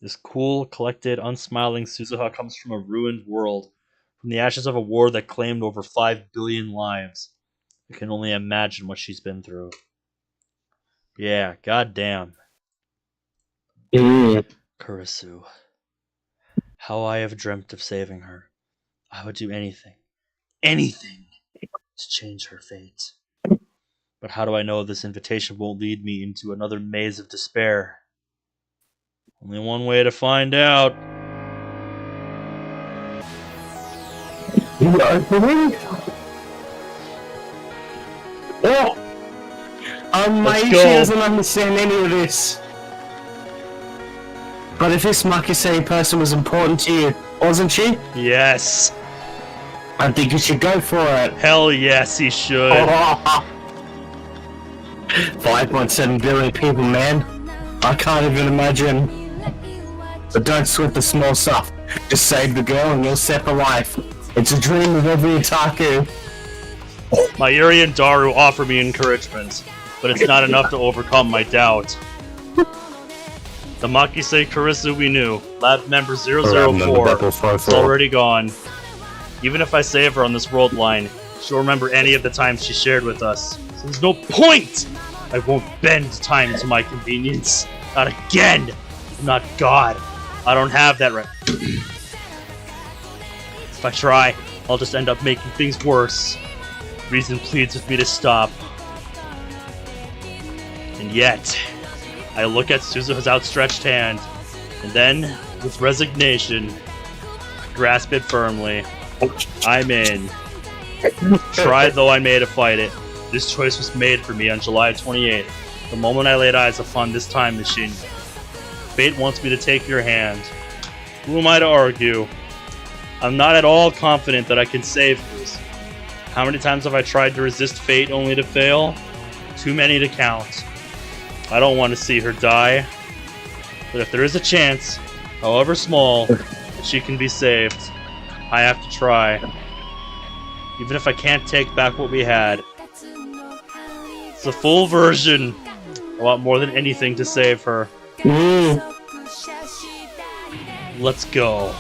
This cool, collected, unsmiling Suzuha comes from a ruined world, from the ashes of a war that claimed over 5 billion lives. I can only imagine what she's been through. Yeah, goddamn. Kurisu. How I have dreamt of saving her. I would do anything, to change her fate. But how do I know this invitation won't lead me into another maze of despair? Only one way to find out. You opening? Oh! She doesn't understand any of this. But if this Makisei person was important to you, wasn't she? Yes. I think you should go for it. Hell yes, he should. 5.7 billion people, man. I can't even imagine. But don't sweat the small stuff. Just save the girl and you'll set for life. It's a dream of every otaku. Mayuri and Daru offer me encouragement, but it's not enough to overcome my doubt. The Makisei Kurisu we knew, lab member 004, is already gone. Even if I save her on this world line, she'll remember any of the times she shared with us. So there's no point! I won't bend time to my convenience. Not again! I'm not God. I don't have that right. If I try, I'll just end up making things worse. Reason pleads with me to stop. And yet, I look at Suzuha's outstretched hand, and then, with resignation, I grasp it firmly. I'm in. Try though I may to fight it, this choice was made for me on July 28th, the moment I laid eyes upon this time machine. Fate wants me to take your hand. Who am I to argue? I'm not at all confident that I can save this. How many times have I tried to resist fate only to fail? Too many to count. I don't want to see her die. But if there is a chance, however small, that she can be saved, I have to try. Even if I can't take back what we had. It's a full version. I want more than anything to save her. Let's go.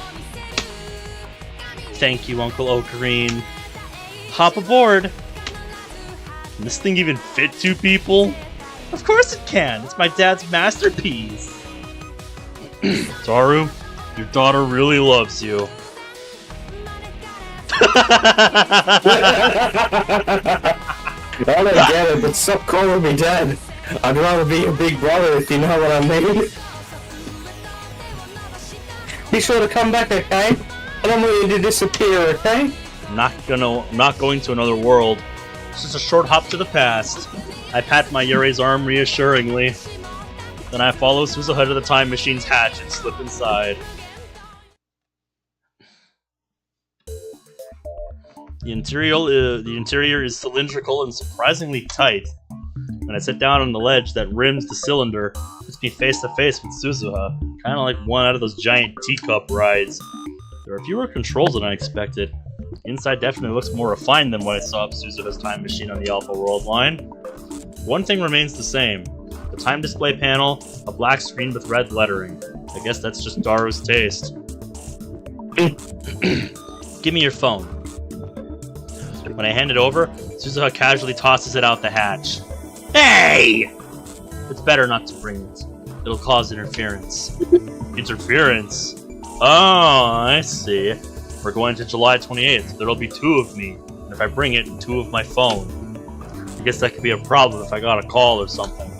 Thank you, Uncle Ocarine. Hop aboard. Can this thing even fit 2 people? Of course it can. It's my dad's masterpiece. Daru, your daughter really loves you. I don't get it, but stop calling me dad. I'd rather be your big brother if you know what I mean. Be sure to come back, okay? I don't want you to disappear, okay? I'm not going to another world. It's just a short hop to the past. I pat Mayuri's arm reassuringly. Then I follow Suzuha to the time machine's hatch and slip inside. The interior is cylindrical and surprisingly tight. When I sit down on the ledge that rims the cylinder, it puts me face to face with Suzuha, kind of like one out of those giant teacup rides. There are fewer controls than I expected. The inside definitely looks more refined than what I saw of Suzuha's time machine on the Alpha World line. One thing remains the same. The time display panel, a black screen with red lettering. I guess that's just Daru's taste. Give me your phone. When I hand it over, Suzuha casually tosses it out the hatch. Hey! It's better not to bring it. It'll cause interference. Interference? Oh, I see. We're going to July 28th, so there'll be 2 of me. And if I bring it, 2 of my phone. I guess that could be a problem if I got a call or something.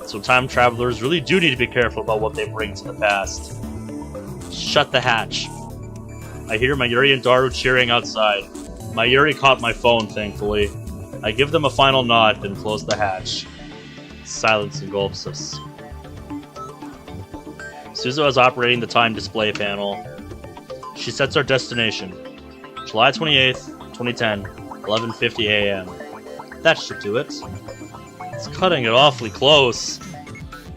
So time travelers really do need to be careful about what they bring to the past. Shut the hatch. I hear Mayuri and Daru cheering outside. Mayuri caught my phone, thankfully. I give them a final nod, then close the hatch. Silence engulfs us. Suzuha is operating the time display panel. She sets our destination. July 28th, 2010, 11:50 a.m. That should do it. It's cutting it awfully close.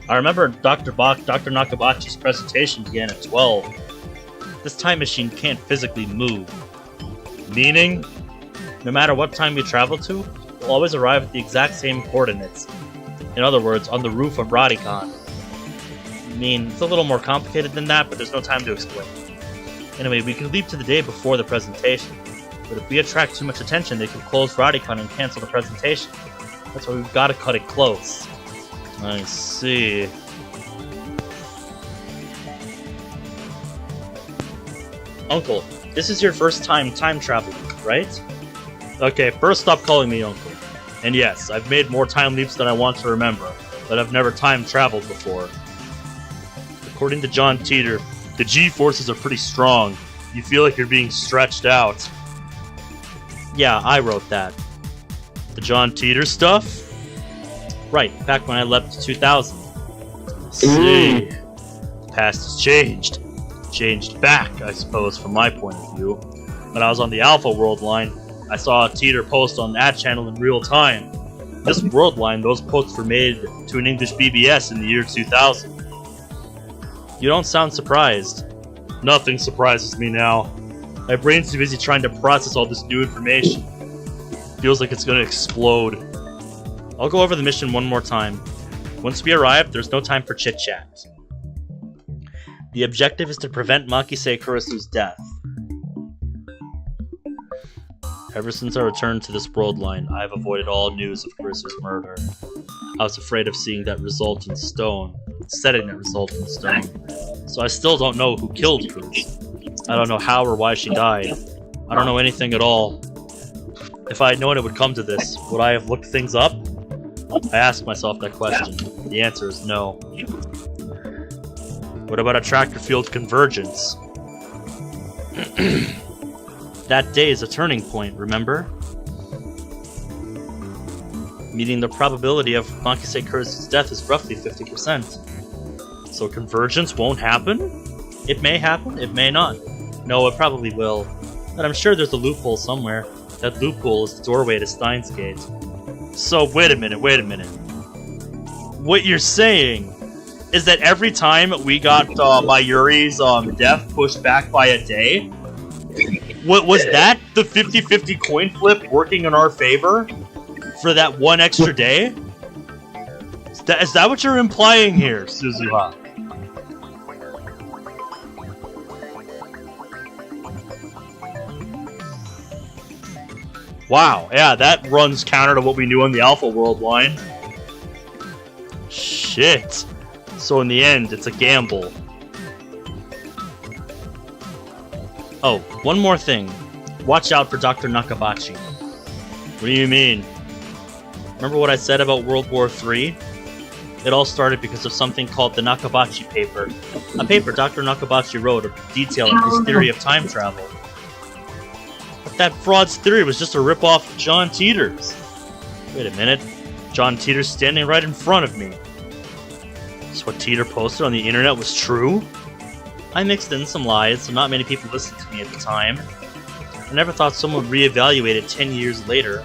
I remember Dr. Nakabachi's presentation began at 12. This time machine can't physically move. Meaning, no matter what time we travel to, we'll always arrive at the exact same coordinates. In other words, on the roof of Radicon. I mean, it's a little more complicated than that, but there's no time to explain. Anyway, we could leap to the day before the presentation. But if we attract too much attention, they could close Radicon and cancel the presentation. That's why we've got to cut it close. I see. Uncle, this is your first time traveling, right? Okay, first stop calling me Uncle. And yes, I've made more time leaps than I want to remember, but I've never time traveled before. According to John Teeter, the G-forces are pretty strong. You feel like you're being stretched out. Yeah, I wrote that. The John Teeter stuff? Right, back when I left to 2000. See, the past has changed. Changed back, I suppose, from my point of view. When I was on the Alpha Worldline, I saw Teeter post on that channel in real time. This Worldline, those posts were made to an English BBS in the year 2000. You don't sound surprised. Nothing surprises me now. My brain's too busy trying to process all this new information. Feels like it's gonna explode. I'll go over the mission one more time. Once we arrive, there's no time for chit-chat. The objective is to prevent Makise Kurisu's death. Ever since I returned to this Worldline, I have avoided all news of Kurisu's murder. I was afraid of seeing that result in stone, setting that result in stone. So I still don't know who killed Kurisu. I don't know how or why she died. I don't know anything at all. If I had known it would come to this, would I have looked things up? I ask myself that question. The answer is no. What about attractor field convergence? That day is a turning point, remember? Meaning the probability of Makise Kurisu's death is roughly 50%. So convergence won't happen? It may happen, it may not. No, it probably will. But I'm sure there's a loophole somewhere. That loophole is the doorway to Steins Gate. So, wait a minute. What you're saying is that every time we got Mayuri's death pushed back by a day, what was that the 50-50 coin flip working in our favor for that one extra day? Is that what you're implying here, Suzuha? Wow, yeah, that runs counter to what we knew on the Alpha Worldline. Shit. So in the end, it's a gamble. Oh, one more thing. Watch out for Dr. Nakabachi. What do you mean? Remember what I said about World War III? It all started because of something called the Nakabachi paper. A paper Dr. Nakabachi wrote detailing his theory of time travel. But that fraud's theory was just a ripoff of John Teeter's. Wait a minute. John Teeter's standing right in front of me. So what Teeter posted on the internet was true? I mixed in some lies, so not many people listened to me at the time. I never thought someone would reevaluate it 10 years later.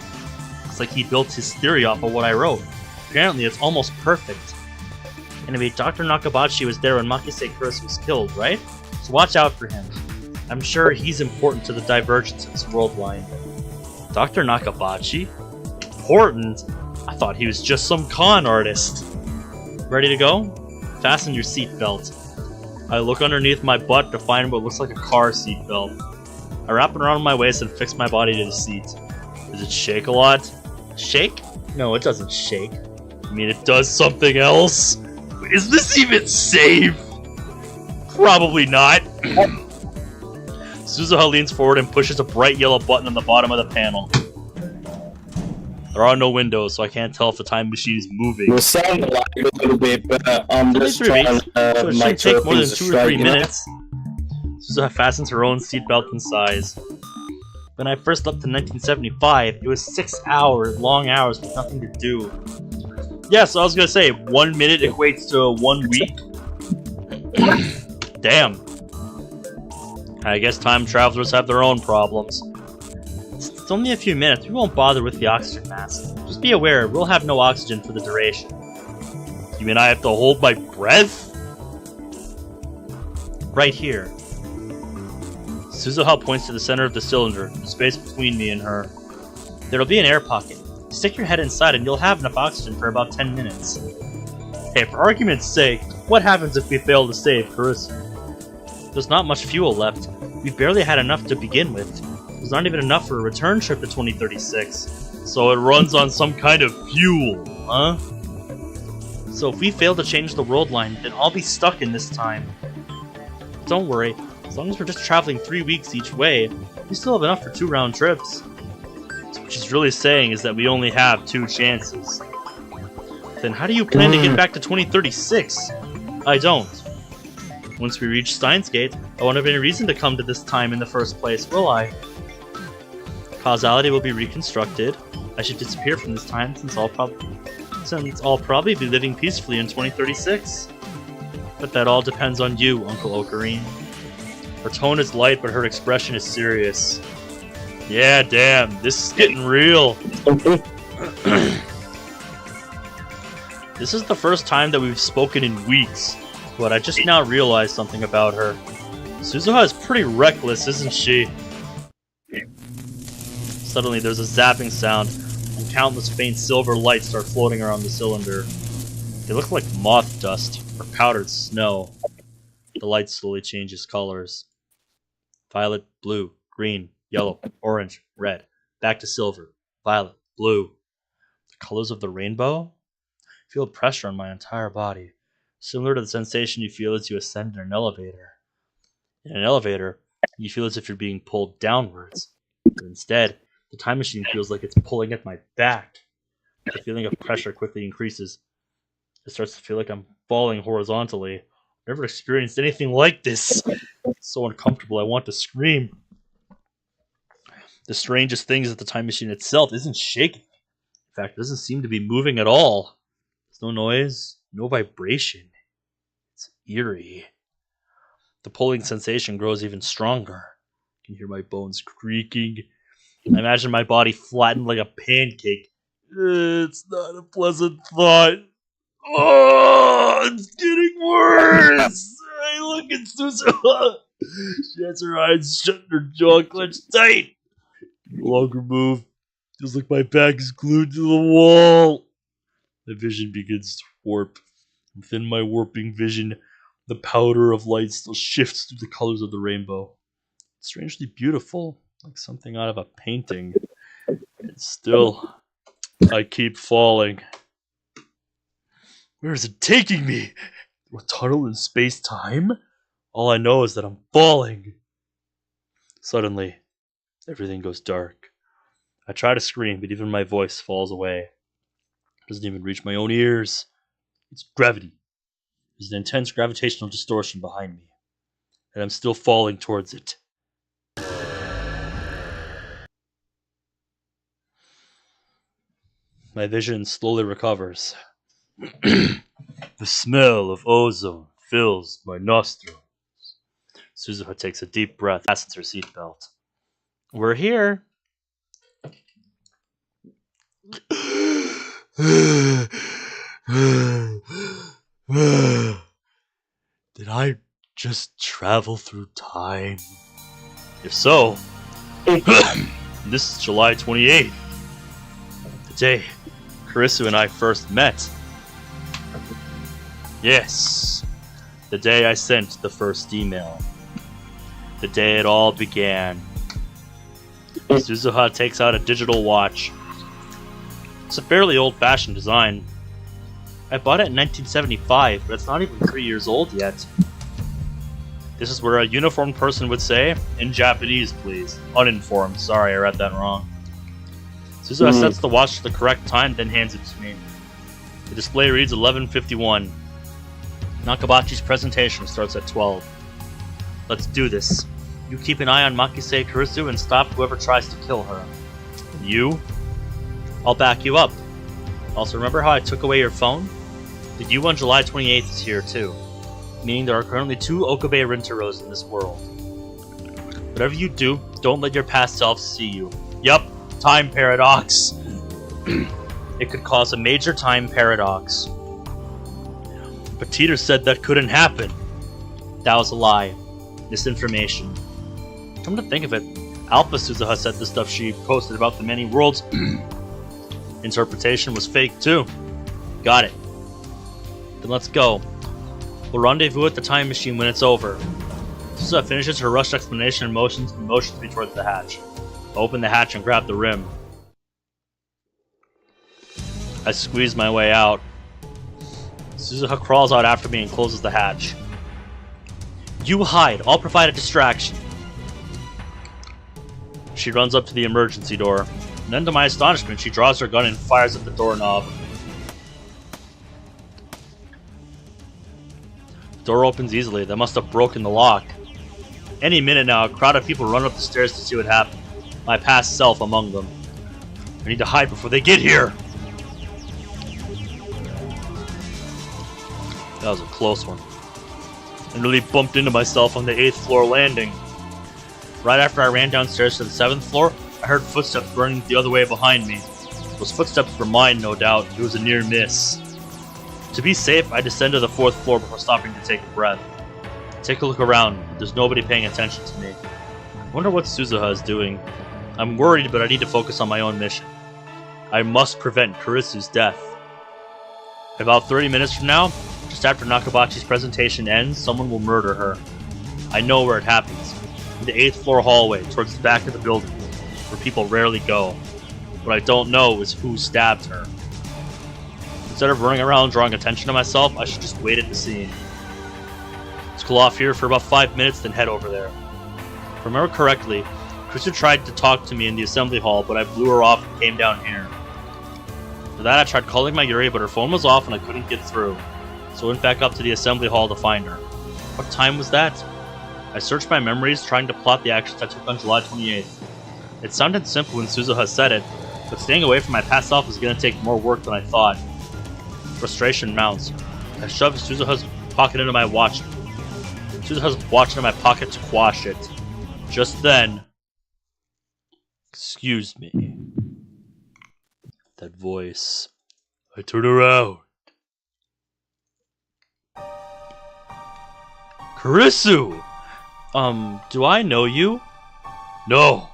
It's like he built his theory off of what I wrote. Apparently it's almost perfect. Anyway, Dr. Nakabachi was there when Makise Kurisu was killed, right? So watch out for him. I'm sure he's important to the divergence of this Worldline. Dr. Nakabachi? Important? I thought he was just some con artist. Ready to go? Fasten your seatbelt. I look underneath my butt to find what looks like a car seatbelt. I wrap it around my waist and fix my body to the seat. Does it shake a lot? Shake? No, it doesn't shake. I mean, it does something else? Is this even safe? Probably not. Suzuha leans forward and pushes a bright yellow button on the bottom of the panel. There are no windows, so I can't tell if the time machine is moving. We'll sound like a little bit, but I'm just trying so it to make shouldn't sure take more than things are 2 or 3 straight, you know? minutes. Suzuha fastens her own seatbelt and sighs. When I first left in 1975, it was 6 hours, long hours with nothing to do. Yeah, so I was gonna say, 1 minute equates to 1 week. Damn. I guess time travelers have their own problems. It's only a few minutes, we won't bother with the oxygen mask. Just be aware, we'll have no oxygen for the duration. You mean I have to hold my breath? Right here. Suzuha points to the center of the cylinder, the space between me and her. There'll be an air pocket. Stick your head inside and you'll have enough oxygen for about 10 minutes. Hey, for argument's sake, what happens if we fail to save Kurisu? There's not much fuel left. We barely had enough to begin with. There's not even enough for a return trip to 2036. So it runs on some kind of fuel, huh? So if we fail to change the world line, then I'll be stuck in this time. Don't worry, as long as we're just traveling 3 weeks each way, we still have enough for 2 round trips. So what she's really saying is that we only have 2 chances. Then how do you plan to get back to 2036? I don't. Once we reach Steins Gate, I won't have any reason to come to this time in the first place, will I? Causality will be reconstructed. I should disappear from this time since I'll probably be living peacefully in 2036. But that all depends on you, Uncle Ocarine. Her tone is light, but her expression is serious. Yeah, damn, this is getting real. This is the first time that we've spoken in weeks, but I just now realized something about her. Suzuha is pretty reckless, isn't she? Suddenly there's a zapping sound, and countless faint silver lights start floating around the cylinder. They look like moth dust, or powdered snow. The light slowly changes colors. Violet, blue, green, yellow, orange, red. Back to silver, violet, blue. The colors of the rainbow? I feel pressure on my entire body, similar to the sensation you feel as you ascend in an elevator. In an elevator, you feel as if you're being pulled downwards. But instead, the time machine feels like it's pulling at my back. The feeling of pressure quickly increases. It starts to feel like I'm falling horizontally. I've never experienced anything like this. It's so uncomfortable, I want to scream. The strangest thing is that the time machine itself isn't shaking. In fact, it doesn't seem to be moving at all. There's no noise, no vibration. It's eerie. The pulling sensation grows even stronger. I can hear my bones creaking. I imagine my body flattened like a pancake. It's not a pleasant thought. Oh, it's getting worse. I look at Suzuha. She has her eyes shut and her jaw clenched tight. No longer move. Feels like my back is glued to the wall. The vision begins to warp. Within my warping vision, the powder of light still shifts through the colors of the rainbow. It's strangely beautiful, like something out of a painting. And still, I keep falling. Where is it taking me? Through a tunnel in space-time? All I know is that I'm falling. Suddenly, everything goes dark. I try to scream, but even my voice falls away. It doesn't even reach my own ears. It's gravity. There's an intense gravitational distortion behind me, and I'm still falling towards it. My vision slowly recovers. The smell of ozone fills my nostrils. Suzuha takes a deep breath, fastens her seatbelt. We're here. Did I just travel through time? If so, this is July 28th. The day Kurisu and I first met. Yes, the day I sent the first email. The day it all began. Suzuha takes out a digital watch. It's a fairly old-fashioned design. I bought it in 1975, but it's not even 3 years old yet. This is where a uniformed person would say, in Japanese please. Uninformed, sorry I read that wrong. Suzuha sets the watch to the correct time, then hands it to me. The display reads 11:51. Nakabachi's presentation starts at 12. Let's do this. You keep an eye on Makise Kurisu and stop whoever tries to kill her. And you? I'll back you up. Also, remember how I took away your phone? The U on July 28th is here too, meaning there are currently 2 Okabe Rintaros in this world. Whatever you do, don't let your past self see you. Yup, time paradox. It could cause a major time paradox. But Teeter said that couldn't happen. That was a lie. Misinformation. Come to think of it, Alpha Suzuha said the stuff she posted about the many worlds interpretation was fake too. Got it. Then let's go. We'll rendezvous at the time machine when it's over. Suzuha finishes her rushed explanation and motions me towards the hatch. I open the hatch and grab the rim. I squeeze my way out. Suzuha crawls out after me and closes the hatch. You hide. I'll provide a distraction. She runs up to the emergency door. And then to my astonishment, she draws her gun and fires at the doorknob. The door opens easily. They must have broken the lock. Any minute now, a crowd of people run up the stairs to see what happened. My past self among them. I need to hide before they get here! That was a close one. I nearly bumped into myself on the 8th floor landing. Right after I ran downstairs to the 7th floor, I heard footsteps running the other way behind me. Those footsteps were mine, no doubt. It was a near miss. To be safe, I descended to the 4th floor before stopping to take a breath. Take a look around. There's nobody paying attention to me. I wonder what Suzuha is doing. I'm worried, but I need to focus on my own mission. I must prevent Kurisu's death. About 30 minutes from now, just after Nakabachi's presentation ends, someone will murder her. I know where it happens. In the 8th floor hallway, towards the back of the building, where people rarely go. What I don't know is who stabbed her. Instead of running around drawing attention to myself, I should just wait at the scene. Let's cool off here for about 5 minutes, then head over there. If I remember correctly, Kurisu tried to talk to me in the assembly hall, but I blew her off and came down here. For that, I tried calling Mayuri, but her phone was off and I couldn't get through. So I went back up to the assembly hall to find her. What time was that? I searched my memories, trying to plot the actions I took on July 28th. It sounded simple when Suzuha said it, but staying away from my past self was going to take more work than I thought. Frustration mounts. I shoved Suzuha's pocket into my watch. Suzuha's watch into my pocket to quash it. Just then... Excuse me. That voice. I turn around. Kurisu! Do I know you? No.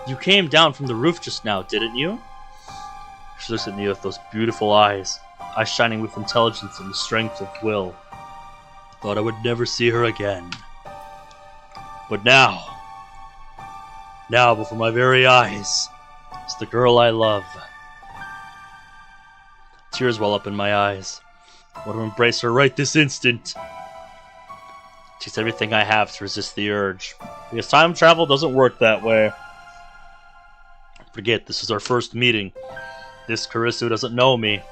You came down from the roof just now, didn't you? She looks at me with those beautiful eyes shining with intelligence and the strength of will. Thought I would never see her again. But now before my very eyes, is the girl I love. Tears well up in my eyes. I want to embrace her right this instant. It takes everything I have to resist the urge. Because time travel doesn't work that way. Forget, this is our first meeting. This Kurisu doesn't know me.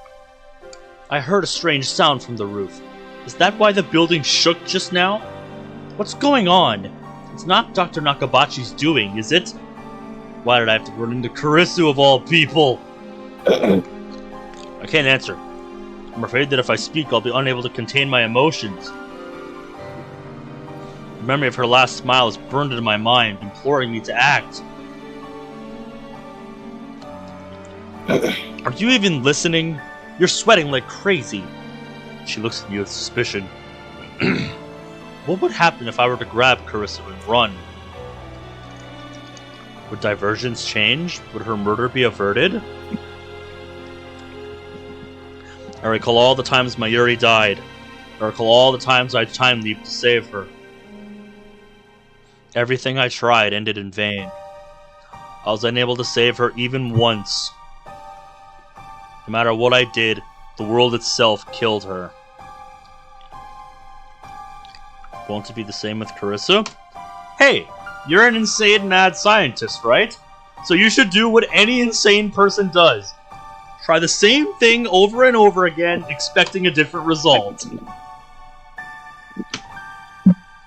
I heard a strange sound from the roof. Is that why the building shook just now? What's going on? It's not Dr. Nakabachi's doing, is it? Why did I have to run into Kurisu of all people? I can't answer. I'm afraid that if I speak, I'll be unable to contain my emotions. The memory of her last smile is burned into my mind, imploring me to act. Are you even listening? You're sweating like crazy. She looks at me with suspicion. What would happen if I were to grab Kurisu and run? Would diversions change? Would her murder be averted? I recall all the times Mayuri died. I recall all the times I time leaped to save her. Everything I tried ended in vain. I was unable to save her even once. No matter what I did, the world itself killed her. Won't it be the same with Kurisu? Hey, you're an insane mad scientist, right? So you should do what any insane person does. Try the same thing over and over again, expecting a different result.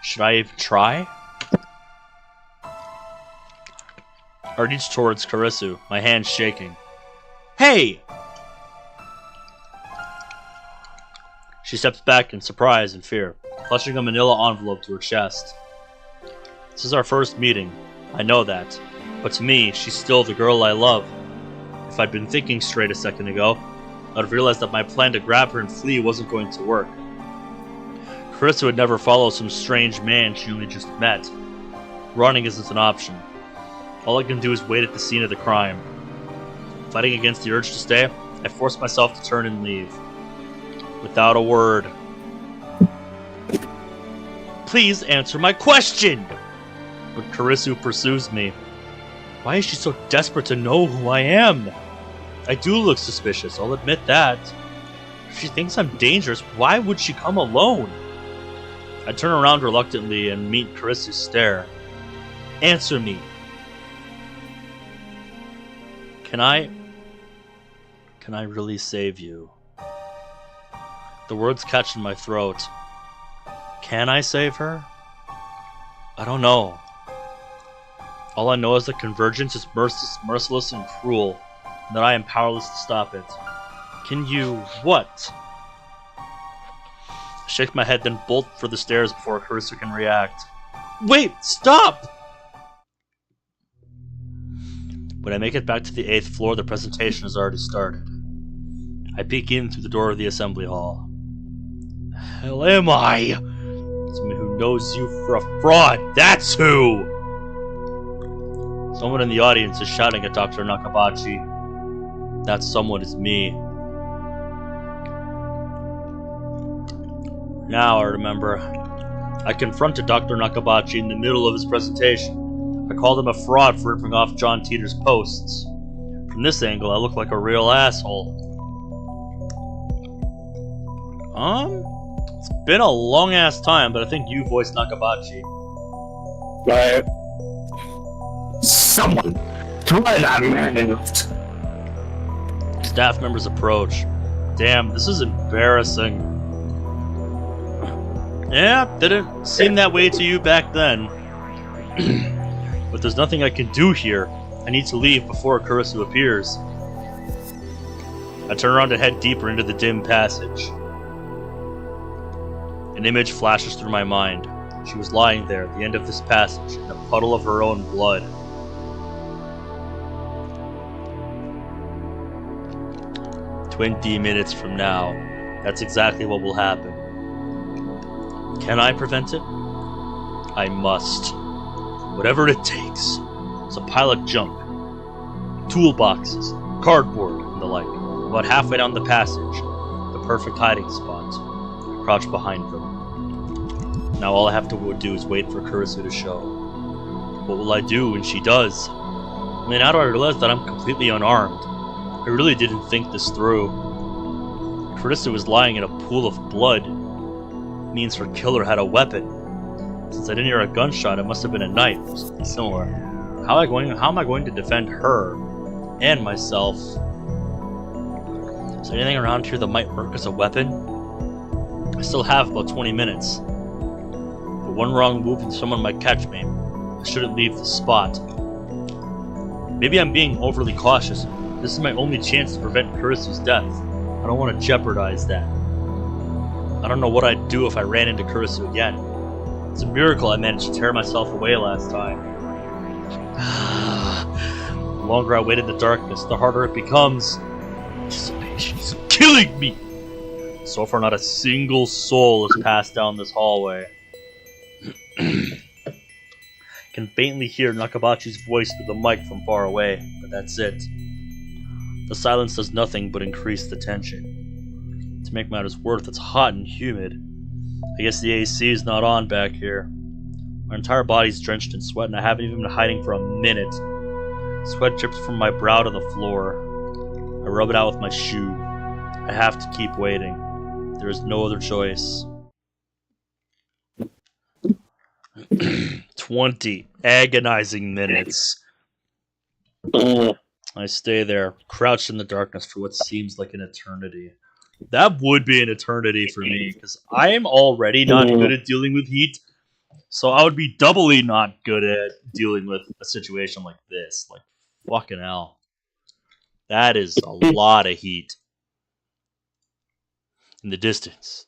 Should I even try? I reach towards Kurisu, my hand shaking. Hey! She steps back in surprise and fear, clutching a manila envelope to her chest. This is our first meeting. I know that. But to me, she's still the girl I love. If I'd been thinking straight a second ago, I'd have realized that my plan to grab her and flee wasn't going to work. Kurisu would never follow some strange man she only just met. Running isn't an option. All I can do is wait at the scene of the crime. Fighting against the urge to stay, I force myself to turn and leave. Without a word. Please answer my question! But Kurisu pursues me. Why is she so desperate to know who I am? I do look suspicious, I'll admit that. If she thinks I'm dangerous, why would she come alone? I turn around reluctantly and meet Kurisu's stare. Answer me. Can I really save you? The words catch in my throat. Can I save her? I don't know. All I know is that convergence is merciless and cruel, and that I am powerless to stop it. Can you... what? I shake my head, then bolt for the stairs before Kurisu can react. Wait! Stop! When I make it back to the 8th floor, the presentation has already started. I peek in through the door of the assembly hall. Hell am I? Someone who knows you for a fraud, that's who! Someone in the audience is shouting at Dr. Nakabachi. That someone is me. Now I remember. I confronted Dr. Nakabachi in the middle of his presentation. I called him a fraud for ripping off John Teeter's posts. From this angle, I look like a real asshole. It's been a long-ass time, but I think you voiced Nakabachi. Right. Someone throw that man out. Staff members approach. Damn, this is embarrassing. Yeah, didn't seem that way to you back then. But there's nothing I can do here. I need to leave before Kurisu appears. I turn around and head deeper into the dim passage. An image flashes through my mind. She was lying there at the end of this passage in a puddle of her own blood. "20 minutes from now, that's exactly what will happen. Can I prevent it? I must. Whatever it takes. It's a pile of junk. Toolboxes, cardboard, and the like. About halfway down the passage, the perfect hiding spot. I crouch behind them. Now all I have to do is wait for Kurisu to show. What will I do when she does? I mean, how do I realize that I'm completely unarmed? I really didn't think this through. Kurisu was lying in a pool of blood. It means her killer had a weapon. Since I didn't hear a gunshot, it must have been a knife or something similar. How am I going to defend her and myself? Is there anything around here that might work as a weapon? I still have about 20 minutes. But one wrong move and someone might catch me. I shouldn't leave the spot. Maybe I'm being overly cautious. This is my only chance to prevent Kurisu's death. I don't want to jeopardize that. I don't know what I'd do if I ran into Kurisu again. It's a miracle I managed to tear myself away last time. The longer I wait in the darkness, the harder it becomes. Anticipation's killing me! So far, not a single soul has passed down this hallway. I can faintly hear Nakabachi's voice through the mic from far away, but that's it. The silence does nothing but increase the tension. To make matters worse, it's hot and humid. I guess the AC is not on back here. My entire body's drenched in sweat and I haven't even been hiding for a minute. Sweat drips from my brow to the floor. I rub it out with my shoe. I have to keep waiting. There is no other choice. 20 agonizing minutes. I stay there, crouched in the darkness for what seems like an eternity. That would be an eternity for me, because I am already not good at dealing with heat, so I would be doubly not good at dealing with a situation like this. Like, fucking hell. That is a lot of heat. In the distance,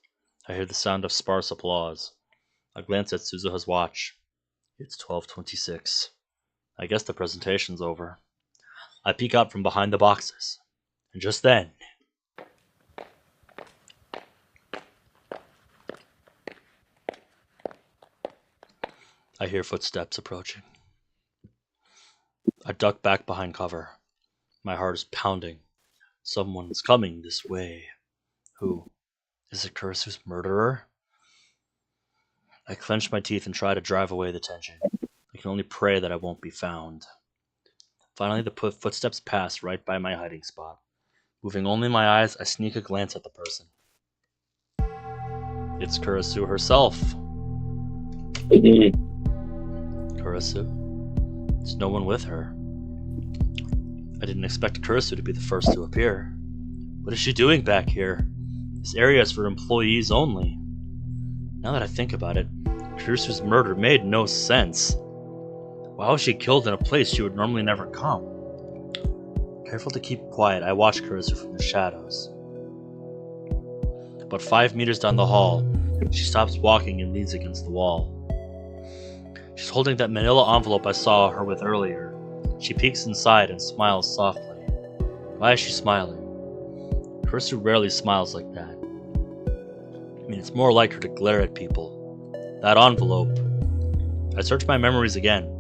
I hear the sound of sparse applause. I glance at Suzuha's watch. It's 12:26. I guess the presentation's over. I peek out from behind the boxes. And just then... I hear footsteps approaching. I duck back behind cover. My heart is pounding. Someone's coming this way. Who? Is it Kurisu's murderer? I clench my teeth and try to drive away the tension. I can only pray that I won't be found. Finally, the footsteps pass right by my hiding spot. Moving only my eyes, I sneak a glance at the person. It's Kurisu herself. Kurisu? There's no one with her. I didn't expect Kurisu to be the first to appear. What is she doing back here? This area is for employees only. Now that I think about it, Kurisu's murder made no sense. Why was she killed in a place she would normally never come? Careful to keep quiet, I watch Kurisu from the shadows. About 5 meters down the hall, she stops walking and leans against the wall. She's holding that manila envelope I saw her with earlier. She peeks inside and smiles softly. Why is she smiling? Kurisu rarely smiles like that. I mean, it's more like her to glare at people. That envelope. I search my memories again.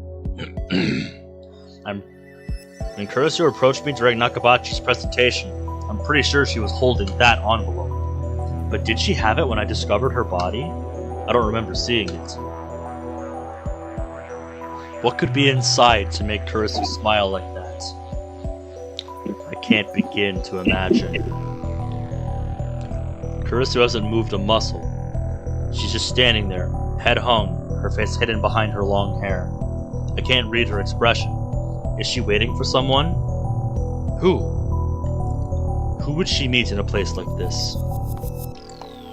When Kurisu approached me during Nakabachi's presentation, I'm pretty sure she was holding that envelope. But did she have it when I discovered her body? I don't remember seeing it. What could be inside to make Kurisu smile like that? I can't begin to imagine. Kurisu hasn't moved a muscle. She's just standing there, head hung, her face hidden behind her long hair. I can't read her expression. Is she waiting for someone? Who? Who would she meet in a place like this?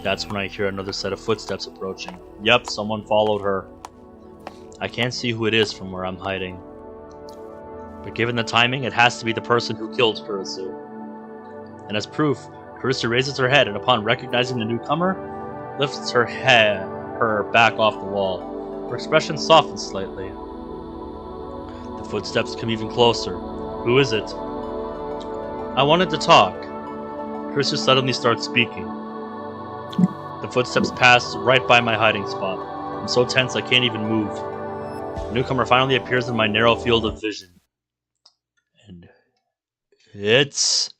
That's when I hear another set of footsteps approaching. Yep, someone followed her. I can't see who it is from where I'm hiding. But given the timing, it has to be the person who killed Kurisu. And as proof, Kurisu raises her head and upon recognizing the newcomer, lifts her back off the wall. Her expression softens slightly. The footsteps come even closer. Who is it? I wanted to talk. Kurisu suddenly starts speaking. The footsteps pass right by my hiding spot. I'm so tense I can't even move. The newcomer finally appears in my narrow field of vision. And it's...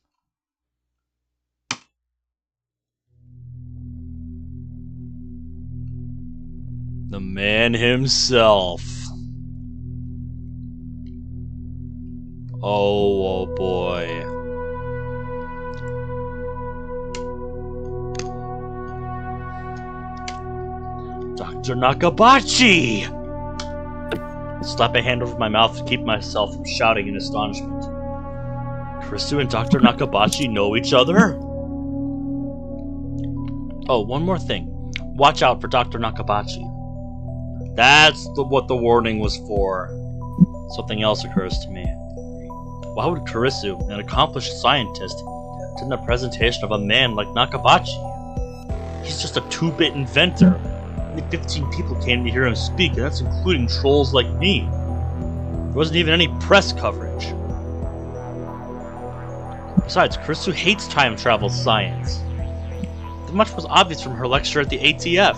the man himself. Oh boy. Dr. Nakabachi! Slap a hand over my mouth to keep myself from shouting in astonishment. Kurisu and Dr. Nakabachi know each other? Oh, one more thing. Watch out for Dr. Nakabachi. That's what the warning was for. Something else occurs to me. Why would Kurisu, an accomplished scientist, attend the presentation of a man like Nakabachi? He's just a 2-bit inventor. Only 15 people came to hear him speak, and that's including trolls like me. There wasn't even any press coverage. Besides, Kurisu hates time travel science. That much was obvious from her lecture at the ATF.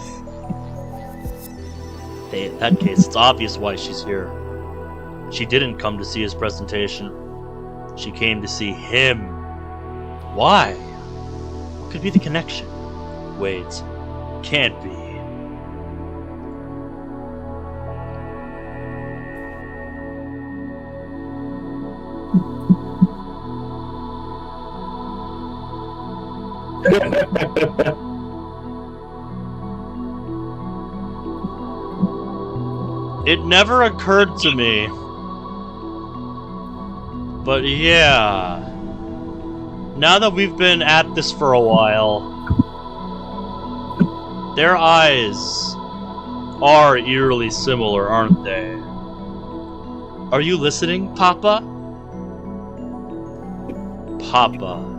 In that case, it's obvious why she's here. She didn't come to see his presentation. She came to see him. Why? What could be the connection? Wait, can't be. It never occurred to me But yeah, now that we've been at this for a while, their eyes are eerily similar, aren't they? Are you listening, Papa? Papa.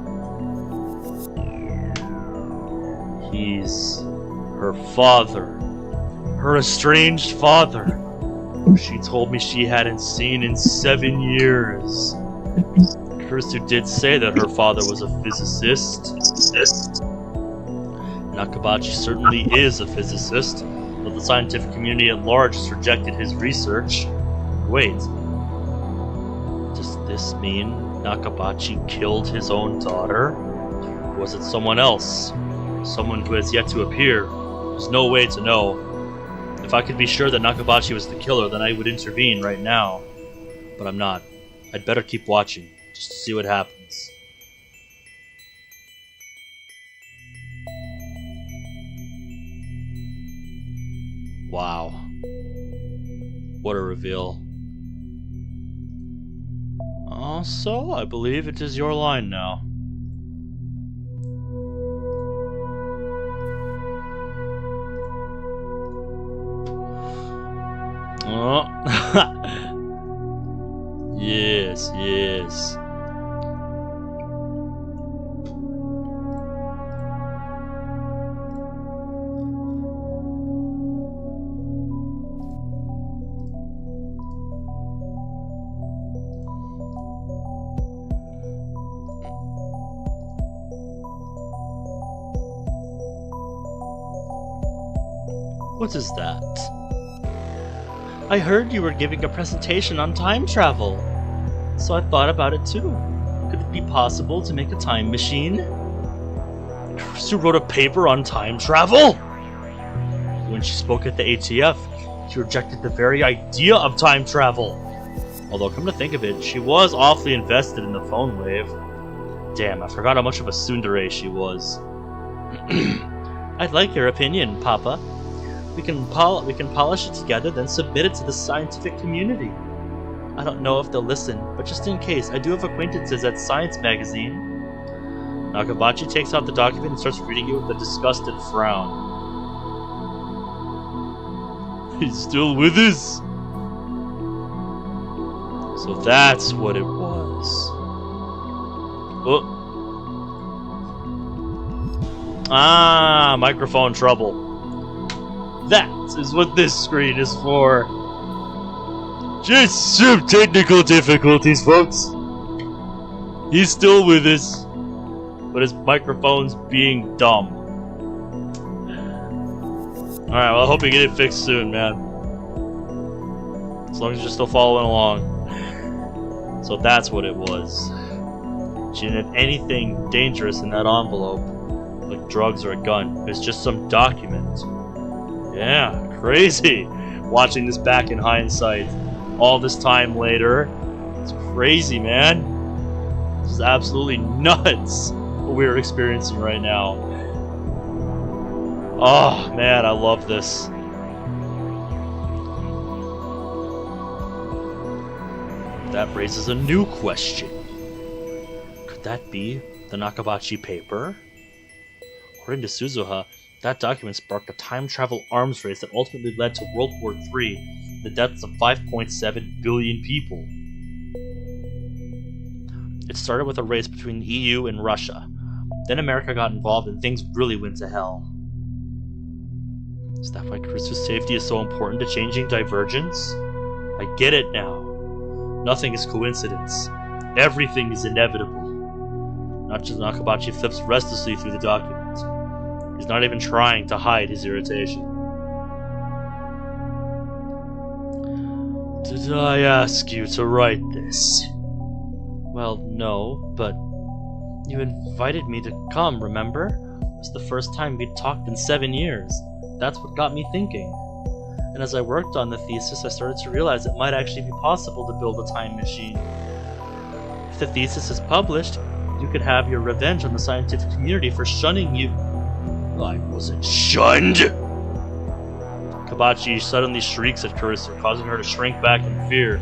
He's her father. Her estranged father, who she told me she hadn't seen in 7 years. Kurisu did say that her father was a physicist. Nakabachi certainly is a physicist, but the scientific community at large has rejected his research. Wait. Does this mean Nakabachi killed his own daughter? Or was it someone else? Someone who has yet to appear? There's no way to know. If I could be sure that Nakabachi was the killer, then I would intervene right now. But I'm not. I'd better keep watching, just to see what happens. Wow. What a reveal. Also, I believe it is your line now. Oh. Yes, yes. What is that? I heard you were giving a presentation on time travel, so I thought about it too. Could it be possible to make a time machine? Kurisu wrote a paper on time travel? When she spoke at the ATF, she rejected the very idea of time travel. Although, come to think of it, she was awfully invested in the phone wave. Damn, I forgot how much of a tsundere she was. I'd like your opinion, Papa. We can polish it together, then submit it to the scientific community. I don't know if they'll listen, but just in case, I do have acquaintances at Science Magazine. Nakabachi takes out the document and starts reading it with a disgusted frown. He's still with us? So that's what it was. Oh. Ah, microphone trouble. That is what this screen is for. Just some technical difficulties, folks. He's still with us, but his microphone's being dumb. Alright, well, I hope you get it fixed soon, man. As long as you're still following along. So that's what it was. She didn't have anything dangerous in that envelope, like drugs or a gun. It's just some document. Yeah, crazy. Watching this back in hindsight, all this time later, it's crazy, man. This is absolutely nuts what we're experiencing right now. Oh man, I love this. That raises a new question. Could that be the Nakabachi paper? According to Suzuha, that document sparked a time travel arms race that ultimately led to World War III, the deaths of 5.7 billion people. It started with a race between the EU and Russia. Then America got involved and things really went to hell. Is that why Kurisu's safety is so important to changing Divergence? I get it now. Nothing is coincidence. Everything is inevitable. Not just Nakabachi flips restlessly through the document. He's not even trying to hide his irritation. Did I ask you to write this? Well, no, but you invited me to come, remember? It was the first time we'd talked in 7 years. That's what got me thinking. And as I worked on the thesis, I started to realize it might actually be possible to build a time machine. If the thesis is published, you could have your revenge on the scientific community for shunning you. I wasn't shunned! Kabachi suddenly shrieks at Kurisu, causing her to shrink back in fear.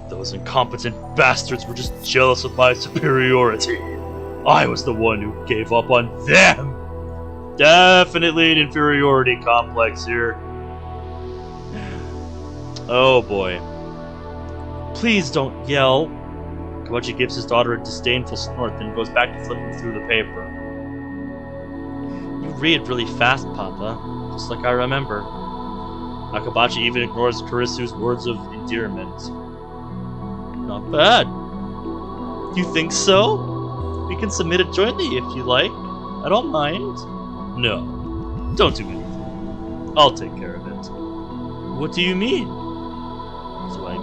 The Those incompetent bastards were just jealous of my superiority. I was the one who gave up on them. Definitely an inferiority complex here. Oh boy. Please don't yell. Kawachi gives his daughter a disdainful snort, then goes back to flipping through the paper. You read really fast, Papa, just like I remember. Nakabachi even ignores Kurisu's words of endearment. Not bad. You think so? We can submit it jointly if you like. I don't mind. No. Don't do anything. I'll take care of it. What do you mean? So I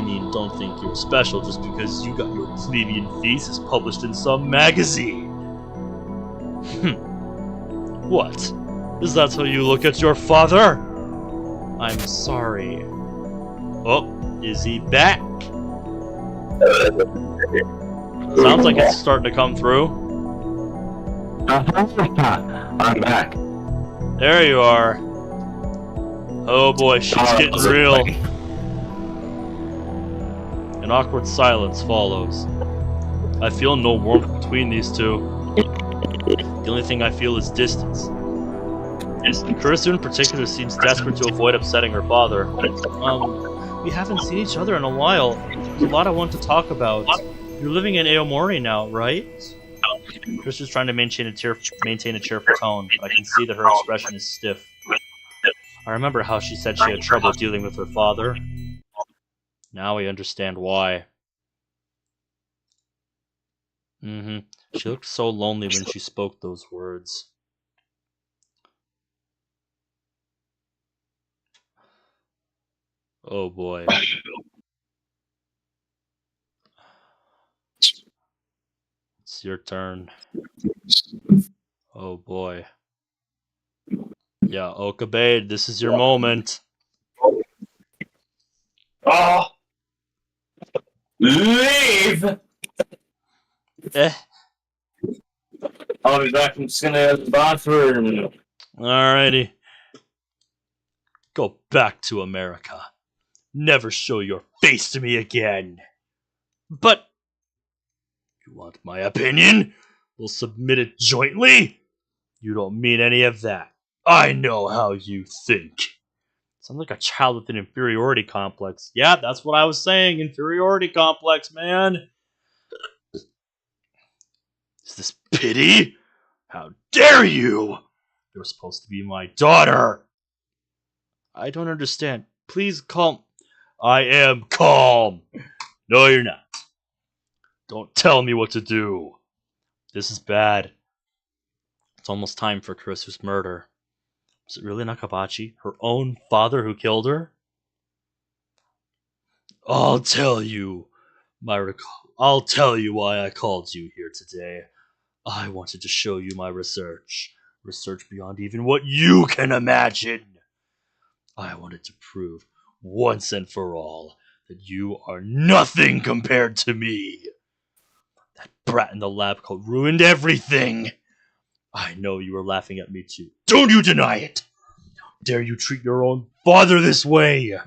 mean, don't think you're special just because you got your plebeian thesis published in some magazine. What? Is that how you look at your father? I'm sorry. Oh, is he back? Sounds like it's starting to come through. I'm back. There you are. Oh boy, shit's getting real. An awkward silence follows. I feel no warmth between these two. The only thing I feel is distance. Kurisu in particular seems desperate to avoid upsetting her father. We haven't seen each other in a while. There's a lot I want to talk about. You're living in Aomori now, right? Kurisu's trying to maintain a cheerful tone, but I can see that her expression is stiff. I remember how she said she had trouble dealing with her father. Now I understand why. She looked so lonely when she spoke those words. Oh boy. It's your turn. Oh boy. Yeah, Okabe, this is your moment. Oh! Leave! I'll be back. I'm just gonna go to the bathroom. Alrighty. Go back to America. Never show your face to me again. But you want my opinion? We'll submit it jointly? You don't mean any of that. I know how you think. Sounds like a child with an inferiority complex. Yeah, that's what I was saying. Inferiority complex, man. Is this pity? How dare you? You're supposed to be my daughter. I don't understand. Please calm. I am calm. No, you're not. Don't tell me what to do. This is bad. It's almost time for Kurisu's murder. Was it really Nakabachi, her own father, who killed her? I'll tell you why I called you here today. I wanted to show you my research. Research beyond even what you can imagine. I wanted to prove once and for all that you are nothing compared to me. That brat in the lab coat ruined everything. I know you were laughing at me too. Don't you deny it! How dare you treat your own father this way?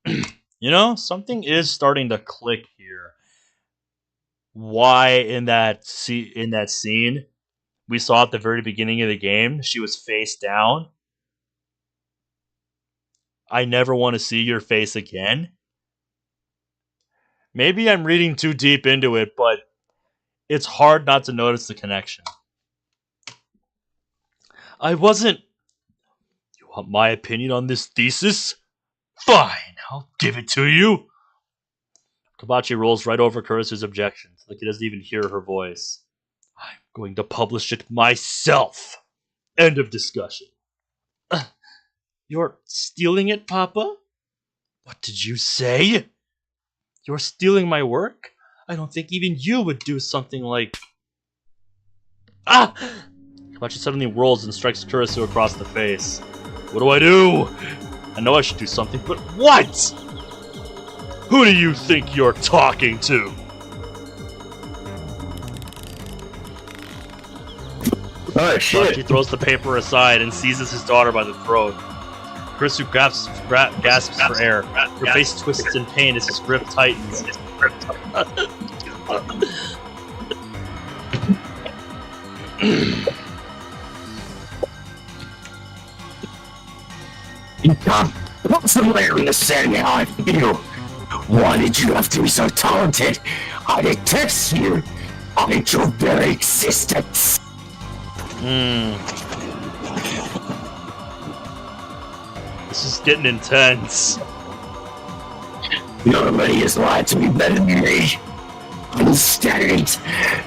You know, something is starting to click here. Why in that scene we saw at the very beginning of the game, she was face down. I never want to see your face again. Maybe I'm reading too deep into it, but it's hard not to notice the connection. I wasn't... You want my opinion on this thesis? Fine, I'll give it to you. Kabachi rolls right over Kurisu's objections, like he doesn't even hear her voice. I'm going to publish it myself. End of discussion. You're stealing it, Papa? What did you say? You're stealing my work? I don't think even you would do something like... Ah! Kabachi suddenly whirls and strikes Kurisu across the face. What do I do? I know I should do something, but what? Who do you think you're talking to? Oh shit! Kabachi throws the paper aside and seizes his daughter by the throat. Kurisu gasps for air. Her face twists in pain as his grip tightens. You can't possibly understand how I feel. Why did you have to be so talented? I detest you. I hate your very existence. This is getting intense. Nobody has lied to me better than me. Understand?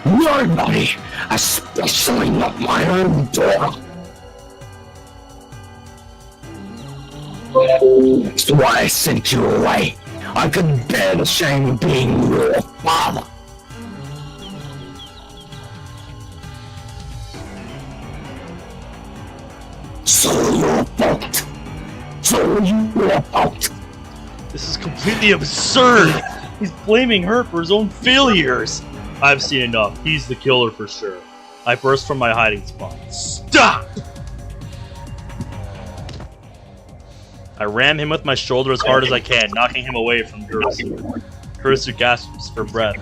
Nobody, especially not my own daughter. That's why I sent you away. I couldn't bear the shame of being your father. So your fault. So your fault. This is completely absurd! He's blaming her for his own failures! I've seen enough. He's the killer for sure. I burst from my hiding spot. Stop! I ram him with my shoulder as hard as I can, knocking him away from Kurisu. Kurisu gasps for breath.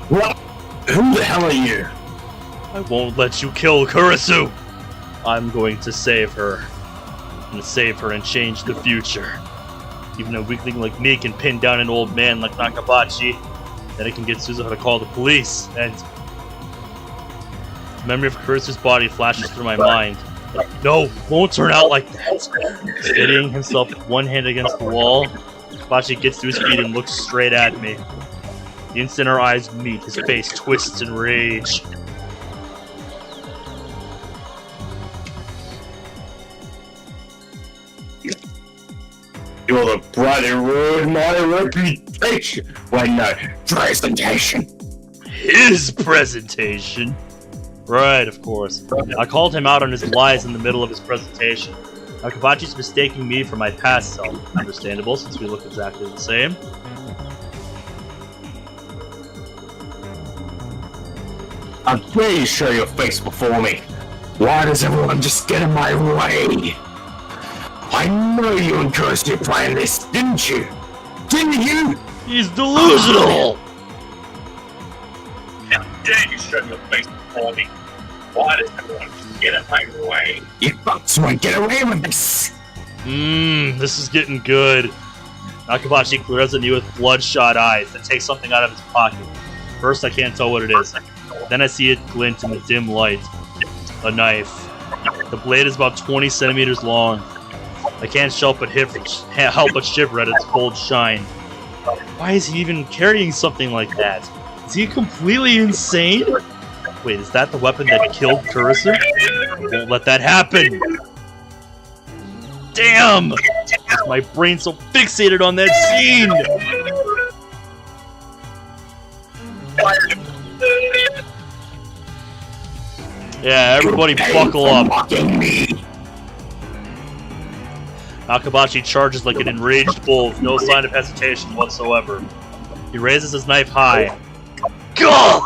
What? Who the hell are you? I won't let you kill Kurisu! I'm going to save her. I'm going to save her and change the future. Even a weakling like me can pin down an old man like Nakabachi. Then I can get Suzuha to call the police, and... The memory of Kurisu's body flashes through my mind. No, won't turn out like that. Steadying himself with one hand against the wall, Nakabachi gets to his feet and looks straight at me. The instant our eyes meet, his face twists in rage. You're the brother who ruined my reputation. Well, no, presentation. His presentation? Right, of course. I called him out on his lies in the middle of his presentation. Nakabachi's mistaking me for my past self. Understandable, since we look exactly the same. How dare you show your face before me? Why does everyone just get in my way? I know you and Kurisu planned this, didn't you? Didn't you? He's delusional! How dare you show your face before me? Why does everyone just get in my way? You fucks won't get away with this! This is getting good. Nakabachi glares at me with bloodshot eyes and takes something out of his pocket. First, I can't tell what it is. Then I see it glint in the dim light. A knife. The blade is about 20 centimeters long. I can't help but shiver at its cold shine. Why is he even carrying something like that? Is he completely insane? Wait, is that the weapon that killed Kurisu? I won't let that happen! Damn! My brain's so fixated on that scene! Yeah, everybody buckle up. Nakabachi charges like an enraged bull with no sign of hesitation whatsoever. He raises his knife high. Gah!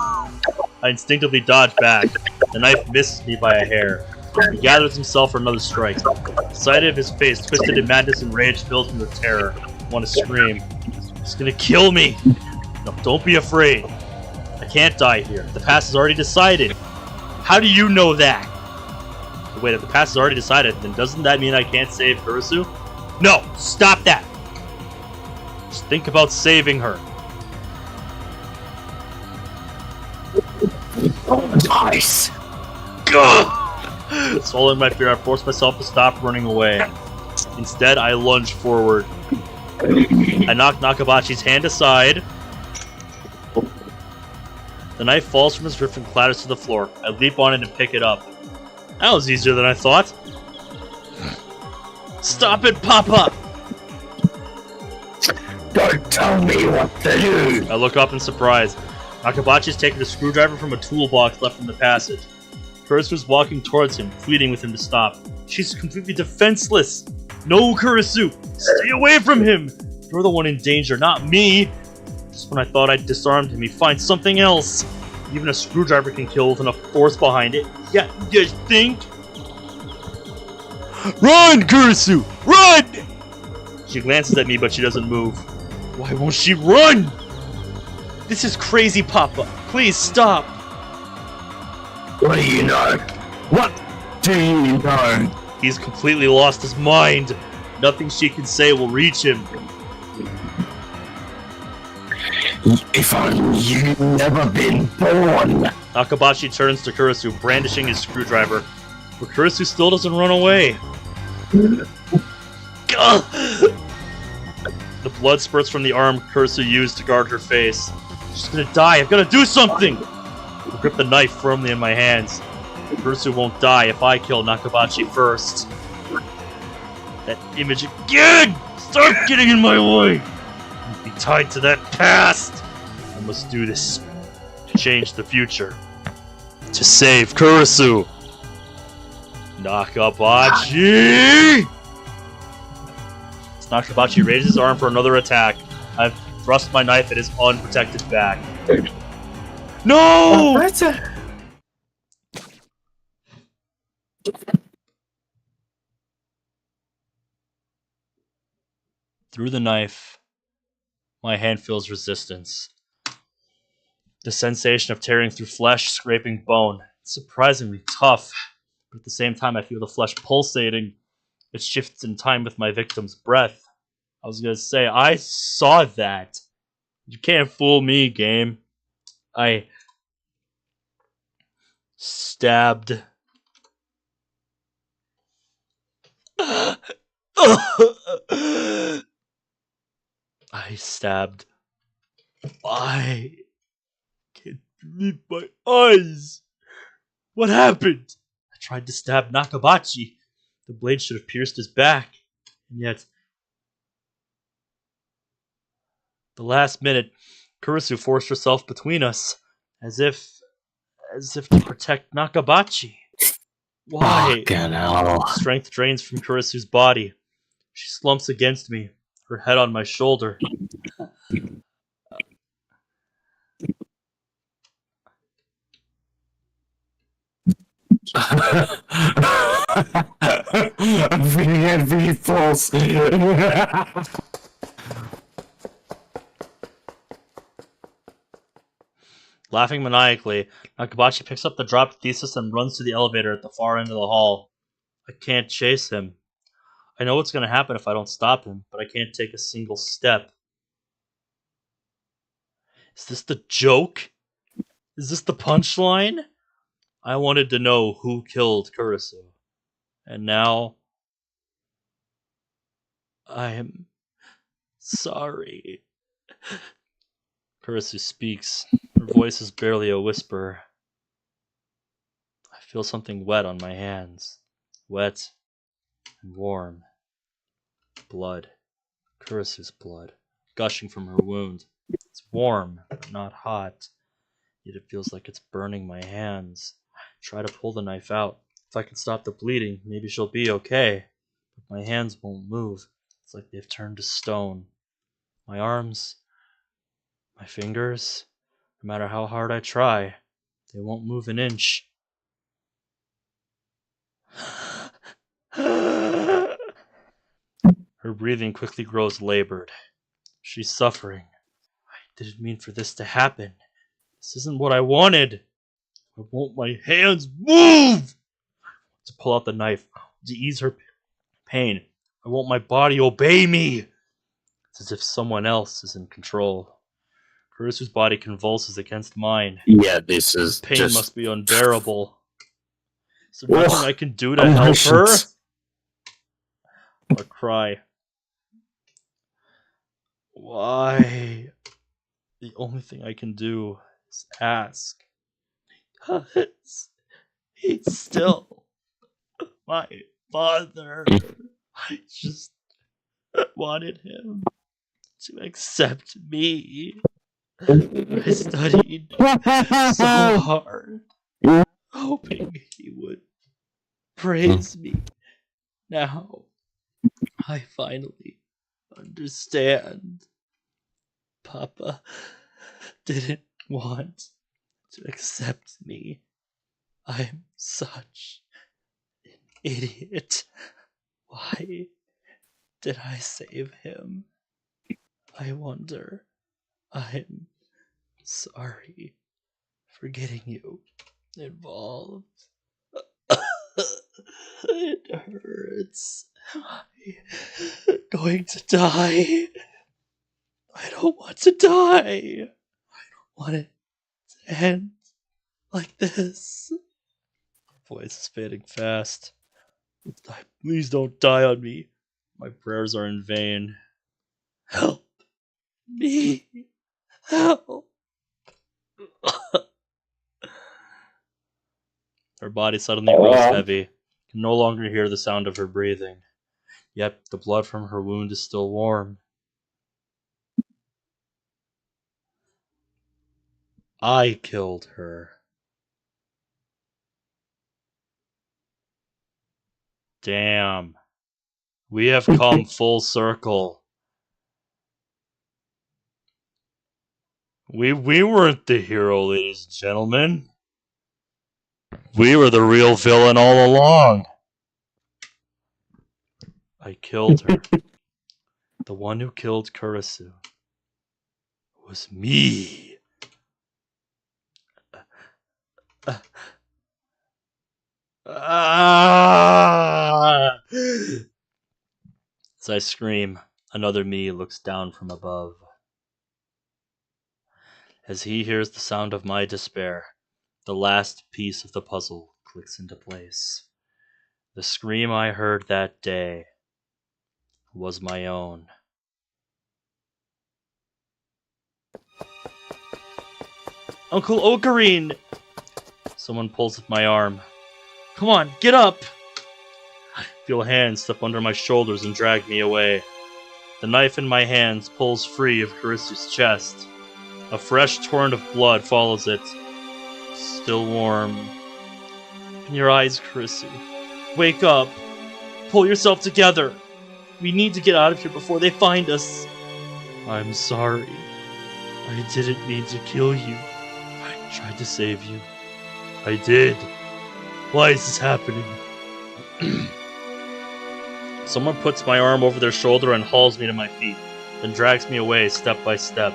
I instinctively dodge back. The knife misses me by a hair. He gathers himself for another strike. The sight of his face, twisted in madness and rage, fills me with terror. I want to scream. He's gonna kill me! No, don't be afraid. I can't die here. The past is already decided. How do you know that? Wait, if the past is already decided, then doesn't that mean I can't save Kurisu? No! Stop that! Just think about saving her. Nice. Gah! Swallowing my fear, I force myself to stop running away. Instead, I lunge forward. I knock Nakabachi's hand aside. The knife falls from his grip and clatters to the floor. I leap on it and pick it up. That was easier than I thought. Stop it, Papa! Don't tell me what to do! I look up in surprise. Nakabachi's taken a screwdriver from a toolbox left in the passage. Kurisu's walking towards him, pleading with him to stop. She's completely defenseless! No, Kurisu! Stay away from him! You're the one in danger, not me! Just when I thought I'd disarmed him, he finds something else. Even a screwdriver can kill with enough force behind it. Yeah, you think? Run, Kurisu! Run! She glances at me, but she doesn't move. Why won't she run? This is crazy, Papa. Please stop. What do you know? What do you know? He's completely lost his mind. Nothing she can say will reach him. If only you'd never been born. Nakabashi turns to Kurisu, brandishing his screwdriver. But Kurisu still doesn't run away. The blood spurts from the arm Kurisu used to guard her face. She's gonna die. I've gotta do something! I grip the knife firmly in my hands. Kurisu won't die if I kill Nakabashi first. That image again! Stop getting in my way! I'll be tied to that past! I must do this to change the future. To save Kurisu! Nakabashi! As Nakabashi raises his arm for another attack, I've thrust my knife at his unprotected back. No! Through the knife, my hand feels resistance. The sensation of tearing through flesh, scraping bone. It's surprisingly tough, but at the same time I feel the flesh pulsating. It shifts in time with my victim's breath. I was gonna say, I saw that. You can't fool me, game. I stabbed. I can't believe my eyes. What happened? I tried to stab Nakabachi. The blade should have pierced his back. And yet, the last minute, Kurisu forced herself between us, as if to protect Nakabachi. Why? Fucking hell. Strength drains from Kurisu's body. She slumps against me, her head on my shoulder. I'm feeling envy false. Laughing maniacally, Nakabachi picks up the dropped thesis and runs to the elevator at the far end of the hall. I can't chase him. I know what's going to happen if I don't stop him, but I can't take a single step. Is this the joke? Is this the punchline? I wanted to know who killed Kurisu. And now, I am sorry. Kurisu speaks. Her voice is barely a whisper. I feel something wet on my hands. Wet and warm. Blood. Kurisu's blood. Gushing from her wound. It's warm, but not hot. Yet it feels like it's burning my hands. I try to pull the knife out. If I can stop the bleeding, maybe she'll be okay. But my hands won't move. It's like they've turned to stone. My arms, my fingers, no matter how hard I try, they won't move an inch. Her breathing quickly grows labored. She's suffering. I didn't mean for this to happen. This isn't what I wanted. I want my hands move! To pull out the knife, to ease her pain. I want my body obey me. It's as if someone else is in control. Kurisu's body convulses against mine. Yeah, this is Pain just... must be unbearable. Is there nothing I can do to help her? I cry. Why? The only thing I can do is ask. Because he's still my father. I just wanted him to accept me. I studied so hard, hoping he would praise me. Now, I finally understand. Papa didn't want to accept me. I'm such an idiot. Why did I save him? I wonder. I'm sorry for getting you involved. It hurts. I'm going to die. I don't want to die. I don't want it to end like this. Her voice is fading fast. Please don't die on me. My prayers are in vain. Help me. Help. Her body suddenly grows heavy. Can no longer hear the sound of her breathing. Yet the blood from her wound is still warm. I killed her. Damn. We have come full circle. We weren't the hero, ladies and gentlemen. We were the real villain all along. I killed her. The one who killed Kurisu was me. As I scream, another me looks down from above. As he hears the sound of my despair, the last piece of the puzzle clicks into place. The scream I heard that day was my own. Uncle Ocarine! Someone pulls at my arm. Come on, get up! I feel hands step under my shoulders and drag me away. The knife in my hands pulls free of Kurisu's chest. A fresh torrent of blood follows it. Still warm. Open your eyes, Kurisu. Wake up. Pull yourself together. We need to get out of here before they find us. I'm sorry. I didn't mean to kill you. I tried to save you. I did. Why is this happening? Someone puts my arm over their shoulder and hauls me to my feet, then drags me away step by step.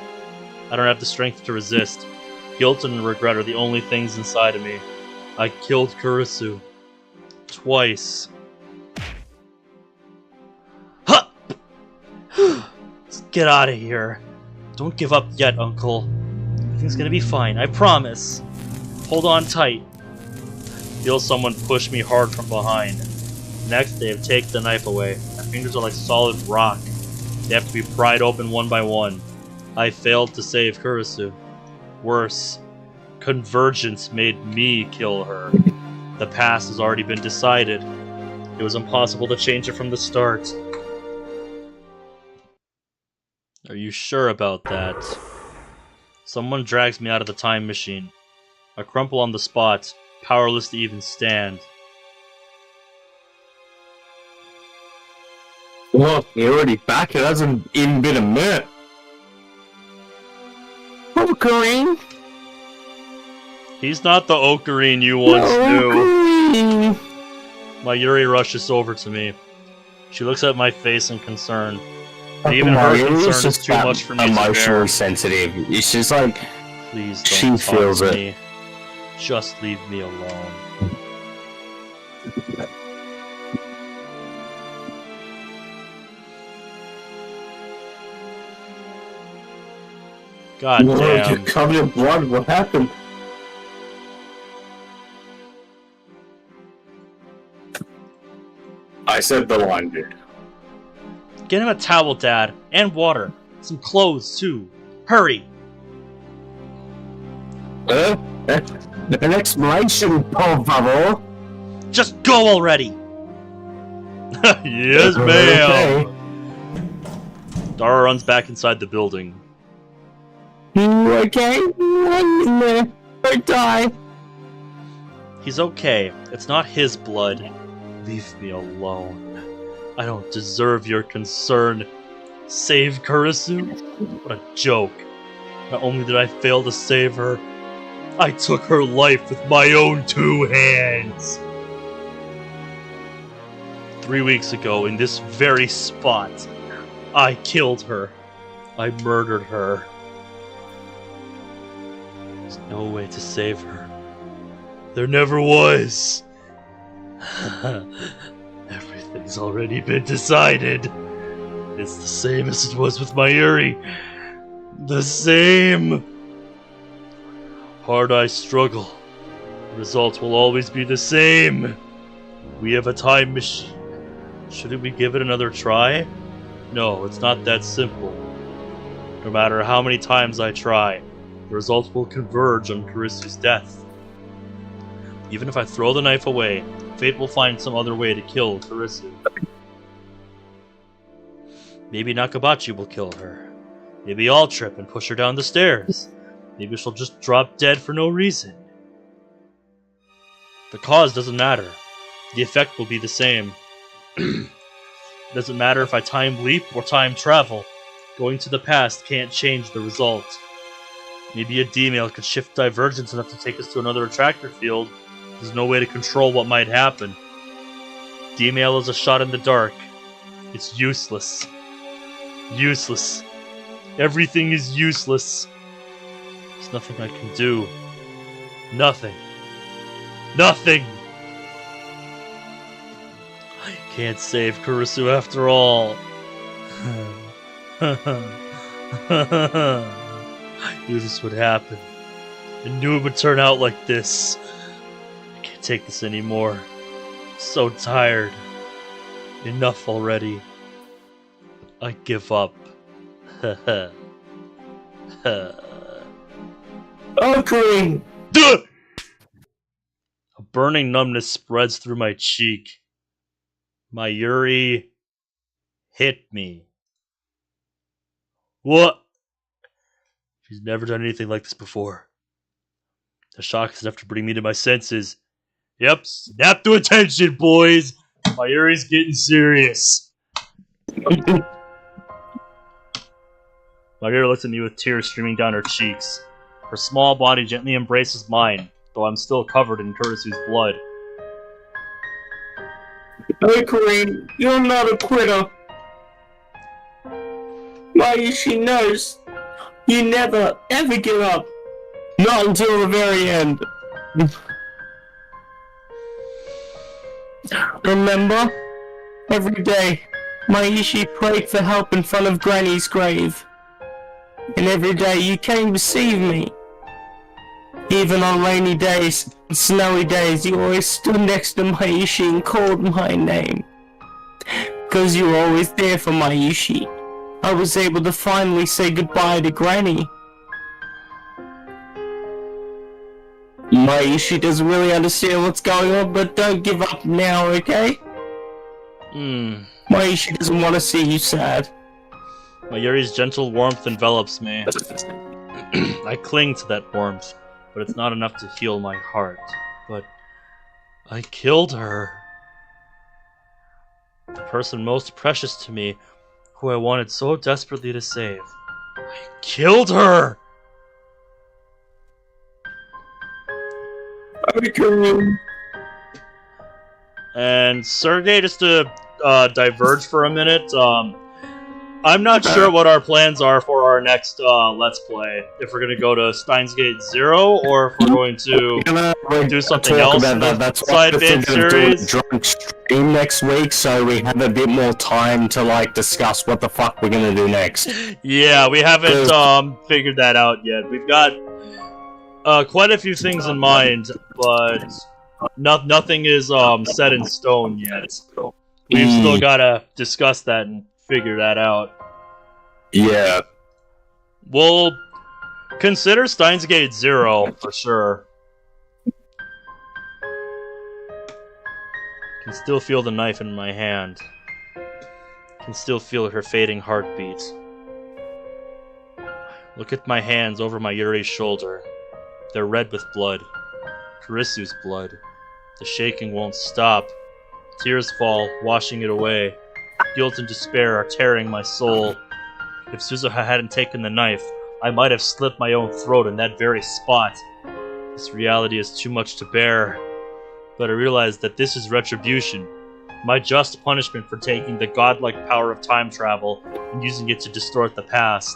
I don't have the strength to resist. Guilt and regret are the only things inside of me. I killed Kurisu. Twice. Huh! Let's get out of here. Don't give up yet, Uncle. Everything's gonna be fine, I promise. Hold on tight. Feel someone push me hard from behind. Next, they have taken the knife away. My fingers are like solid rock. They have to be pried open one by one. I failed to save Kurisu. Worse, convergence made me kill her. The past has already been decided. It was impossible to change it from the start. Are you sure about that? Someone drags me out of the time machine. I crumple on the spot, powerless to even stand. Look, you're already back. It hasn't even been a minute. Ocarine? He's not the Ocarine you once knew. Mayuri rushes over to me. She looks at my face in concern. And even her concern is too much for me to bear. Emotionally sensitive. It's just like, please she don't feels talk to it. me. Just leave me alone. God damn. You're covered in blood. What happened? I said the line, dude. Get him a towel, Dad, and water. Some clothes, too. Hurry! An explanation, por favor. Just go already! Yes, ma'am! Okay. Dara runs back inside the building. You okay? Run in there. Don't die. He's okay. It's not his blood. Leave me alone. I don't deserve your concern. Save Kurisu? What a joke. Not only did I fail to save her, I took her life with my own 2 hands. 3 weeks ago, in this very spot, I killed her. I murdered her. There's no way to save her. There never was. Everything's already been decided. It's the same as it was with Mayuri. The same. Hard I struggle. The result will always be the same. We have a time machine. Shouldn't we give it another try? No, it's not that simple. No matter how many times I try, the results will converge on Kurisu's death. Even if I throw the knife away, fate will find some other way to kill Kurisu. Maybe Nakabachi will kill her. Maybe I'll trip and push her down the stairs. Maybe she'll just drop dead for no reason. The cause doesn't matter. The effect will be the same. It doesn't matter if I time leap or time travel. Going to the past can't change the result. Maybe a D-mail could shift divergence enough to take us to another attractor field. There's no way to control what might happen. D-mail is a shot in the dark. It's useless. Useless. Everything is useless. There's nothing I can do. Nothing. Nothing! I can't save Kurisu after all. I knew this would happen. I knew it would turn out like this. I can't take this anymore. I'm so tired. Enough already. I give up. Okay. A burning numbness spreads through my cheek. Mayuri hit me. What? She's never done anything like this before. The shock is enough to bring me to my senses. Yep, snap to attention, boys! Mayuri's getting serious. Mayuri looks at me with tears streaming down her cheeks. Her small body gently embraces mine, though I'm still covered in Kurisu's blood. Hey, Kareem, you're not a quitter. She knows you never, ever give up. Not until the very end. Remember? Every day, Maishi prayed for help in front of Granny's grave. And every day you came to see me. Even on rainy days and snowy days, you always stood next to Maishi and called my name. Because you were always there for Maishi. I was able to finally say goodbye to Granny. Maishi doesn't really understand what's going on, but don't give up now, okay? Maishi doesn't want to see you sad. Mayuri's gentle warmth envelops me. I cling to that warmth, but it's not enough to heal my heart. But I killed her. The person most precious to me, who I wanted so desperately to save. I killed her! And Sergey, just to diverge for a minute, I'm not sure what our plans are for our next Let's Play. If we're going to go to Steins Gate 0, or if we're going to do something else in the side bit series. Drunk stream next week, so we have a bit more time to like discuss what the fuck we're going to do next. Yeah, we haven't figured that out yet. We've got quite a few things in mind, but nothing is set in stone yet. We've still got to discuss that and figure that out. Yeah. We'll consider Steins Gate 0 for sure. Can still feel the knife in my hand. Can still feel her fading heartbeat. Look at my hands over Mayuri's shoulder. They're red with blood. Kurisu's blood. The shaking won't stop. Tears fall, washing it away. Guilt and despair are tearing my soul. If Suzuha hadn't taken the knife, I might have slit my own throat in that very spot. This reality is too much to bear. But I realize that this is retribution. My just punishment for taking the godlike power of time travel and using it to distort the past.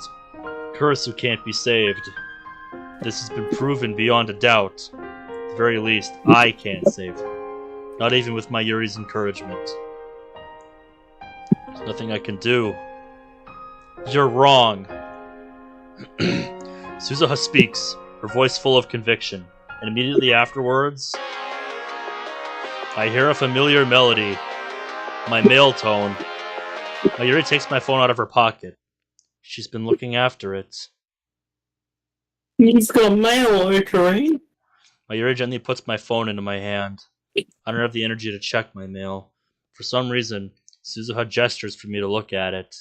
Kurisu can't be saved. This has been proven beyond a doubt. At the very least, I can't save her. Not even with Mayuri's encouragement. There's nothing I can do. You're wrong. Suzuha speaks, her voice full of conviction, and immediately afterwards, I hear a familiar melody. My male tone. Mayuri takes my phone out of her pocket. She's been looking after it. He's got mail, okay? Mayuri gently puts my phone into my hand. I don't have the energy to check my mail. For some reason, Suzuha gestures for me to look at it.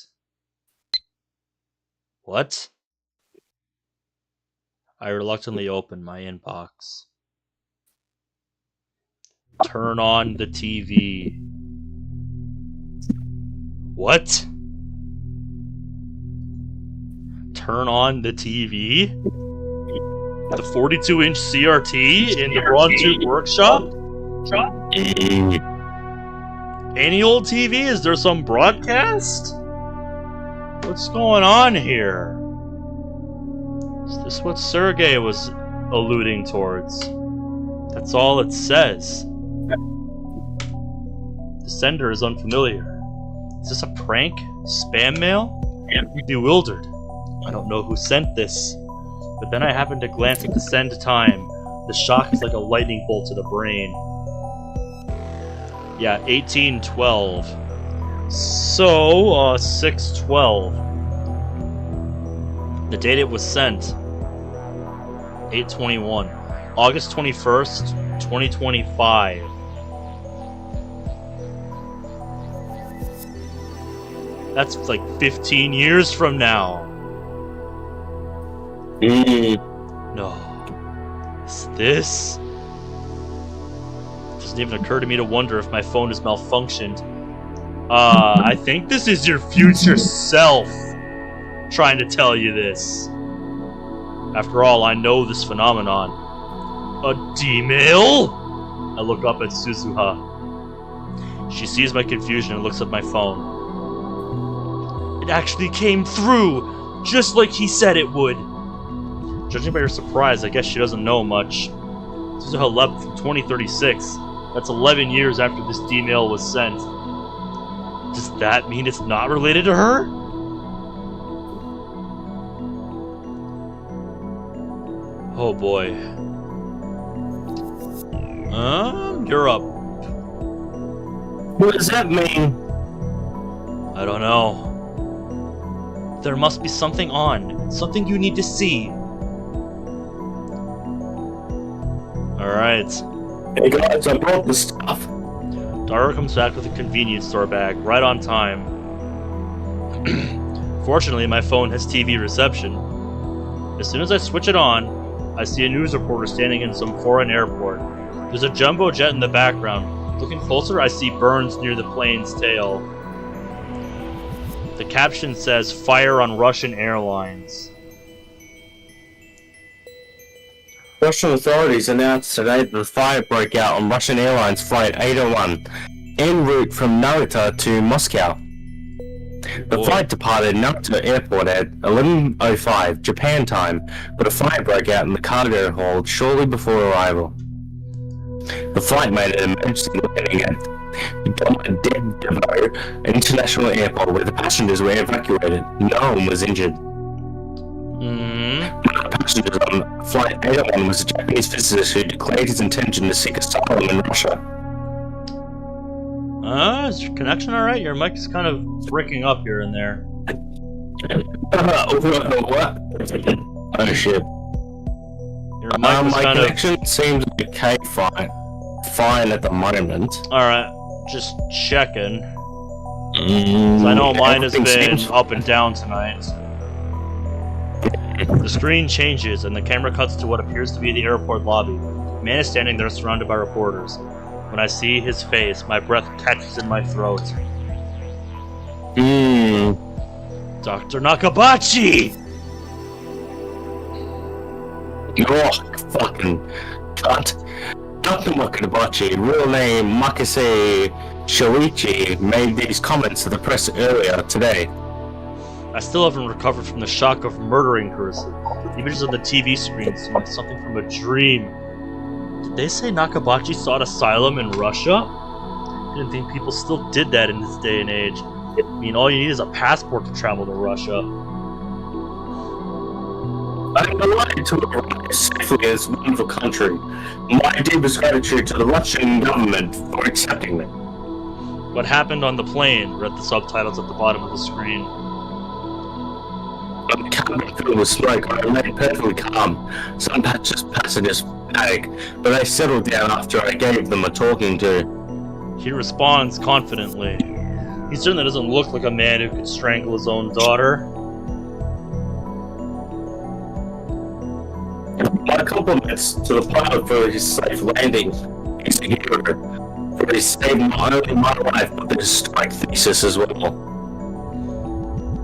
What? I reluctantly open my inbox. Turn on the TV. What? Turn on the TV? The 42-inch CRT in the Brontooth workshop? Any old TV? Is there some broadcast? What's going on here? Is this what Sergei was alluding towards? That's all it says. The sender is unfamiliar. Is this a prank? Spam mail? I'm bewildered. I don't know who sent this. But then I happen to glance at the send time. The shock is like a lightning bolt to the brain. Yeah, 1812. So, 612. The date it was sent. 821. August 21st, 2025. That's like 15 years from now. No. Is this? It doesn't even occur to me to wonder if my phone has malfunctioned. I think this is your future self trying to tell you this. After all, I know this phenomenon. A D-mail? I look up at Suzuha. She sees my confusion and looks at my phone. It actually came through, just like he said it would. Judging by her surprise, I guess she doesn't know much. Suzuha left from 2036. That's 11 years after this D-mail was sent. Does that mean it's not related to her? Oh boy. You're up. What does that mean? I don't know. There must be something on. Something you need to see. Alright. Hey guys, I brought the stuff. Dara comes back with a convenience store bag, right on time. Fortunately, my phone has TV reception. As soon as I switch it on, I see a news reporter standing in some foreign airport. There's a jumbo jet in the background. Looking closer, I see burns near the plane's tail. The caption says, "Fire on Russian airlines." Russian authorities announced today that the fire broke out on Russian Airlines Flight 801, en route from Narita to Moscow. The flight departed Narita Airport at 11:05 Japan time, but a fire broke out in the cargo hold shortly before arrival. The flight made an emergency landing at Dedevo International Airport where the passengers were evacuated. No one was injured. The passengers on Flight 801 was a Japanese physicist who declared his intention to seek asylum in Russia. Is your connection alright? Your mic is kind of breaking up here and there. What? Oh shit. Your mic is my kind of... connection seems okay, fine at the moment. Alright, just checking. 'Cause I know mine has been up and down tonight. The screen changes and the camera cuts to what appears to be the airport lobby. A man is standing there surrounded by reporters. When I see his face, my breath catches in my throat. Dr. Nakabachi! Oh, fucking cunt. Dr. Nakabachi, real name Makase Shoichi, made these comments to the press earlier today. I still haven't recovered from the shock of murdering Kurisu. The images on the TV screen seem like something from a dream. Did they say Nakabachi sought asylum in Russia? I didn't think people still did that in this day and age. I mean, all you need is a passport to travel to Russia. I'm delighted to arrive safely in this wonderful country. My deepest gratitude to the Russian government for accepting me. What happened on the plane? Read the subtitles at the bottom of the screen. The cabin filled with smoke, I remained perfectly calm. Some passengers panicked, but they settled down after I gave them a talking to. He responds confidently. He certainly doesn't look like a man who could strangle his own daughter. My compliments to the pilot for his safe landing. He's a hero. For his saving not only my life, but the historic thesis as well.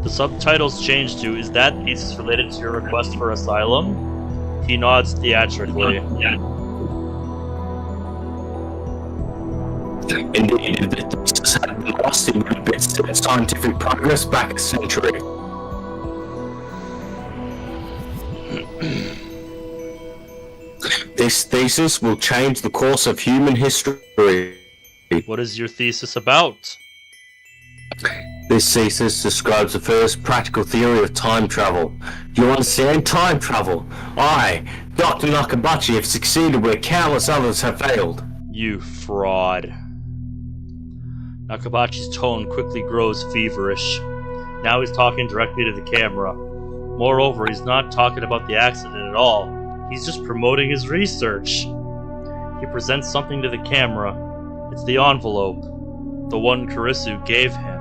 The subtitles change to, is that thesis related to your request for asylum? He nods theatrically. Indeed, the thesis had been lost in bits of scientific progress back a century. This thesis will change the course of human history. What is your thesis about? This thesis describes the first practical theory of time travel. You understand time travel? I, Dr. Nakabachi, have succeeded where countless others have failed. You fraud. Nakabachi's tone quickly grows feverish. Now he's talking directly to the camera. Moreover, he's not talking about the accident at all. He's just promoting his research. He presents something to the camera. It's the envelope. The one Kurisu gave him.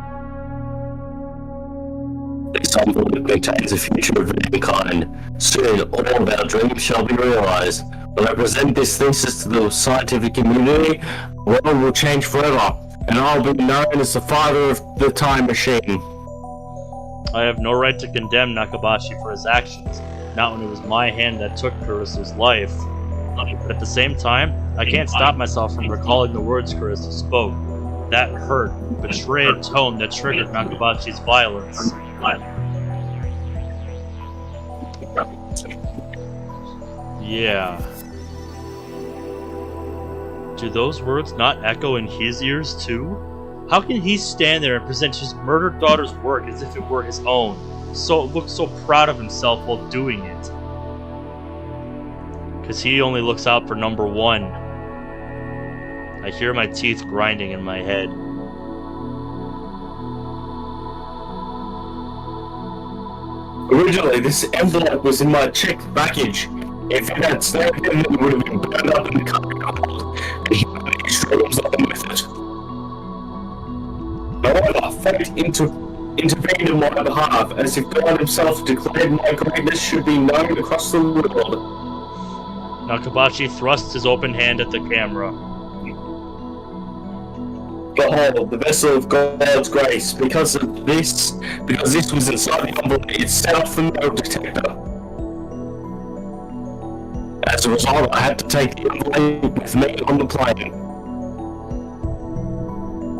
This envelope contains the future of mankind. Soon, all of our dreams shall be realized. When I present this thesis to the scientific community, the world will change forever, and I'll be known as the father of the time machine. I have no right to condemn Nakabachi for his actions, not when it was my hand that took Kurisu's life. But at the same time, I can't stop myself from recalling the words Kurisu spoke. That hurt, betrayed tone that triggered Nakabachi's violence. Yeah. Do those words not echo in his ears too? How can he stand there and present his murdered daughter's work as if it were his own? So look so proud of himself while doing it. Because he only looks out for number one. I hear my teeth grinding in my head. Originally, this envelope was in my checked baggage. If it had stayed in, it would have been burned up in the cargo hold, and he would have struggles along with it. However, fate intervened on my behalf, as if God himself declared my greatness should be known across the world. Nakabachi thrusts his open hand at the camera. Behold, the vessel of God's grace. Because this was inside the envelope, it set off the metal detector. As a result, I had to take the envelope with me on the plane.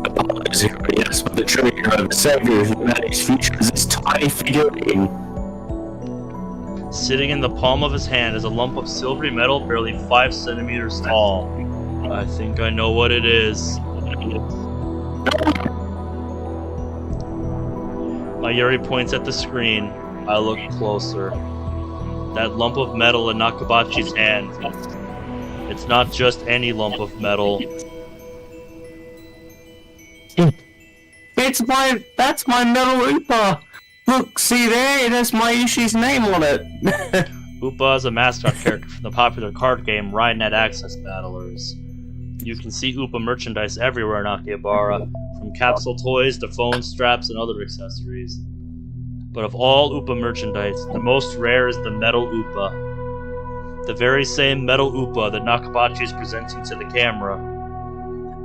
Apologies, yes, but the true hero, the savior of humanity's future, is this tiny figurine. Sitting in the palm of his hand is a lump of silvery metal barely 5 centimeters tall. I think I know what it is. Mayuri points at the screen. I look closer. That lump of metal in Nakabachi's hand. It's not just any lump of metal. That's my metal Upa. Look, see there? It has Mayushi's name on it. Upa is a mascot character from the popular card game Rhinenet Access Battlers. You can see Upa merchandise everywhere in Akihabara, from capsule toys to phone straps and other accessories. But of all Upa merchandise, the most rare is the metal Upa. The very same metal Upa that Nakabachi is presenting to the camera.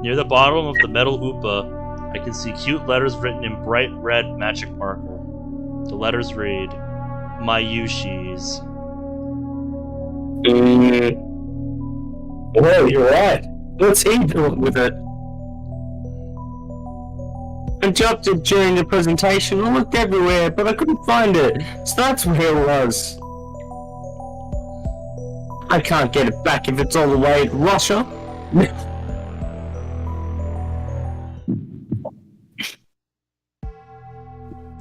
Near the bottom of the metal Upa, I can see cute letters written in bright red magic marker. The letters read, Mayushi's. Well, you're right. What's he doing with it? I dropped it during the presentation. I looked everywhere, but I couldn't find it. So that's where it was. I can't get it back if it's all the way to Russia.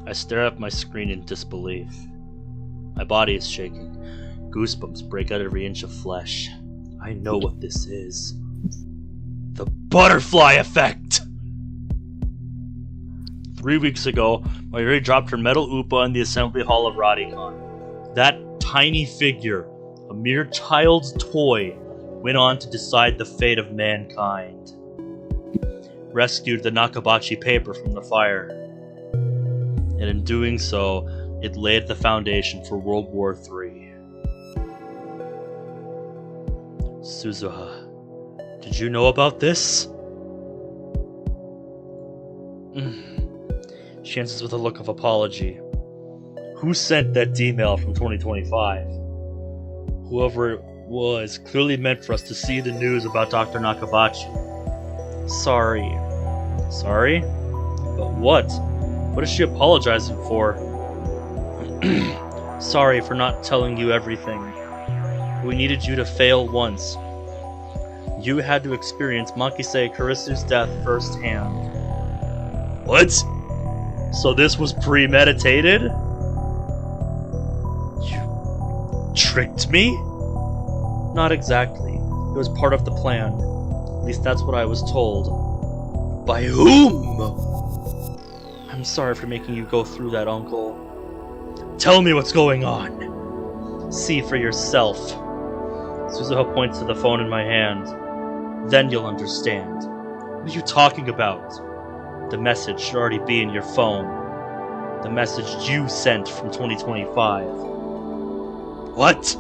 I stare at my screen in disbelief. My body is shaking. Goosebumps break out every inch of flesh. I know what this is. The butterfly effect! 3 weeks ago, Mayuri dropped her metal Upa in the assembly hall of Radicon. That tiny figure, a mere child's toy, went on to decide the fate of mankind. Rescued the Nakabachi paper from the fire. And in doing so, it laid the foundation for World War III. Suzuha, did you know about this? She answers with a look of apology. Who sent that email from 2025? Whoever it was clearly meant for us to see the news about Dr. Nakabachi. Sorry. Sorry? But what? What is she apologizing for? Sorry for not telling you everything. We needed you to fail once. You had to experience Makise Kurisu's death firsthand. What? So this was premeditated? You tricked me? Not exactly. It was part of the plan. At least that's what I was told. By whom? I'm sorry for making you go through that, Uncle. Tell me what's going on. See for yourself. Suzuha points to the phone in my hand. Then you'll understand. What are you talking about? The message should already be in your phone. The message you sent from 2025. What?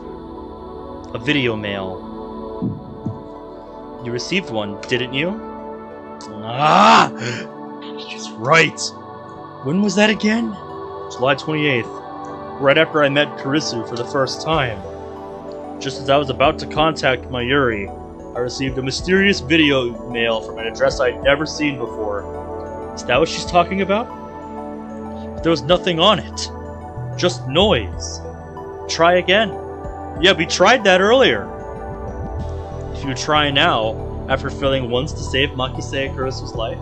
A video mail. You received one, didn't you? Ah! She's right. When was that again? July 28th. Right after I met Kurisu for the first time. Just as I was about to contact Mayuri, I received a mysterious video mail from an address I'd never seen before. Is that what she's talking about? But there was nothing on it. Just noise. Try again. Yeah, we tried that earlier. If you try now, after failing once to save Makise Kurisu's life,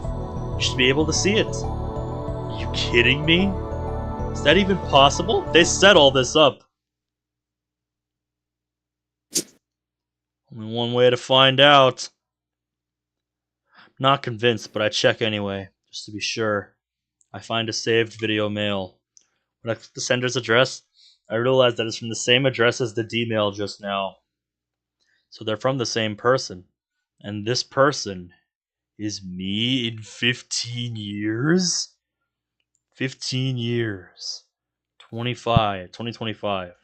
you should be able to see it. Are you kidding me? Is that even possible? They set all this up. Only one way to find out. I'm not convinced, but I check anyway, just to be sure. I find a saved video mail. When I click the sender's address, I realize that it's from the same address as the D-mail just now. So they're from the same person. And this person is me in 15 years? 15 years. 2025.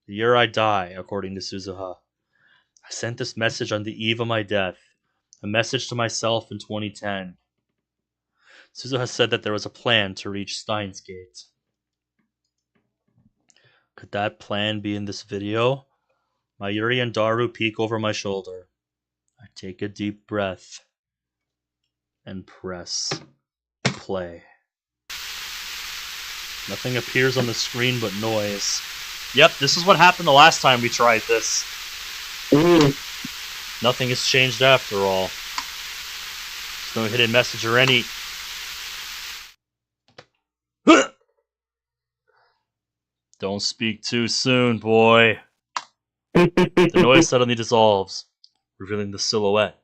The year I die, according to Suzuha. I sent this message on the eve of my death. A message to myself in 2010. Suzuha said that there was a plan to reach Steins Gate. Could that plan be in this video? Mayuri and Daru peek over my shoulder. I take a deep breath and press play. Nothing appears on the screen but noise. Yep, this is what happened the last time we tried this. Nothing has changed after all. There's no hidden message or any... Don't speak too soon, boy. The noise suddenly dissolves, revealing the silhouette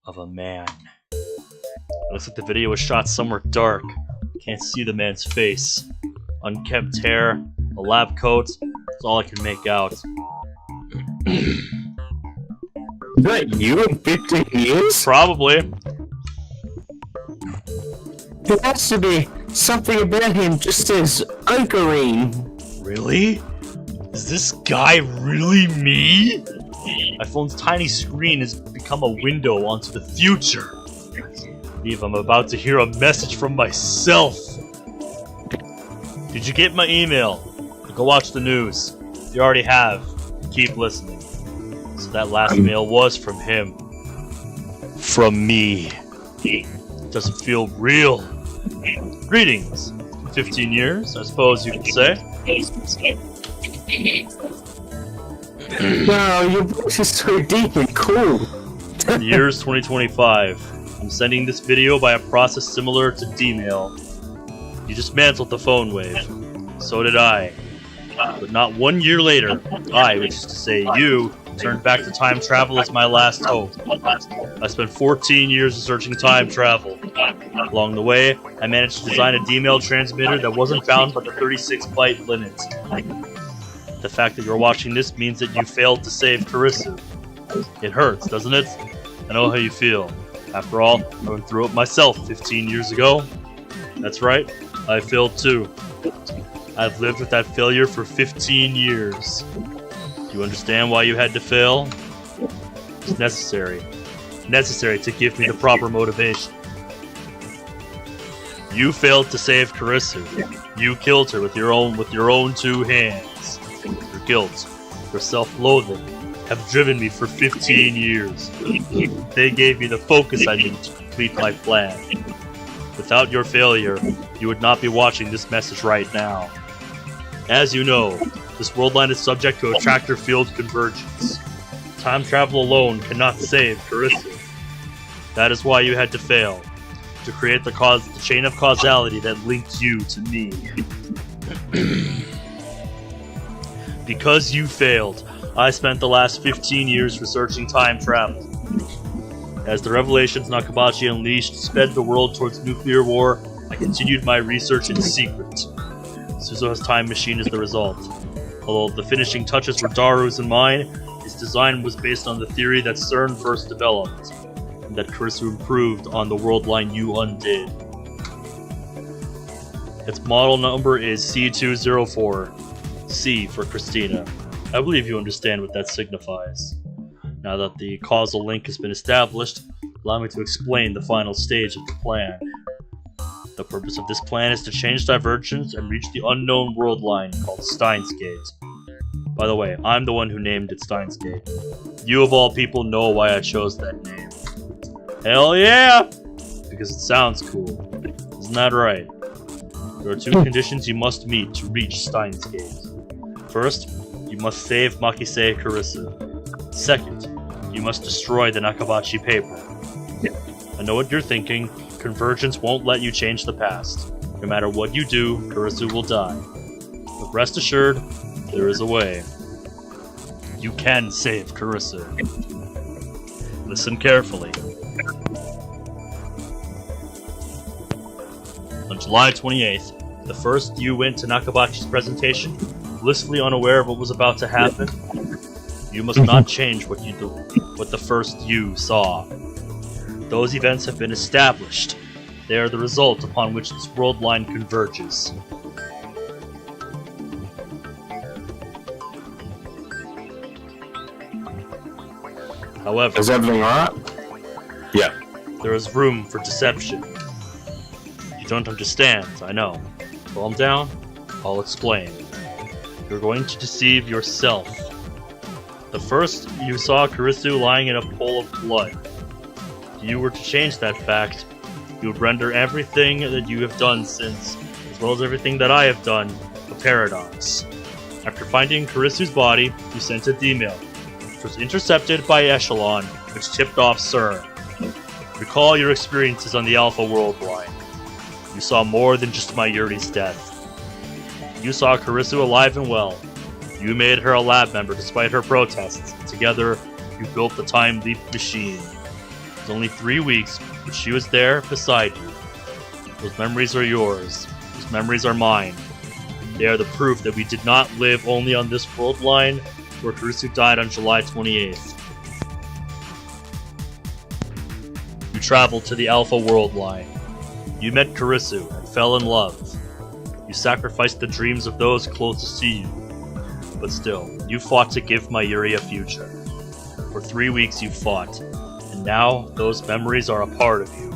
of a man. It looks like the video was shot somewhere dark. Can't see the man's face. Unkempt hair, a lab coat, that's all I can make out. Is that you in 15 years? Probably. There has to be something about him just as Ocarine. Really? Is this guy really me? My phone's tiny screen has become a window onto the future. I believe I'm about to hear a message from myself. Did you get my email? Go watch the news. If you already have, keep listening. So that last mail was from him. From me. Doesn't feel real. Greetings. 15 years, I suppose you could say. Wow, your voice is so deep and cool. The year is 2025. I'm sending this video by a process similar to D-mail. You dismantled the phone wave. So did I. But not 1 year later, I, which is to say you, turned back to time travel as my last hope. I spent 14 years researching time travel. Along the way, I managed to design a D-mail transmitter that wasn't bound by the 36-byte limit. The fact that you're watching this means that you failed to save Kurisu. It hurts, doesn't it? I know how you feel. After all, I went through it myself 15 years ago. That's right, I failed too. I've lived with that failure for 15 years. Do you understand why you had to fail? It's necessary. Necessary to give me the proper motivation. You failed to save Kurisu. You killed her with your own two hands. Your guilt, your self-loathing, have driven me for 15 years. They gave me the focus I needed to complete my plan. Without your failure, you would not be watching this message right now. As you know, this worldline is subject to attractor field convergence. Time travel alone cannot save Kurisu. That is why you had to fail, to create the chain of causality that linked you to me. Because you failed, I spent the last 15 years researching time travel. As the revelations Nakabachi unleashed sped the world towards nuclear war, I continued my research in secret. Suzuha's time machine is the result. Although the finishing touches were Daru's and mine, its design was based on the theory that CERN first developed, and that Kurisu improved on the worldline you undid. Its model number is C204, C for Christina. I believe you understand what that signifies. Now that the causal link has been established, allow me to explain the final stage of the plan. The purpose of this plan is to change divergence and reach the unknown world line called Steins Gate. By the way, I'm the one who named it Steins Gate. You of all people know why I chose that name. Hell yeah! Because it sounds cool. Isn't that right? There are two conditions you must meet to reach Steins Gate. First, you must save Makise Kurisu. Second, you must destroy the Nakabachi paper. I know what you're thinking. Convergence won't let you change the past. No matter what you do, Kurisu will die. But rest assured, there is a way. You can save Kurisu. Listen carefully. On July 28th, the first you went to Nakabachi's presentation, blissfully unaware of what was about to happen. You must not change what the first you saw. Those events have been established. They are the result upon which this world line converges. However, Is everything alright? Yeah. there is room for deception. You don't understand, I know. Calm down, I'll explain. You're going to deceive yourself. The first you saw Kurisu lying in a pool of blood. If you were to change that fact, you would render everything that you have done since, as well as everything that I have done, a paradox. After finding Kurisu's body, you sent a D-mail, which was intercepted by Echelon, which tipped off CERN. Recall your experiences on the Alpha World line. You saw more than just Mayuri's death. You saw Kurisu alive and well. You made her a lab member despite her protests. Together, you built the Time Leap machine. It was only 3 weeks, but she was there beside you. Those memories are yours. Those memories are mine. They are the proof that we did not live only on this world line, where Kurisu died on July 28th. You traveled to the Alpha World line. You met Kurisu and fell in love. You sacrificed the dreams of those closest to you. But still, you fought to give Mayuri a future. For 3 weeks you fought, and now those memories are a part of you.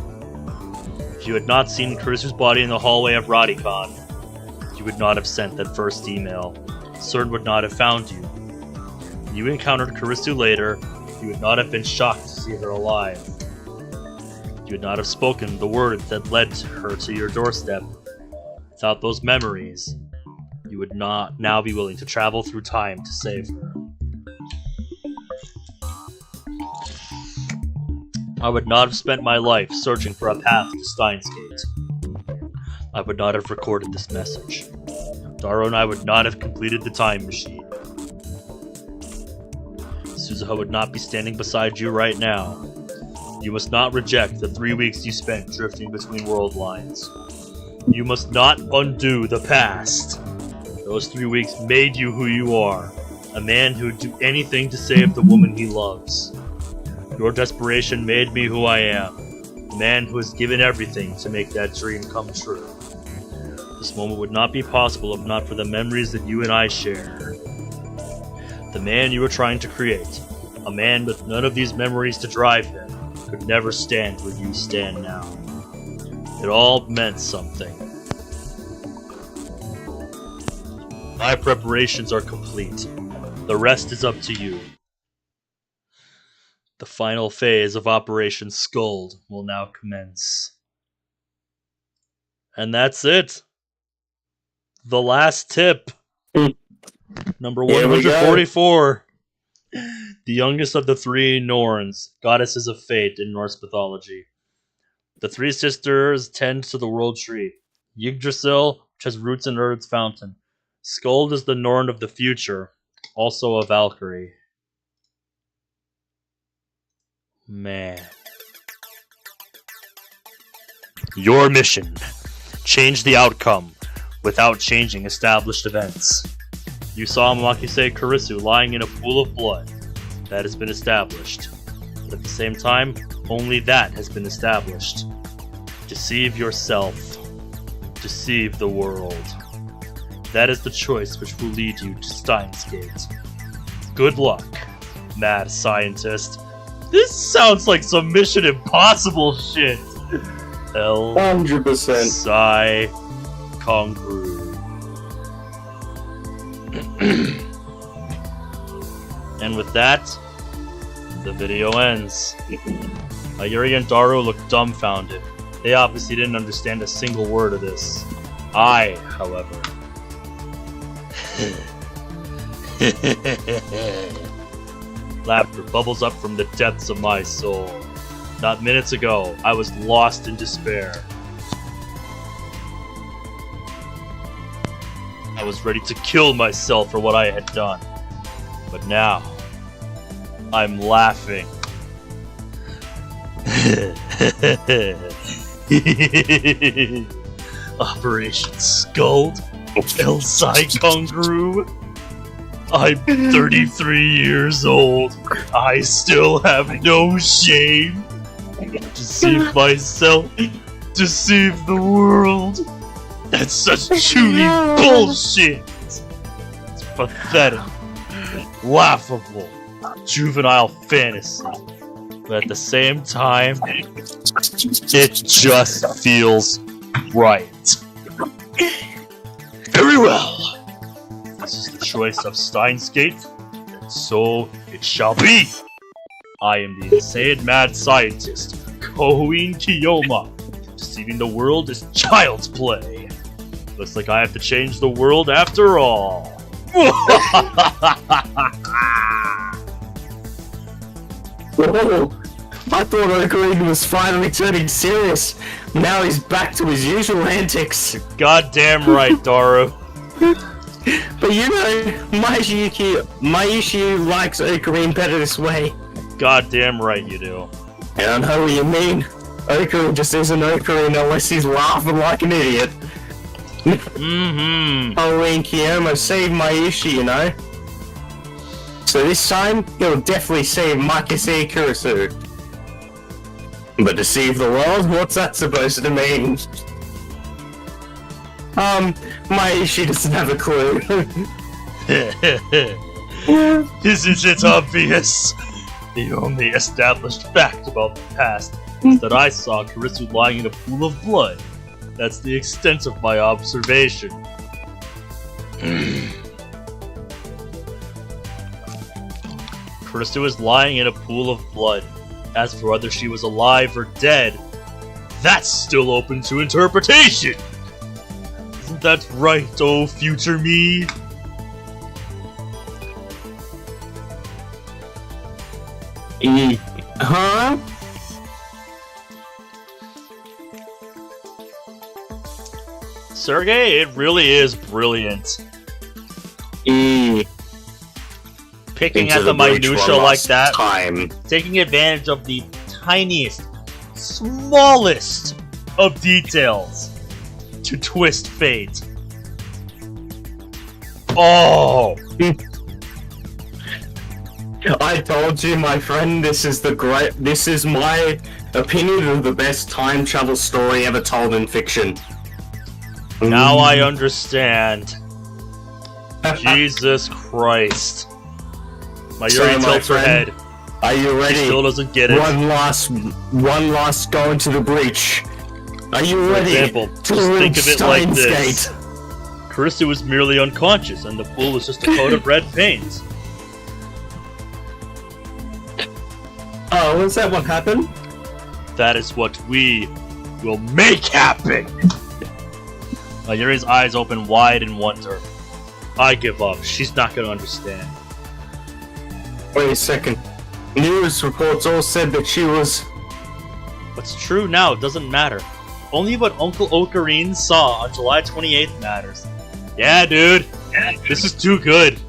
If you had not seen Kurisu's body in the hallway of Radicon, you you would not have sent that first email. CERN would not have found you. When you encountered Kurisu later, you would not have been shocked to see her alive. You would not have spoken the words that led her to your doorstep. Without those memories, you would not now be willing to travel through time to save her. I would not have spent my life searching for a path to Steins Gate. I would not have recorded this message. Daro and I would not have completed the time machine. Suzuha would not be standing beside you right now. You must not reject the 3 weeks you spent drifting between world lines. You must not undo the past. Those 3 weeks made you who you are, a man who would do anything to save the woman he loves. Your desperation made me who I am, a man who has given everything to make that dream come true. This moment would not be possible if not for the memories that you and I share. The man you were trying to create, a man with none of these memories to drive him, could never stand where you stand now. It all meant something. My preparations are complete. The rest is up to you. The final phase of Operation Scold will now commence. And that's it. The last tip. Number 144. The youngest of the 3 Norns, goddesses of fate in Norse mythology. The 3 sisters tend to the world tree. Yggdrasil, which has roots in Earth's fountain. Skuld is the Norn of the future, also a Valkyrie. Man. Your mission. Change the outcome without changing established events. You saw Makise Kurisu lying in a pool of blood. That has been established. But at the same time, only that has been established. Deceive yourself. Deceive the world. That is the choice which will lead you to Steins Gate. Good luck, mad scientist. This sounds like some Mission Impossible shit. 100%. Psi Congru. And with that, the video ends. Mayuri and Daru looked dumbfounded. They obviously didn't understand a single word of this. I, however... Laughter bubbles up from the depths of my soul. Not minutes ago, I was lost in despair. I was ready to kill myself for what I had done. But now, I'm laughing. Operation Scold? El Psi Congru? I'm 33 years old. I still have no shame. Deceive myself. Deceive the world. That's such truly bullshit. It's pathetic. Laughable. Juvenile fantasy. But at the same time, it just feels right. Very well. This is the choice of Steins Gate, and so it shall be. I am the insane mad scientist, Koin Kiyoma. Deceiving the world is child's play. Looks like I have to change the world after all. Whoa! I thought Ocarina was finally turning serious. Now he's back to his usual antics. Goddamn right, Daru. But you know, Mayushi likes Ocarina better this way. Goddamn right you do. I don't know what you mean. Ocarina just isn't Ocarina unless he's laughing like an idiot. Koin Kiyoma saved Mayushi, you know? So this time, he'll definitely save Makise Kurisu. But deceive the world? What's that supposed to mean? Mayushi doesn't have a clue. Isn't it obvious? The only established fact about the past is that I saw Kurisu lying in a pool of blood. That's the extent of my observation. Kurisu is lying in a pool of blood. As for whether she was alive or dead, that's still open to interpretation! Isn't that right, oh future me? Huh? Sergey, it really is brilliant. Picking Into at the breach minutia one like last that, time. taking advantage of the tiniest, smallest of details to twist fate. Oh! I told you, my friend, this is my opinion of the best time travel story ever told in fiction. Now I understand. Jesus Christ. Mayuri So, my tilts her friend, head. Are you ready? She still doesn't get it. One last go into the breach. Are you For ready example, to just reach think of it like Steins this. Gate? Kurisu was merely unconscious, and the pool was just a coat of red paint. Oh, was that what happened? That is what we will make happen! Mayuri's eyes open wide in wonder. I give up. She's not gonna understand. Wait a second. News reports all said that she was... What's true now doesn't matter. Only what Uncle Ocarine saw on July 28th matters. Yeah, dude. This is too good.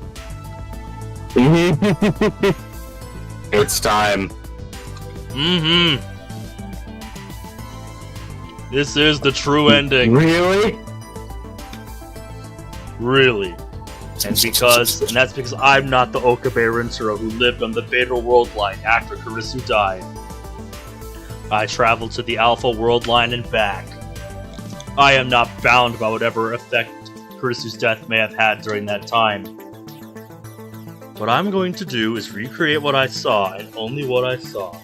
It's time. Mm-hmm. This is the true ending. Really? Really. And that's because I'm not the Okabe Rinsuro who lived on the fatal world line after Kurisu died. I traveled to the Alpha world line and back. I am not bound by whatever effect Kurisu's death may have had during that time. What I'm going to do is recreate what I saw, and only what I saw.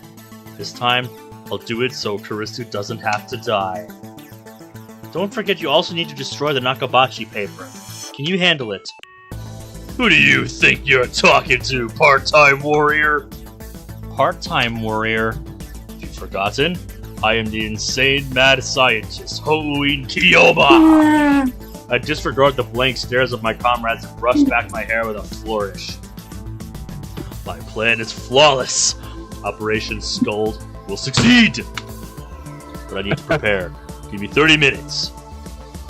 This time, I'll do it so Kurisu doesn't have to die. Don't forget you also need to destroy the Nakabachi paper. Can you handle it? Who do you think you're talking to, part-time warrior? Part-time warrior? Have you forgotten? I am the insane mad scientist, Houin Kiyoma! I disregard the blank stares of my comrades and brush back my hair with a flourish. My plan is flawless. Operation Scold will succeed! But I need to prepare. Give me 30 minutes.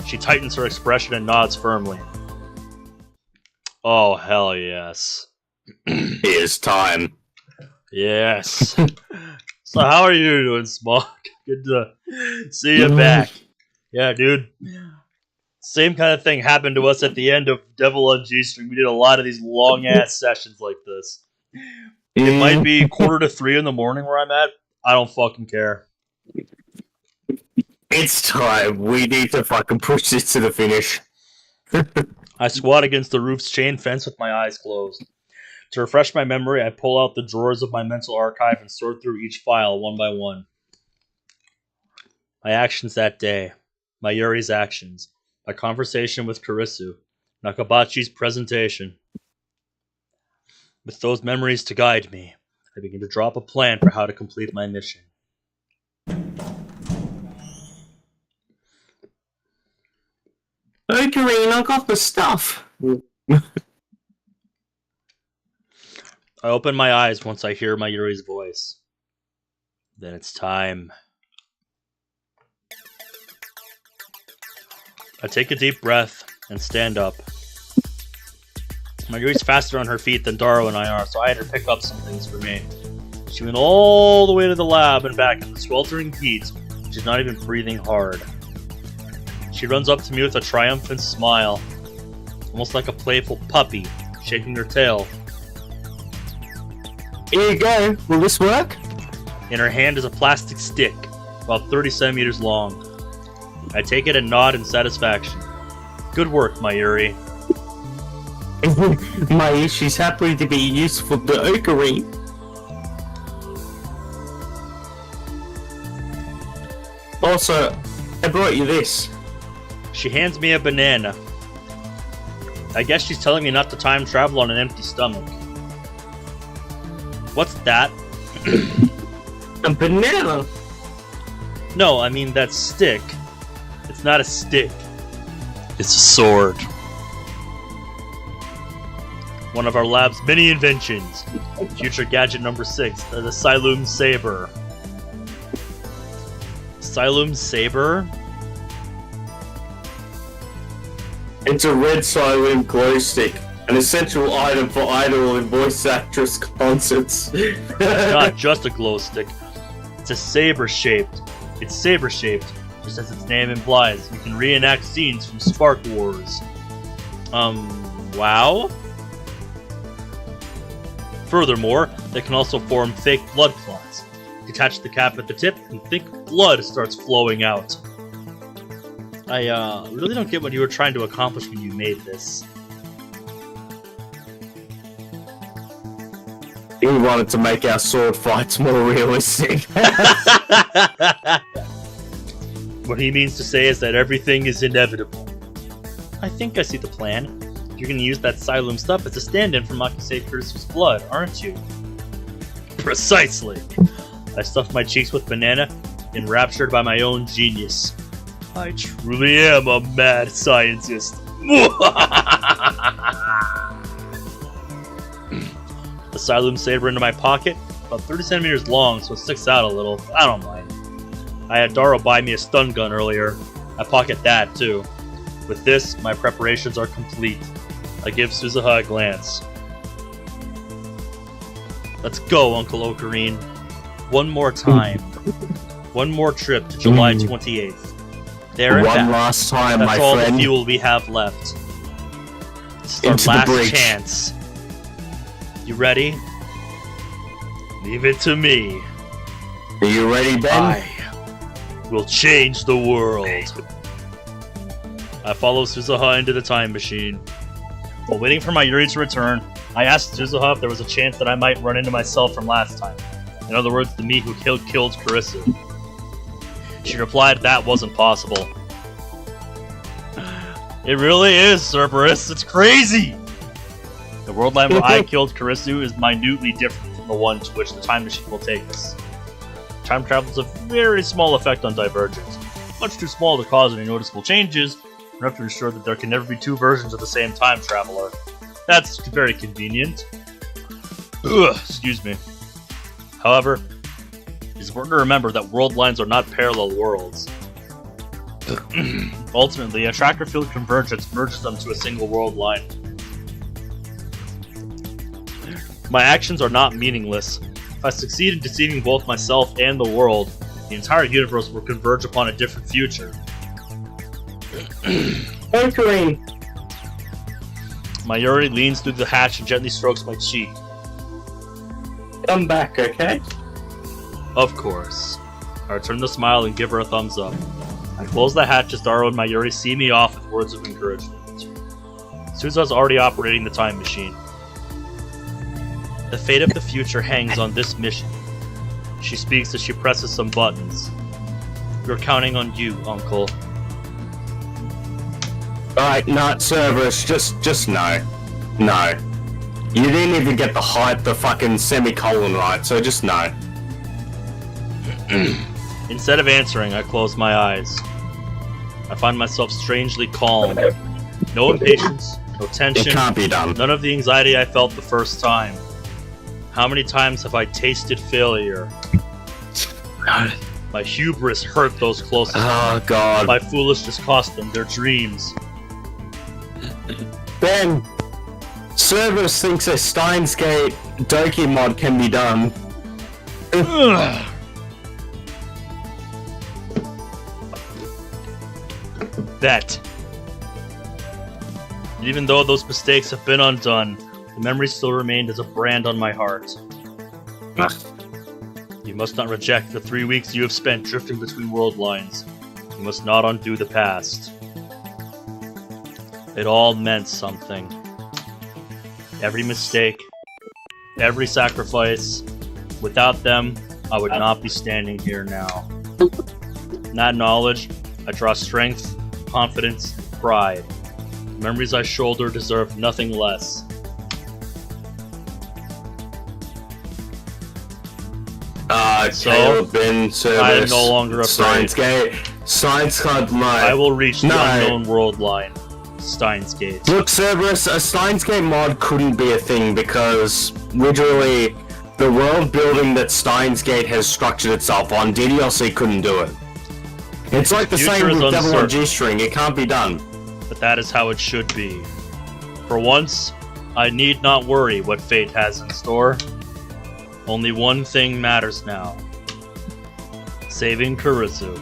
She tightens her expression and nods firmly. Oh, hell yes. Here's time. Yes. So how are you doing, Smog? Good to see you back. Yeah, dude. Same kind of thing happened to us at the end of Devil on G-String. We did a lot of these long-ass sessions like this. It might be 2:45 in the morning where I'm at. I don't fucking care. It's time. We need to fucking push this to the finish. I squat against the roof's chain fence with my eyes closed. To refresh my memory, I pull out the drawers of my mental archive and sort through each file one by one. My actions that day. Mayuri's actions. My conversation with Kurisu. Nakabachi's presentation. With those memories to guide me, I begin to draw up a plan for how to complete my mission. Ocarine, I got the stuff. I open my eyes once I hear Mayuri's voice. Then it's time. I take a deep breath and stand up. Mayuri's faster on her feet than Daro and I are, so I had her pick up some things for me. She went all the way to the lab and back in the sweltering heat. She's not even breathing hard. She runs up to me with a triumphant smile, almost like a playful puppy, shaking her tail. Here you go. Will this work? In her hand is a plastic stick, about 30 centimeters long. I take it and nod in satisfaction. Good work, Mayuri. She's happy to be useful to Ocarine. Also, I brought you this. She hands me a banana. I guess she's telling me not to time travel on an empty stomach. What's that? A banana. No, I mean that stick. It's not a stick. It's a sword. One of our lab's many inventions. Future gadget number 6, the Xylum Saber. Xylum Saber? It's a red Xylum glow stick, an essential item for idol and voice actress concerts. Not just a glow stick. It's a saber-shaped. It's saber-shaped, just as its name implies. You can reenact scenes from Spark Wars. Wow? Furthermore, they can also form fake blood clots. Detach the cap at the tip, and thick blood starts flowing out. I really don't get what you were trying to accomplish when you made this. We wanted to make our sword fights more realistic. What he means to say is that everything is inevitable. I think I see the plan. You're gonna use that Xylum stuff as a stand-in for Makise Kurisu's blood, aren't you? Precisely! I stuffed my cheeks with banana, enraptured by my own genius. I truly am a mad scientist. The Xylum Saber into my pocket, about 30 centimeters long, so it sticks out a little. I don't mind. I had Daro buy me a stun gun earlier. I pocket that, too. With this, my preparations are complete. I give Suzuha a glance. Let's go, Uncle Ocarine. One more time. One more trip to July 28th. There and One back. last time, That's my all friend. the fuel we have left. This is our Into the last bridge. chance. You ready? Leave it to me. Are you ready, Ben? I will change the world. I follow Suzuha into the time machine. While waiting for Mayuri to return, I asked Suzuha if there was a chance that I might run into myself from last time. In other words, the me who killed Kurisu. She replied that wasn't possible. It really is, Cerberus. It's crazy! The world line where I killed Kurisu is minutely different from the one to which the time machine will take us. Time travel has a very small effect on divergence. Much too small to cause any noticeable changes, enough to ensure that there can never be two versions of the same time traveler. That's very convenient. Ugh, excuse me. However, it's important to remember that world lines are not parallel worlds. Ultimately, attractor field convergence merges them to a single world line. My actions are not meaningless. If I succeed in deceiving both myself and the world, the entire universe will converge upon a different future. Ocarine. Mayuri leans through the hatch and gently strokes my cheek. Come back, okay? Of course. I return the smile and give her a thumbs up. I close the hatch as Daro and Mayuri see me off with words of encouragement. Suzuha's already operating the time machine. The fate of the future hangs on this mission. She speaks as she presses some buttons. We're counting on you, Uncle. Alright, not Cerberus, just no. No. You didn't even get the fucking semicolon right, so just no. Instead of answering, I close my eyes. I find myself strangely calm. No impatience, no tension, It can't be done. none of the anxiety I felt the first time. How many times have I tasted failure? My hubris hurt those closest. Oh god. My foolishness cost them their dreams. Ben! Cerberus thinks a Steins Gate Doki mod can be done. Ugh. That. Even though those mistakes have been undone, the memory still remained as a brand on my heart. You must not reject the 3 weeks you have spent drifting between world lines. You must not undo the past. It all meant something. Every mistake, every sacrifice. Without them, I would not be standing here now. In that knowledge, I draw strength, confidence, pride. memories I shoulder deserve nothing less. So, Caleb bin service. I am no longer afraid. Steins Gate. Steins Club Live. I will reach the unknown world line. Steins Gate. Look, Cerberus, a Steins Gate mod couldn't be a thing because literally the world building that Steins Gate has structured itself on, DDLC couldn't do it. It's like the same with Devil on G-String, it can't be done. But that is how it should be. For once, I need not worry what fate has in store. Only one thing matters now. Saving Kurisu.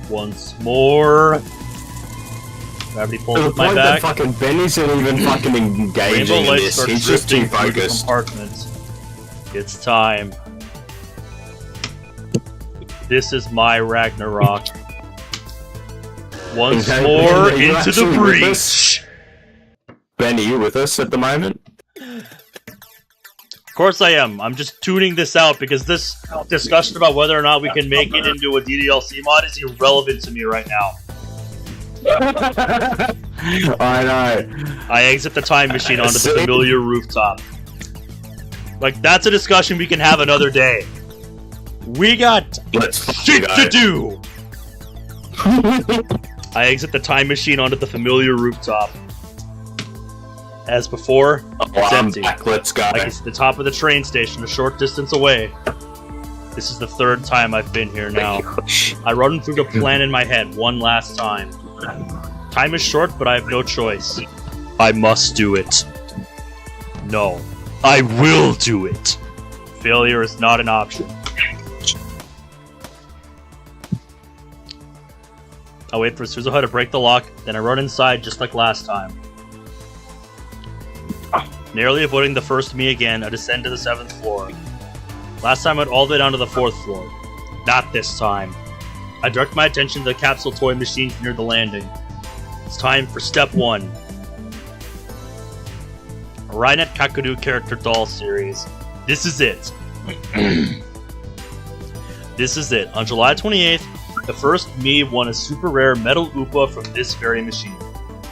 Once more. Gravity pulls at my back. The fucking Ben isn't even fucking engaging in this. He's just too focused. It's time. This is my Ragnarok. Once more into the breach. Ben, are you with us at the moment? Of course I am. I'm just tuning this out because this discussion about whether or not we can make it into a DDLC mod is irrelevant to me right now. I know. I exit the time machine onto the familiar rooftop. Like, that's a discussion we can have another day. We got shit to do! I exit the time machine onto the familiar rooftop. As before, it's empty. Back. Let's go. Like it's the top of the train station, a short distance away. This is the third time I've been here now. I run through the plan in my head one last time. Time is short, but I have no choice. I must do it. No, I will do it. Failure is not an option. I wait for Suzuha to break the lock, then I run inside just like last time. Narrowly avoiding the first me again, I descend to the 7th floor. Last time I went all the way down to the 4th floor. Not this time. I direct my attention to the capsule toy machines near the landing. It's time for step 1. A Rainet Kakadu character doll series. This is it. This is it. On July 28th, the first me won a super rare metal Oopa from this very machine.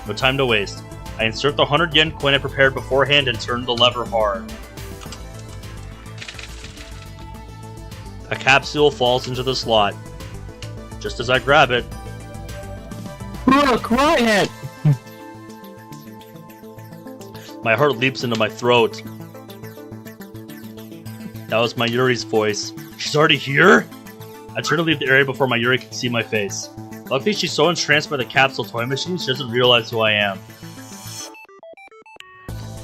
No time to waste. I insert the 100 yen coin I prepared beforehand and turn the lever hard. A capsule falls into the slot. Just as I grab it... Look, Rainet! My heart leaps into my throat. That was Mayuri's voice. She's already here? I turn to leave the area before Mayuri can see my face. Luckily, she's so entranced by the capsule toy machine, she doesn't realize who I am.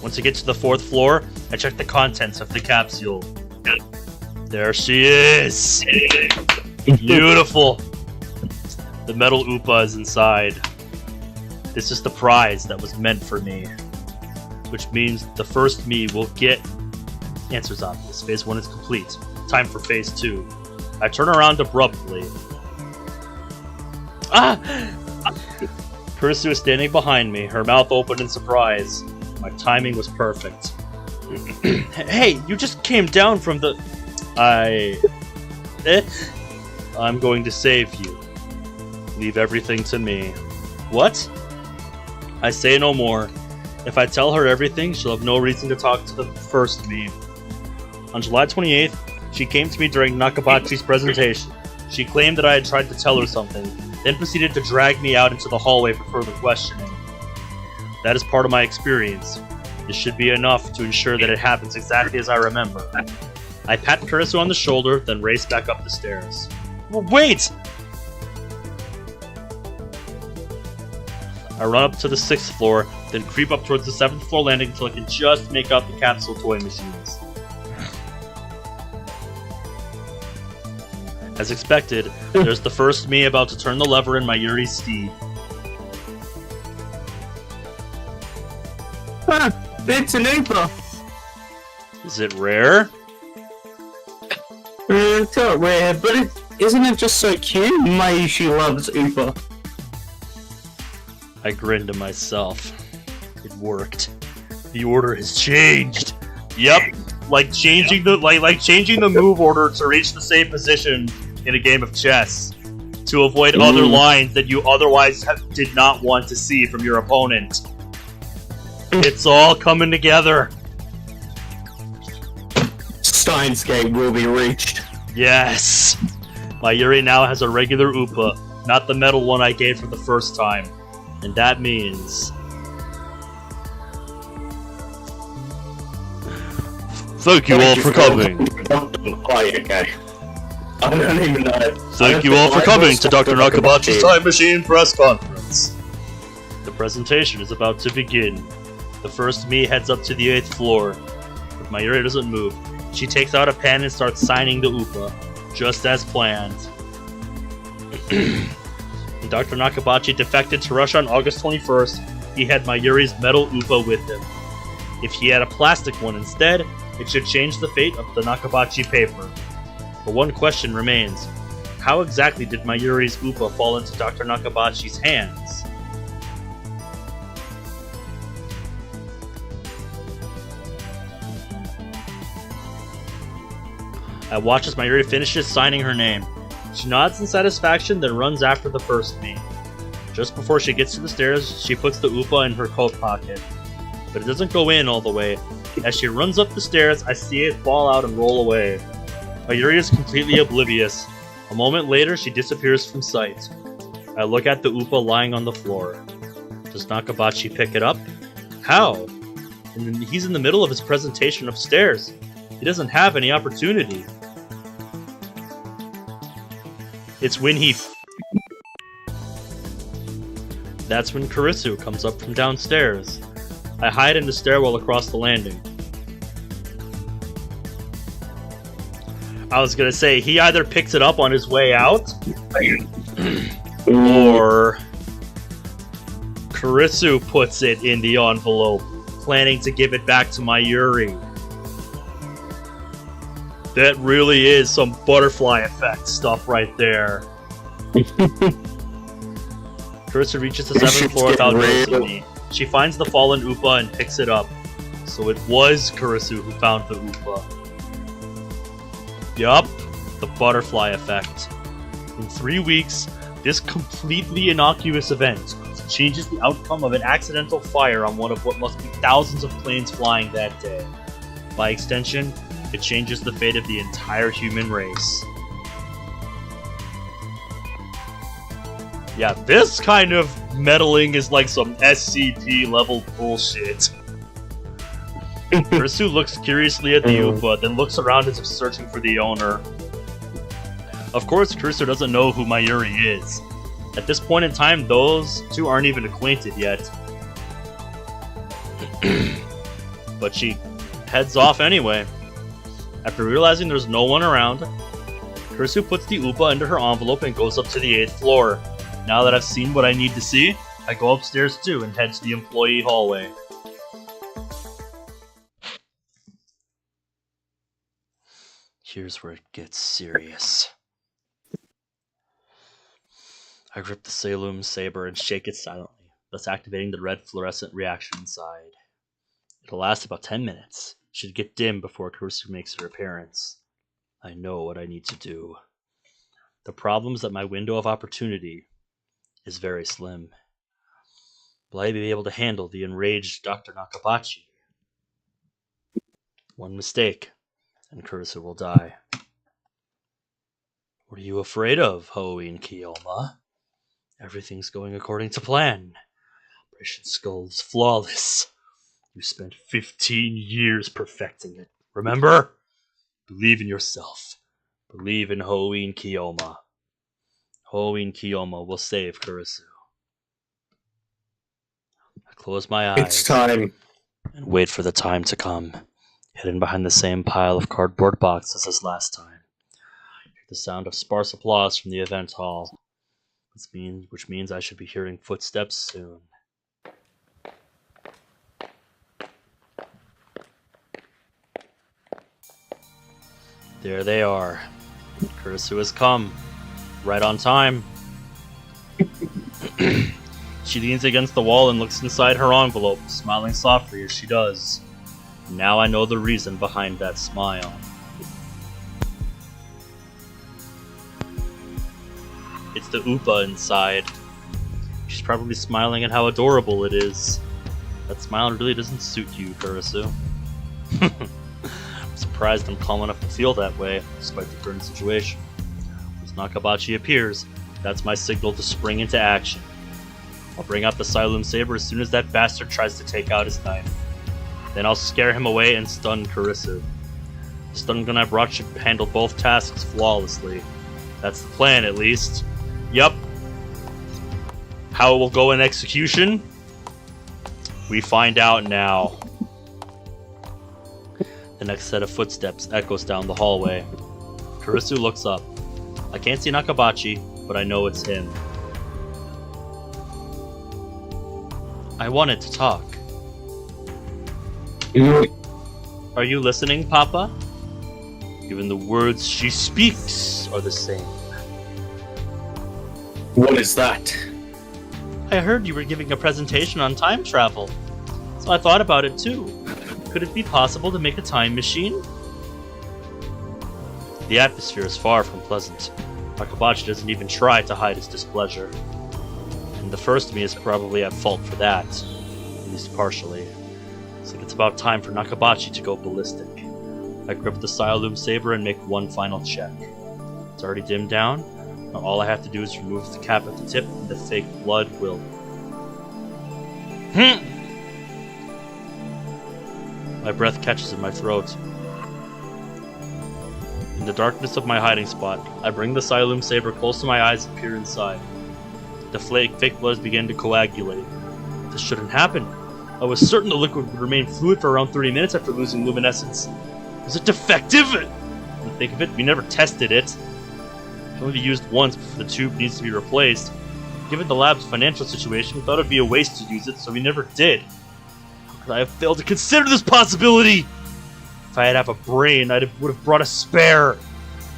Once I get to the 4th floor, I check the contents of the capsule. There she is! Beautiful! The metal Oopa is inside. This is the prize that was meant for me. Which means the first me will get... Answer's obvious. Phase 1 is complete. Time for Phase 2. I turn around abruptly. Ah! Kurisu is standing behind me, her mouth open in surprise. My timing was perfect. Hey, you just came down from the... I'm going to save you. Leave everything to me. What? I say no more. If I tell her everything, she'll have no reason to talk to the first me. On July 28th, she came to me during Nakabachi's presentation. She claimed that I had tried to tell her something, then proceeded to drag me out into the hallway for further questioning. That is part of my experience. This should be enough to ensure that it happens exactly as I remember. I pat Kurisu on the shoulder, then race back up the stairs. Wait! I run up to the 6th floor, then creep up towards the 7th floor landing until I can just make out the capsule toy machines. As expected, there's the first me about to turn the lever in Mayuri's steed. It's an Oopa! Is it rare? It's not rare, but isn't it just so cute? She loves Oopa. I grinned to myself. It worked. The order has changed. Yep, like changing the move order to reach the same position in a game of chess. to avoid other lines that you otherwise did not want to see from your opponent. It's all coming together. Steins Gate will be reached. Yes! Mayuri now has a regular Upa, not the metal one I gave her the first time. And that means... Thank you all for coming. Okay. I don't even know. Thank you all for coming to Dr. Nakabachi's Time Machine press conference. The presentation is about to begin. The first me heads up to the 8th floor. But Mayuri doesn't move. She takes out a pen and starts signing the Upa, just as planned. When Dr. Nakabachi defected to Russia on August 21st, he had Mayuri's metal Upa with him. If he had a plastic one instead, it should change the fate of the Nakabachi paper. But one question remains. How exactly did Mayuri's Upa fall into Dr. Nakabachi's hands? I watch as Mayuri finishes signing her name. She nods in satisfaction, then runs after the first me. Just before she gets to the stairs, she puts the Upa in her coat pocket. But it doesn't go in all the way. As she runs up the stairs, I see it fall out and roll away. Mayuri is completely oblivious. A moment later, she disappears from sight. I look at the Upa lying on the floor. Does Nakabachi pick it up? How? And he's in the middle of his presentation upstairs. He doesn't have any opportunity. It's when he... That's when Kurisu comes up from downstairs. I hide in the stairwell across the landing. I was gonna say, he either picks it up on his way out, or Kurisu puts it in the envelope, planning to give it back to Mayuri. That really is some butterfly effect stuff right there. Kurisu reaches the 7th floor without noticing me. She finds the fallen Upa and picks it up. So it was Kurisu who found the Upa. Yup, the butterfly effect. In 3 weeks, this completely innocuous event changes the outcome of an accidental fire on one of what must be thousands of planes flying that day. By extension, it changes the fate of the entire human race. Yeah, this kind of meddling is like some SCP level bullshit. Kurisu looks curiously at the Upa, then looks around as if searching for the owner. Of course, Kurisu doesn't know who Mayuri is. At this point in time, those two aren't even acquainted yet. But she heads off anyway. After realizing there's no one around, Kurisu puts the Upa into her envelope and goes up to the 8th floor. Now that I've seen what I need to see, I go upstairs too and head to the employee hallway. Here's where it gets serious. I grip the Salem saber and shake it silently, thus activating the red fluorescent reaction inside. It'll last about 10 minutes. It should get dim before Kurisu makes her appearance. I know what I need to do. The problem is that my window of opportunity is very slim. Will I be able to handle the enraged Dr. Nakabachi? One mistake, and Kurisu will die. What are you afraid of, Hoey and Kiyoma? Everything's going according to plan. Operation Skull is flawless. You spent 15 years perfecting it. Remember? Believe in yourself. Believe in Hoey and Kiyoma. Hoey and Kiyoma will save Kurisu. I close my eyes. It's time. And wait for the time to come. Hidden behind the same pile of cardboard boxes as last time. I hear the sound of sparse applause from the event hall. Which means I should be hearing footsteps soon. There they are. Kurisu has come. Right on time. She leans against the wall and looks inside her envelope, smiling softly as she does. Now I know the reason behind that smile. It's the Upa inside. She's probably smiling at how adorable it is. That smile really doesn't suit you, Kurisu. I'm surprised I'm calm enough to feel that way, despite the current situation. As Nakabachi appears, that's my signal to spring into action. I'll bring out the Silum Saber as soon as that bastard tries to take out his knife. Then I'll scare him away and stun Kurisu. The stun gun I brought should handle both tasks flawlessly. That's the plan, at least. Yup. How it will go in execution? We find out now. The next set of footsteps echoes down the hallway. Kurisu looks up. I can't see Nakabachi, but I know it's him. I wanted to talk. Are you listening, Papa? Even the words she speaks are the same. What is that? I heard you were giving a presentation on time travel, so I thought about it too. Could it be possible to make a time machine? The atmosphere is far from pleasant. Nakabachi doesn't even try to hide his displeasure. And the first me is probably at fault for that, at least partially. So it's about time for Nakabachi to go ballistic. I grip the Silum Saber and make one final check. It's already dimmed down. Now all I have to do is remove the cap at the tip and the fake blood will... My breath catches in my throat. In the darkness of my hiding spot, I bring the Silum Saber close to my eyes and peer inside. The fake blood begin to coagulate. This shouldn't happen. I was certain the liquid would remain fluid for around 30 minutes after losing luminescence. Was it defective? When you think of it, we never tested it. It can only be used once before the tube needs to be replaced. Given the lab's financial situation, we thought it would be a waste to use it, so we never did. How could I have failed to consider this possibility? If I had a brain, I would have brought a spare.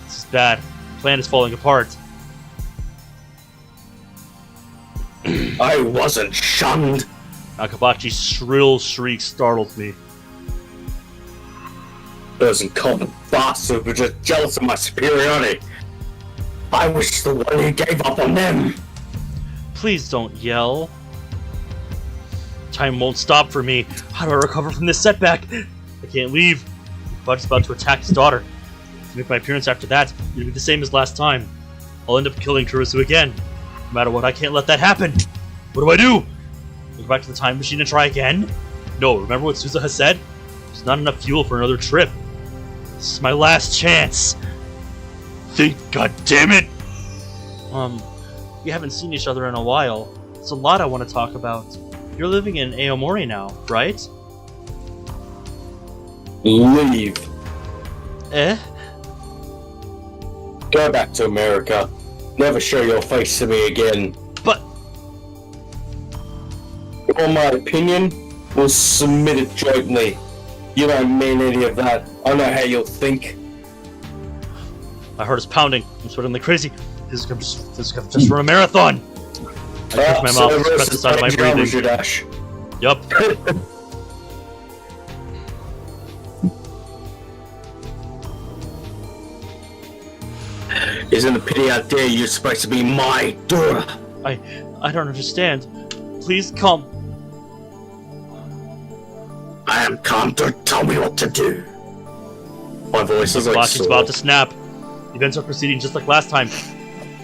This is bad. The plan is falling apart. I wasn't shunned. Nakabachi's shrill shriek startled me. Those incumbent bastards were just jealous of my superiority. I was the one who gave up on them. Please don't yell. Time won't stop for me. How do I recover from this setback? I can't leave. Nakabachi's about to attack his daughter. To make my appearance after that, it'll be the same as last time. I'll end up killing Kurisu again. No matter what, I can't let that happen. What do? Go back to the time machine and try again? No, remember what Suzuha said? There's not enough fuel for another trip. This is my last chance. Think, goddammit! We haven't seen each other in a while. There's a lot I want to talk about. You're living in Aomori now, right? Leave. Eh? Go back to America. Never show your face to me again. But... On my opinion, we'll submit it jointly. You don't mean any of that. I know how you'll think. My heart is pounding. I'm sweating like crazy. This is just for a marathon. I touch my mouth and press the side of my breathing. Yup. Isn't it a pity out there you're supposed to be my daughter? I don't understand. Please come. I am calm, don't tell me what to do. My voice is like Nakabachi's about to snap. Events are proceeding just like last time,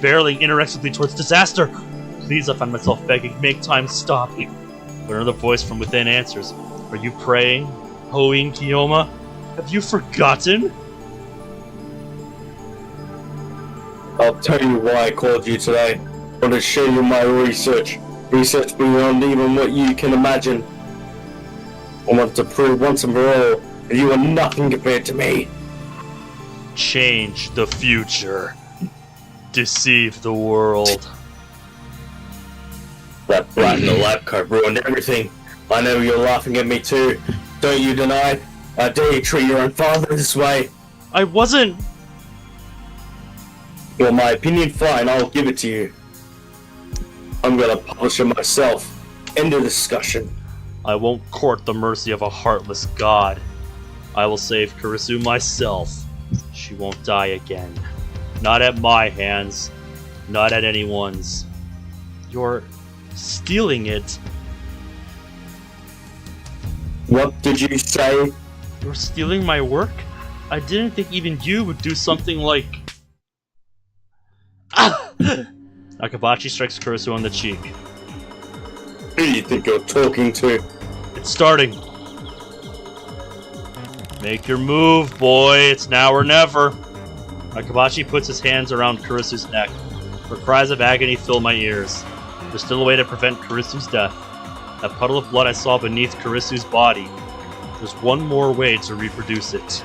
barreling inexorably towards disaster. Please, I find myself begging, make time stop. But another voice from within answers. Are you praying? Hoing Kiyoma? Have you forgotten? I'll tell you why I called you today. I want to show you my research. Research beyond even what you can imagine. I want to prove once and for all that you are nothing compared to me. Change the future. Deceive the world. That brat in the lab coat ruined everything. I know you're laughing at me too. Don't you deny it? How dare you treat your own father this way? I wasn't... Well, my opinion, fine, I'll give it to you. I'm gonna publish it myself. End of discussion. I won't court the mercy of a heartless god. I will save Kurisu myself. She won't die again. Not at my hands. not at anyone's. You're stealing it. What did you say? You're stealing my work? I didn't think even you would do something like... Ah! Nakabachi strikes Kurisu on the cheek. Who do you think you're talking to? It's starting. Make your move, boy. It's now or never. Nakabachi puts his hands around Kurisu's neck. Her cries of agony fill my ears. There's still a way to prevent Kurisu's death. That puddle of blood I saw beneath Kurisu's body. There's one more way to reproduce it.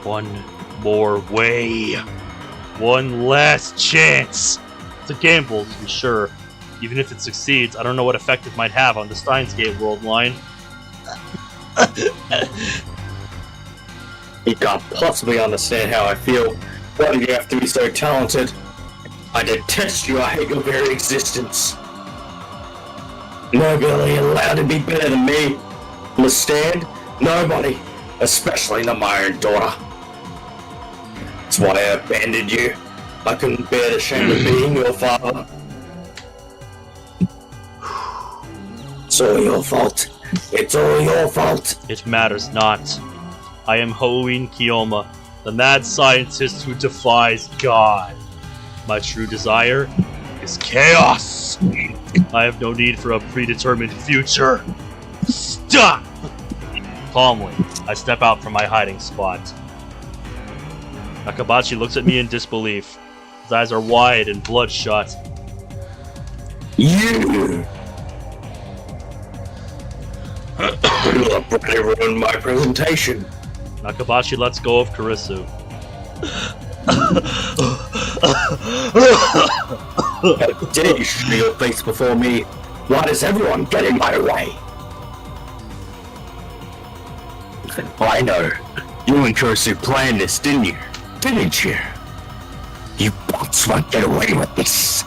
One more way. One last chance. It's a gamble, to be sure. Even if it succeeds, I don't know what effect it might have on the Steins worldline. You can't possibly understand how I feel. Why do you have to be so talented? I detest you, I hate your very existence. Nobody allowed to be better than me. Understand? Nobody. Especially not my own daughter. That's why I abandoned you. I couldn't bear the shame of being your father. It's all your fault. It's all your fault. It matters not. I am Hououin Kiyoma, the mad scientist who defies God. My true desire is chaos. I have no need for a predetermined future. Stop! Calmly, I step out from my hiding spot. Nakabachi looks at me in disbelief. His eyes are wide and bloodshot. You! You abruptly ruined my presentation. Nakabachi lets go of Kurisu. How dare you show your face before me? Why does everyone get in my way? I know. You and Kurisu planned this, didn't you? Didn't you? You bots won't get away with this.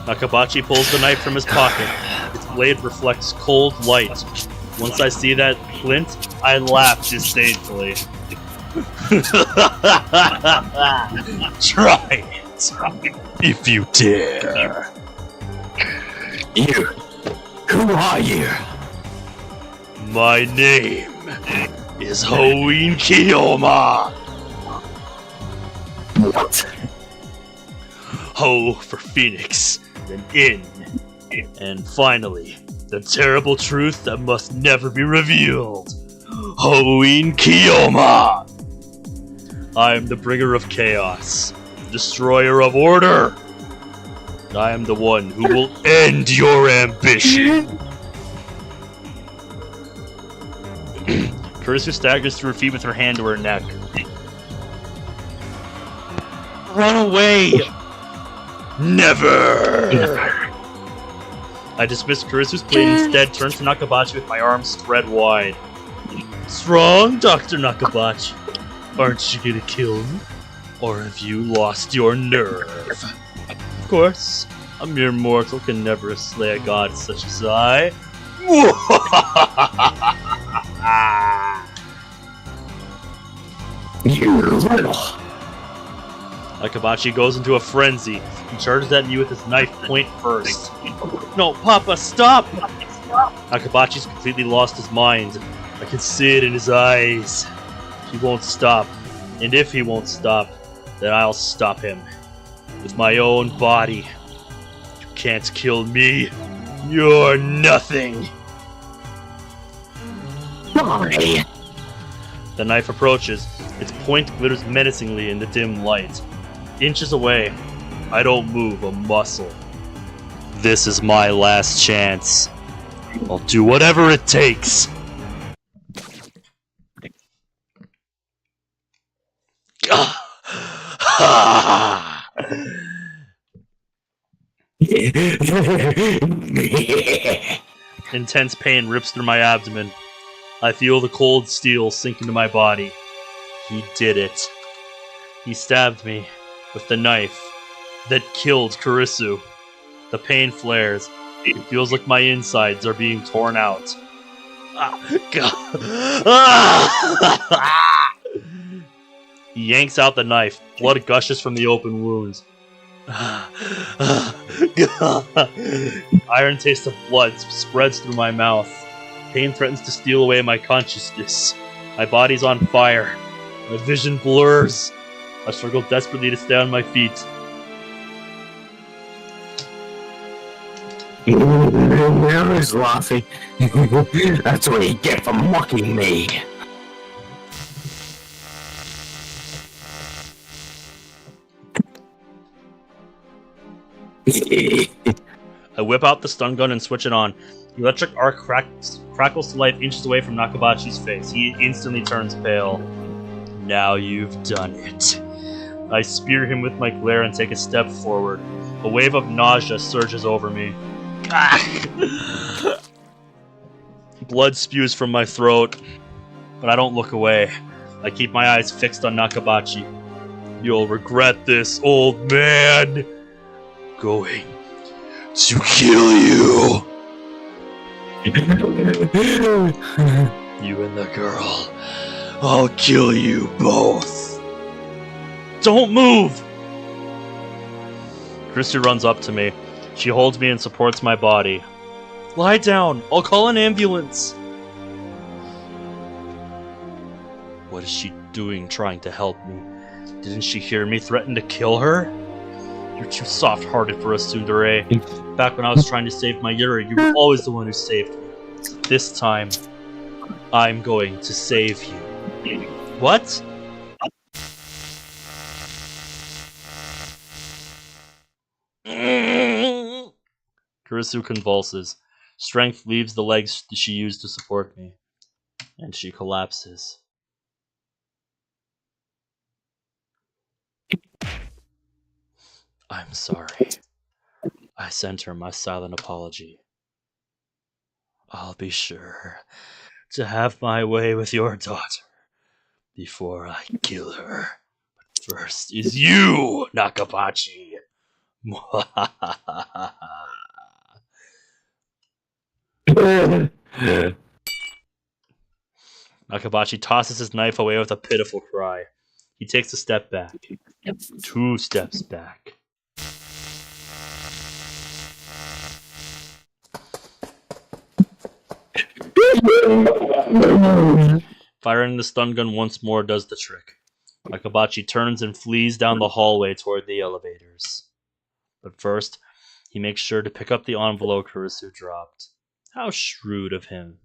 Nakabachi pulls the knife from his pocket. Its blade reflects cold light. Once I see that glint, I laugh disdainfully. Try it, if you dare. You. Who are you? My name is Hououin Kiyoma. What? Ho for Phoenix, then in. And finally, the terrible truth that must never be revealed. Hououin Kiyoma! I am the bringer of chaos, destroyer of order. I am the one who will end your ambition. Kurisu staggers to her feet with her hand to her neck. Run away! Never! I dismiss Kurisu's plea and instead turn to Nakabachi with my arms spread wide. Strong, Dr. Nakabachi. Aren't you gonna kill me? Or have you lost your nerve? Of course, a mere mortal can never slay a god such as I. You little. Nakabachi goes into a frenzy. He charges at me with his knife point first. No, Papa, stop! Nakabachi's completely lost his mind. I can see it in his eyes. He won't stop. And if he won't stop, then I'll stop him. With my own body. You can't kill me. You're nothing. Why? The knife approaches. Its point glitters menacingly in the dim light. Inches away, I don't move a muscle. This is my last chance. I'll do whatever it takes. Intense pain rips through my abdomen. I feel the cold steel sink into my body. He did it. He stabbed me with the knife that killed Kurisu. The pain flares. It feels like my insides are being torn out. He yanks out the knife. Blood gushes from the open wound. Iron taste of blood spreads through my mouth. Pain threatens to steal away my consciousness. My body's on fire. My vision blurs. I struggle desperately to stay on my feet. Now he's laughing. That's what you get for mocking me. I whip out the stun gun and switch it on. The electric arc crackles to life inches away from Nakabachi's face. He instantly turns pale. Now you've done it. I spear him with my glare and take a step forward. A wave of nausea surges over me. Blood spews from my throat, but I don't look away. I keep my eyes fixed on Nakabachi. You'll regret this, old man. Going to kill you. You and the girl. I'll kill you both. Don't move! Kurisu runs up to me. She holds me and supports my body. Lie down. I'll call an ambulance. What is she doing trying to help me? Didn't she hear me threaten to kill her? You're too soft-hearted for a tsundere. Back when I was trying to save Mayuri, you were always the one who saved me. This time, I'm going to save you. What? Kurisu convulses. Strength leaves the legs she used to support me, and she collapses. I'm sorry. I sent her my silent apology. I'll be sure to have my way with your daughter before I kill her. But first is you, Nakabachi. Nakabachi tosses his knife away with a pitiful cry. He takes a step back. 2 steps back. Firing the stun gun once more does the trick. Nakabachi turns and flees down the hallway toward the elevators. But first, he makes sure to pick up the envelope Kurisu dropped. How shrewd of him.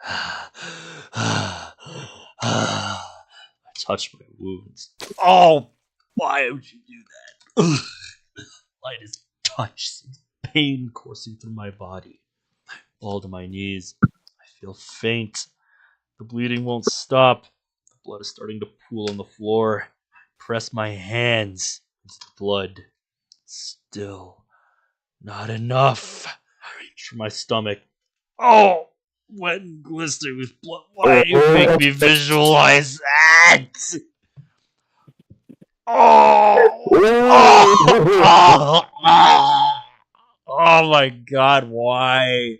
I touch my wounds. Oh, why would you do that? Light as touch sends pain coursing through my body. Fall to my knees. I feel faint. The bleeding won't stop. The blood is starting to pool on the floor. Press my hands into the blood. Still not enough. I reach for my stomach. Oh, wet and glistening with blood. Why do you make me visualize that? Oh my god, why?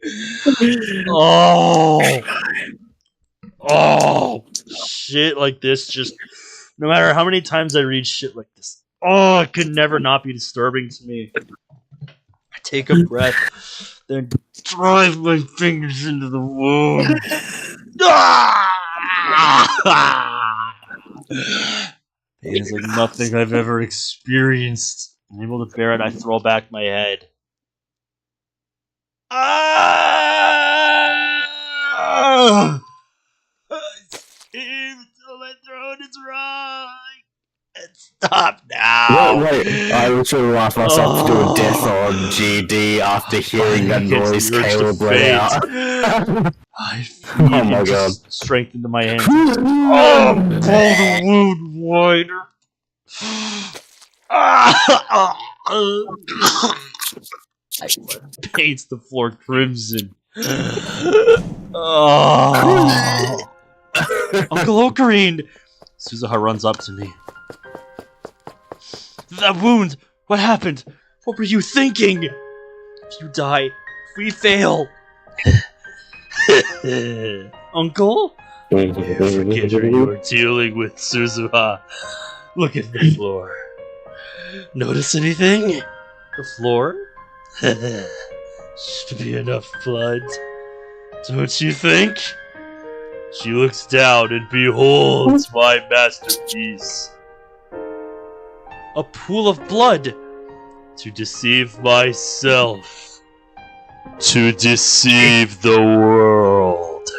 Oh, shit like this just, no matter how many times I read shit like this, it could never not be disturbing to me. I take a breath, then drive my fingers into the wound. Pain is like nothing I've ever experienced. Unable to bear it, I throw back my head. Until my throat is wrong. And stop now. Wait, I was trying to laugh myself to do a death on GD after hearing that noise Caleb let out. I feel oh my god. Strength into my hands. Pull the wound wider. Paints the floor crimson. Uncle Ocarine! Suzuha runs up to me. That wound! What happened? What were you thinking? If you die, if we fail. Uncle? You forget who you are dealing with, Suzuha. Look at the floor. Notice anything? The floor? Should be enough blood. Don't you think? She looks down and beholds my masterpiece. A pool of blood! To deceive myself. To deceive the world.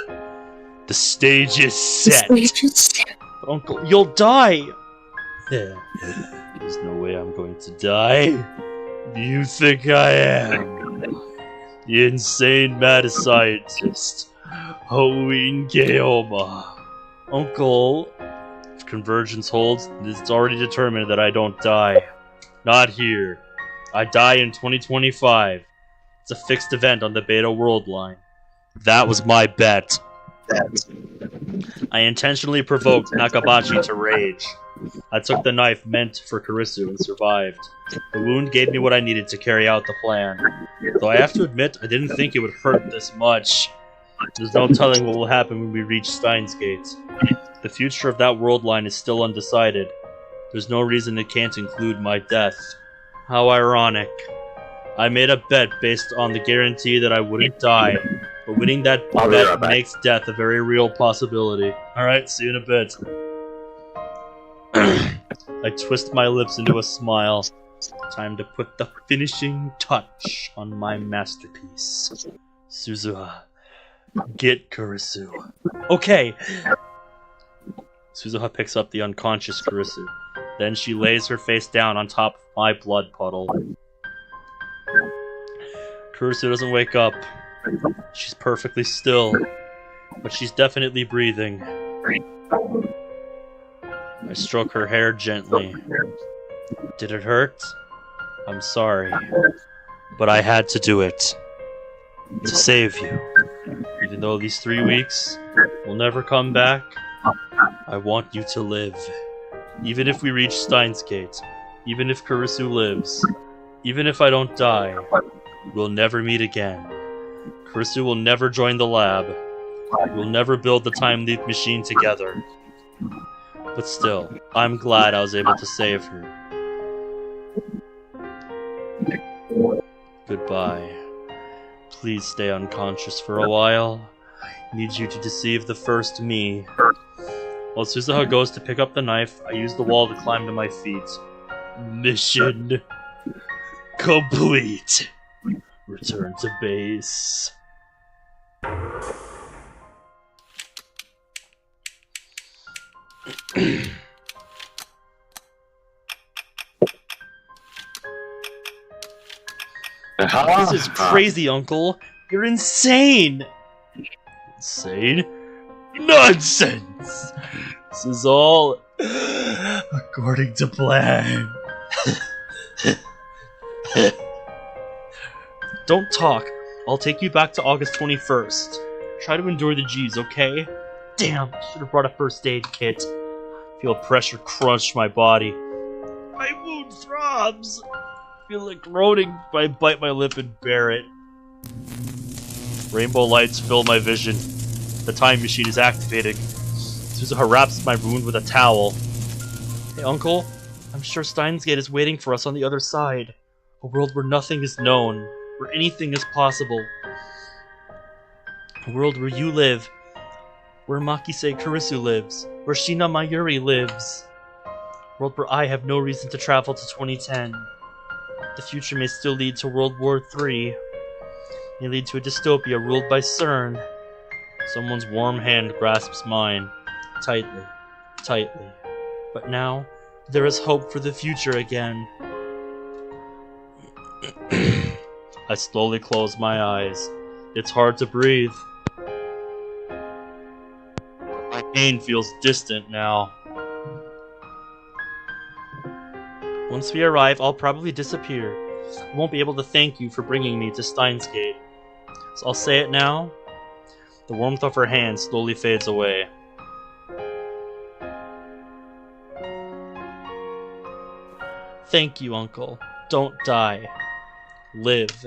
The stage is set. But Uncle, you'll die! There's no way I'm going to die. Do you think I am? The insane mad scientist, Houin Geoma. Uncle, if convergence holds, it's already determined that I don't die. Not here. I die in 2025. It's a fixed event on the Beta Worldline. That was my bet. I intentionally provoked Nakabachi to rage. I took the knife meant for Kurisu and survived. The wound gave me what I needed to carry out the plan. Though I have to admit, I didn't think it would hurt this much. There's no telling what will happen when we reach Steins Gate. The future of that world line is still undecided. There's no reason it can't include my death. How ironic. I made a bet based on the guarantee that I wouldn't die, but winning that bet makes death a very real possibility. Alright, see you in a bit. I twist my lips into a smile. Time to put the finishing touch on my masterpiece. Suzuha, get Kurisu. Okay! Suzuha picks up the unconscious Kurisu. Then she lays her face down on top of my blood puddle. Kurisu doesn't wake up. She's perfectly still, but she's definitely breathing. I stroke her hair gently. Did it hurt? I'm sorry, but I had to do it. To save you. Even though these 3 weeks will never come back, I want you to live. Even if we reach Steins Gate, even if Kurisu lives, even if I don't die, we'll never meet again. Kurisu will never join the lab. We'll never build the time leap machine together. But still, I'm glad I was able to save her. Goodbye. Please stay unconscious for a while. I need you to deceive the first me. While Suzuha goes to pick up the knife, I use the wall to climb to my feet. Mission complete. Return to base. This is crazy, Uncle. You're insane! Insane? Nonsense! This is all according to plan. Don't talk. I'll take you back to August 21st. Try to endure the G's, okay? Damn, should have brought a first aid kit. Feel pressure crunch my body. My wound throbs. Feel like groaning, but I bite my lip and bear it. Rainbow lights fill my vision. The time machine is activating. Suzuha wraps my wound with a towel. Hey, Uncle. I'm sure Steins Gate is waiting for us on the other side. A world where nothing is known, where anything is possible. A world where you live, where Makise Kurisu lives, where Shina Mayuri lives. A world where I have no reason to travel to 2010. The future may still lead to World War III. May lead to a dystopia ruled by CERN. Someone's warm hand grasps mine. Tightly. Tightly. But now, there is hope for the future again. I slowly close my eyes. It's hard to breathe. My pain feels distant now. Once we arrive, I'll probably disappear. I won't be able to thank you for bringing me to Steins Gate. So I'll say it now. The warmth of her hand slowly fades away. Thank you, Uncle. Don't die. Live.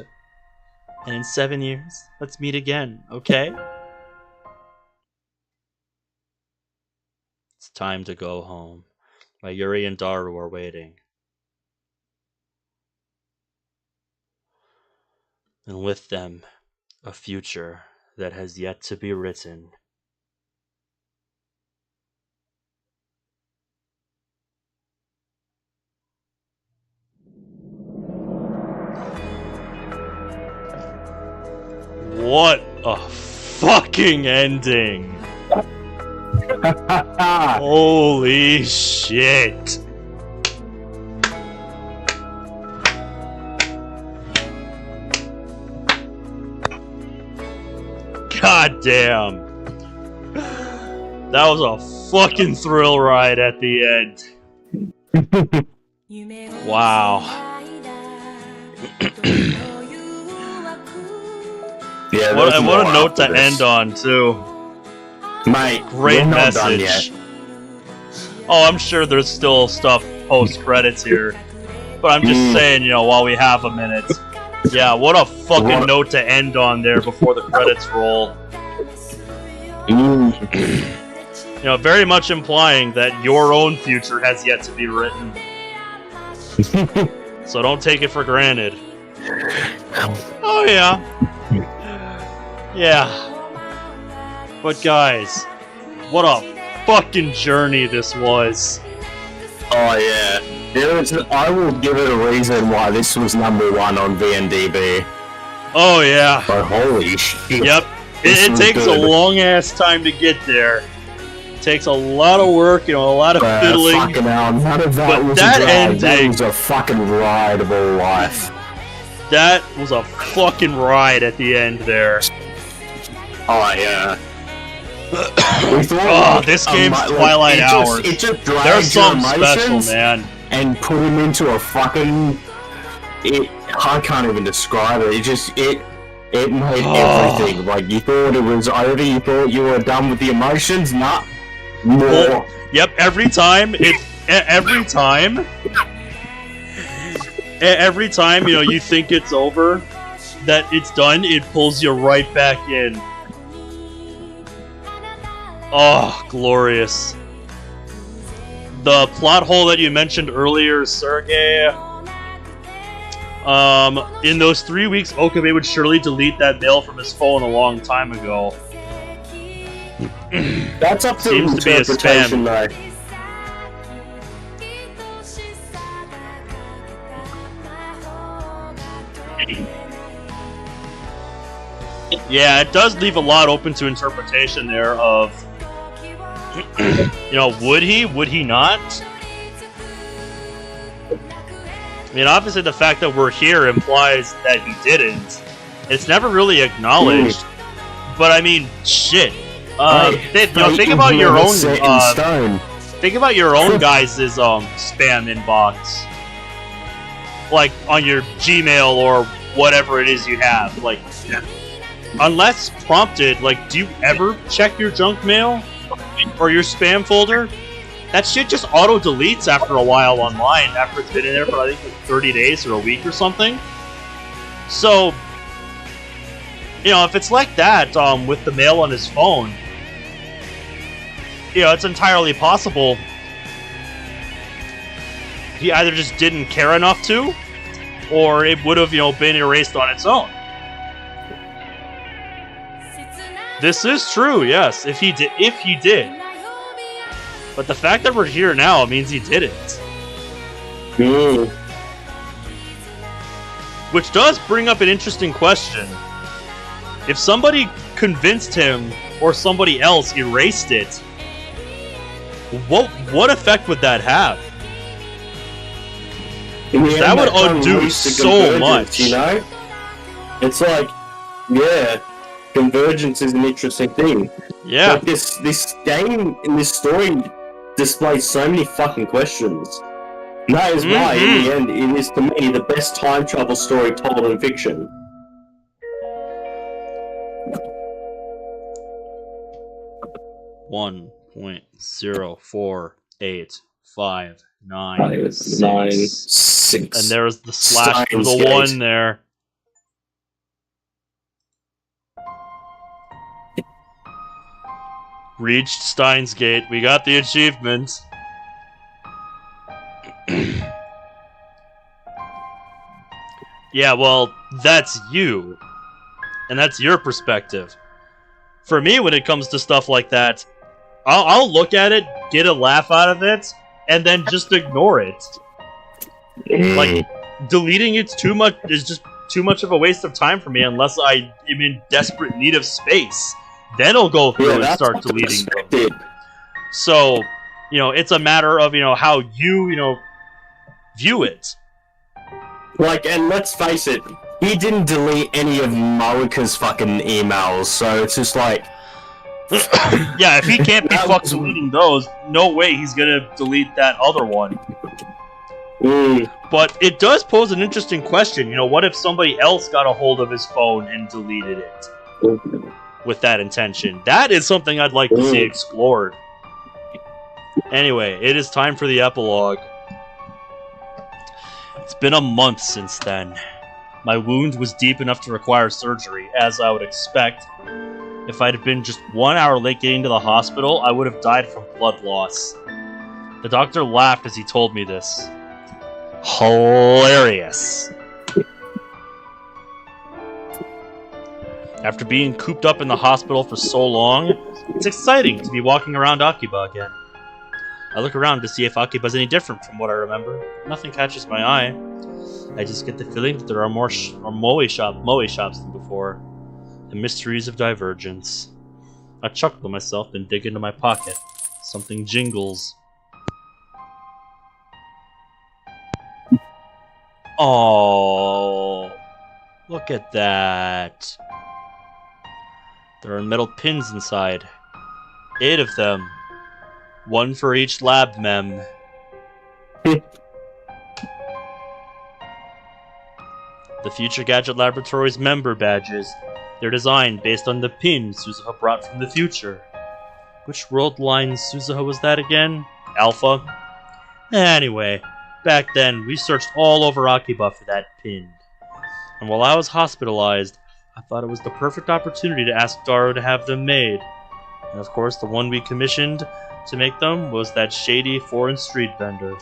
And in 7 years, let's meet again, okay? It's time to go home. Mayuri and Daru are waiting. and with them, a future that has yet to be written. What a fucking ending! Holy shit! God damn! That was a fucking thrill ride at the end. Wow. Yeah, What a more note after to this. end on, too. Mate, Great we're not done message. yet. Oh, I'm sure there's still stuff post-credits here. But I'm just saying, you know, while we have a minute. Yeah, what a fucking note to end on there before the credits roll. You know, very much implying that your own future has yet to be written. So don't take it for granted. Oh, yeah. Yeah. But guys, what a fucking journey this was. Oh yeah. I will give it a reason why this was #1 on VNDB. Oh yeah. But holy shit. Yep. It takes a long ass time to get there. It takes a lot of work, you know, a lot of fiddling. Fucking hell, none of that But was that a drag. ending, That was a fucking ride of a life. That was a fucking ride at the end there. Oh yeah. Oh, this game's Twilight Hours. It just drags There's something your special, emotions man. and put them into a fucking. I can't even describe it. It made everything. Like you thought it was over. You thought you were done with the emotions. Nah, more. Well, yep. Every time, you know, you think it's over, that it's done, it pulls you right back in. Oh, glorious. The plot hole that you mentioned earlier, Sergey. In those 3 weeks, Okabe would surely delete that mail from his phone a long time ago. That's up to Seems to be a interpretation, spam. though. Yeah, it does leave a lot open to interpretation there of, you know, would he? Would he not? I mean, obviously the fact that we're here implies that he didn't. It's never really acknowledged. But I mean, shit. Think about your own. Think about your own guys' spam inbox, like on your Gmail or whatever it is you have. Like, unless prompted, like, do you ever check your junk mail or your spam folder? That shit just auto-deletes after a while online, after it's been in there for, I think, 30 days or a week or something. So, you know, if it's like that, with the mail on his phone, you know, it's entirely possible he either just didn't care enough to, or it would have, you know, been erased on its own. This is true, yes, if he did. But the fact that we're here now means he didn't. Which does bring up an interesting question. If somebody convinced him or somebody else erased it, what effect would that have? That would undo so much. You know? It's like, yeah, convergence is an interesting thing. Yeah. Like this game in this story displays so many fucking questions. And that is why, in the end, it is to me the best time travel story told in fiction. .0485996. And there's the slash for the Steins Gate. 1 there. Reached Steins Gate. We got the achievement. Yeah, well, that's you. And that's your perspective. For me, when it comes to stuff like that, I'll look at it, get a laugh out of it, and then just ignore it. Like, deleting it's just too much of a waste of time for me unless I am in desperate need of space. Then I'll go through and start deleting them. So, it's a matter of, how you, view it. Like, and let's face it, he didn't delete any of Marika's fucking emails, so it's just like... Yeah, if he can't be fucking deleting those, no way he's gonna delete that other one. But it does pose an interesting question, what if somebody else got a hold of his phone and deleted it? With that intention. That is something I'd like to see explored. Anyway, it is time for the epilogue. It's been a month since then. My wound was deep enough to require surgery, as I would expect. If I'd have been just 1 hour late getting to the hospital, I would have died from blood loss. The doctor laughed as he told me this. Hilarious. After being cooped up in the hospital for so long, it's exciting to be walking around Akiba again. I look around to see if Akiba's any different from what I remember. Nothing catches my eye. I just get the feeling that there are more moe shops than before. The mysteries of divergence. I chuckle to myself and dig into my pocket. Something jingles. Oh, look at that. There are metal pins inside. 8 of them. 1 for each lab mem. The Future Gadget Laboratory's member badges. They're designed based on the pin Suzuha brought from the future. Which worldline Suzuha was that again? Alpha? Anyway, back then, we searched all over Akiba for that pin. And while I was hospitalized, I thought it was the perfect opportunity to ask Daru to have them made. And of course, the one we commissioned to make them was that shady foreign street vendor.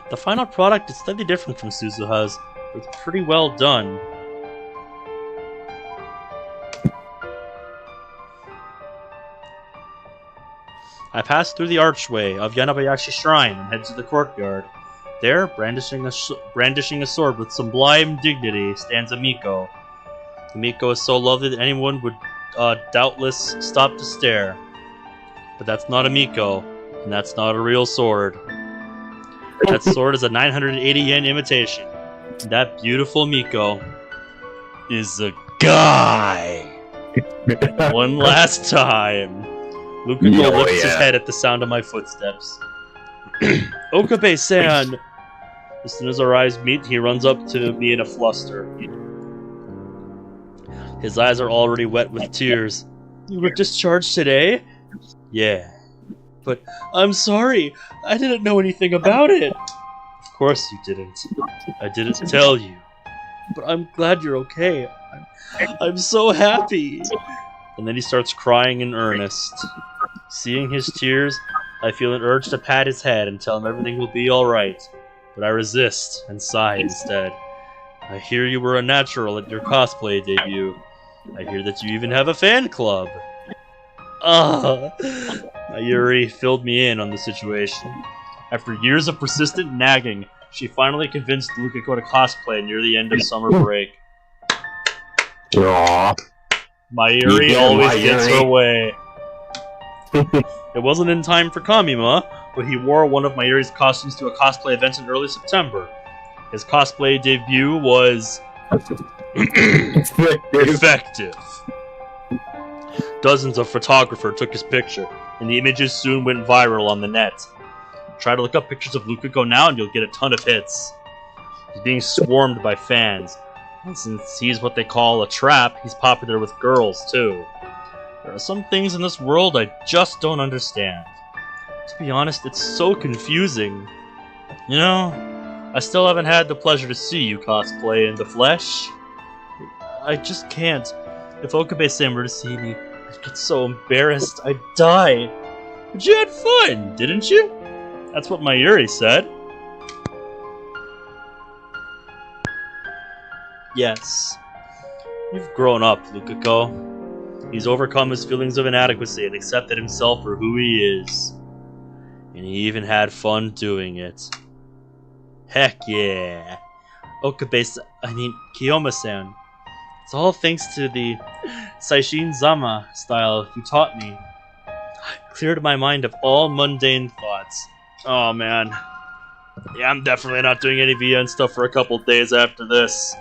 The final product is slightly different from Suzuha's, but it's pretty well done. I pass through the archway of Yanabayashi Shrine and head to the courtyard. There, brandishing a sword with sublime dignity, stands a Miko. The Miko is so lovely that anyone would doubtless stop to stare. But that's not a Miko, and that's not a real sword. That sword is a 980 yen imitation. And that beautiful Miko is a guy. One last time. Lukuko lifts his head at the sound of my footsteps. Okabe-san! As soon as our eyes meet, he runs up to me in a fluster. His eyes are already wet with tears. You were discharged today? Yeah. But I'm sorry. I didn't know anything about it. Of course you didn't. I didn't tell you. But I'm glad you're okay. I'm so happy. And then he starts crying in earnest. Seeing his tears, I feel an urge to pat his head and tell him everything will be alright. But I resist and sigh instead. I hear you were a natural at your cosplay debut. I hear that you even have a fan club. Mayuri filled me in on the situation. After years of persistent nagging, she finally convinced Lukiko to cosplay near the end of summer break. Aww. Mayuri always gets her way. It wasn't in time for Kamima, but he wore one of Mayuri's costumes to a cosplay event in early September. His cosplay debut was... effective. Dozens of photographers took his picture, and the images soon went viral on the net. Try to look up pictures of Lukiko now and you'll get a ton of hits. He's being swarmed by fans, and since he's what they call a trap, he's popular with girls too. There are some things in this world I just don't understand. To be honest, it's so confusing. You know, I still haven't had the pleasure to see you cosplay in the flesh. I just can't. If Okabe-san were to see me, I'd get so embarrassed, I'd die. But you had fun, didn't you? That's what Mayuri said. Yes. You've grown up, Lukako. He's overcome his feelings of inadequacy and accepted himself for who he is. And he even had fun doing it. Heck yeah. Kiyoma-san. It's all thanks to the Saishin Zama style you taught me. Cleared my mind of all mundane thoughts. Oh man. Yeah, I'm definitely not doing any VN stuff for a couple days after this.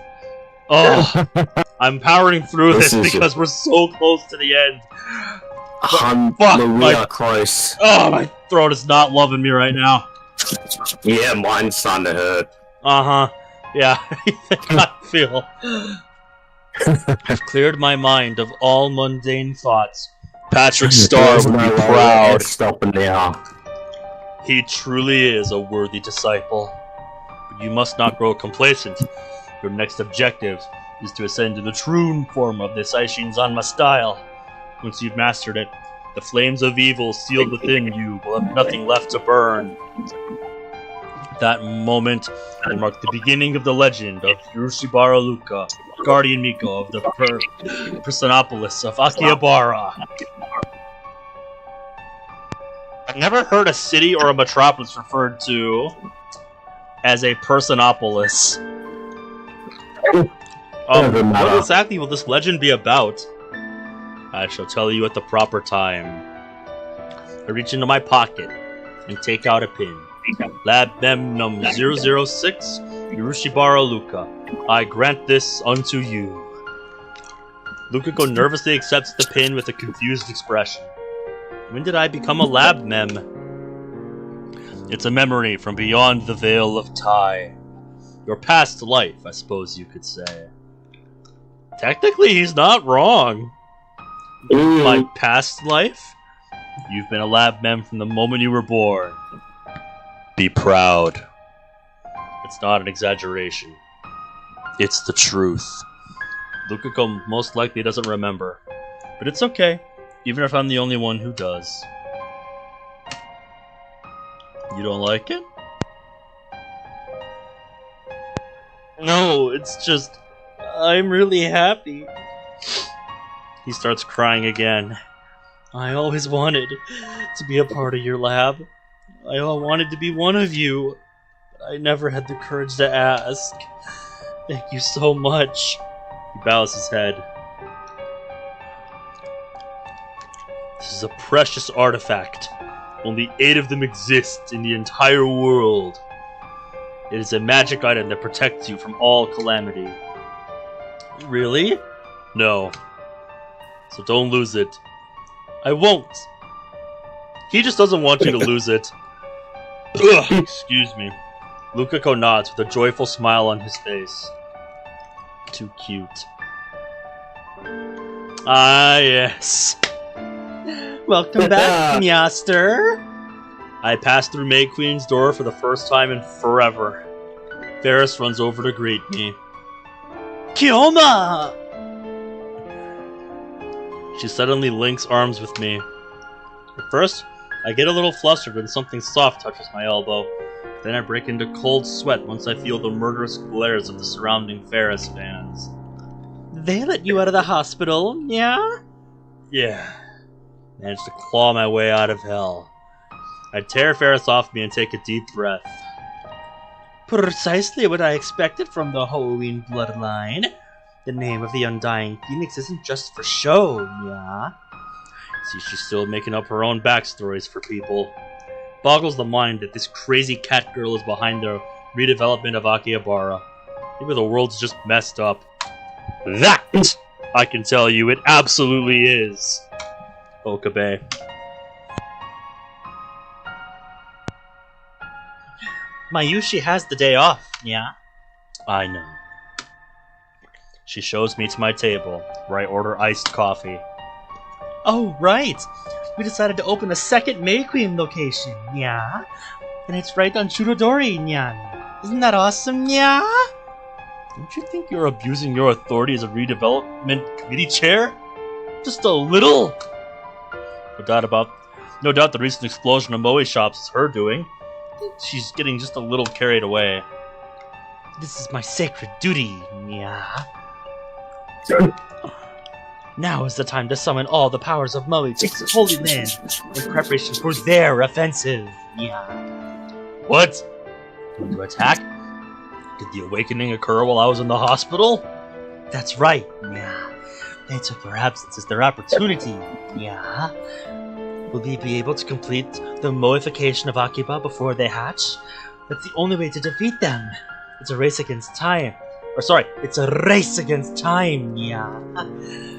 Oh, I'm powering through this because we're so close to the end. We are close. Oh, my throat is not loving me right now. Yeah, mine's starting to hurt. Uh-huh. Yeah, I feel. I've cleared my mind of all mundane thoughts. Patrick Star would be proud. Stopping now. He truly is a worthy disciple. But you must not grow complacent. Your next objective is to ascend to the true form of the Saishin Zanma style. Once you've mastered it, the flames of evil sealed within you will have nothing left to burn. That moment will mark the beginning of the legend of Hiroshibara Luka, Guardian Miko of the Personopolis of Akihabara. I've never heard a city or a metropolis referred to as a Personopolis. What exactly will this legend be about? I shall tell you at the proper time. I reach into my pocket and take out a pin. Lab Mem Num 006, Hiroshibara Luka. I grant this unto you. Lukako nervously accepts the pin with a confused expression. When did I become a Lab Mem? It's a memory from beyond the veil of time. Your past life, I suppose you could say. Technically, he's not wrong. My past life? You've been a Lab Mem from the moment you were born. Be proud. It's not an exaggeration. It's the truth. Lukako most likely doesn't remember. But it's okay, even if I'm the only one who does. You don't like it? No, it's just... I'm really happy. He starts crying again. I always wanted to be a part of your lab. I wanted to be one of you. But I never had the courage to ask. Thank you so much. He bows his head. This is a precious artifact. Only 8 of them exist in the entire world. It is a magic item that protects you from all calamity. Really? No. So don't lose it. I won't. He just doesn't want you to lose it. Ugh, excuse me. Lukako nods with a joyful smile on his face. Too cute. Ah, yes. Welcome back, Master. I pass through May Queen's door for the first time in forever. Faris runs over to greet me. Kyoma! She suddenly links arms with me. At first, I get a little flustered when something soft touches my elbow. Then I break into cold sweat once I feel the murderous glares of the surrounding Faris fans. They let you out of the hospital, yeah? Yeah. Managed to claw my way out of hell. I tear Faris off me and take a deep breath. Precisely what I expected from the Halloween bloodline. The name of the Undying Phoenix isn't just for show, yeah? See, she's still making up her own backstories for people. Boggles the mind that this crazy cat girl is behind the redevelopment of Akihabara. Maybe the world's just messed up. That, I can tell you, it absolutely is. Okabe. Mayushi has the day off, yeah? I know. She shows me to my table, where I order iced coffee. Oh, right! We decided to open a second May Queen location, yeah? And it's right on Churodori, nyan. Isn't that awesome, yeah? Don't you think you're abusing your authority as a redevelopment committee chair? Just a little? No doubt the recent explosion of Moe shops is her doing. She's getting just a little carried away. This is my sacred duty, yeah. Now is the time to summon all the powers of Maui to this holy land in preparation for their offensive, yeah. What? Going to attack? Did the awakening occur while I was in the hospital? That's right, yeah. They took their absence as their opportunity, yeah. Will they be able to complete the moification of Akiba before they hatch? That's the only way to defeat them. It's a race against time. Or sorry, it's a race against time, yeah.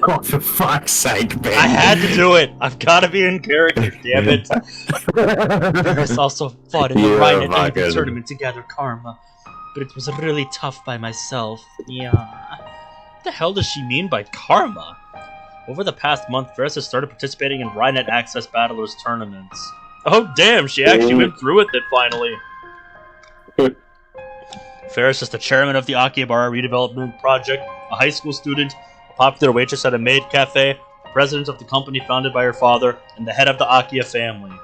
Oh, for fuck's sake, Ben. I had to do it. I've got to be in character, damn it. Faris also fought in the Rhine at tournament to gather karma, but it was really tough by myself, yeah. What the hell does she mean by karma? Over the past month, Faris has started participating in Rhinet Access Battlers tournaments. Oh damn, she actually went through with it finally. Faris is the chairman of the Akihabara Redevelopment Project, a high school student, a popular waitress at a maid cafe, president of the company founded by her father, and the head of the Akia family.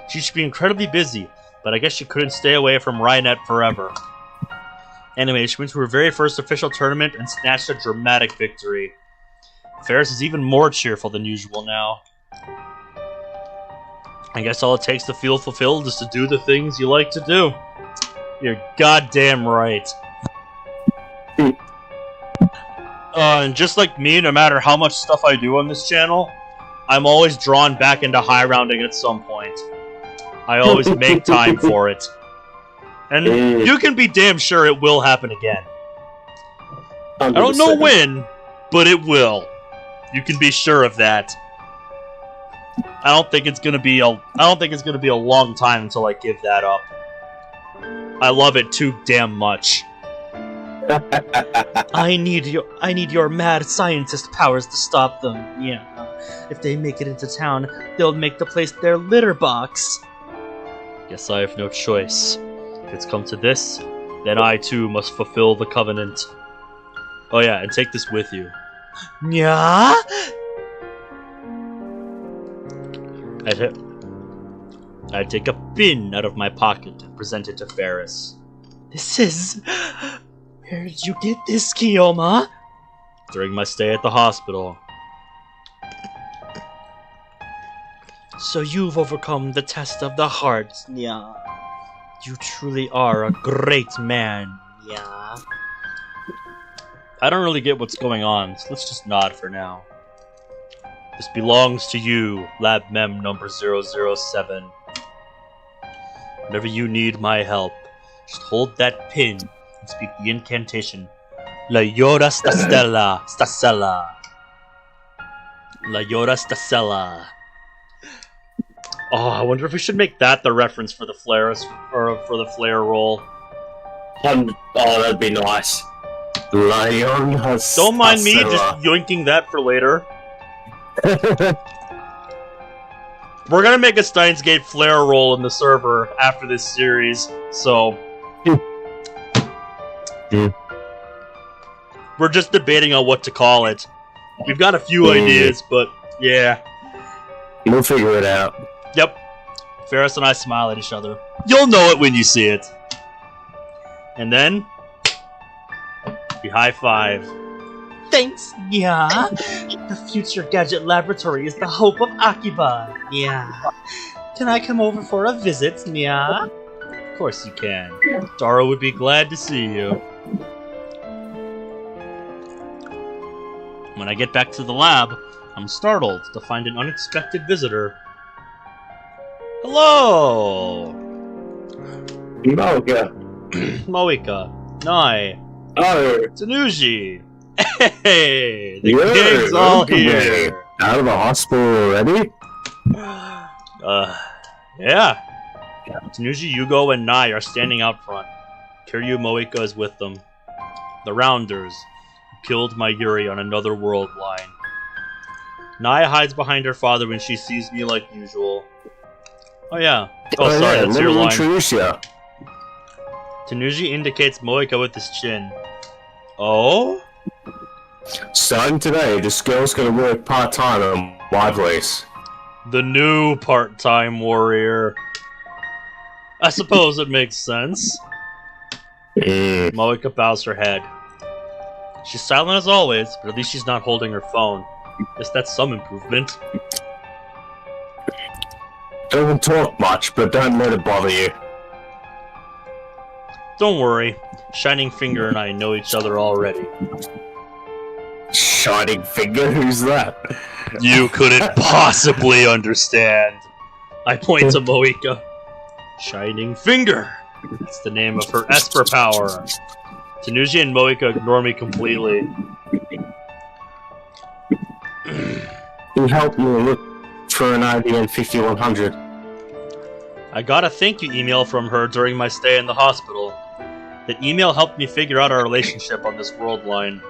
She should be incredibly busy, but I guess she couldn't stay away from Rhinet forever. Anyway, she went to her very first official tournament and snatched a dramatic victory. Faris is even more cheerful than usual now. I guess all it takes to feel fulfilled is to do the things you like to do. You're goddamn right. And just like me, no matter how much stuff I do on this channel, I'm always drawn back into high rounding at some point. I always make time for it. And you can be damn sure it will happen again. 100%. I don't know when, but it will. You can be sure of that. I don't think it's gonna be a long time until I give that up. I love it too damn much. I need your mad scientist powers to stop them. Yeah. If they make it into town, they'll make the place their litter box. Guess I have no choice. If it's come to this, then I too must fulfill the covenant. Oh yeah, and take this with you. Yeah? I'd take a pin out of my pocket and present it to Faris. This is... Where did you get this, Kiyoma? During my stay at the hospital. So you've overcome the test of the heart, yeah. You truly are a great man, yeah. I don't really get what's going on, so let's just nod for now. This belongs to you, Lab Mem number 007. Whenever you need my help, just hold that pin and speak the incantation. La Yora Stasella, Stasella. La Yora Stasella. Oh, I wonder if we should make that the reference for the flare, or for the flare roll. Oh, that'd be nice. Don't mind me just yoinking that for later. We're gonna make a Steins Gate flare roll in the server after this series, so... We're just debating on what to call it. We've got a few ideas, but yeah. We'll figure it out. Yep. Faris and I smile at each other. You'll know it when you see it. And then... we high five. Thanks, yeah. The future gadget laboratory is the hope of Akiba, yeah. Can I come over for a visit, yeah? Of course you can. Dara would be glad to see you. When I get back to the lab, I'm startled to find an unexpected visitor. Hello! Moika. Moika. Nai. Oh. Tanuji. Hey! The gang's all here! Out of the hospital already? Yeah. Tanuji, Yugo, and Nai are standing out front. Kiryu Moika is with them. The Rounders, who killed Mayuri on another world line. Nai hides behind her father when she sees me like usual. Oh yeah. Oh sorry, yeah, that's your line. Introduce ya. Tanuji indicates Moika with his chin. Oh? Starting today, this girl's gonna work part-time on my place. The new part-time warrior. I suppose it makes sense. Moika bows her head. She's silent as always, but at least she's not holding her phone. Guess that's some improvement. Don't talk much, but don't let it bother you. Don't worry. Shining Finger and I know each other already. Shining Finger? Who's that? You couldn't possibly understand. I point to Moika. Shining Finger. It's the name of her Esper power. Tanuji and Moika ignore me completely. He helped me look for an IBM 5100. I got a thank you email from her during my stay in the hospital. The email helped me figure out our relationship on this world line.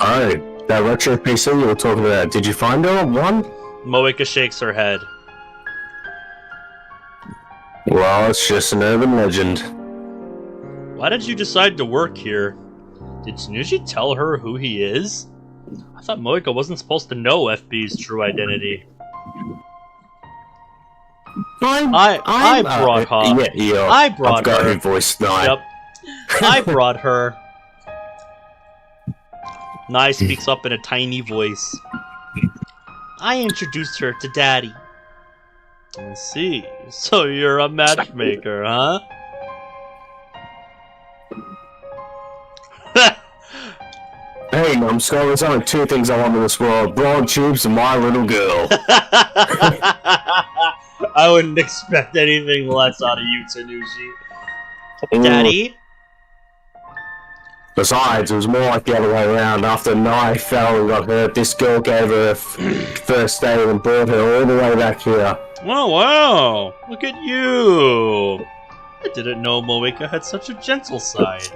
Oh, that retro PC you were talking about, did you find her one? Moika shakes her head. Well, it's just an urban legend. Why did you decide to work here? Did Tanuji tell her who he is? I thought Moika wasn't supposed to know FB's true identity. I brought her. Yeah, I brought I've got her. her voice now. Yep. I brought her. Nai speaks up in a tiny voice. I introduced her to Daddy. I see. So you're a matchmaker, huh? Hey, numbskull, there's only two things I want in this world: broad tubes and my little girl. I wouldn't expect anything less out of you, Tanuji. Daddy? Besides, it was more like the other way around. After Nai fell and got hurt, this girl gave her first aid and brought her all the way back here. Oh, wow! Look at you! I didn't know Moika had such a gentle side.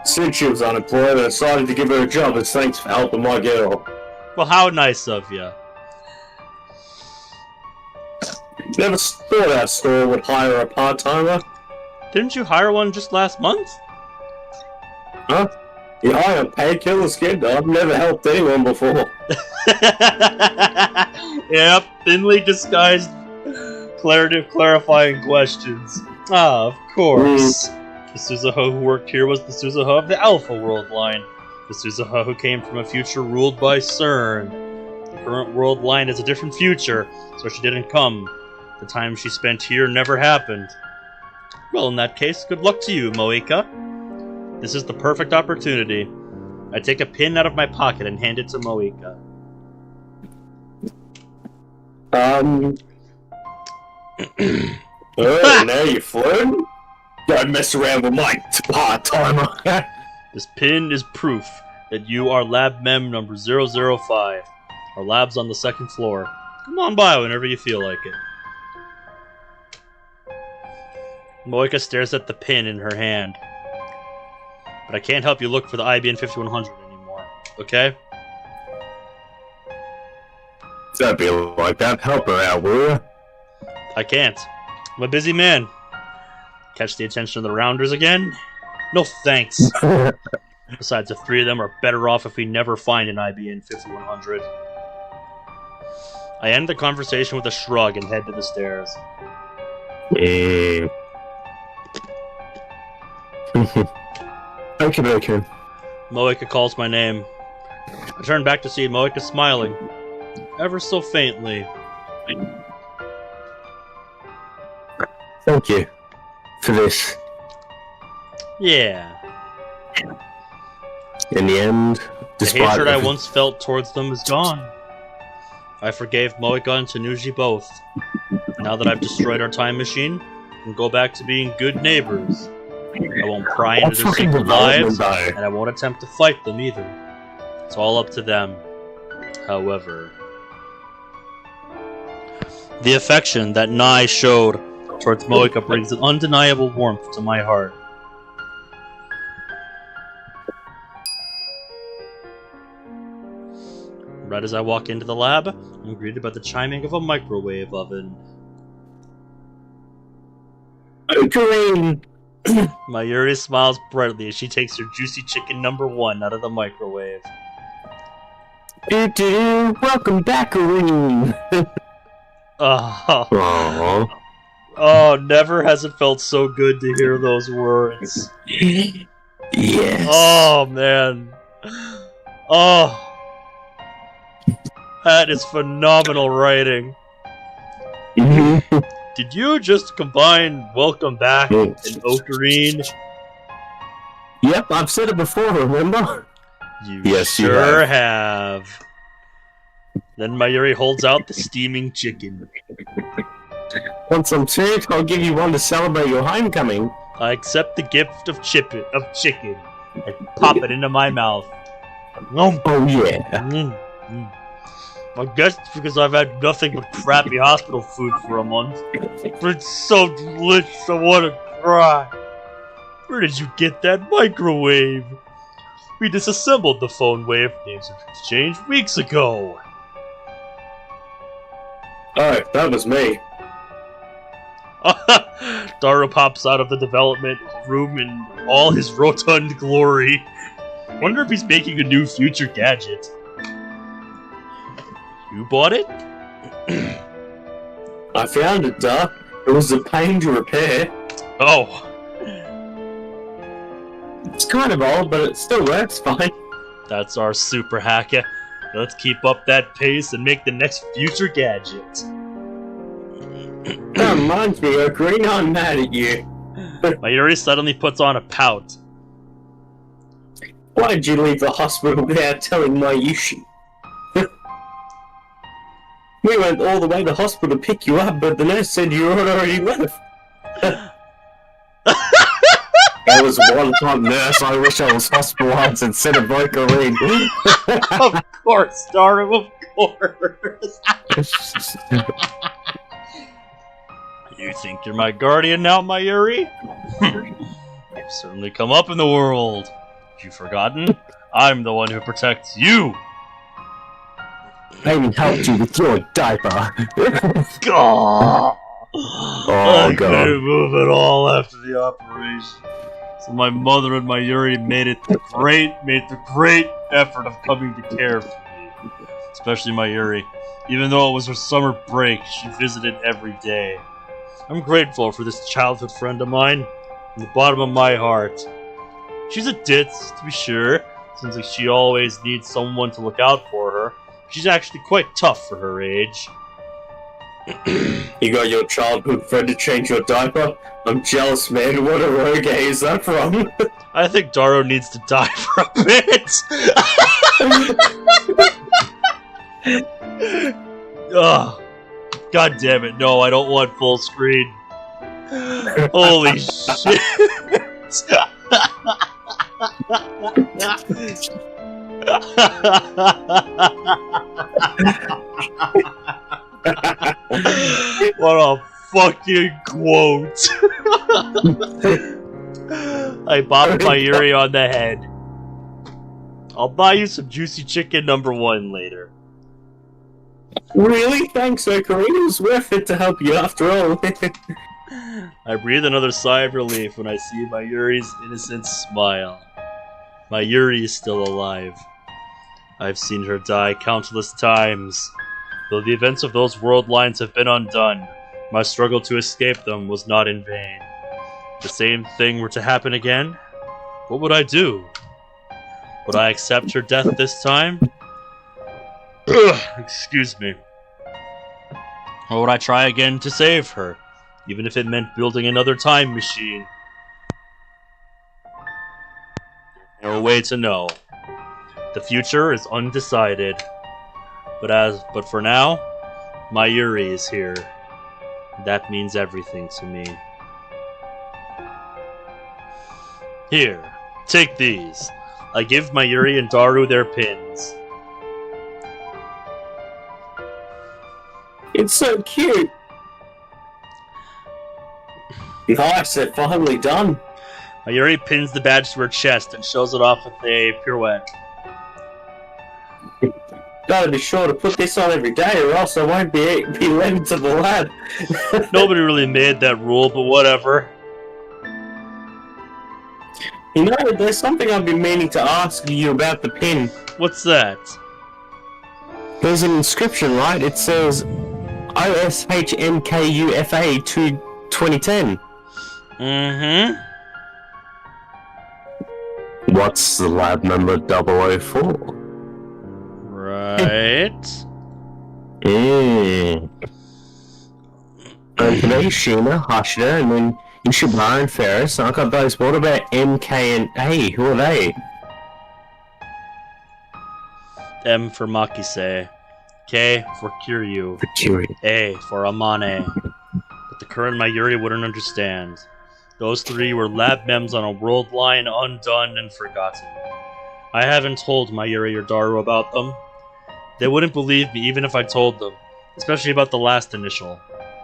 Since she was unemployed, I decided to give her a job as thanks for helping my girl. Well, how nice of you. Never thought our store would hire a part-timer. Didn't you hire one just last month? Huh? You hire a painkiller skin? I've never helped anyone before. Yep, thinly disguised clarifying questions. Ah, of course. The Suzuha who worked here was the Suzuha of the Alpha world line. The Suzuha who came from a future ruled by CERN. The current world line is a different future, so she didn't come. The time she spent here never happened. Well, in that case, good luck to you, Moika. This is the perfect opportunity. I take a pin out of my pocket and hand it to Moika. Oh, now you're flirting? Don't mess around with my part-timer. This pin is proof that you are Lab Mem number 005. Our lab's on the second floor. Come on by whenever you feel like it. Moika stares at the pin in her hand. But I can't help you look for the IBN 5100 anymore, okay? Don't be like that. Help her out, will you? I can't. I'm a busy man. Catch the attention of the Rounders again? No thanks. Besides, the three of them are better off if we never find an IBN 5100. I end the conversation with a shrug and head to the stairs. Okay. Moika calls my name. I turn back to see Moika smiling. Ever so faintly. Thank you for this. Yeah. In the end, The despite hatred I once felt towards them is gone. I forgave Moika and Tanuji both. Now that I've destroyed our time machine, we can go back to being good neighbors. I won't pry into their secret lives, and I won't attempt to fight them either. It's all up to them. However, the affection that Nai showed towards Moika brings an undeniable warmth to my heart. Right as I walk into the lab, I'm greeted by the chiming of a microwave oven. Green. Mayuri smiles brightly as she takes her juicy chicken number 1 out of the microwave. Welcome back, Green. Oh, oh, never has it felt so good to hear those words. Yes. Oh, man. Oh. That is phenomenal writing. Did you just combine Welcome Back and Ocarine? Yep, I've said it before, remember? You Yes, you sure have. Then Mayuri holds out the steaming chicken. Want some too? I'll give you one to celebrate your homecoming. I accept the gift of chicken and pop it into my mouth. Nom. Oh yeah. I guess it's because I've had nothing but crappy hospital food for a month. But it's so delicious, I want to cry. Where did you get that microwave? We disassembled the phone wave names exchanged weeks ago. Oh, that was me. Daru pops out of the development room in all his rotund glory. Wonder if he's making a new future gadget. You bought it? I found it, duh. It was a pain to repair. Oh. It's kind of old, but it still works fine. That's our super hacker. Let's keep up that pace and make the next future gadget. That reminds me, Ocarina, I'm mad at you. Mayuri suddenly puts on a pout. Why did you leave the hospital without telling Mayushi? We went all the way to the hospital to pick you up, but the nurse said you had already left. That was a one-time nurse. I wish I was hospitalized instead of Ocarina. Of course, Daru, of course. You think you're my guardian now, Mayuri? You've certainly come up in the world. Have you forgotten? I'm the one who protects you. I even helped you with your diaper. God. I God. couldn't move at all after the operation. So my mother and Mayuri made the great effort of coming to care for me. Especially Mayuri. Even though it was her summer break, she visited every day. I'm grateful for this childhood friend of mine from the bottom of my heart. She's a ditz, to be sure. Seems like she always needs someone to look out for her. She's actually quite tough for her age. You got your childhood friend to change your diaper? I'm jealous, man. What eroge is that from? I think Daru needs to die for a bit. Ugh. God damn it, no, I don't want full screen. Holy shit. What a fucking quote. I bopped Mayuri on the head. I'll buy you some juicy chicken #1 later. Really? Thanks, Ocarina. It was worth it to help you after all. I breathe another sigh of relief when I see Mayuri's innocent smile. Mayuri is still alive. I've seen her die countless times. Though the events of those world lines have been undone, my struggle to escape them was not in vain. If the same thing were to happen again, what would I do? Would I accept her death this time? Excuse me. Or would I try again to save her, even if it meant building another time machine? No way to know. The future is undecided. But for now, Mayuri is here. That means everything to me. Here, take these. I give Mayuri and Daru their pins. It's so cute. Nice, they're finally done. Mayuri pins the badge to her chest and shows it off with a pirouette. Gotta be sure to put this on every day, or else I won't be let into the lab. Nobody really made that rule, but whatever. You know, there's something I've been meaning to ask you about the pin. What's that? There's an inscription, right? It says, OSHMKUFA 2010. Mm-hmm. What's the lab number 004? Right. Anthony, Sheena, Hashida, and then Ishibar and Faris. I got those. What about MK and A? Who are they? M for Makise. K for Kiryu. For Kiryu. A for Amane. But the current Mayuri wouldn't understand. Those three were lab mems on a world line, undone and forgotten. I haven't told Mayuri or Daru about them. They wouldn't believe me even if I told them, especially about the last initial,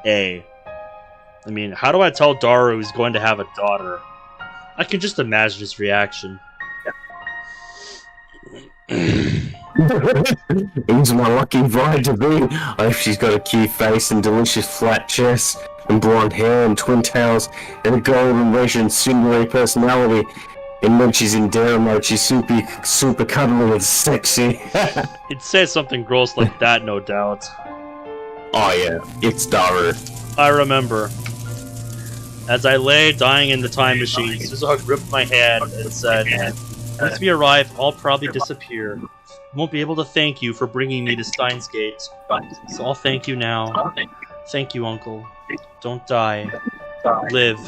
A. I mean, how do I tell Daru he's going to have a daughter? I can just imagine his reaction. He's my lucky bride to be. I hope she's got a cute face and delicious flat chest and blonde hair and twin tails and a golden Russian tsundere personality. And when she's in dare mode, she's super cuddly and sexy. He'd say something gross like that, no doubt. Oh yeah, it's Daru. I remember. As I lay dying in the time machine, Suzuha gripped my hand and said, "Once we arrive, I'll probably disappear. I won't be able to thank you for bringing me to Steins Gate. So I'll thank you now. Thank you, Uncle. Don't die. Live."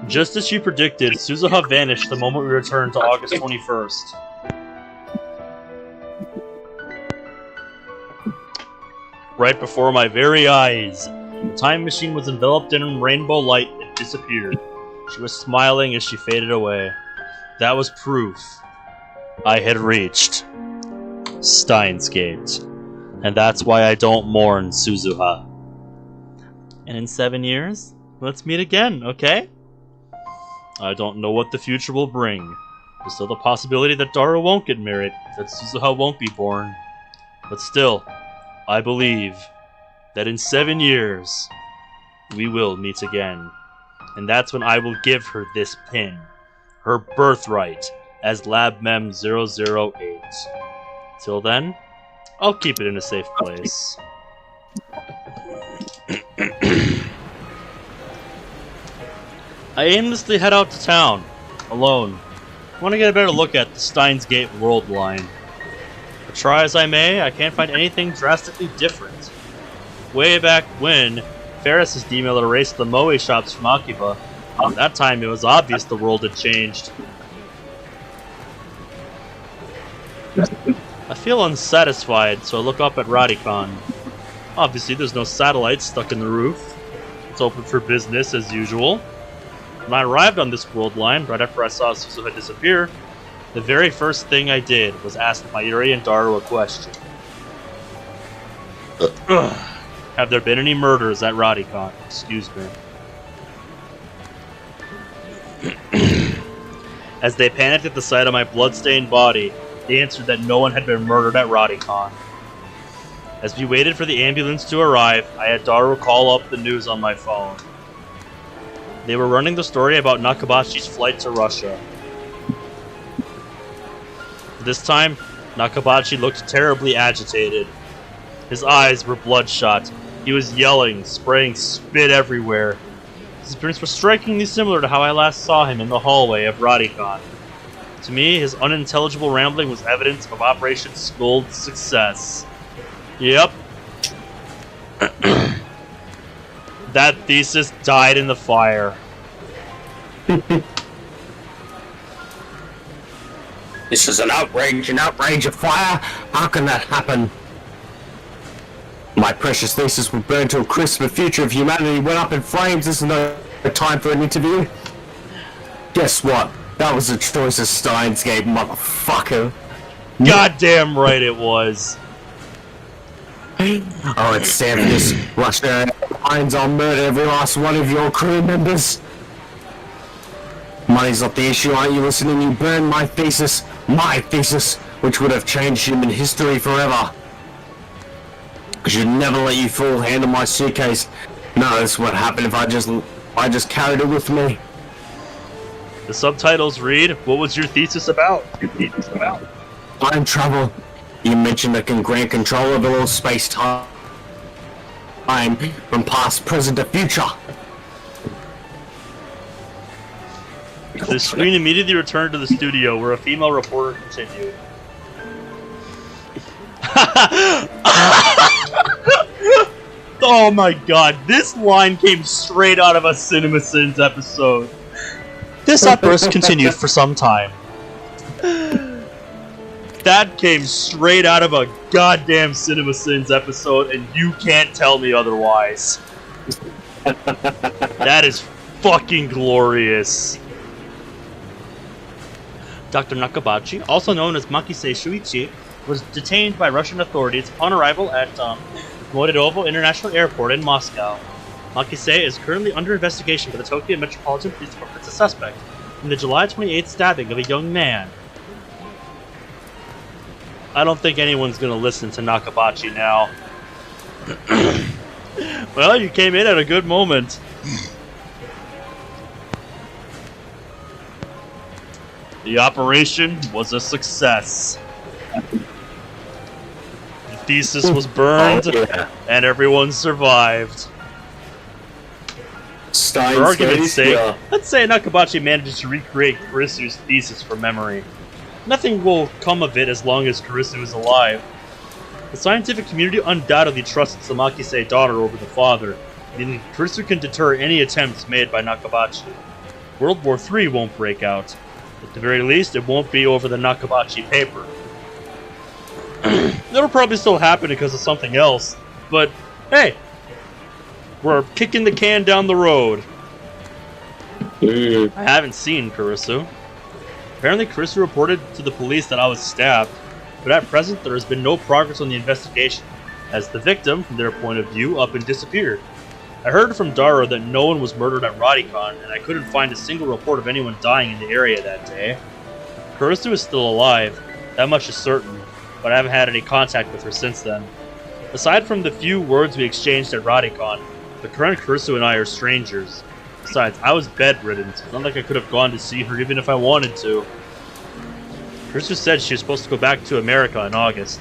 Just as she predicted, Suzuha vanished the moment we returned to August 21st. Right before my very eyes, the time machine was enveloped in rainbow light and disappeared. She was smiling as she faded away. That was proof I had reached Steins Gate. And that's why I don't mourn Suzuha. And in 7 years, let's meet again, okay? I don't know what the future will bring. There's still the possibility that Daru won't get married, that Suzuha won't be born. But still, I believe that in 7 years, we will meet again. And that's when I will give her this pin, her birthright, as Lab Mem 008. Till then, I'll keep it in a safe place. I aimlessly head out to town, alone. I want to get a better look at the Steins Gate world line. But try as I may, I can't find anything drastically different. Way back when, Faris' email had erased the Moe shops from Akiba. At that time, it was obvious the world had changed. I feel unsatisfied, so I look up at Radicon. Obviously, there's no satellites stuck in the roof. It's open for business as usual. When I arrived on this world line, right after I saw Suzuha disappear, the very first thing I did was ask Mayuri and Daru a question. Have there been any murders at Radicon? Excuse me. As they panicked at the sight of my blood-stained body, they answered that no one had been murdered at Radicon. As we waited for the ambulance to arrive, I had Daru call up the news on my phone. They were running the story about Nakabachi's flight to Russia. This time, Nakabachi looked terribly agitated. His eyes were bloodshot. He was yelling, spraying spit everywhere. His appearance was strikingly similar to how I last saw him in the hallway of Radicon. To me, his unintelligible rambling was evidence of Operation Skull's success. Yep. That thesis died in the fire. This is an outrage of fire. How can that happen? My precious thesis will burn to a crisp. The future of humanity went up in flames. This is no time for an interview. Guess what? That was the choice of Steins Gate, motherfucker. Goddamn right it was. Oh, it's sad for this Russia lines. I'll murder every last one of your crew members. Money's not the issue, aren't you listening? You burned my thesis, which would have changed human history forever. I should never let you fool handle my suitcase. No, that's what happened if I just carried it with me. The subtitles read, "What was your thesis about?" Time travel. You mentioned that can grant control of all space-time from past, present, to future. The screen immediately returned to the studio, where a female reporter continued. Oh my god, this line came straight out of a CinemaSins episode. This outburst continued for some time. That came straight out of a goddamn CinemaSins episode, and you can't tell me otherwise. That is fucking glorious. Dr. Nakabachi, also known as Makise Shuichi, was detained by Russian authorities upon arrival at Moridovo International Airport in Moscow. Makise is currently under investigation by the Tokyo Metropolitan Police Department as a suspect in the July 28th stabbing of a young man. I don't think anyone's gonna listen to Nakabachi now. Well, you came in at a good moment. The operation was a success. The thesis was burned, and everyone survived. Steins, For argument's sake, let's say Nakabachi manages to recreate Kurisu's thesis from memory. Nothing will come of it as long as Kurisu is alive. The scientific community undoubtedly trusts the Makise daughter over the father, meaning Kurisu can deter any attempts made by Nakabachi. World War III won't break out. At the very least, it won't be over the Nakabachi paper. It'll probably still happen because of something else, but hey, we're kicking the can down the road. I haven't seen Kurisu. Apparently, Kurisu reported to the police that I was stabbed, but at present there has been no progress on the investigation, as the victim, from their point of view, up and disappeared. I heard from Dara that no one was murdered at Radicon, and I couldn't find a single report of anyone dying in the area that day. Kurisu is still alive, that much is certain, but I haven't had any contact with her since then. Aside from the few words we exchanged at Radicon, the current Kurisu and I are strangers. Besides, I was bedridden, so it's not like I could have gone to see her even if I wanted to. Kurisu said she was supposed to go back to America in August.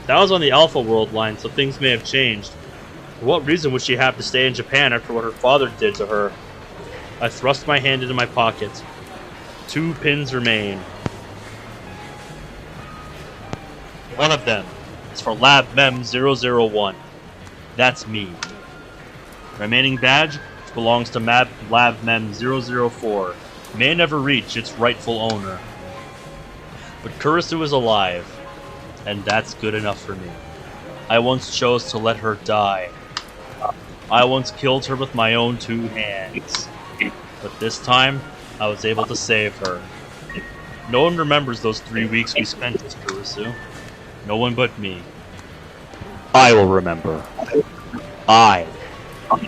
That was on the Alpha World line, so things may have changed. For what reason would she have to stay in Japan after what her father did to her? I thrust my hand into my pocket. 2 pins remain. One of them is for Lab Mem 001. That's me. Remaining badge belongs to Lab Mem 004. May never reach its rightful owner. But Kurisu is alive, and that's good enough for me. I once chose to let her die. I once killed her with my own 2 hands. But this time, I was able to save her. No one remembers those 3 weeks we spent with Kurisu. No one but me. I will remember. I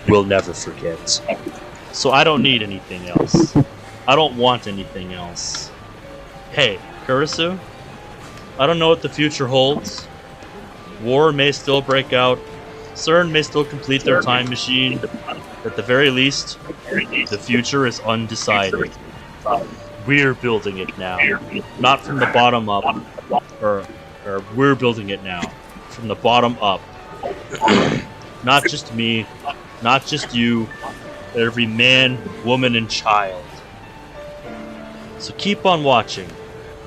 will never forget. So I don't need anything else. I don't want anything else. Hey, Kurisu? I don't know what the future holds. War may still break out. CERN may still complete their time machine. At the very least, the future is undecided. We're building it now. Not from the bottom up. Or we're building it now. From the bottom up. Not just me. Not just you. But every man, woman, and child. So keep on watching.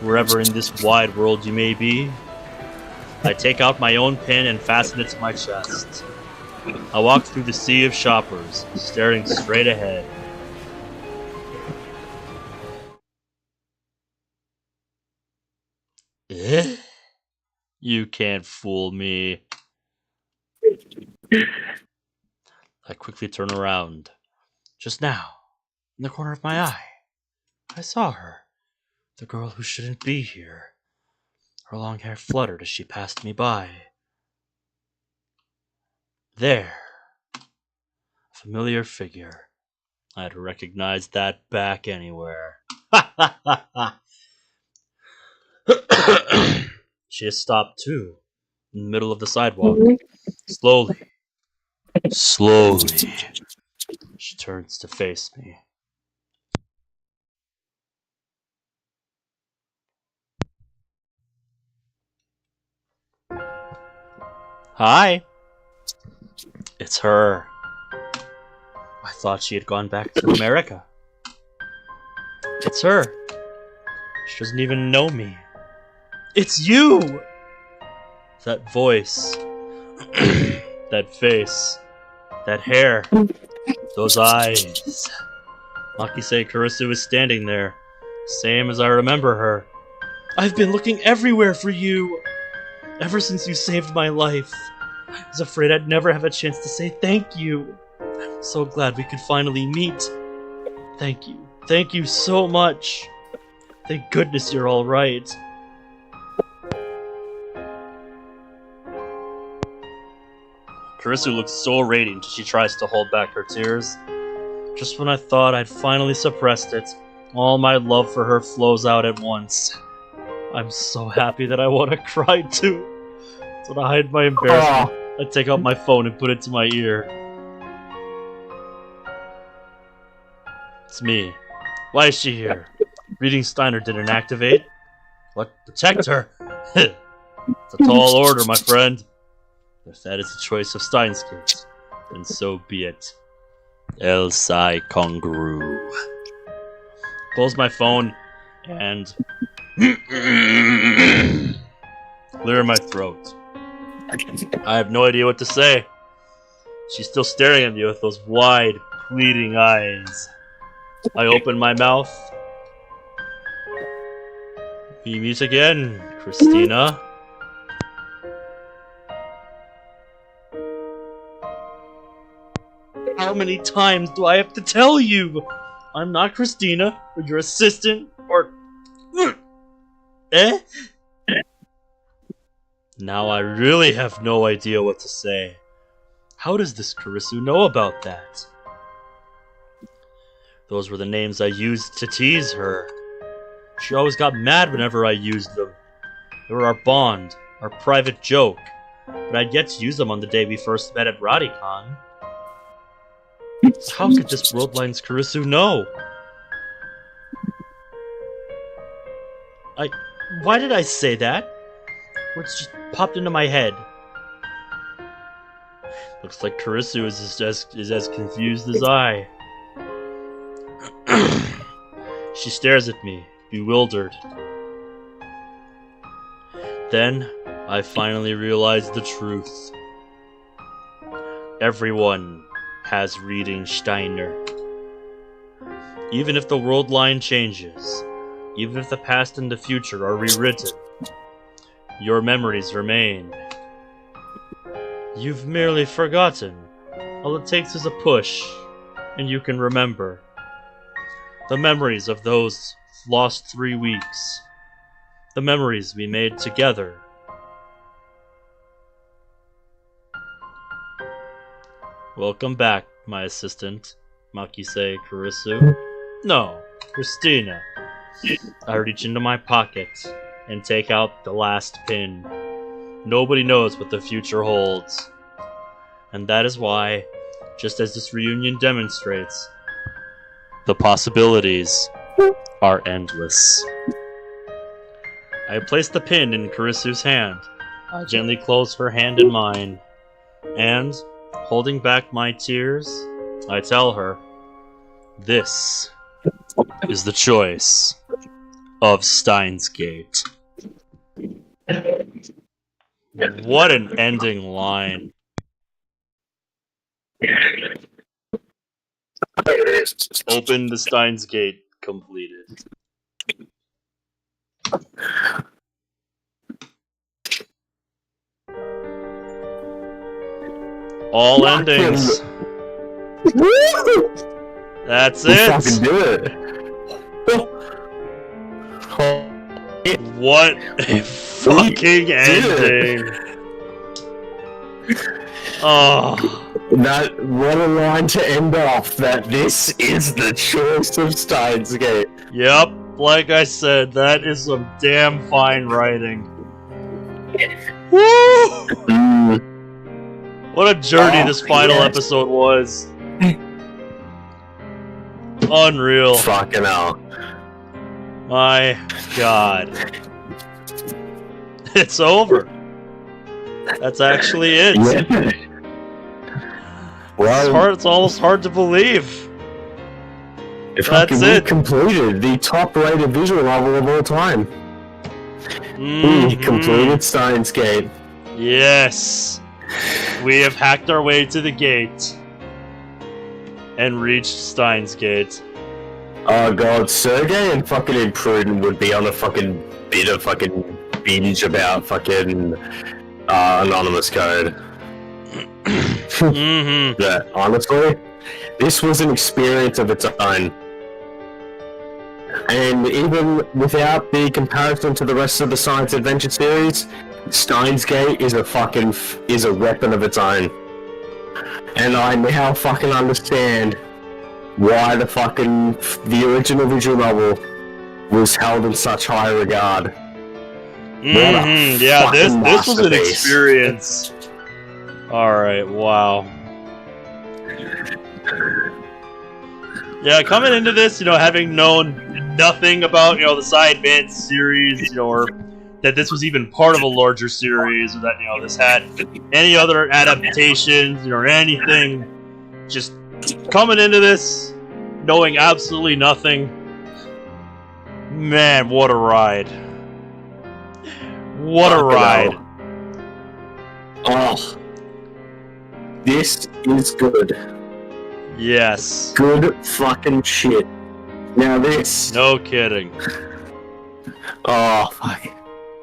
Wherever in this wide world you may be. I take out my own pin and fasten it to my chest. I walk through the sea of shoppers, staring straight ahead. Eh? You can't fool me. I quickly turn around. Just now, in the corner of my eye, I saw her. The girl who shouldn't be here. Her long hair fluttered as she passed me by. There. A familiar figure. I'd recognize that back anywhere. She has stopped too, in the middle of the sidewalk. Slowly. She turns to face me. Hi. It's her. I thought she had gone back to America. It's her. She doesn't even know me. It's you! That voice. That face. That hair. Those eyes. Makise Kurisu is standing there. Same as I remember her. I've been looking everywhere for you. Ever since you saved my life. I was afraid I'd never have a chance to say thank you. I'm so glad we could finally meet. Thank you. Thank you so much. Thank goodness you're alright. Kurisu looks so radiant as she tries to hold back her tears. Just when I thought I'd finally suppressed it, all my love for her flows out at once. I'm so happy that I want to cry too. So to hide my embarrassment, I take out my phone and put it to my ear. It's me. Why is she here? Reading Steiner didn't activate. What? Protect her? It's a tall order, my friend. If that is the choice of Steins' case, then so be it. El Sai Congru. Close my phone and clear my throat. I have no idea what to say. She's still staring at me with those wide, pleading eyes. I open my mouth. We meet again, Christina. How many times do I have to tell you? I'm not Christina, or your assistant, or... Eh? Now I really have no idea what to say. How does this Kurisu know about that? Those were the names I used to tease her. She always got mad whenever I used them. They were our bond, our private joke. But I'd yet to use them on the day we first met at Radicon. How could this worldline's Kurisu know? Why did I say that? Words just popped into my head. Looks like Kurisu is as confused as I. She stares at me, bewildered. Then, I finally realized the truth. Everyone has reading Steiner. Even if the world line changes, even if the past and the future are rewritten, your memories remain. You've merely forgotten. All it takes is a push, and you can remember. The memories of those lost 3 weeks. The memories we made together. Welcome back, my assistant, Makise Kurisu. No, Christina. I reach into my pocket and take out the last pin. Nobody knows what the future holds. And that is why, just as this reunion demonstrates, the possibilities are endless. I place the pin in Kurisu's hand. I gently close her hand in mine. And, holding back my tears, I tell her, this is the choice of Steins Gate. What an ending line. Open the Steins Gate completed. All endings. That's it. Fucking do it. What a fucking ending. Oh. What a line to end off, that this is the choice of Steins Gate. Yep, like I said, that is some damn fine writing. Woo! What a journey this final episode was. Unreal. Fucking hell. My god. It's over. That's actually it. Yeah. Well, It's almost hard to believe. That's it. We completed the top-rated visual novel of all time. We completed Steins Gate. Yes. We have hacked our way to the gate. And reached Steins Gate. Oh god, Sergey and fucking Imprudent would be on a fucking bit of fucking binge about fucking anonymous code. Yeah, honestly, this was an experience of its own. And even without the comparison to the rest of the Science Adventure series, Steins Gate is a weapon of its own. And I now fucking understand why the original visual novel was held in such high regard. Yeah, this was an experience. Alright, wow. Yeah, coming into this, having known nothing about, the Sci Advance series, or that this was even part of a larger series, or that, this had any other adaptations, or anything, just coming into this, knowing absolutely nothing. Man, what a ride. What a ride. Oh. This is good. Yes. Good fucking shit. Now this. No kidding. Oh, fuck.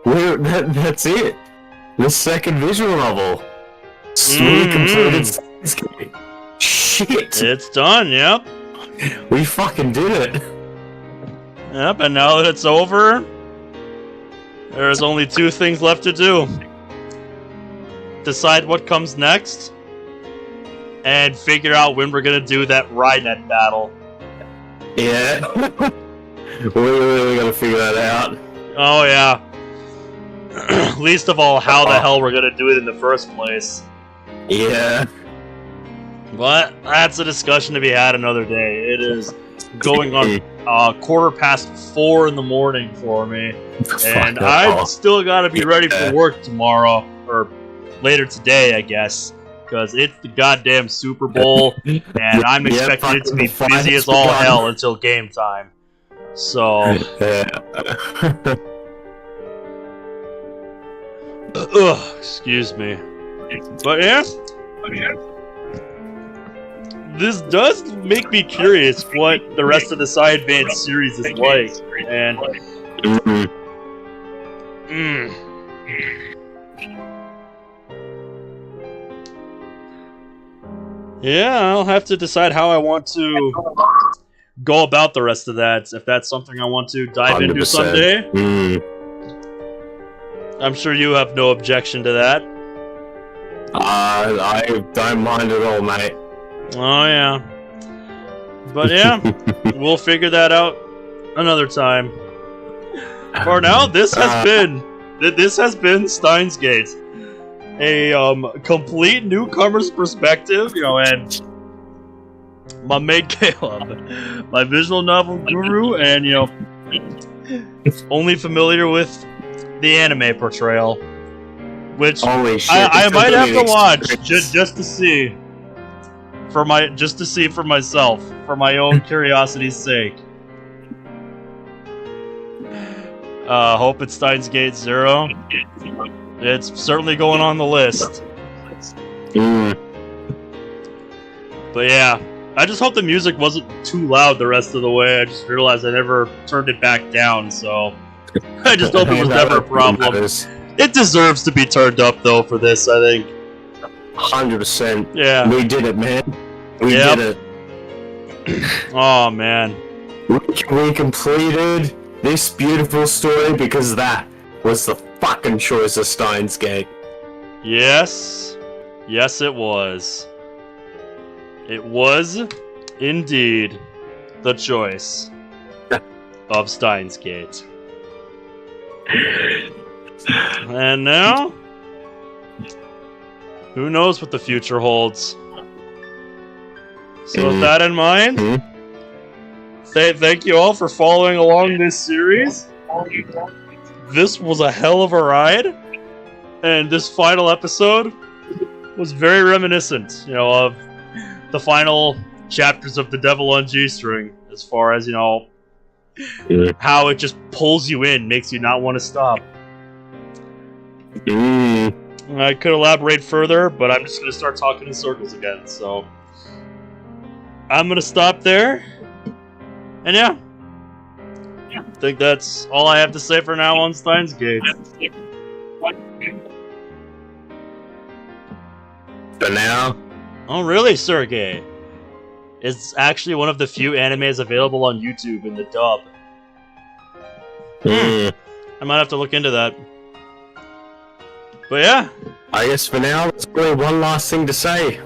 That's it. The second visual novel. We completed Steins Gate. Shit. It's done, yep. We fucking did it. Yep, and now that it's over, there's only two things left to do. Decide what comes next, and figure out when we're gonna do that Rhinet battle. Yeah. We really gotta figure that out. Oh yeah. Least of all, how the hell we're gonna do it in the first place. Yeah. But that's a discussion to be had another day. It is going on 4:15 in the morning for me, and I've still got to be ready for work tomorrow, or later today, I guess, because it's the goddamn Super Bowl, and I'm expecting it to be busy as all hell until game time. So, excuse me. But yeah, this does make me curious what the rest of the Sci Advance series is like, and yeah, I'll have to decide how I want to go about the rest of that. If that's something I want to dive 100%. Into someday, I'm sure you have no objection to that. I don't mind at all, mate. Oh yeah, but yeah, we'll figure that out another time. For now, this has been Steins Gate, a complete newcomer's perspective, and my mate Caleb, my visual novel guru, and only familiar with the anime portrayal, which I might have to watch just to see. For myself, for my own curiosity's sake. Hope it's Steins Gate 0. It's certainly going on the list. But yeah, I just hope the music wasn't too loud the rest of the way. I just realized I never turned it back down, so I just hope it was never a problem. It deserves to be turned up though for this, I think. 100%. Yeah. We did it, man. We did it. Oh, man. We completed this beautiful story because that was the fucking choice of Steins Gate. Yes. Yes, it was. It was, indeed, the choice of Steins Gate. And now, who knows what the future holds? So with that in mind, thank you all for following along this series. This was a hell of a ride, And this final episode was very reminiscent, you know, of the final chapters of The Devil on G-String, as far as, you know, how it just pulls you in, makes you not want to stop. I could elaborate further, but I'm just going to start talking in circles again, so I'm going to stop there. And yeah, I think that's all I have to say for now on Steins Gate. For now. Oh really, Sergey? It's actually one of the few animes available on YouTube in the dub. I might have to look into that. But yeah. I guess for now, there's only one last thing to say.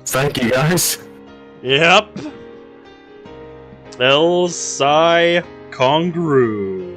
Thank you, guys. Yep. El Sai Kongru.